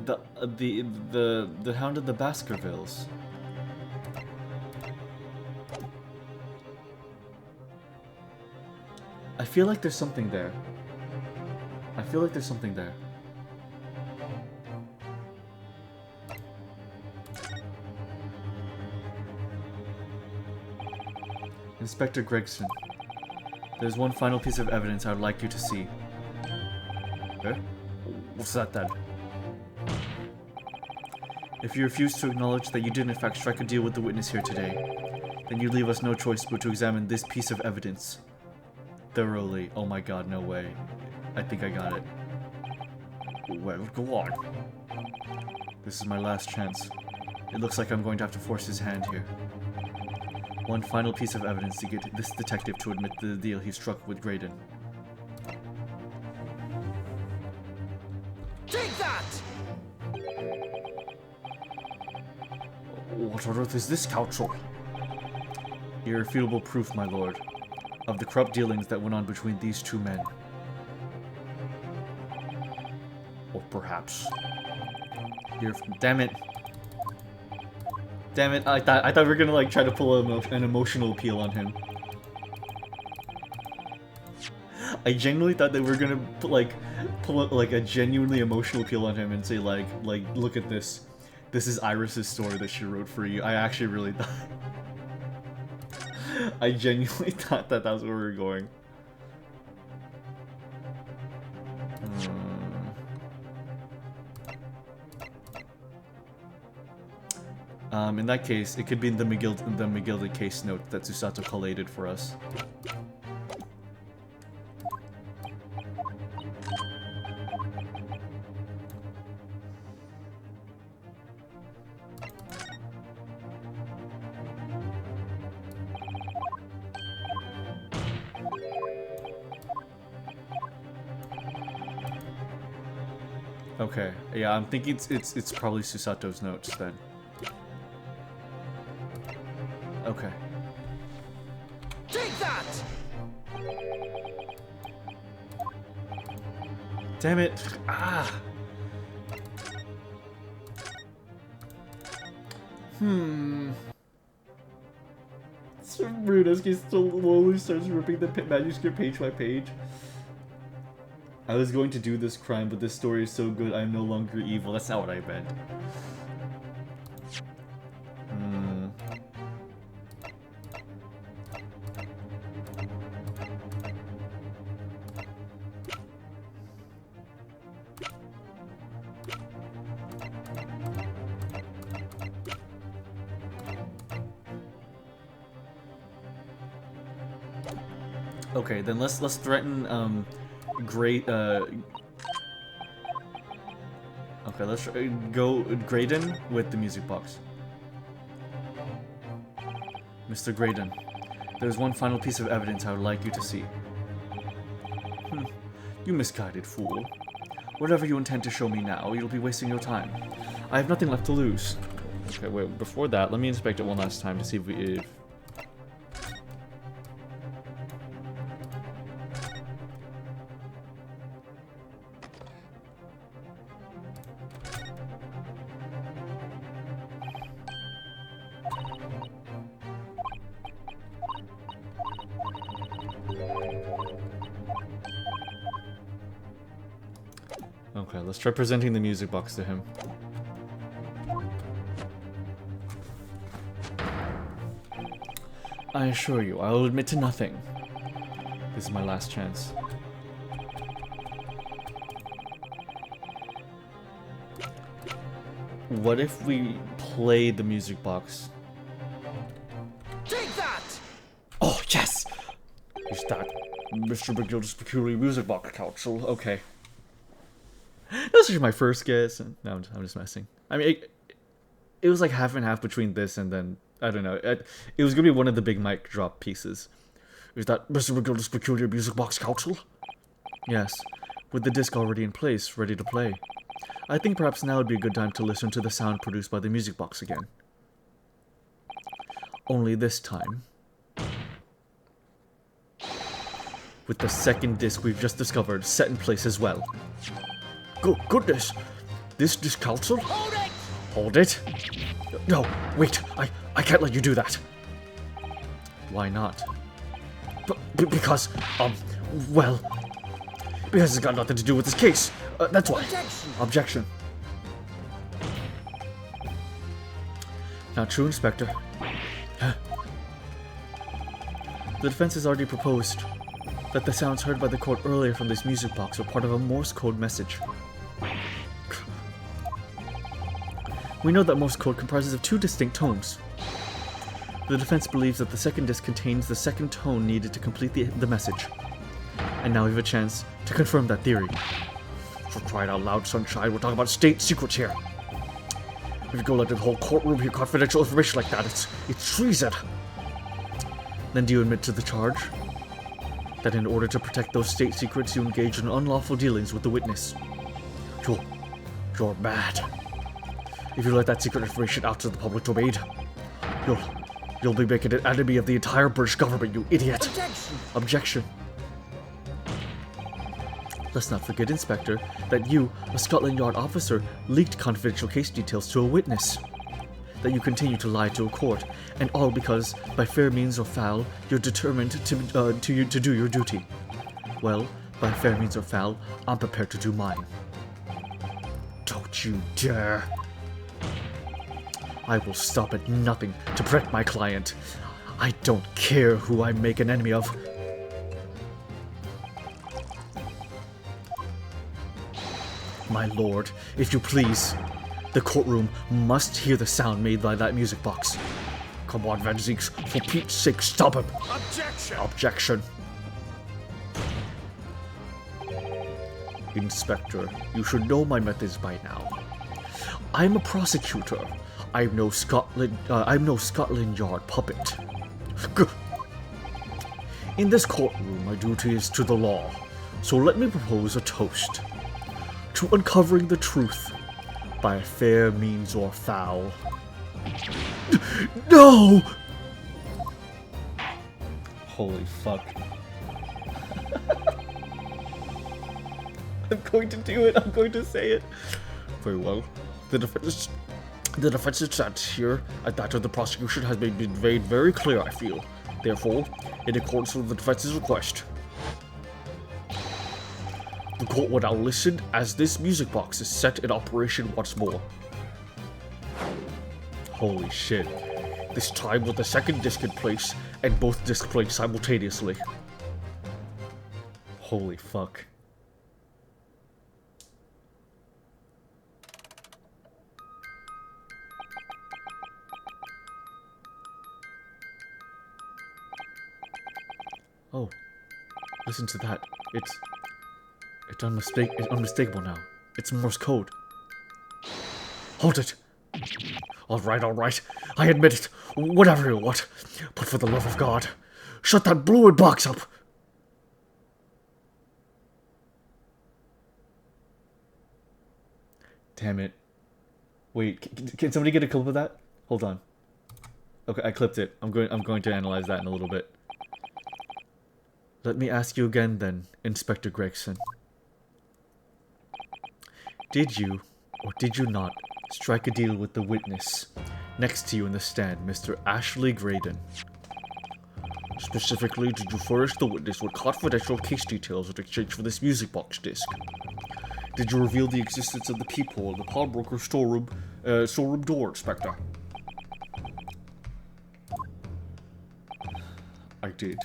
The Hound of the Baskervilles. I feel like there's something there. I feel like there's something there. Inspector Gregson, there's one final piece of evidence I would like you to see. Eh? What's that then? If you refuse to acknowledge that you did in fact strike a deal with the witness here today, then you leave us no choice but to examine this piece of evidence thoroughly. Oh my god, no way. I think I got it. Well, go on. This is my last chance. It looks like I'm going to have to force his hand here. One final piece of evidence to get this detective to admit the deal he struck with Graydon. Take that! What on earth is this, Counsel? Irrefutable proof, my lord, of the corrupt dealings that went on between these two men. Or perhaps... Damn it. Damn it, I thought we were gonna like try to pull an emotional appeal on him. I genuinely thought that we were gonna pull like a genuinely emotional appeal on him and say like look at this. This is Iris's story that she wrote for you. I actually really thought I genuinely thought that that's where we were going. In that case, it could be in the McGilda case note that Susato collated for us. Okay, yeah, I'm thinking it's probably Susato's notes then. Okay. Take that! Damn it! Ah! So rude as he slowly starts ripping the manuscript page by page. I was going to do this crime, but this story is so good I am no longer evil. That's not what I meant. Okay, then let's threaten okay, let's go Graydon with the music box. Mr. Graydon, there's one final piece of evidence I would like you to see. You misguided fool. Whatever you intend to show me now, you'll be wasting your time. I have nothing left to lose. Okay, wait, before that, let me inspect it one last time to see if Okay, let's try presenting the music box to him. I assure you, I will admit to nothing. This is my last chance. What if we play the music box? Take that! Oh, yes! Is that Mr. McGilda's Peculiar Music Box Council? Okay. That was just my first guess. No, I'm just messing. I mean, it was like half and half between this and then, I don't know. It was going to be one of the big mic drop pieces. Is that Mr. McGilda's Peculiar Music Box Council? Yes, with the disc already in place, ready to play. I think perhaps now would be a good time to listen to the sound produced by the music box again. Only this time, with the second disc we've just discovered set in place as well. Goodness! This disc council? Hold it! Hold it? No, wait, I can't let you do that. Why not? Because, well, because it's got nothing to do with this case. That's why. Objection. Not true, Inspector. The defense has already proposed that the sounds heard by the court earlier from this music box were part of a Morse code message. We know that Morse code comprises of two distinct tones. The defense believes that the second disc contains the second tone needed to complete the message. And now we have a chance to confirm that theory. For crying out loud, Sunshine, we're talking about state secrets here. If you go let the whole courtroom hear confidential information like that, it's treason. Then do you admit to the charge? That in order to protect those state secrets, you engage in unlawful dealings with the witness? You're mad. If you let that secret information out to the public domain, you'll be making an enemy of the entire British government, you idiot. Objection. Let's not forget, Inspector, that you, a Scotland Yard officer, leaked confidential case details to a witness. That you continue to lie to a court, and all because, by fair means or foul, you're determined to do your duty. Well, by fair means or foul, I'm prepared to do mine. Don't you dare. I will stop at nothing to protect my client. I don't care who I make an enemy of. My lord, if you please, the courtroom must hear the sound made by that music box. Come on, Van Zeeks, for Pete's sake, stop him! Objection! Objection. Inspector, you should know my methods by now. I'm a prosecutor. I'm no Scotland Yard puppet. In this courtroom, my duty is to the law, so let me propose a toast. To uncovering the truth, by fair means or foul. No! Holy fuck. I'm going to do it, I'm going to say it. Very well. The defense's stance here at that of the prosecution has been made very clear, I feel. Therefore, in accordance with the defense's request, the court will now listen as this music box is set in operation once more. Holy shit. This time with the second disc in place and both discs playing simultaneously. Holy fuck. Oh, listen to that. It's unmistakable now. It's Morse code. Hold it! Alright. I admit it. Whatever you want. But for the love of God, shut that blue box up! Damn it. Wait, can somebody get a clip of that? Hold on. Okay, I clipped it. I'm going to analyze that in a little bit. Let me ask you again then, Inspector Gregson. Did you, or did you not, strike a deal with the witness next to you in the stand, Mr. Ashley Graydon? Specifically, did you furnish the witness with confidential case details in exchange for this music box disc? Did you reveal the existence of the peephole, the pawnbroker storeroom door, Inspector? I did.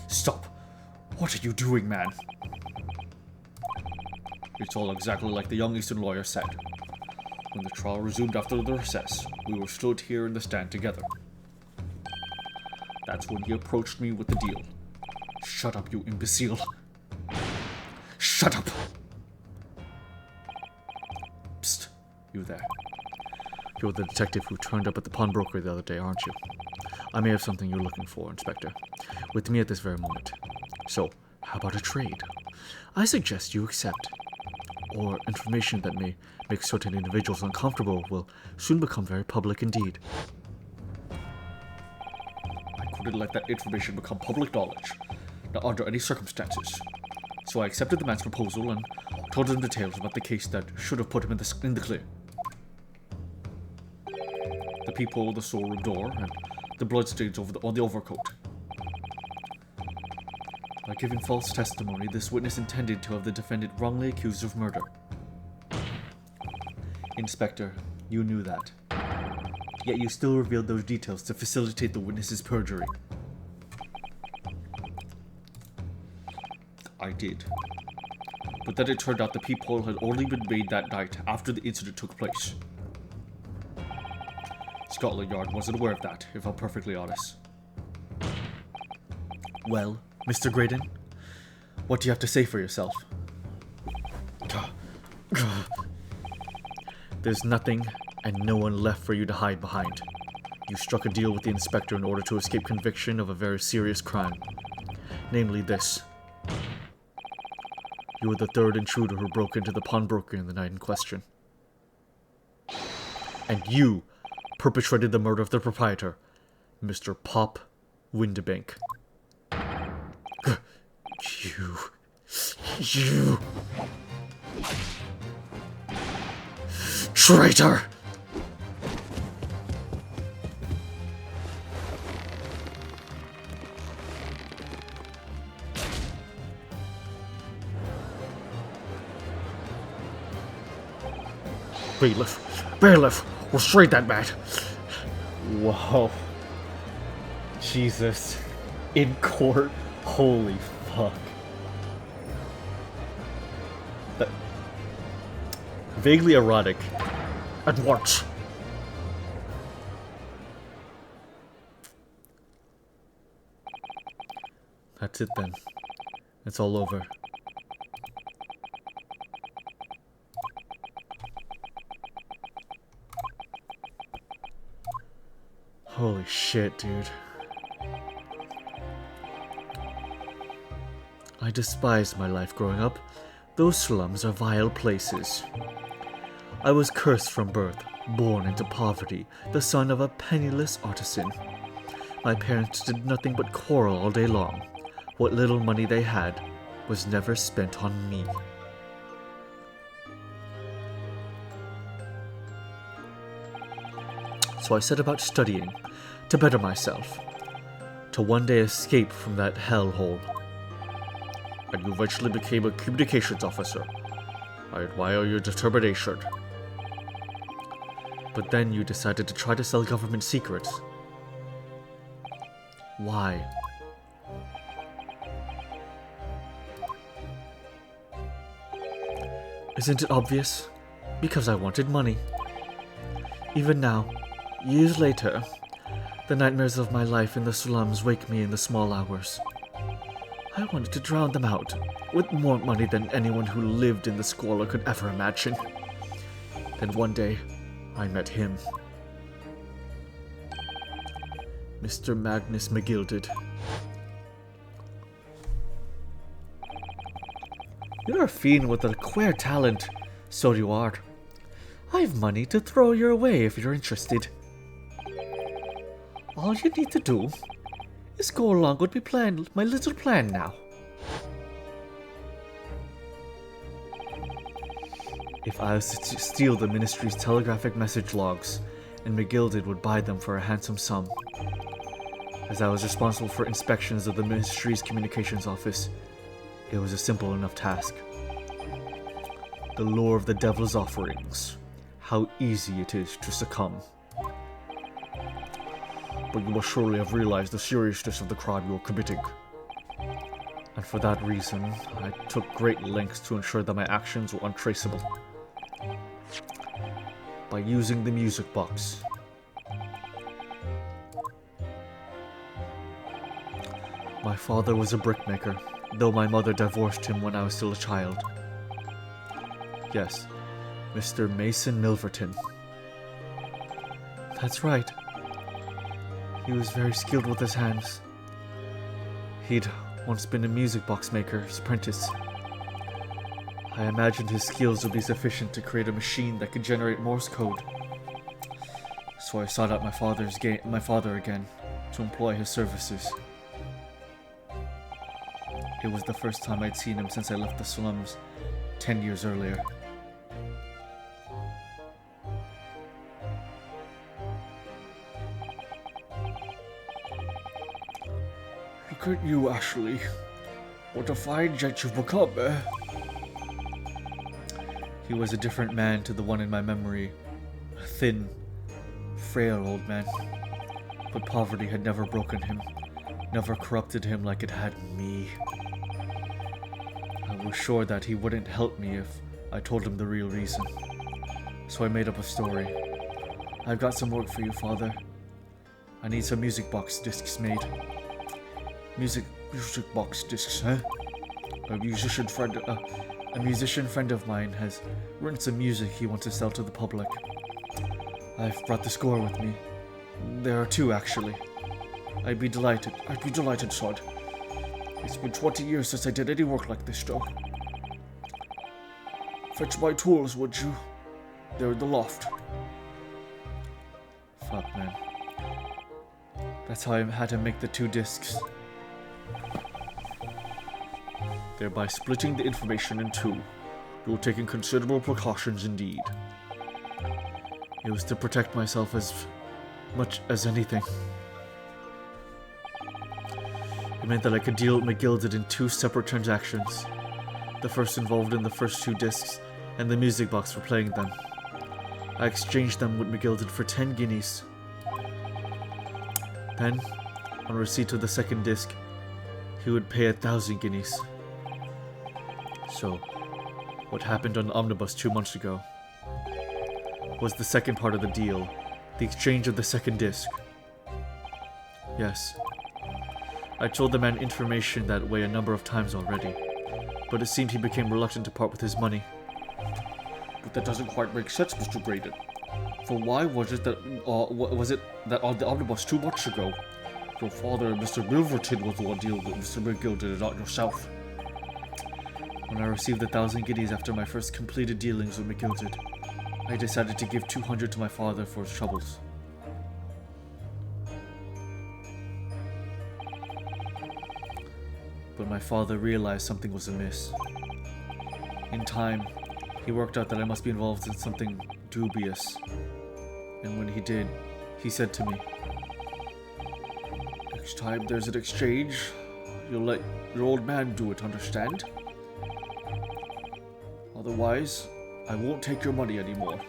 Stop. What are you doing, man? It's all exactly like the young Eastern lawyer said. When the trial resumed after the recess, we were stood here in the stand together. That's when he approached me with the deal. Shut up, you imbecile. Shut up! Psst, you there. You're the detective who turned up at the pawnbroker the other day, aren't you? I may have something you're looking for, Inspector. With me at this very moment. So, how about a trade? I suggest you accept. Or information that may make certain individuals uncomfortable will soon become very public indeed. I couldn't let that information become public knowledge, not under any circumstances. So I accepted the man's proposal and told him details about the case that should have put him in the clear. The peephole, the storeroom door, and the bloodstains on the overcoat. By giving false testimony, this witness intended to have the defendant wrongly accused of murder. Inspector, you knew that. Yet you still revealed those details to facilitate the witness's perjury. I did. But then it turned out the peephole had only been made that night after the incident took place. Scotland Yard wasn't aware of that, if I'm perfectly honest. Well, Mr. Graydon, what do you have to say for yourself? There's nothing and no one left for you to hide behind. You struck a deal with the inspector in order to escape conviction of a very serious crime. Namely this. You were the third intruder who broke into the pawnbroker in the night in question. And you perpetrated the murder of the proprietor, Mr. Pop Windebank. You... Traitor! Bailiff, restrain that man. Whoa. Jesus. In court? Holy fuck. That... Vaguely erotic. At once. That's it then. It's all over. Holy shit, dude. I despised my life growing up. Those slums are vile places. I was cursed from birth, born into poverty, the son of a penniless artisan. My parents did nothing but quarrel all day long. What little money they had was never spent on me. So I set about studying, to better myself, to one day escape from that hellhole. And you eventually became a communications officer. I admire your determination. But then you decided to try to sell government secrets. Why? Isn't it obvious? Because I wanted money. Even now, years later, the nightmares of my life in the slums wake me in the small hours. I wanted to drown them out, with more money than anyone who lived in the squalor could ever imagine. Then one day, I met him. Mr. Magnus McGilded. You're a fiend with a queer talent. So you are. I've money to throw your way if you're interested. All you need to do is go along with my little plan now. If I was to steal the ministry's telegraphic message logs, and McGilded would buy them for a handsome sum. As I was responsible for inspections of the ministry's communications office, It was a simple enough task. The lure of the devil's offerings. How easy it is to succumb. But you must surely have realized the seriousness of the crime you were committing. And for that reason, I took great lengths to ensure that my actions were untraceable. By using the music box. My father was a brickmaker, though my mother divorced him when I was still a child. Yes, Mr. Mason Milverton. That's right. He was very skilled with his hands. He'd once been a music box maker's apprentice. I imagined his skills would be sufficient to create a machine that could generate Morse code. So I sought out my father again to employ his services. It was the first time I'd seen him since I left the slums 10 years earlier. Look at you, Ashley. What a fine gent you've become, eh? He was a different man to the one in my memory. A thin, frail old man. But poverty had never broken him, never corrupted him like it had me. I was sure that he wouldn't help me if I told him the real reason. So I made up a story. I've got some work for you, Father. I need some music box discs made. Music box discs, huh? A musician friend of mine has written some music he wants to sell to the public. I've brought the score with me. There are two, actually. I'd be delighted, Sod. It's been 20 years since I did any work like this, Joe. Fetch my tools, would you? They're in the loft. Fuck, man. That's how I had to make the two discs. Thereby splitting the information in two. You were taking considerable precautions indeed. It was to protect myself as much as anything. It meant that I could deal with McGilded in two separate transactions. The first involved in the first two discs, and the music box for playing them. I exchanged them with McGilded for 10 guineas. Then, on receipt of the second disc, he would pay 1,000 guineas. So, what happened on the omnibus 2 months ago was the second part of the deal, the exchange of the second disc. Yes, I told the man information that way a number of times already, but it seemed he became reluctant to part with his money. But that doesn't quite make sense, Mr. Braden. For why was it that on the omnibus 2 months ago, your father and Mr. Milverton was the one dealing with Mr. McGilded and not yourself? When I received 1,000 guineas after my first completed dealings with McGilded, I decided to give 200 to my father for his troubles. But my father realized something was amiss. In time, he worked out that I must be involved in something dubious. And when he did, he said to me, Next time there's an exchange, you'll let your old man do it, understand? Otherwise, I won't take your money anymore.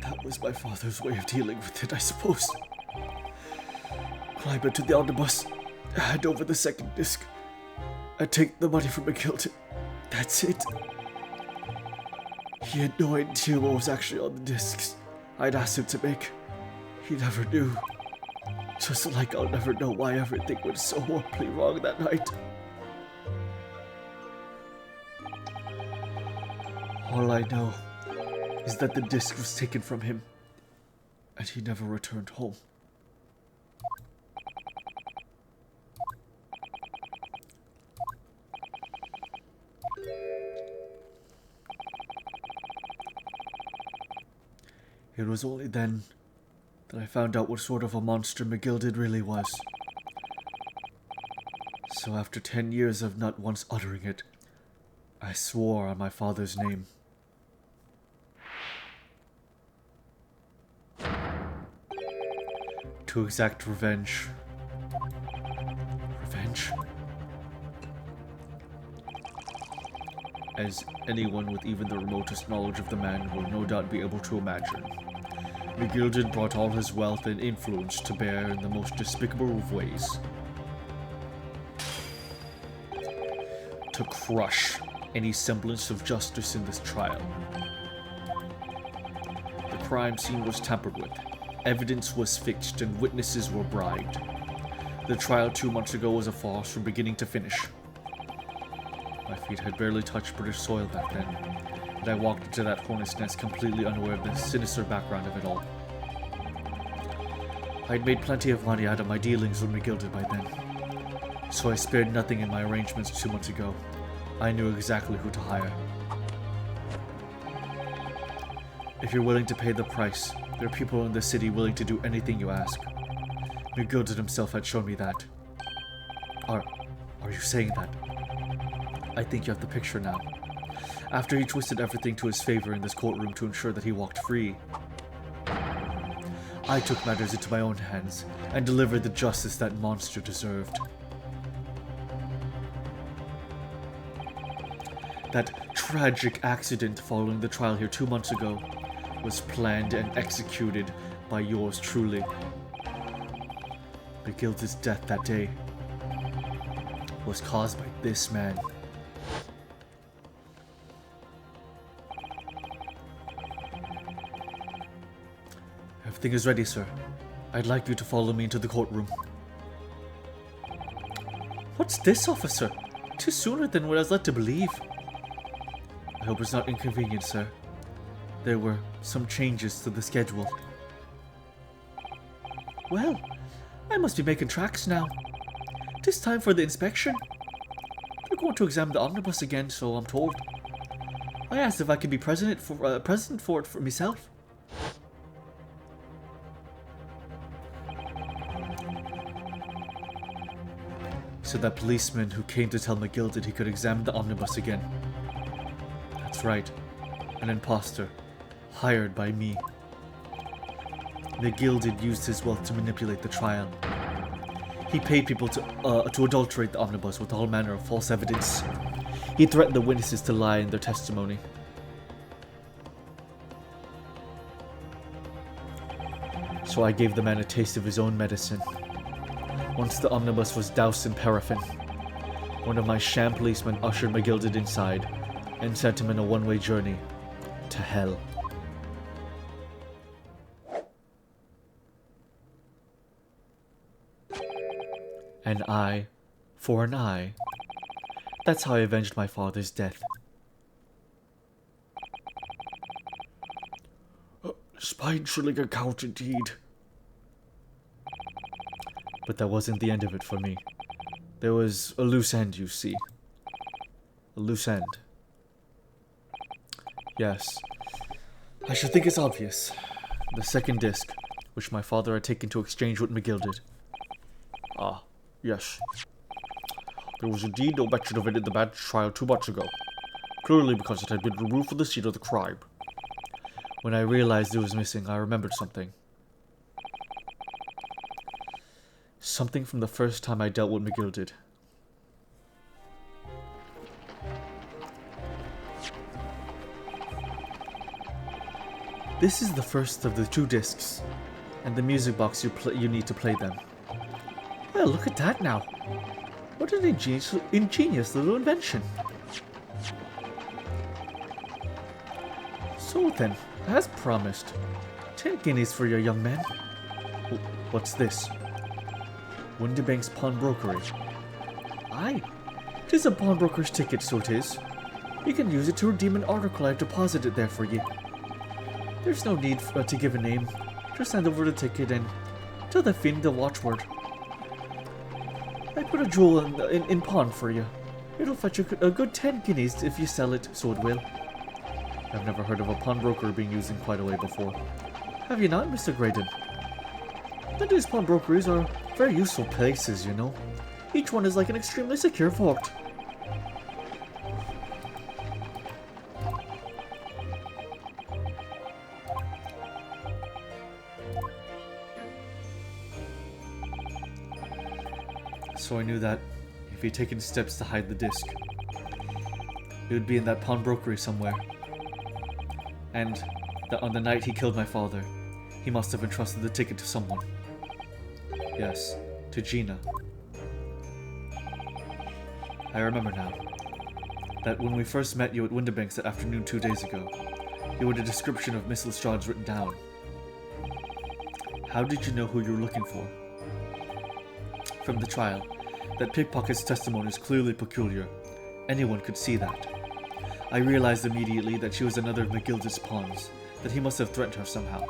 That was my father's way of dealing with it, I suppose. Climb into the omnibus, hand over the second disc, and take the money from McGilded. That's it. He had no idea what was actually on the discs I'd asked him to make. He never knew. Just like I'll never know why everything went so horribly wrong that night. All I know is that the disc was taken from him, and he never returned home. It was only then that I found out what sort of a monster McGilded really was. So after 10 years of not once uttering it, I swore on my father's name. to exact revenge. Revenge? As anyone with even the remotest knowledge of the man will no doubt be able to imagine, McGilded brought all his wealth and influence to bear in the most despicable of ways. To crush any semblance of justice in this trial. The crime scene was tampered with, evidence was fixed, and witnesses were bribed. The trial 2 months ago was a farce from beginning to finish. My feet had barely touched British soil back then, and I walked into that hornet's nest completely unaware of the sinister background of it all. I had made plenty of money out of my dealings with McGilded by then, so I spared nothing in my arrangements 2 months ago. I knew exactly who to hire. If you're willing to pay the price, there are people in the city willing to do anything you ask. McGilded himself had shown me that. Are you saying that? I think you have the picture now. After he twisted everything to his favor in this courtroom to ensure that he walked free, I took matters into my own hands and delivered the justice that monster deserved. That tragic accident following the trial here 2 months ago was planned and executed by yours truly. McGilded's death that day was caused by this man. Everything is ready, sir. I'd like you to follow me into the courtroom. What's this, officer? 'Tis sooner than what I was led to believe. I hope it's not inconvenient, sir. There were some changes to the schedule. Well, I must be making tracks now. 'Tis time for the inspection. They're going to examine the omnibus again, so I'm told. I asked if I could be present for it for myself. So that policeman who came to tell McGilded he could examine the omnibus again. That's right, an imposter, hired by me. McGilded used his wealth to manipulate the trial. He paid people to adulterate the omnibus with all manner of false evidence. He threatened the witnesses to lie in their testimony. So I gave the man a taste of his own medicine. Once the omnibus was doused in paraffin, one of my sham policemen ushered McGilded inside and sent him on a one-way journey to hell. An eye for an eye. That's how I avenged my father's death. Spine-chilling account indeed. But that wasn't the end of it for me. There was a loose end, you see. A loose end. Yes. I should think it's obvious. The second disc, which my father had taken to exchange with McGilded. Ah, yes. There was indeed no mention of it in the man's trial 2 months ago. Clearly because it had been removed from the scene of the crime. When I realized it was missing, I remembered something. Something from the first time I dealt with McGilded. This is the first of the 2 discs, and the music box you need to play them. Well, look at that now. What an ingenious little invention. So then, as promised, 10 guineas for your young man. What's this? Windibank's pawnbrokery. Aye, 'tis a pawnbroker's ticket, so 'tis. You can use it to redeem an article I've deposited there for you. There's no need to give a name. Just hand over the ticket and tell the fiend the watchword. I put a jewel in pawn for you. It'll fetch a good 10 guineas if you sell it, so it will. I've never heard of a pawnbroker being used in quite a way before. Have you not, Mr. Graydon? But these pawnbrokeries are very useful places, you know. Each one is like an extremely secure vault. So I knew that if he'd taken steps to hide the disc, it would be in that pawnbrokery somewhere. And that on the night he killed my father, he must have entrusted the ticket to someone. Yes, to Gina. I remember now that when we first met you at Windibanks that afternoon 2 days ago, you had a description of Miss Lestrade's written down. How did you know who you were looking for? From the trial, that pickpocket's testimony is clearly peculiar. Anyone could see that. I realized immediately that she was another of McGilda's pawns, that he must have threatened her somehow.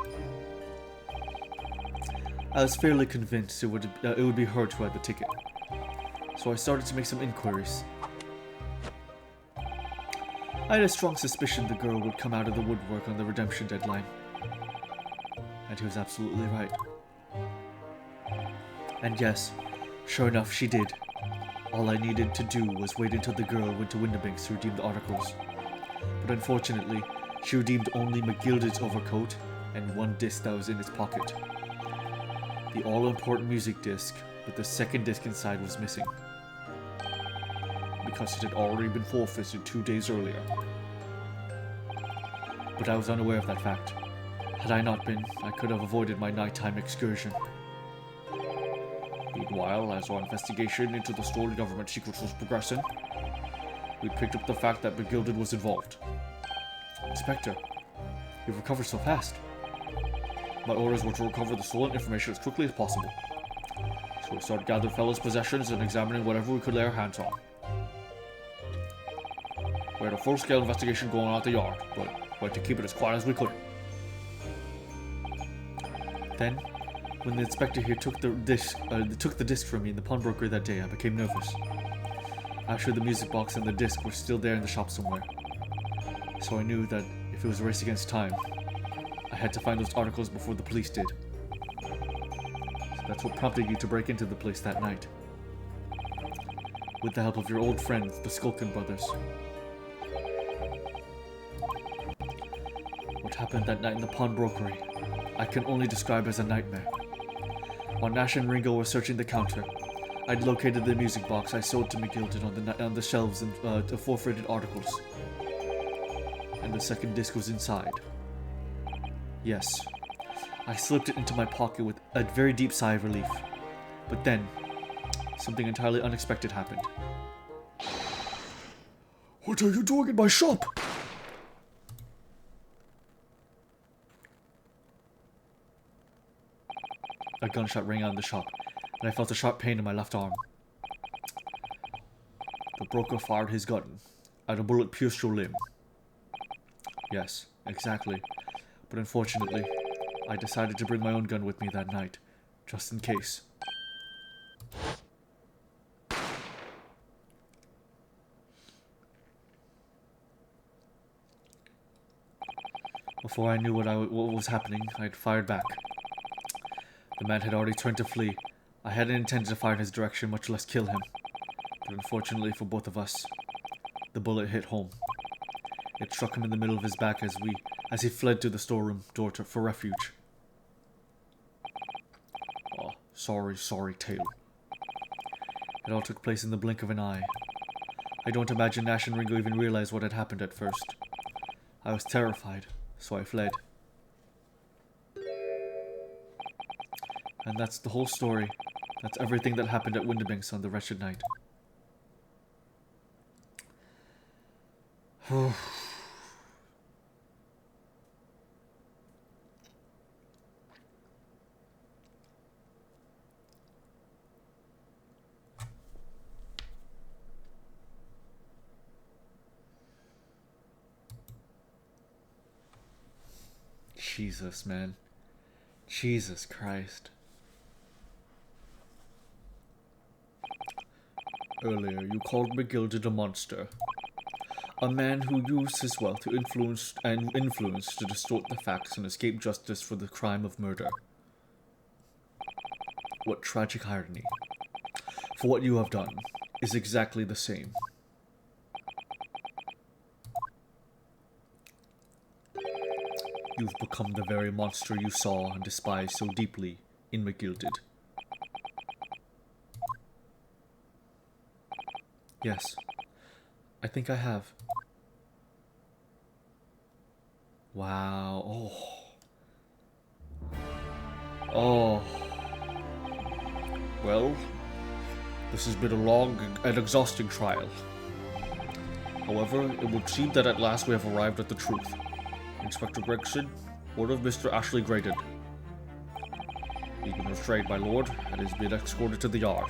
I was fairly convinced it would be her who had the ticket, so I started to make some inquiries. I had a strong suspicion the girl would come out of the woodwork on the redemption deadline. And he was absolutely right. And yes, sure enough, she did. All I needed to do was wait until the girl went to Windibanks to redeem the articles. But unfortunately, she redeemed only McGilda's overcoat and one disc that was in his pocket. The all-important music disc with the second disc inside was missing, because it had already been forfeited 2 days earlier. But I was unaware of that fact. Had I not been, I could have avoided my nighttime excursion. Meanwhile, as our investigation into the stolen government secrets was progressing, we picked up the fact that McGilded was involved. Inspector, you've recovered so fast. My orders were to recover the stolen information as quickly as possible. So we started gathering fellows' possessions and examining whatever we could lay our hands on. We had a full-scale investigation going on at the yard, but we had to keep it as quiet as we could. Then, when the inspector here took the disc from me in the pawnbroker that day, I became nervous. Actually, the music box and the disc were still there in the shop somewhere. So I knew that if it was a race against time, I had to find those articles before the police did. So that's what prompted you to break into the place that night. With the help of your old friends, the Skulkin brothers. What happened that night in the pawnbrokery, I can only describe as a nightmare. While Nash and Ringo were searching the counter, I'd located the music box I sold to McGilded on the shelves and the forfeited articles. And the second disc was inside. Yes, I slipped it into my pocket with a very deep sigh of relief. But then, something entirely unexpected happened. What are you doing in my shop? A gunshot rang out in the shop, and I felt a sharp pain in my left arm. The broker fired his gun, and a bullet pierced your limb. Yes, exactly. But unfortunately, I decided to bring my own gun with me that night, just in case. Before I knew what was happening, I had fired back. The man had already turned to flee. I hadn't intended to fire in his direction, much less kill him. But unfortunately for both of us, the bullet hit home. It struck him in the middle of his back as he fled to the storeroom door for refuge. Oh, sorry, Tail. It all took place in the blink of an eye. I don't imagine Nash and Ringo even realized what had happened at first. I was terrified, so I fled. And that's the whole story. That's everything that happened at Windibanks on the wretched night. Jesus, man. Jesus Christ. Earlier, you called McGilded a monster. A man who used his wealth to influence to distort the facts and escape justice for the crime of murder. What tragic irony. For what you have done is exactly the same. You've become the very monster you saw and despised so deeply in McGilded. Yes. I think I have. Wow. Oh. Well, this has been a long and exhausting trial. However, it would seem that at last we have arrived at the truth. Inspector Gregson, word of Mr. Ashley Graydon. He's been restrained, my lord, and has been escorted to the yard.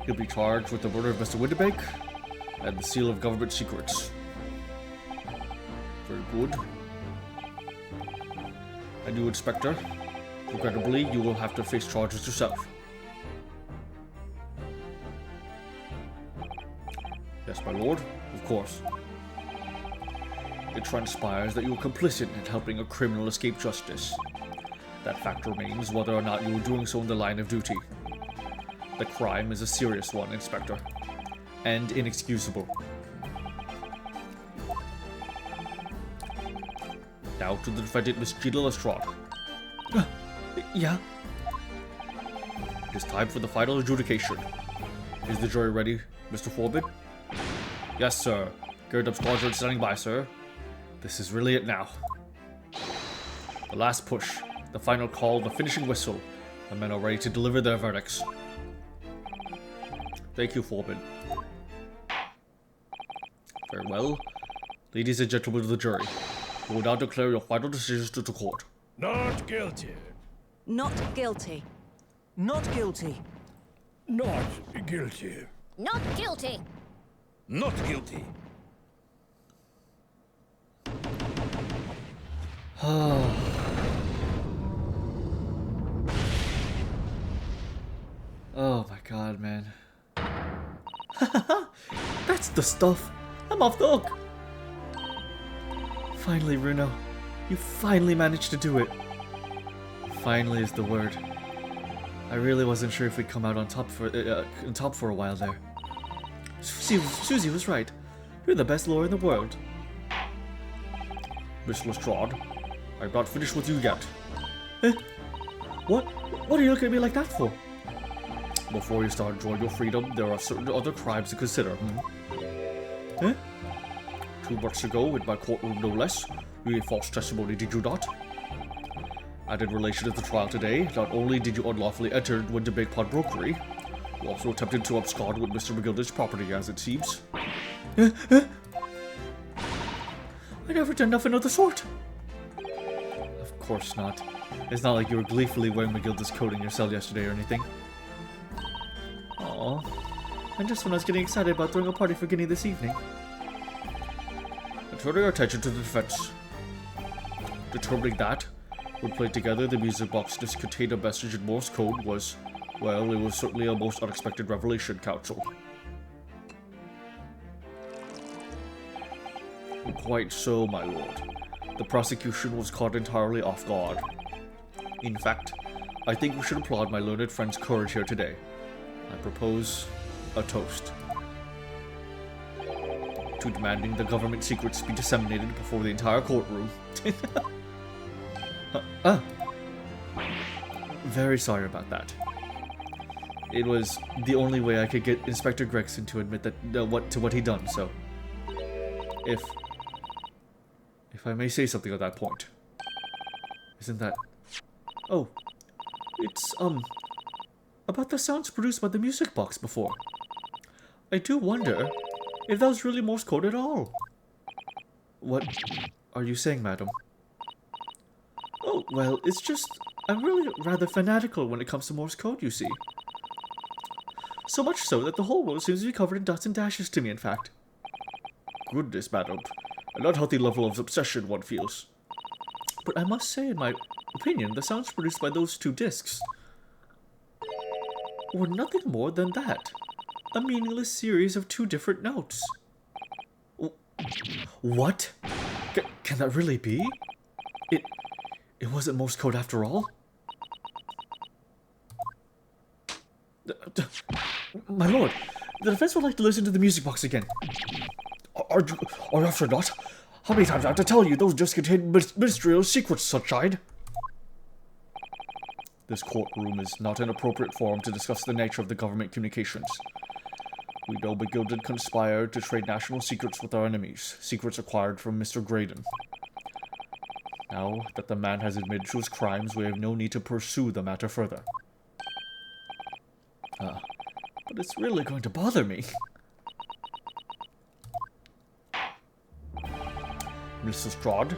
He'll be charged with the murder of Mr. Winterbank and the seal of government secrets. Very good. And you, Inspector, regrettably, you will have to face charges yourself. Yes, my lord, of course. It transpires that you were complicit in helping a criminal escape justice. That fact remains whether or not you were doing so in the line of duty. The crime is a serious one, Inspector, and inexcusable. Now to the defendant, Miss Gina Lestrade. Yeah? It is time for the final adjudication. Is the jury ready, Mr. Foreman? Yes, sir. Gird up squadron standing by, sir. This is really it now. The last push, the final call, the finishing whistle. The men are ready to deliver their verdicts. Thank you, Foreman. Very well. Ladies and gentlemen of the jury, you will now declare your final decisions to the court. Not guilty. Not guilty. Not guilty. Not guilty. Not guilty. Not guilty. Oh my god, man. That's the stuff. I'm off the hook. Finally, Bruno. You finally managed to do it. Finally is the word. I really wasn't sure if we'd come out on top for a while there. Susie was right. You're the best lawyer in the world. Miss Lestrade, I'm not finished with you yet. Eh? What? What are you looking at me like that for? Before you start enjoying your freedom, there are certain other crimes to consider. Eh? 2 months ago, in my courtroom no less, you gave false testimony, did you not? And in relation to the trial today, not only did you unlawfully enter Winterbank Pawnbrokery, you also attempted to abscond with Mr. McGilda's property, as it seems. I never done nothing of the sort. Of course not. It's not like you were gleefully wearing McGilda's coat in your cell yesterday or anything. Aww. And just when I was getting excited about throwing a party for Guinea this evening. And turning our attention to the defense. Determining that, when played together, the music box disc contained a message in Morse code was, well, it was certainly a most unexpected revelation, counsel. Quite so, my lord. The prosecution was caught entirely off guard. In fact, I think we should applaud my learned friend's courage here today. I propose a toast to demanding the government secrets be disseminated before the entire courtroom. Very sorry about that. It was the only way I could get Inspector Gregson to admit that what he done. So, if I may say something at that point, isn't that? Oh, it's about the sounds produced by the music box before. I do wonder if that was really Morse code at all. What are you saying, madam? Oh, well, it's just, I'm really rather fanatical when it comes to Morse code, you see. So much so that the whole world seems to be covered in dots and dashes to me, in fact. Goodness, madam. An unhealthy level of obsession one feels. But I must say, in my opinion, the sounds produced by those 2 discs were nothing more than that. A meaningless series of 2 different notes. What? Can that really be? It wasn't Morse code after all? My lord, the defense would like to listen to the music box again. Are you after not? How many times do I have to tell you those just contain ministerial secrets, sunshine? This courtroom is not an appropriate forum to discuss the nature of the government communications. We noble gilded conspired to trade national secrets with our enemies, secrets acquired from Mr. Graydon. Now that the man has admitted to his crimes, we have no need to pursue the matter further. But it's really going to bother me. Mr. Strahd?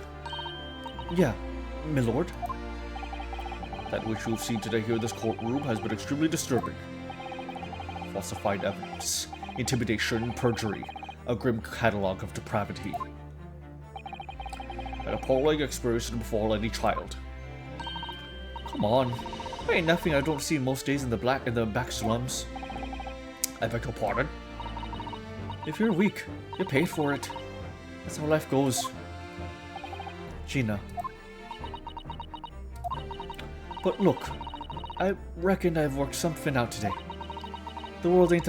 Yeah, my lord. That which you have seen today here in this courtroom has been extremely disturbing. Falsified evidence, intimidation, perjury, a grim catalogue of depravity. An appalling experience to befall any child. Come on, there ain't nothing I don't see most days in the back slums. I beg your pardon? If you're weak, you pay for it. That's how life goes. Gina. But look, I reckon I've worked something out today. The world ain't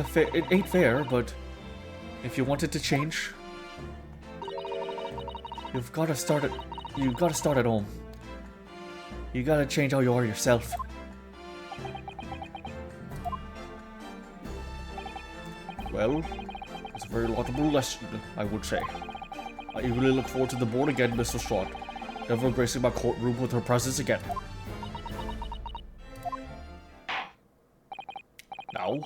fair, but if you want it to change, you've got to start at home. You gotta change how you are yourself. Well, it's a very laudable lesson, I would say. I eagerly look forward to the board again, Mr. Strahd, never gracing my courtroom with her presence again. Now,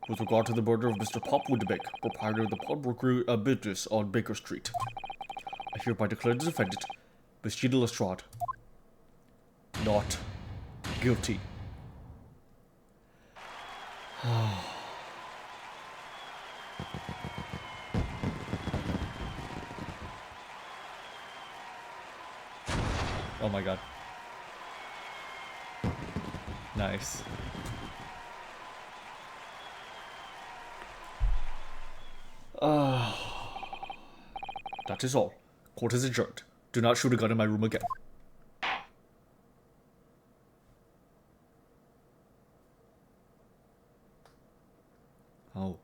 with regard to the murder of Mr. Pop Woodbeck, proprietor of the pawnbroker business on Baker Street, I hereby declare the defendant, Miss Gina Lestrade, not guilty. Oh my god. Nice. That is all. Court is adjourned. Do not shoot a gun in my room again. Oh.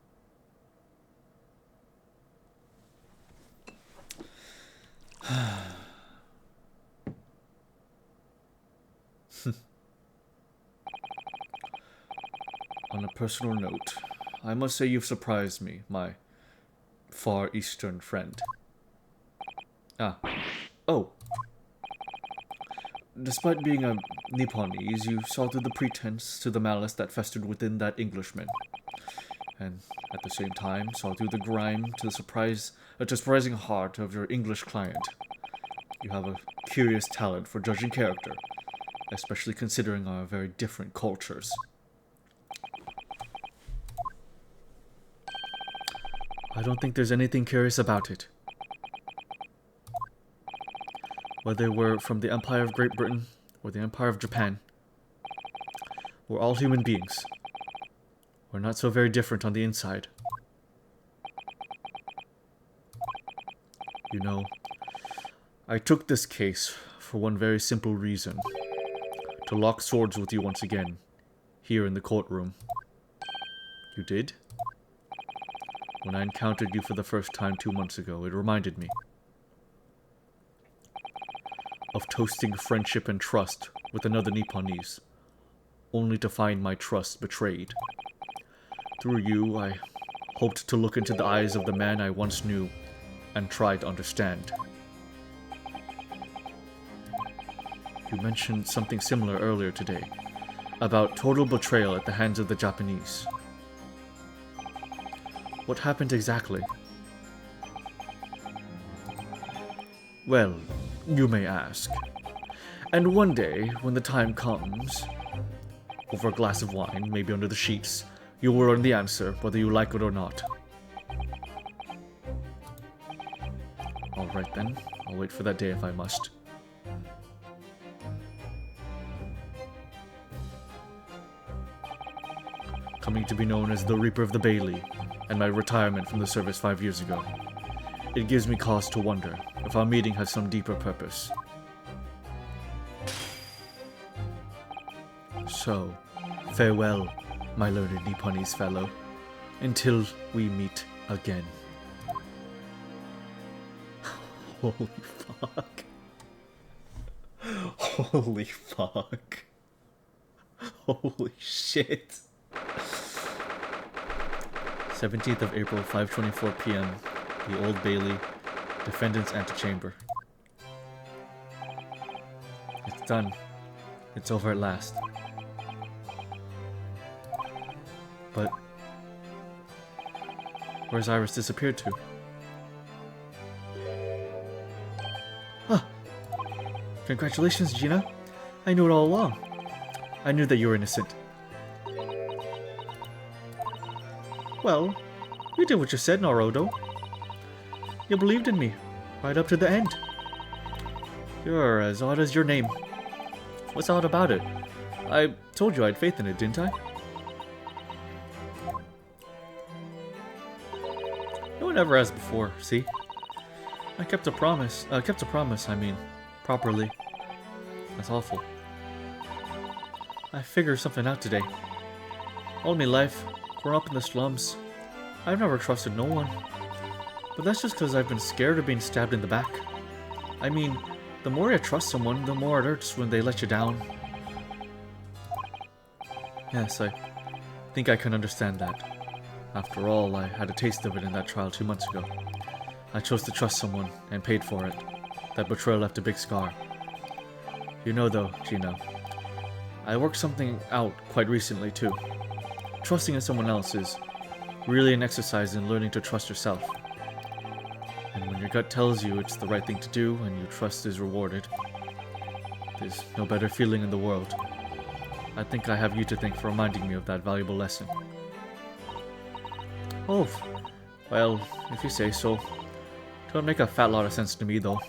On a personal note, I must say you've surprised me, my Far Eastern friend. Oh. Despite being a Nipponese, you saw through the pretense to the malice that festered within that Englishman. And at the same time, saw through the grime to the surprising heart of your English client. You have a curious talent for judging character, especially considering our very different cultures. I don't think there's anything curious about it. Whether we're from the Empire of Great Britain or the Empire of Japan, we're all human beings. We're not so very different on the inside. You know, I took this case for one very simple reason. To lock swords with you once again, here in the courtroom. You did? When I encountered you for the first time 2 months ago, it reminded me of toasting friendship and trust with another Nipponese, only to find my trust betrayed. Through you, I hoped to look into the eyes of the man I once knew and try to understand. You mentioned something similar earlier today, about total betrayal at the hands of the Japanese. What happened exactly? Well, you may ask. And one day, when the time comes, over a glass of wine, maybe under the sheets, you will learn the answer, whether you like it or not. Alright then, I'll wait for that day if I must. Coming to be known as the Reaper of the Bailey, and my retirement from the service 5 years ago. It gives me cause to wonder if our meeting has some deeper purpose. So, farewell, my learned Nipponese fellow, until we meet again. Holy fuck. Holy fuck. Holy shit. 17th of April, 5:24 p.m. The Old Bailey, Defendant's Antechamber. It's done. It's over at last. But where's Iris disappeared to? Ah! Congratulations, Gina. I knew it all along. I knew that you were innocent. Well, you did what you said, Naruto. You believed in me, right up to the end. You're as odd as your name. What's odd about it? I told you I had faith in it, didn't I? No one ever has before, see? I kept a promise. I mean, properly. That's awful. I figured something out today. All my life, growing up in the slums, I've never trusted no one. But that's just because I've been scared of being stabbed in the back. I mean, the more you trust someone, the more it hurts when they let you down. Yes, I think I can understand that. After all, I had a taste of it in that trial 2 months ago. I chose to trust someone and paid for it. That betrayal left a big scar. You know though, Gina, I worked something out quite recently too. Trusting in someone else is really an exercise in learning to trust yourself. And when your gut tells you it's the right thing to do and your trust is rewarded, there's no better feeling in the world. I think I have you to thank for reminding me of that valuable lesson. Oh, well, if you say so. Don't make a fat lot of sense to me though.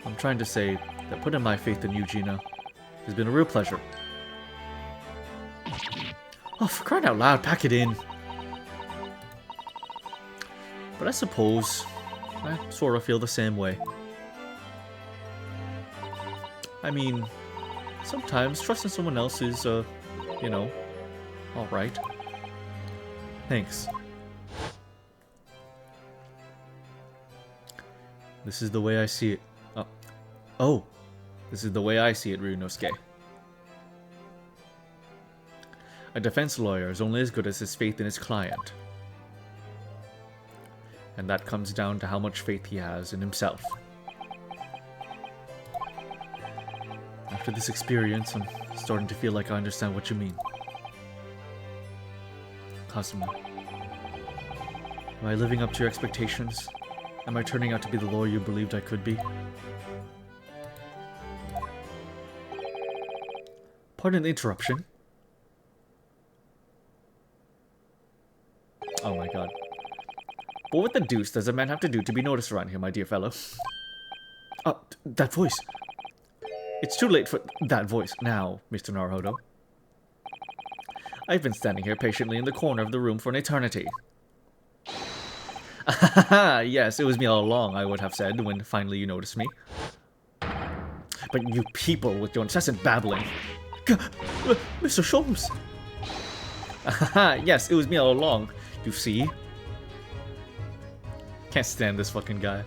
I'm trying to say that putting my faith in you, Gina, has been a real pleasure. Oh, for crying out loud, pack it in. But I suppose I sort of feel the same way. I mean, sometimes trusting someone else is, you know, alright. Thanks. This is the way I see it. Oh, this is the way I see it, Ryunosuke. A defense lawyer is only as good as his faith in his client. And that comes down to how much faith he has in himself. After this experience, I'm starting to feel like I understand what you mean. Kazuma. Am I living up to your expectations? Am I turning out to be the lawyer you believed I could be? Pardon the interruption. Oh my god. But what the deuce does a man have to do to be noticed around here, my dear fellow? Oh, that voice. It's too late for that voice now, Mr. Naruto. I've been standing here patiently in the corner of the room for an eternity. Yes, it was me all along, I would have said, when finally you noticed me. But you people with your incessant babbling. Mr. Sholmes! Yes, it was me all along, you see. Can't stand this fucking guy.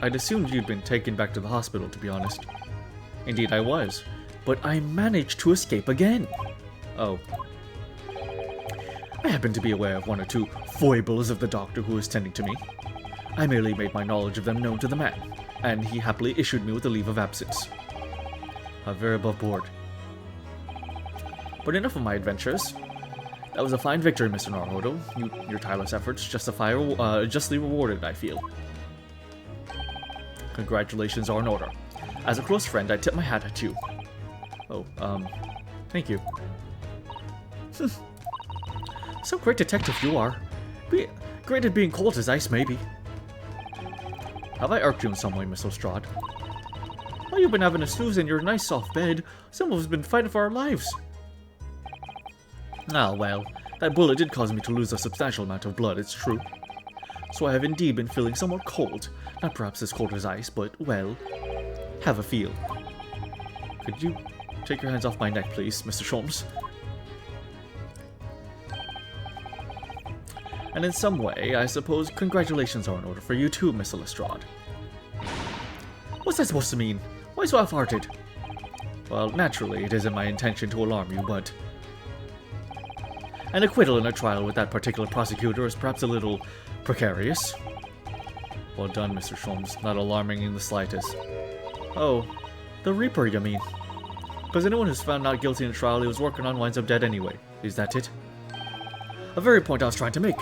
I'd assumed you'd been taken back to the hospital, to be honest. Indeed I was, but I managed to escape again. Oh. I happen to be aware of one or two foibles of the doctor who is tending to me. I merely made my knowledge of them known to the man, and he happily issued me with a leave of absence. Very above board. But enough of my adventures. That was a fine victory, Mr. Naruto. Your tireless efforts justly rewarded, I feel. Congratulations are in order. As a close friend, I tip my hat at you. Oh, thank you. Some great detective you are. Great at being cold as ice, maybe. Have I irked you in some way, Miss Lestrade? While you've been having a snooze in your nice soft bed, some of us have been fighting for our lives. Ah, well, that bullet did cause me to lose a substantial amount of blood, it's true. So I have indeed been feeling somewhat cold. Not perhaps as cold as ice, but, well, have a feel. Could you take your hands off my neck, please, Mr. Sholmes? And in some way, I suppose congratulations are in order for you too, Miss Lestrade. What's that supposed to mean? Why so half-hearted? Well, naturally, it isn't my intention to alarm you, but An acquittal in a trial with that particular prosecutor is perhaps a little precarious. Well done, Mr. Sholmes. Not alarming in the slightest. Oh, the Reaper, you mean? Because anyone who's found not guilty in a trial he was working on winds up dead anyway. Is that it? A very point I was trying to make.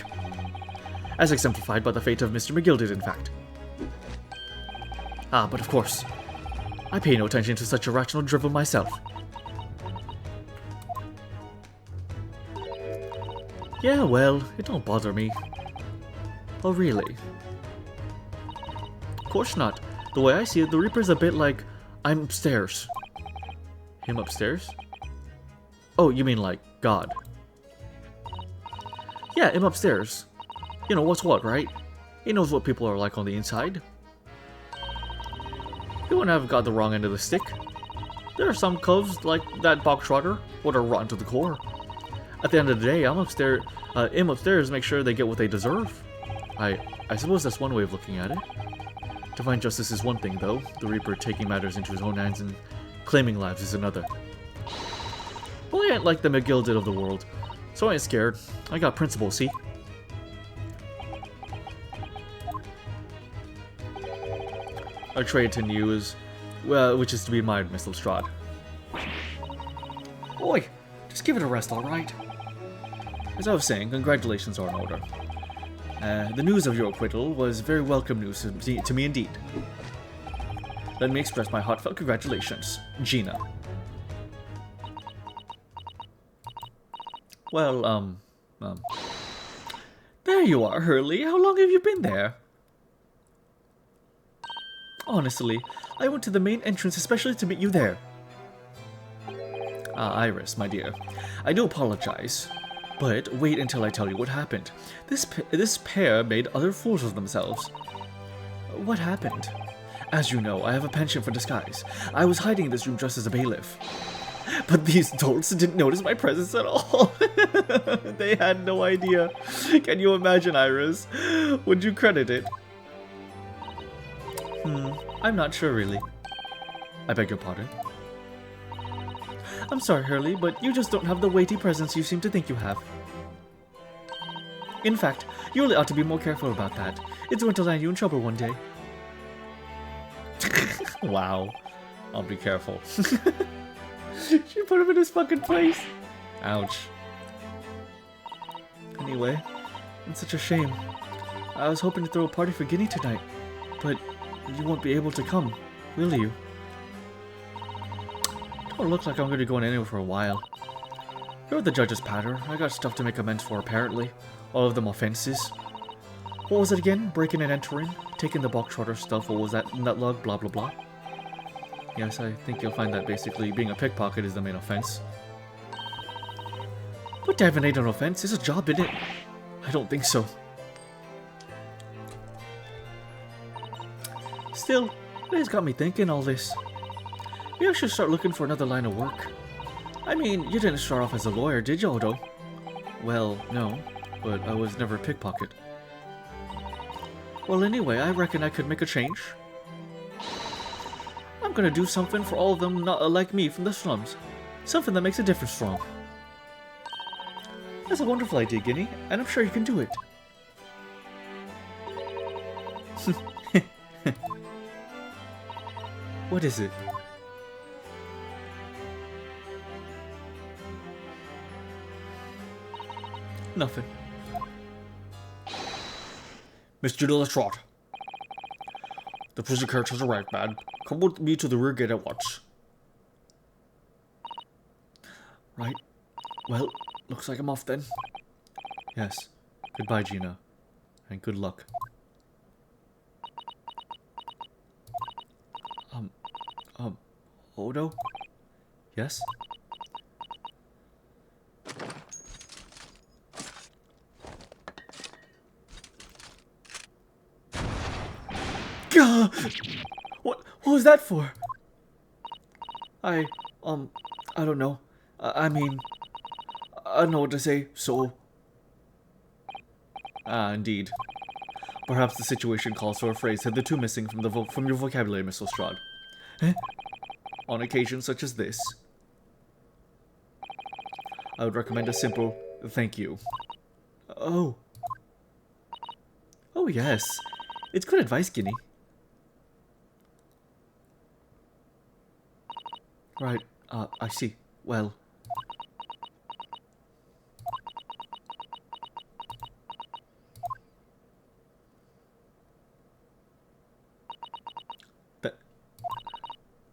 As exemplified by the fate of Mr. McGilded, in fact. Ah, but of course, I pay no attention to such irrational drivel myself. Yeah, well, it don't bother me. Oh, really? Of course not. The way I see it, the Reaper's a bit like, I'm upstairs. Him upstairs? Oh, you mean like God? Yeah, him upstairs. You know what's what, right? He knows what people are like on the inside. You wouldn't have got the wrong end of the stick. There are some cubs like that Bogtrotter what are rotten to the core. At the end of the day, him upstairs make sure they get what they deserve. I suppose that's one way of looking at it. Divine justice is one thing, though. The Reaper taking matters into his own hands and claiming lives is another. Well, I ain't like the McGilded of the world, so I ain't scared. I got principles, see? Our trade to you is, well, which is to be admired, Miss Lestrade. Oi, just give it a rest, alright? As I was saying, congratulations are in order. The news of your acquittal was very welcome news to me indeed. Let me express my heartfelt congratulations, Gina. Well, there you are, Hurley. How long have you been there? Honestly, I went to the main entrance especially to meet you there. Ah, Iris, my dear. I do apologize, but wait until I tell you what happened. This pair made other fools of themselves. What happened? As you know, I have a penchant for disguise. I was hiding in this room dressed as a bailiff. But these dolts didn't notice my presence at all. They had no idea. Can you imagine, Iris? Would you credit it? I'm not sure, really. I beg your pardon? I'm sorry, Hurley, but you just don't have the weighty presence you seem to think you have. In fact, you really ought to be more careful about that. It's going to land you in trouble one day. Wow. I'll be careful. She put him in his fucking place. Ouch. Anyway, it's such a shame. I was hoping to throw a party for Guinea tonight, but you won't be able to come, will you? Don't look like I'm going to be going anywhere for a while. You're the judge's patter. I got stuff to make amends for, apparently. All of them offenses. What was it again? Breaking and entering? Taking the Bogtrotter stuff, what was that? Nutlug, blah blah blah. Yes, I think you'll find that basically being a pickpocket is the main offense. But damn, it ain't an offense. It's a job, isn't it? I don't think so. Still, it has got me thinking all this. Maybe I should start looking for another line of work. I mean, you didn't start off as a lawyer, did you, Odo? Well, no, but I was never a pickpocket. Well, anyway, I reckon I could make a change. I'm gonna do something for all of them not like me from the slums. Something that makes a difference for them. That's a wonderful idea, Guinea, and I'm sure you can do it. What is it? Nothing. Mr. Lestrade. The prison carriage has arrived, man. Come with me to the rear gate at once. Right. Well, looks like I'm off then. Yes. Goodbye, Gina. And good luck. Odo? Yes? Gah! What was that for? I don't know. I mean, I don't know what to say, so... Ah, indeed. Perhaps the situation calls for a phrase hitherto missing from your vocabulary, Miss Lestrade. Eh? On occasions such as this, I would recommend a simple Thank you. Oh. Oh, yes. It's good advice, Guinea. Right, I see. Well.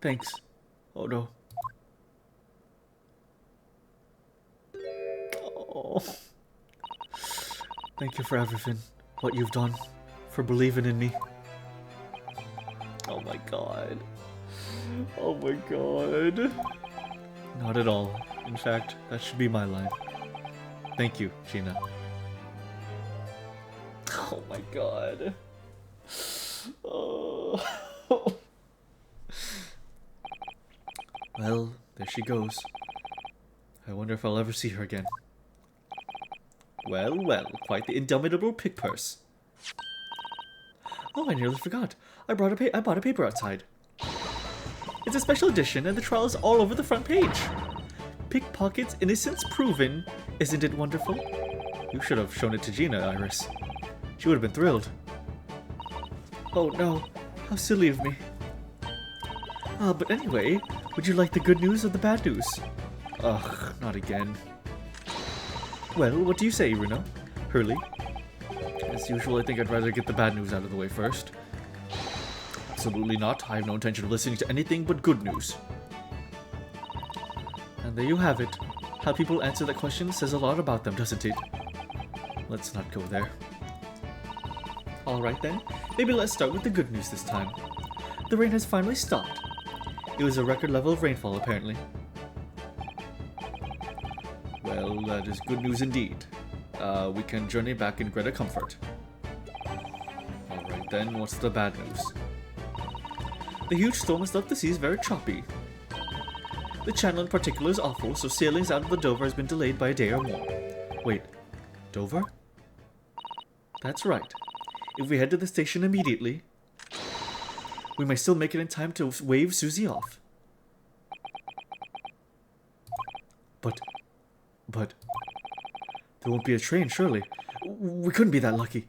Thanks. Oh, no. Oh. Thank you for everything. What you've done. For believing in me. Oh my god. Oh my god. Not at all. In fact, that should be my line. Thank you, Gina. Oh my god. Oh. Well, there she goes. I wonder if I'll ever see her again. Well, well, quite the indomitable pick purse. Oh, I nearly forgot. I bought a paper outside. It's a special edition, and the trial is all over the front page. Pickpockets, innocence proven. Isn't it wonderful? You should have shown it to Gina, Iris. She would have been thrilled. Oh no, how silly of me. But anyway, would you like the good news or the bad news? Ugh, not again. Well, what do you say, Runo? Hurley? As usual, I think I'd rather get the bad news out of the way first. Absolutely not. I have no intention of listening to anything but good news. And there you have it. How people answer that question says a lot about them, doesn't it? Let's not go there. Alright then, maybe let's start with the good news this time. The rain has finally stopped. It was a record level of rainfall, apparently. Well, that is good news indeed. We can journey back in greater comfort. Alright then, what's the bad news? The huge storm has left the seas very choppy. The channel in particular is awful, so sailings out of the Dover has been delayed by a day or more. Wait, Dover? That's right. If we head to the station immediately, we may still make it in time to wave Susie off. But, there won't be a train, surely. We couldn't be that lucky.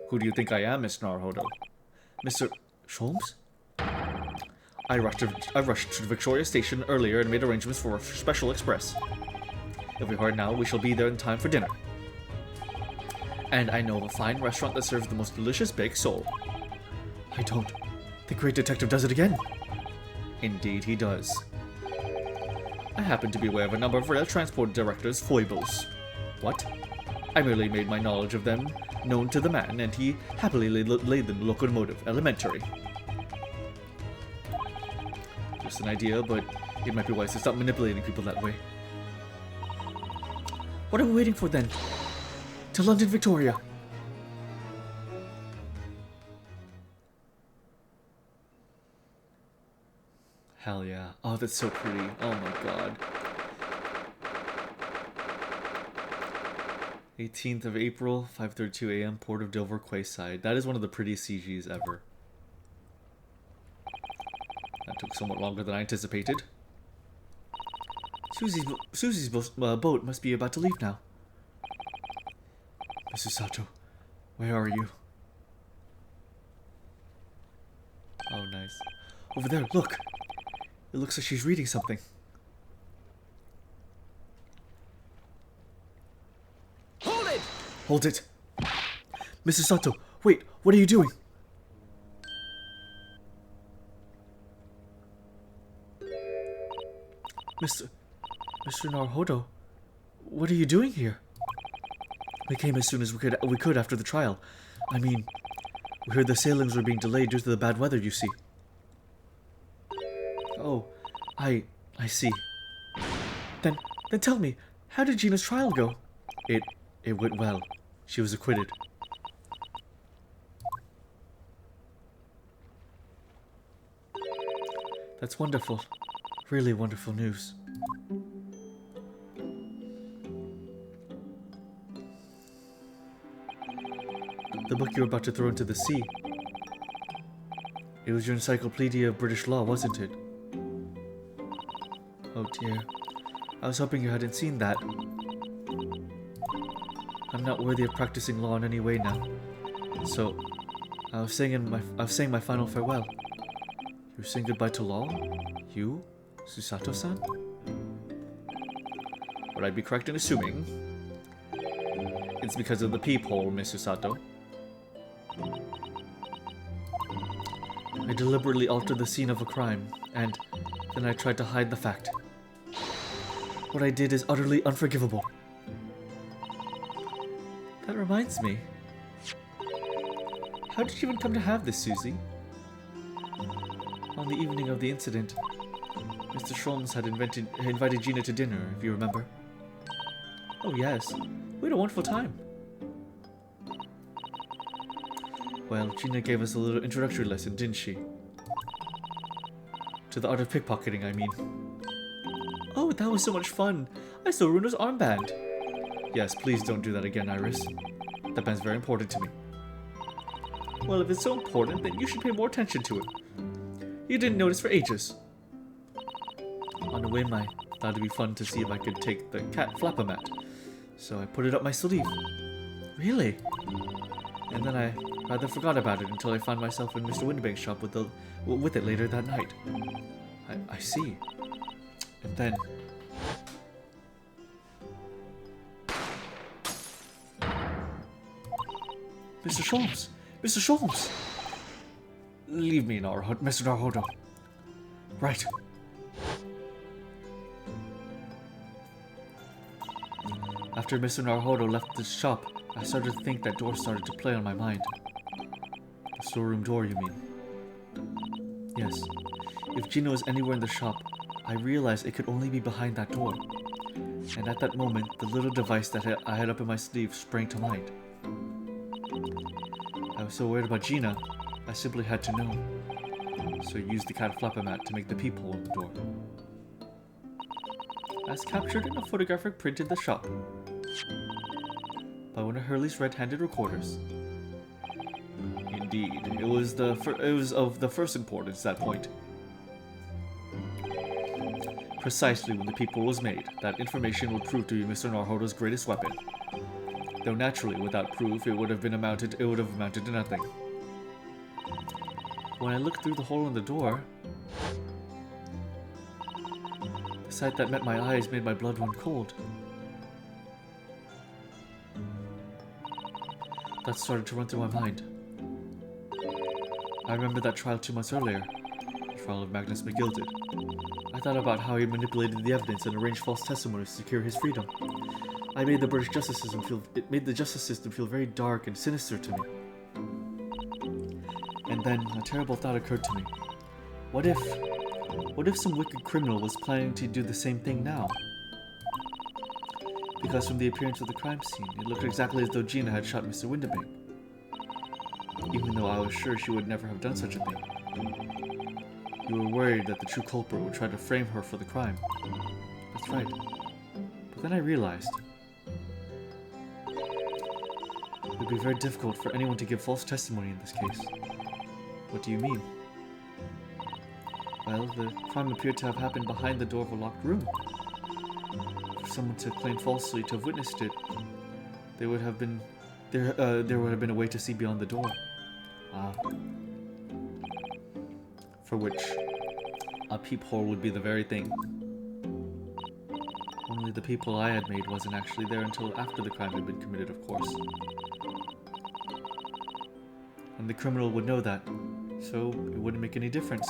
Who do you think I am, Miss Naruhodo? Mr. Sholmes? I rushed to Victoria Station earlier and made arrangements for a special express. If we hurry now, we shall be there in time for dinner. And I know of a fine restaurant that serves the most delicious baked sole. I don't. The great detective does it again. Indeed he does. I happen to be aware of a number of rail transport directors' foibles. What? I merely made my knowledge of them known to the man, and he happily laid them locomotive elementary. Just an idea, but it might be wise to stop manipulating people that way. What are we waiting for then? To London, Victoria! Hell yeah. Oh, that's so pretty. Oh my god. 18th of April, 5:32 a.m., Port of Dover, Quayside. That is one of the prettiest CGs ever. That took somewhat longer than I anticipated. Susie's boat must be about to leave now. Mrs. Sato, where are you? Oh, nice. Over there, look! It looks like she's reading something. Hold it! Hold it! Mrs. Sato, wait, what are you doing? Mr. Naruhodo, what are you doing here? We came as soon as we could after the trial. I mean, we heard the sailings were being delayed due to the bad weather, you see. Oh, I see. Then tell me, how did Gina's trial go? It went well. She was acquitted. That's wonderful. Really wonderful news. The book you were about to throw into the sea. It was your encyclopedia of British law, wasn't it? Oh dear. I was hoping you hadn't seen that. I'm not worthy of practicing law in any way now. So, I was saying my final farewell. You're saying goodbye to law? You? Susato-san? Would I be correct in assuming it's because of the peephole, Miss Susato? I deliberately altered the scene of a crime, and then I tried to hide the fact. What I did is utterly unforgivable. That reminds me. How did you even come to have this, Susie? On the evening of the incident, Mr. Sholmes had invited Gina to dinner, if you remember. Oh yes, we had a wonderful time. Well, Gina gave us a little introductory lesson, didn't she? To the art of pickpocketing, I mean. Oh, that was so much fun! I stole Runo's armband! Yes, please don't do that again, Iris. That band's very important to me. Well, if it's so important, then you should pay more attention to it. You didn't notice for ages. On a whim, I thought it'd be fun to see if I could take the cat flap-o-mat. So I put it up my sleeve. Really? And then I rather forgot about it until I found myself in Mr. Winterbank's shop with it later that night. I see. And then... Mr. Sholmes! Mr. Sholmes! Leave me, Mr. Naruhodo. Right. After Mr. Naruhodo left the shop, I started to think that door started to play on my mind. The storeroom door, you mean? Yes. If Gina was anywhere in the shop, I realized it could only be behind that door. And at that moment, the little device that I had up in my sleeve sprang to mind. I was so worried about Gina, I simply had to know. So I used the cat flap-o-mat to make the peephole in the door. As captured in a photographic print in the shop by one of Hurley's red-handed recorders. Indeed, it was of the first importance at that point. Precisely when the peephole was made, that information would prove to be Mr. Naruhodo's greatest weapon. Though naturally, without proof, it would have amounted to nothing. When I looked through the hole in the door, the sight that met my eyes made my blood run cold. That started to run through my mind. I remember that trial 2 months earlier, the trial of Magnus McGilded. I thought about how he manipulated the evidence and arranged false testimony to secure his freedom. I made the British justice system feel very dark and sinister to me. And then a terrible thought occurred to me. What if some wicked criminal was planning to do the same thing now? Because from the appearance of the crime scene, it looked exactly as though Gina had shot Mr. Winterbank. Even though I was sure she would never have done such a thing. You were worried that the true culprit would try to frame her for the crime. That's right. But then I realized it would be very difficult for anyone to give false testimony in this case. What do you mean? Well, the crime appeared to have happened behind the door of a locked room. For someone to claim falsely to have witnessed it, there would have been a way to see beyond the door. For which a peephole would be the very thing. Only the peephole I had made wasn't actually there until after the crime had been committed, of course. And the criminal would know that, so it wouldn't make any difference.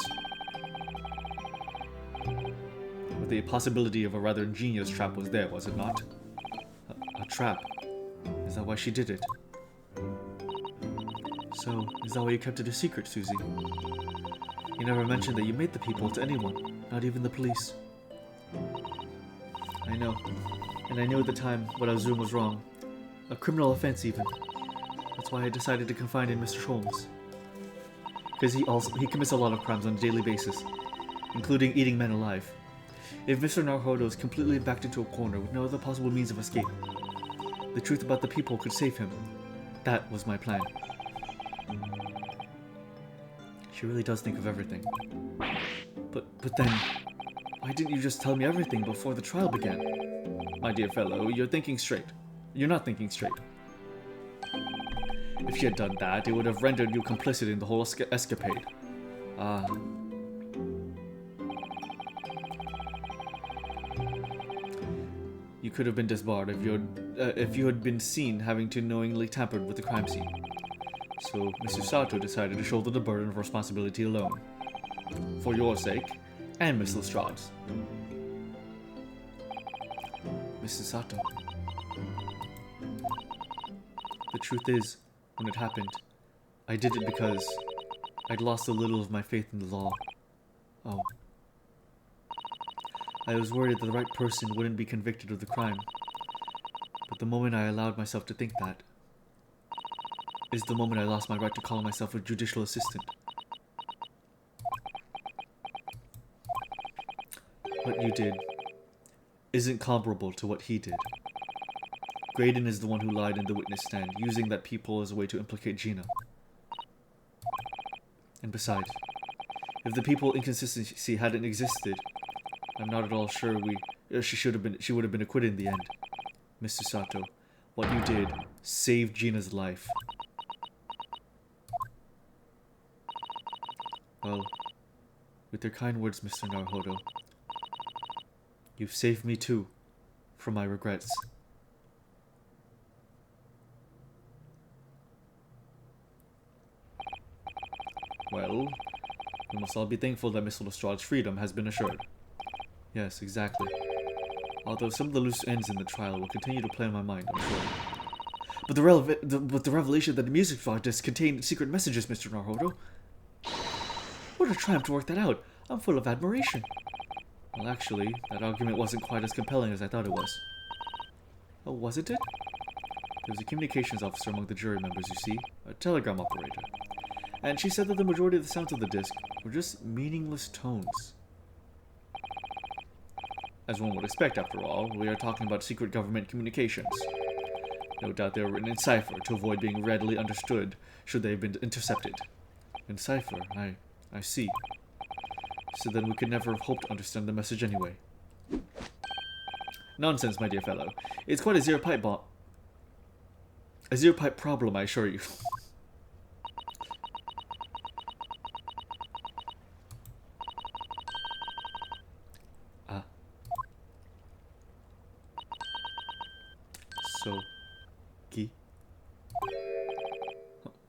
But the possibility of a rather ingenious trap was there, was it not? A trap? Is that why she did it? So, is that why you kept it a secret, Susie? You never mentioned that you made the peephole to anyone, not even the police. I know. And I knew at the time what I was doing was wrong. A criminal offense, even. That's why I decided to confide in Mr. Sholmes. Because he commits a lot of crimes on a daily basis, including eating men alive. If Mr. Naruhodo is completely backed into a corner with no other possible means of escape, the truth about the peephole could save him. That was my plan. She really does think of everything. But then, Why didn't you just tell me everything before the trial began? My dear fellow, you're thinking straight. You're not thinking straight. If she had done that, it would have rendered you complicit in the whole escapade. Ah. You could have been disbarred if you had been seen having to knowingly tampered with the crime scene. So, Mr. Sato decided to shoulder the burden of responsibility alone. For your sake, and Miss Lestrade's. Mrs. Sato. The truth is, when it happened, I did it because I'd lost a little of my faith in the law. Oh. I was worried that the right person wouldn't be convicted of the crime. But the moment I allowed myself to think that is the moment I lost my right to call myself a judicial assistant. What you did isn't comparable to what he did. Graydon is the one who lied in the witness stand, using that people as a way to implicate Gina. And besides, if the people inconsistency hadn't existed, I'm not at all sure she would have been acquitted in the end. Mr. Sato, what you did saved Gina's life. Well, with your kind words, Mr. Naruhodo, you've saved me too, from my regrets. Well, we must all be thankful that Miss Lestrade's freedom has been assured. Yes, exactly. Although some of the loose ends in the trial will continue to play on my mind, I'm sure. But the revelation that the music VOD disc contained secret messages, Mr. Naruhodo. What a triumph to work that out. I'm full of admiration. Well, actually, that argument wasn't quite as compelling as I thought it was. Oh, wasn't it? There was a communications officer among the jury members, you see, a telegram operator. And she said that the majority of the sounds of the disc were just meaningless tones. As one would expect, after all, we are talking about secret government communications. No doubt they were written in cipher to avoid being readily understood should they have been intercepted. In cipher, I see. So then we could never have hoped to understand the message anyway. Nonsense, my dear fellow. It's quite a zero-pipe problem, I assure you. Sogi.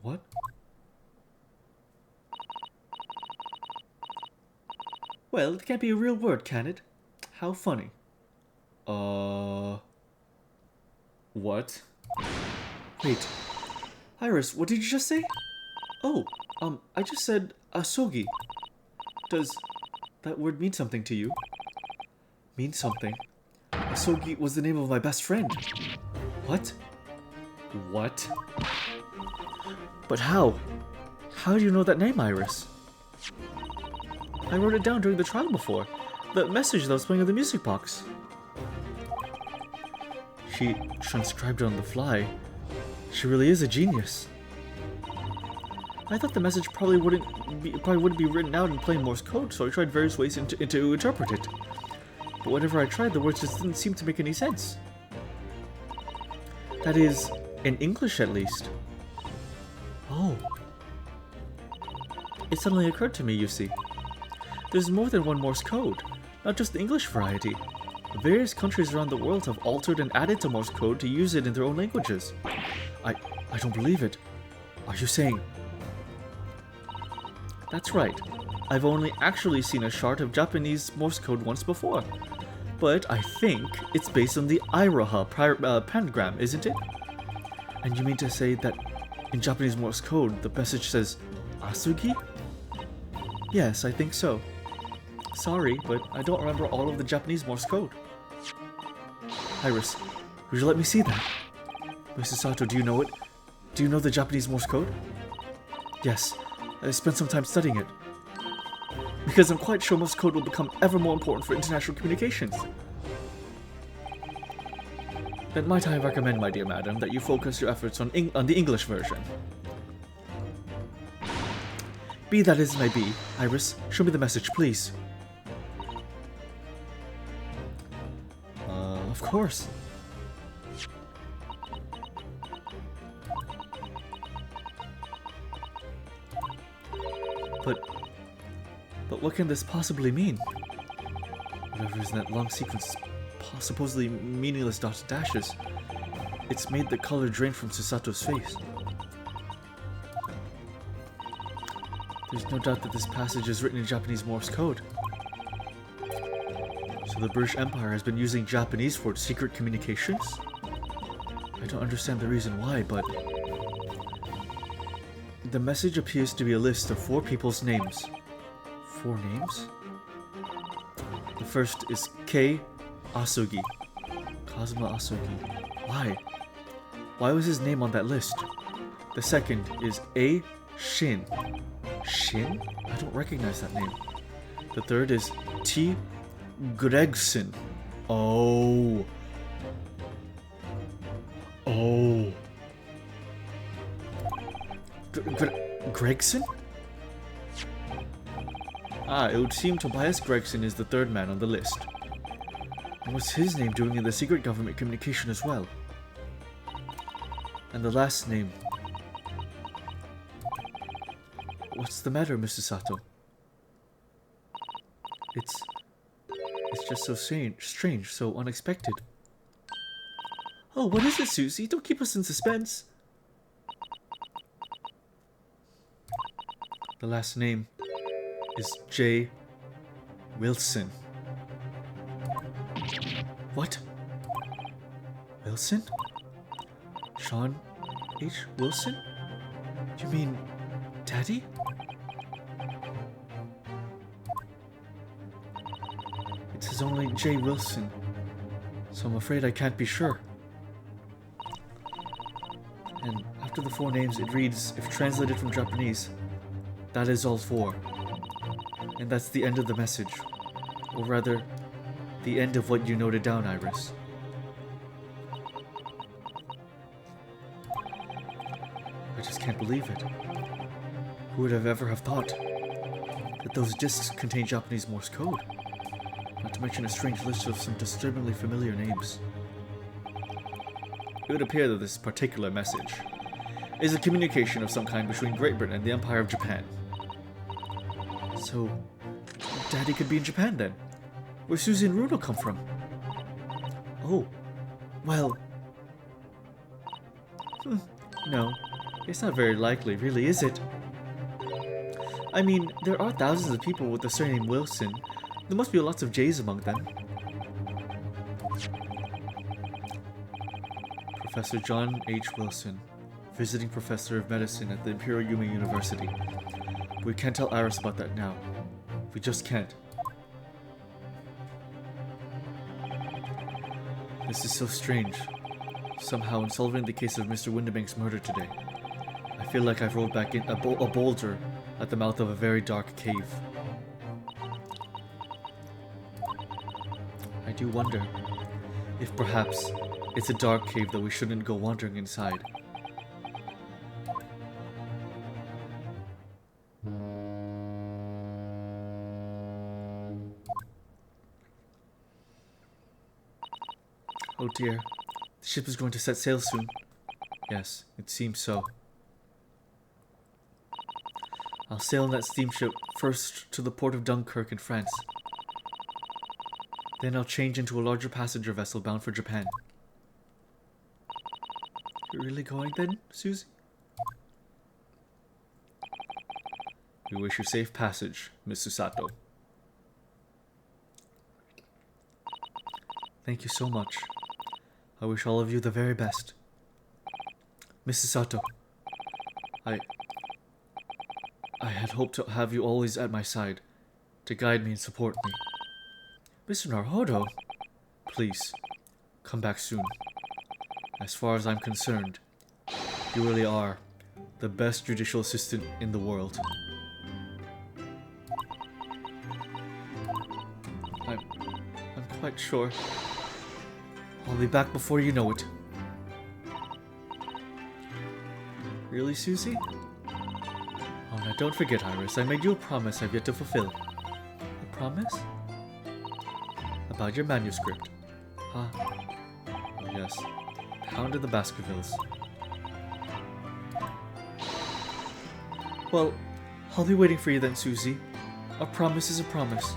What? Well, it can't be a real word, can it? How funny. What? Wait. Iris, what did you just say? Oh, I just said asogi. Does that word mean something to you? Mean something? Asogi was the name of my best friend. What? What? But how? How do you know that name, Iris? I wrote it down during the trial before. The message that was playing on the music box. She transcribed it on the fly. She really is a genius. I thought the message probably wouldn't be written out in plain Morse code, so I tried various ways to interpret it. But whenever I tried, the words just didn't seem to make any sense. That is, in English at least. Oh. It suddenly occurred to me, you see. There's more than one Morse code, not just the English variety. Various countries around the world have altered and added to Morse code to use it in their own languages. I don't believe it. Are you saying... That's right. I've only actually seen a chart of Japanese Morse code once before. But I think it's based on the Iroha pentagram, isn't it? And you mean to say that in Japanese Morse code, the message says Asugi? Yes, I think so. Sorry, but I don't remember all of the Japanese Morse code. Iris, would you let me see that? Mrs. Sato, do you know it? Do you know the Japanese Morse code? Yes, I spent some time studying it. Because I'm quite sure Morse code will become ever more important for international communications. Then might I recommend, my dear madam, that you focus your efforts on the English version. Be that as it may be, Iris, show me the message, please. course. But what can this possibly mean? Whatever is in that long sequence, supposedly meaningless dots and dashes. It's made the color drain from Susato's face. There's no doubt that this passage is written in Japanese Morse code. So the British Empire has been using Japanese for its secret communications? I don't understand the reason why, but... The message appears to be a list of 4 people's names. 4 names? The first is Kei Asugi. Kazuma Asugi. Why? Why was his name on that list? The second is A. Shin. Shin? I don't recognize that name. The third is T. Gregson. Oh. Oh. Gregson? Ah, it would seem Tobias Gregson is the third man on the list. And what's his name doing in the secret government communication as well? And the last name. What's the matter, Mr. Sato? It's just so strange, so unexpected. Oh, what is it, Susie? Don't keep us in suspense. The last name is J. Wilson. What? Wilson? Sean H. Wilson? You mean Daddy? It says only J. Wilson, so I'm afraid I can't be sure. And after the 4 names, it reads, if translated from Japanese, that is all 4. And that's the end of the message. Or rather, the end of what you noted down, Iris. I just can't believe it. Who would have ever have thought that those discs contain Japanese Morse code? Not to mention a strange list of some disturbingly familiar names. It would appear that this particular message is a communication of some kind between Great Britain and the Empire of Japan. So, Daddy could be in Japan then? Where Susie and Runo come from? Oh, well... No, it's not very likely, really, is it? I mean, there are thousands of people with the surname Wilson. There must be lots of J's among them. Professor John H. Wilson, visiting professor of medicine at the Imperial Yuma University. We can't tell Iris about that now. We just can't. This is so strange. Somehow, in solving the case of Mr. Windibank's murder today, I feel like I've rolled back in a boulder at the mouth of a very dark cave. I do wonder if perhaps it's a dark cave that we shouldn't go wandering inside. Oh dear, the ship is going to set sail soon. Yes, it seems so. I'll sail in that steamship first to the port of Dunkirk in France. Then I'll change into a larger passenger vessel bound for Japan. You're really going then, Susie? We wish you safe passage, Miss Susato. Thank you so much. I wish all of you the very best. Mrs. Sato, I had hoped to have you always at my side, to guide me and support me. Mr. Naruhodo, please, come back soon. As far as I'm concerned, you really are the best judicial assistant in the world. I'm quite sure. I'll be back before you know it. Really, Susie? Oh, now don't forget, Iris. I made you a promise I've yet to fulfill. A promise? About your manuscript. Huh? yes. Hound of the Baskervilles. Well, I'll be waiting for you then, Susie. A promise is a promise.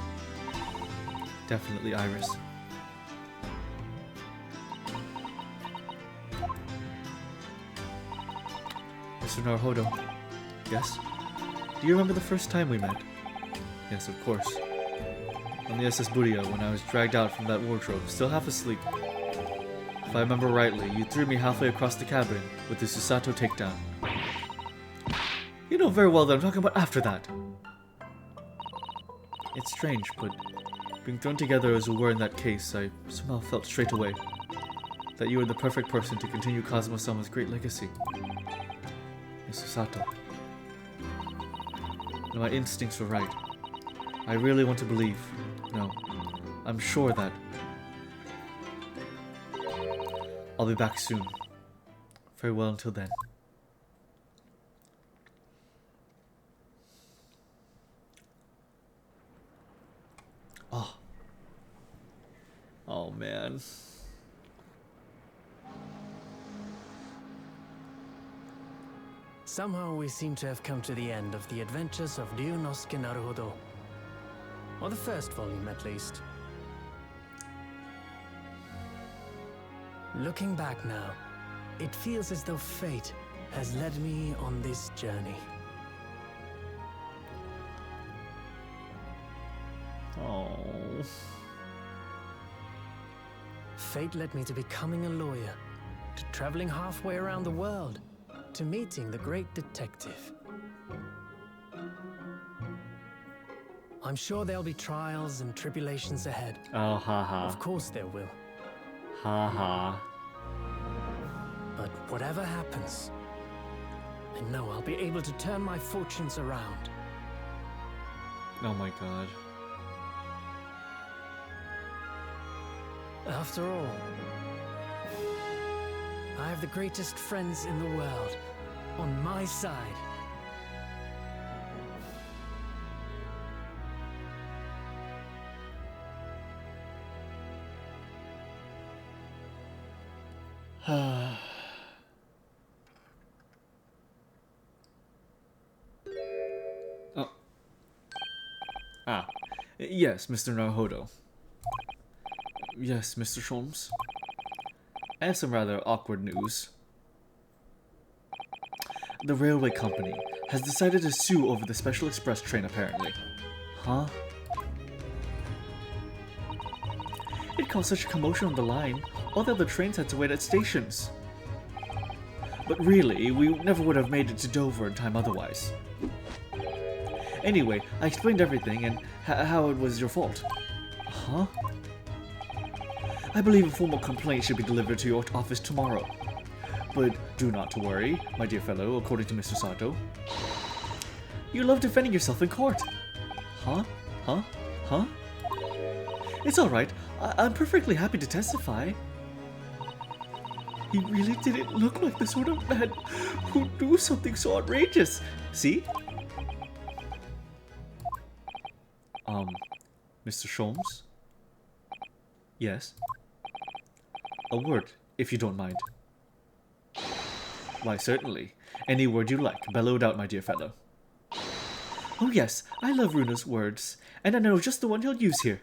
Definitely, Iris. Mr. Naruhodo. Yes? Do you remember the first time we met? Yes, of course. On the SS Buria when I was dragged out from that wardrobe, still half asleep. If I remember rightly, you threw me halfway across the cabin with the Susato takedown. You know very well that I'm talking about after that. It's strange, but being thrown together as we were in that case, I somehow felt straight away that you were the perfect person to continue Kazuma-sama's great legacy. Miss Susato. And my instincts were right. I really want to believe. No, I'm sure that I'll be back soon. Farewell until then. Oh. Oh man. Somehow we seem to have come to the end of the adventures of Ryunosuke Naruhodo. Or the first volume, at least. Looking back now, it feels as though fate has led me on this journey. Oh. Fate led me to becoming a lawyer, to traveling halfway around the world, to meeting the great detective. I'm sure there'll be trials and tribulations ahead. Oh, haha. Of course there will. Haha. But whatever happens, I know I'll be able to turn my fortunes around. Oh my god. After all, I have the greatest friends in the world on my side. Oh. Ah. Yes, Mr. Naruhodo. Yes, Mr. Sholmes. I have some rather awkward news. The railway company has decided to sue over the Special Express train, apparently. Huh? It caused such a commotion on the line, all the other trains had to wait at stations. But really, we never would have made it to Dover in time otherwise. Anyway, I explained everything and how it was your fault. Huh? I believe a formal complaint should be delivered to your office tomorrow. But do not to worry, my dear fellow, according to Mr. Sato. You love defending yourself in court. Huh? Huh? Huh? It's alright. I'm perfectly happy to testify. He really didn't look like the sort of man who'd do something so outrageous. See? Mr. Sholmes? Yes? A word, if you don't mind. Why, certainly. Any word you like, bellow it out, my dear fellow. Oh yes, I love Runa's words, and I know just the one he'll use here.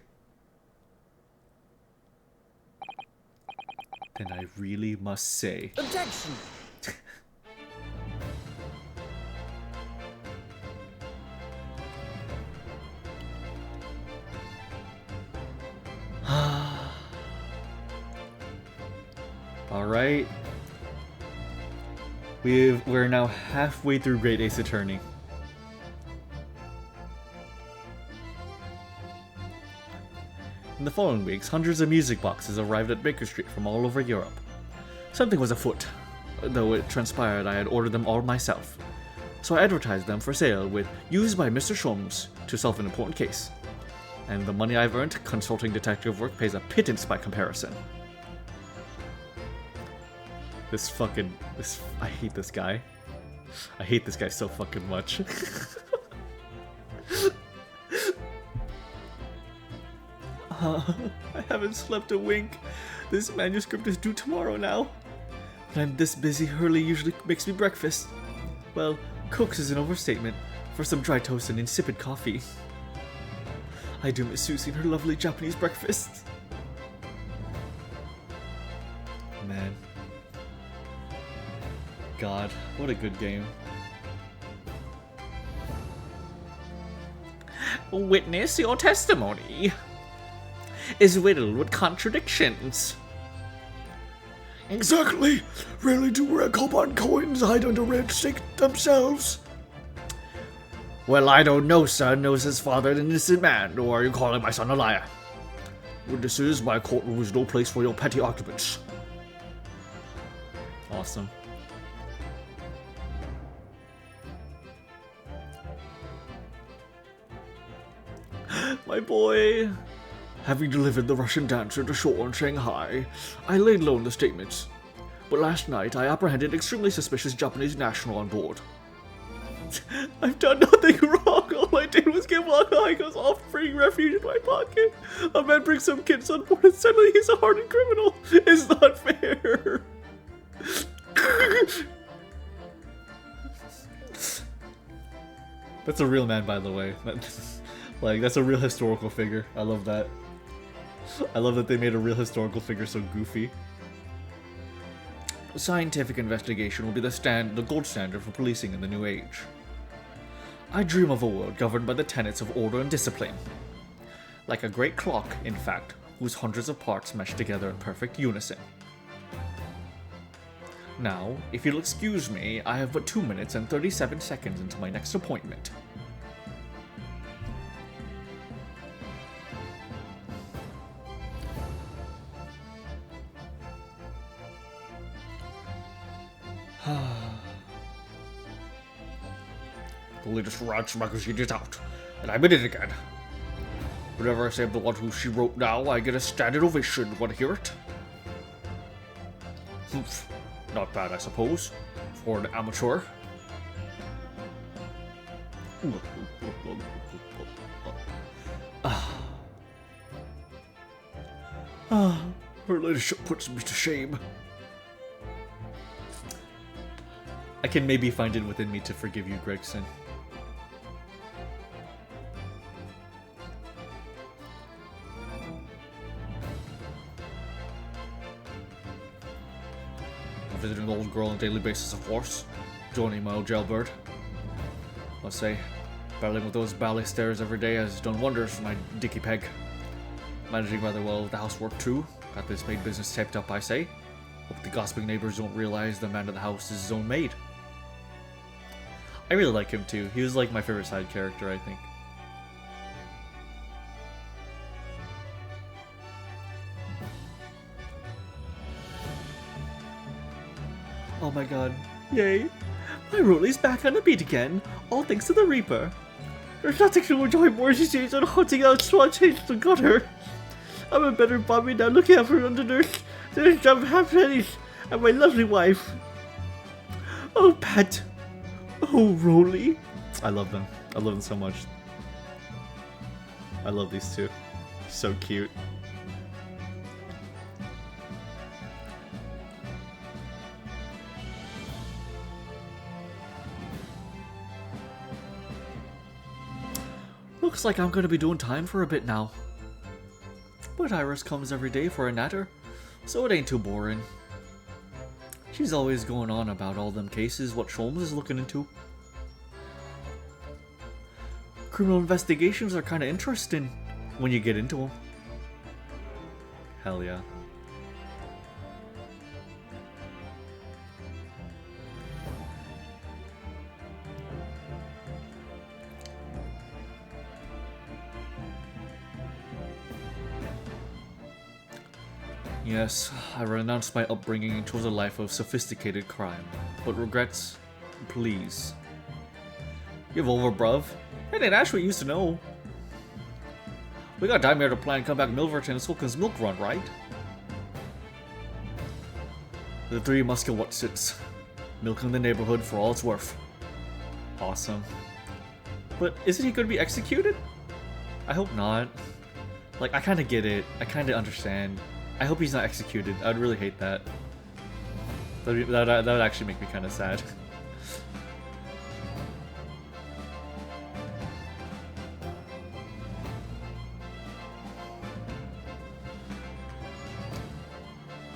Then I really must say... Objection! Alright. We're now halfway through Great Ace Attorney. In the following weeks, hundreds of music boxes arrived at Baker Street from all over Europe. Something was afoot, though it transpired I had ordered them all myself. So I advertised them for sale with "Used by Mr. Sholmes to solve an important case." And the money I've earned consulting detective work pays a pittance by comparison. I hate this guy. I hate this guy so fucking much. I haven't slept a wink This manuscript is due tomorrow now. When I'm this busy, Hurley usually makes me breakfast. Well, cooks is an overstatement for some dry toast and insipid coffee. I do miss Susie and her lovely Japanese breakfast. Man. God, what a good game. Witness, your testimony is riddled with contradictions. Exactly. Rarely do red coupon coins hide under red stick themselves. Well, I don't know, son. Knows his father an innocent man, or are you calling my son a liar? Witnesses, my courtroom is no place for your petty arguments. Awesome. My boy. Having delivered the Russian dancer to shore in Shanghai, I laid low in the statements. But last night, I apprehended an extremely suspicious Japanese national on board. I've done nothing wrong. All I did was give Wakahiko's offering refuge in my pocket. A man brings some kids on board and suddenly he's a hardened criminal. It's not fair. That's a real man, by the way. Like, that's a real historical figure. I love that. I love that they made a real historical figure so goofy. Scientific investigation will be the gold standard for policing in the new age. I dream of a world governed by the tenets of order and discipline. Like a great clock, in fact, whose hundreds of parts mesh together in perfect unison. Now, if you'll excuse me, I have but 2 minutes and 37 seconds until my next appointment. The latest Raj magazine is out, and I'm in it again. Whenever I say I'm the one who she wrote now, I get a standing ovation. Want to hear it? Humph. Not bad, I suppose, for an amateur. Her ladyship puts me to shame. I can maybe find it within me to forgive you, Gregson. Visiting the old girl on a daily basis, of course. Joining my old jailbird. Must say, battling with those ballet stairs every day has done wonders for my dicky peg. Managing rather well with the housework too. Got this maid business taped up, I say. Hope the gossiping neighbors don't realize the man of the house is his own maid. I really like him too. He was like my favorite side character, I think. Oh my god. Yay. My Rolly's back on the beat again. All thanks to the Reaper. There's nothing to enjoy more these days than hunting out swans in the gutter. I'm a better Bobby now looking after under there's some half pennies and my lovely wife. Oh, Pat. Oh, Rolly. I love them. I love them so much. I love these two. So cute. Looks like I'm gonna be doing time for a bit now. But Iris comes every day for a natter, so it ain't too boring. She's always going on about all them cases what Sholmes is looking into. Criminal investigations are kinda interesting when you get into them. Hell yeah. Yes, I renounced my upbringing and chose a life of sophisticated crime. But regrets? Please. Give over, bruv. Hey, that's what you used to know. We got time here to plan come back Milverton and Skulkin's milk run, right? The three Muskelwatsits. Milking the neighborhood for all it's worth. Awesome. But isn't he going to be executed? I hope not. Like, I kind of get it. I kind of understand. I hope he's not executed. I'd really hate that. That would actually make me kind of sad.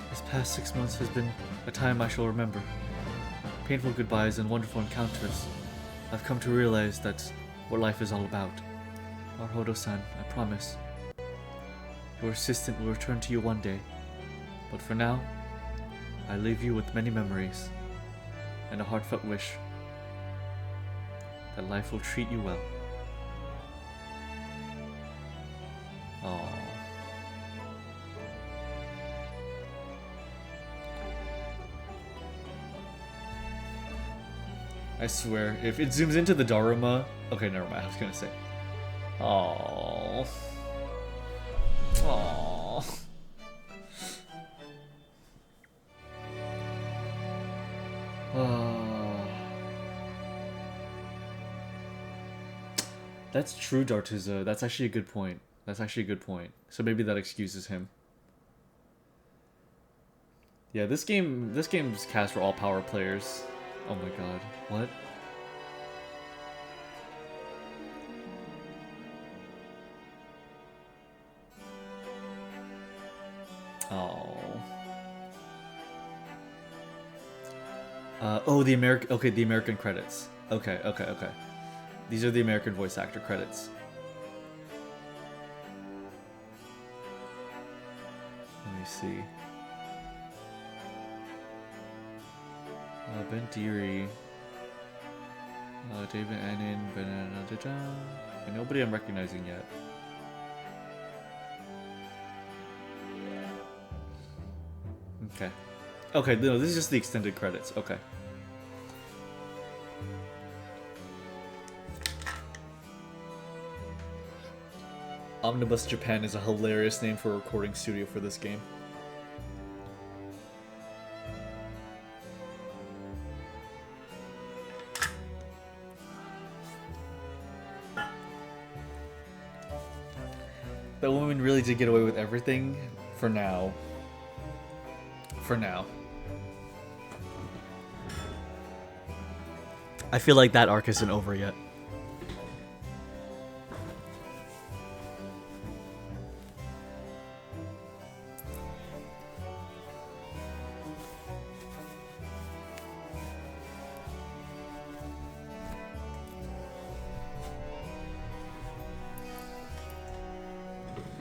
This past 6 months has been a time I shall remember. Painful goodbyes and wonderful encounters. I've come to realize that's what life is all about. Naruhodo-san, I promise. Your assistant will return to you one day. But for now, I leave you with many memories and a heartfelt wish that life will treat you well. Aww. I swear, if it zooms into the Daruma... Okay, never mind, I was gonna say. Aww. Aww. That's true, Dartuza. That's actually a good point. That's actually a good point. So maybe that excuses him. Yeah, this game's cast for all power players. Oh my god. What? Oh. Oh, the American. Okay, the American credits. Okay. These are the American voice actor credits. Let me see. Ben Deary. David Annan. And nobody I'm recognizing yet. Okay. Okay, no, this is just the extended credits. Okay. Omnibus Japan is a hilarious name for a recording studio for this game. That woman really did get away with everything for now. For now. I feel like that arc isn't over yet.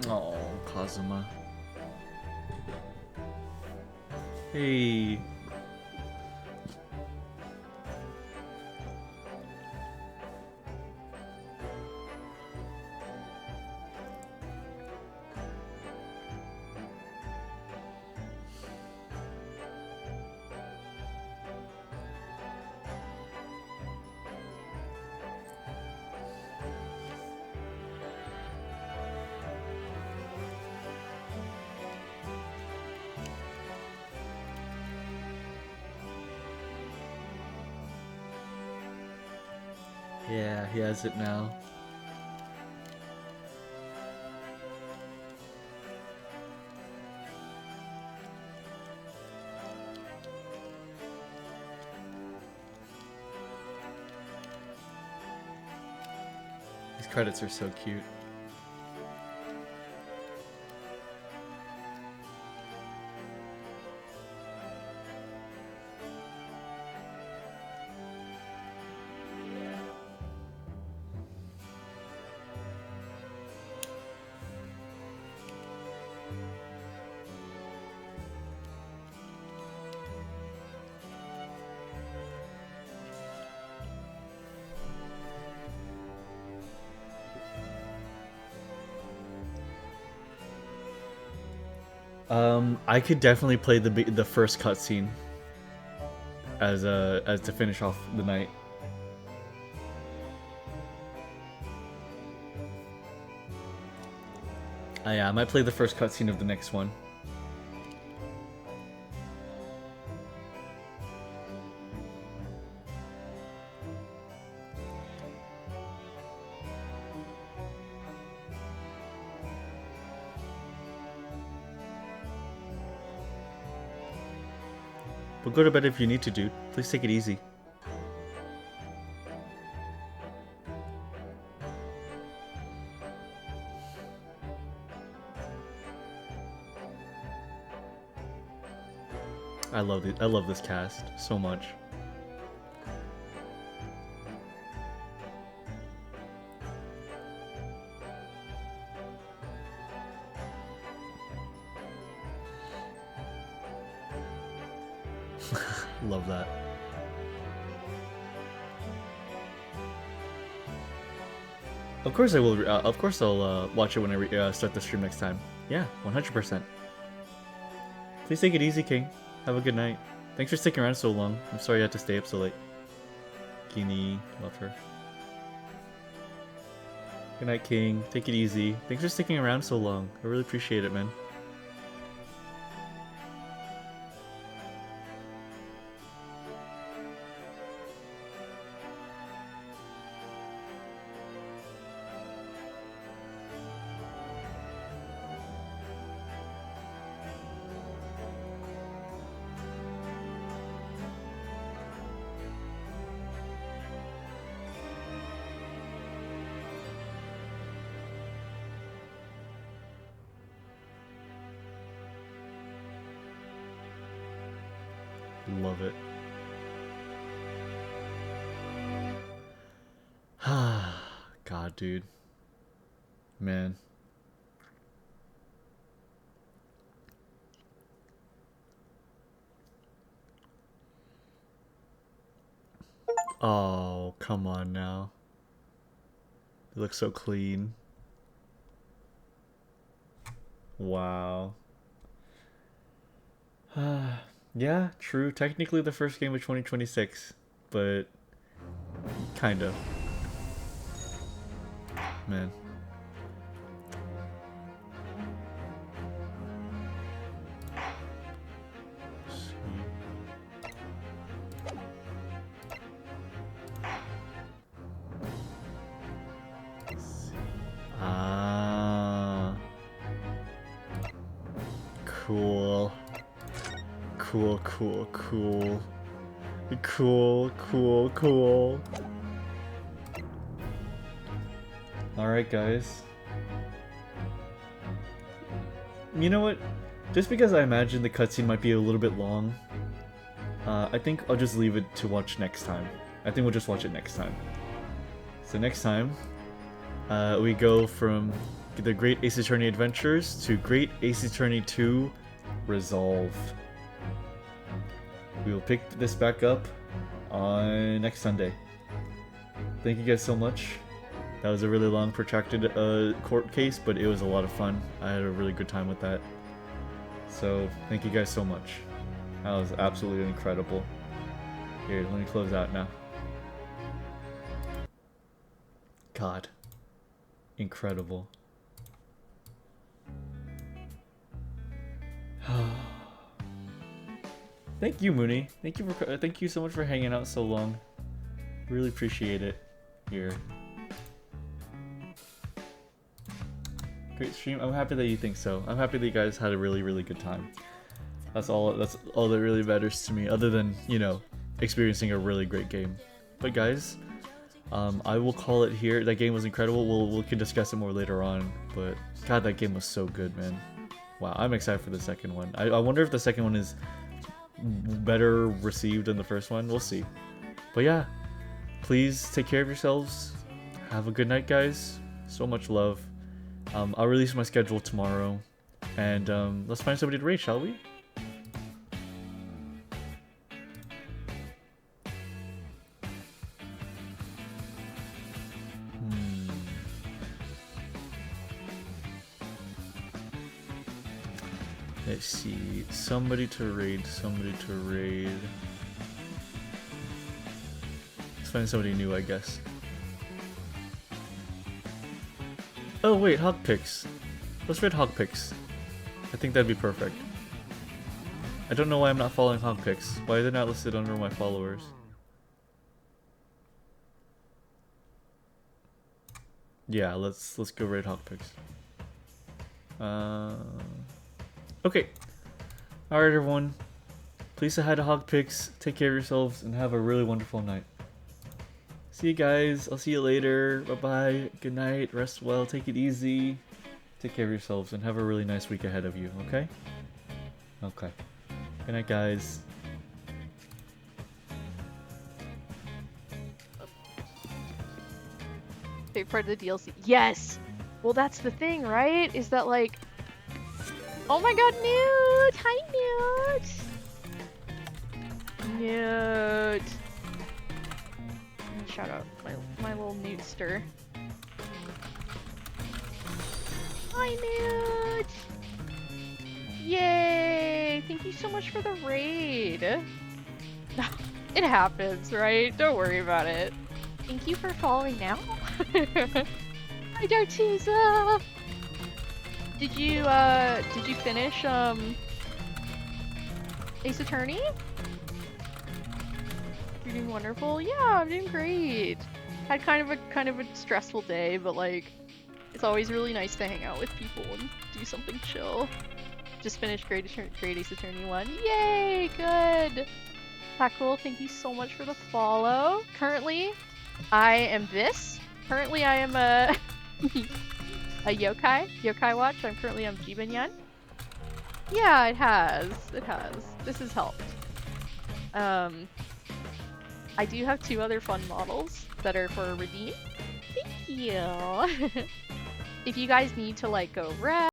Oh, Kazuma. Hey. Yeah, he has it now. These credits are so cute. I could definitely play the first cutscene as to finish off the night. Yeah, I might play the first cutscene of the next one. But go to bed if you need to, dude. Please take it easy. I love this cast so much. Love that. Of course I will. Of course I'll watch it when I start the stream next time. Yeah, 100%. Please take it easy, King. Have a good night. Thanks for sticking around so long. I'm sorry you had to stay up so late. Guinea, love her. Good night, King. Take it easy. Thanks for sticking around so long. I really appreciate it, man. Love it. God, dude. Man. Oh, come on now. It looks so clean. Wow. Yeah, true. Technically the first game of 2026, but kind of. Man. Ah. Cool. Cool, cool, cool. Cool, cool, cool. Alright, guys. You know what? Just because I imagine the cutscene might be a little bit long, I think I'll just leave it to watch next time. I think we'll just watch it next time. So next time, we go from the Great Ace Attorney Adventures to Great Ace Attorney 2 Resolve. We will pick this back up on next Sunday. Thank you guys so much. That was a really long, protracted court case, but it was a lot of fun. I had a really good time with that. So, thank you guys so much. That was absolutely incredible. Here, let me close out now. God. Incredible. Thank you, Mooney. Thank you so much for hanging out so long. Really appreciate it. Here. Great stream. I'm happy that you think so. I'm happy that you guys had a really, really good time. That's all that really matters to me, other than, you know, experiencing a really great game. But guys, I will call it here. That game was incredible. We can discuss it more later on. But God, that game was so good, man. Wow, I'm excited for the second one. I wonder if the second one is better received than the first one. We'll see. But yeah, please take care of yourselves. Have a good night, guys. So much love. I'll release my schedule tomorrow, and let's find somebody to raid, shall we? Let's see. Somebody to raid. Let's find somebody new, I guess. Oh wait, Hog Picks. Let's raid Hog Picks. I think that'd be perfect. I don't know why I'm not following Hog Picks. Why are they not listed under my followers? Yeah, let's go raid Hog Picks. Okay. Alright, everyone. Please say hi to Hogpix. Take care of yourselves and have a really wonderful night. See you guys. I'll see you later. Bye-bye. Good night. Rest well. Take it easy. Take care of yourselves and have a really nice week ahead of you, okay? Okay. Good night, guys. Favorite part of the DLC. Yes! Well, that's the thing, right? Is that like... Oh my god, Newt! Hi, Newt! Newt! Shout out my little Newtster. Hi, Newt! Yay! Thank you so much for the raid. It happens, right? Don't worry about it. Thank you for following now. Hi, Dartuza! Did you finish Ace Attorney? You're doing wonderful. Yeah, I'm doing great. Had kind of a stressful day, but like it's always really nice to hang out with people and do something chill. Just finished Great Ace Attorney 1. Yay, good. Cool. Thank you so much for the follow. Currently, I am this. Currently, I am a a yokai watch. I'm currently on Jibanyan. Yeah, it has. This has helped. I do have 2 other fun models that are for redeem. Thank you. If you guys need to like go rest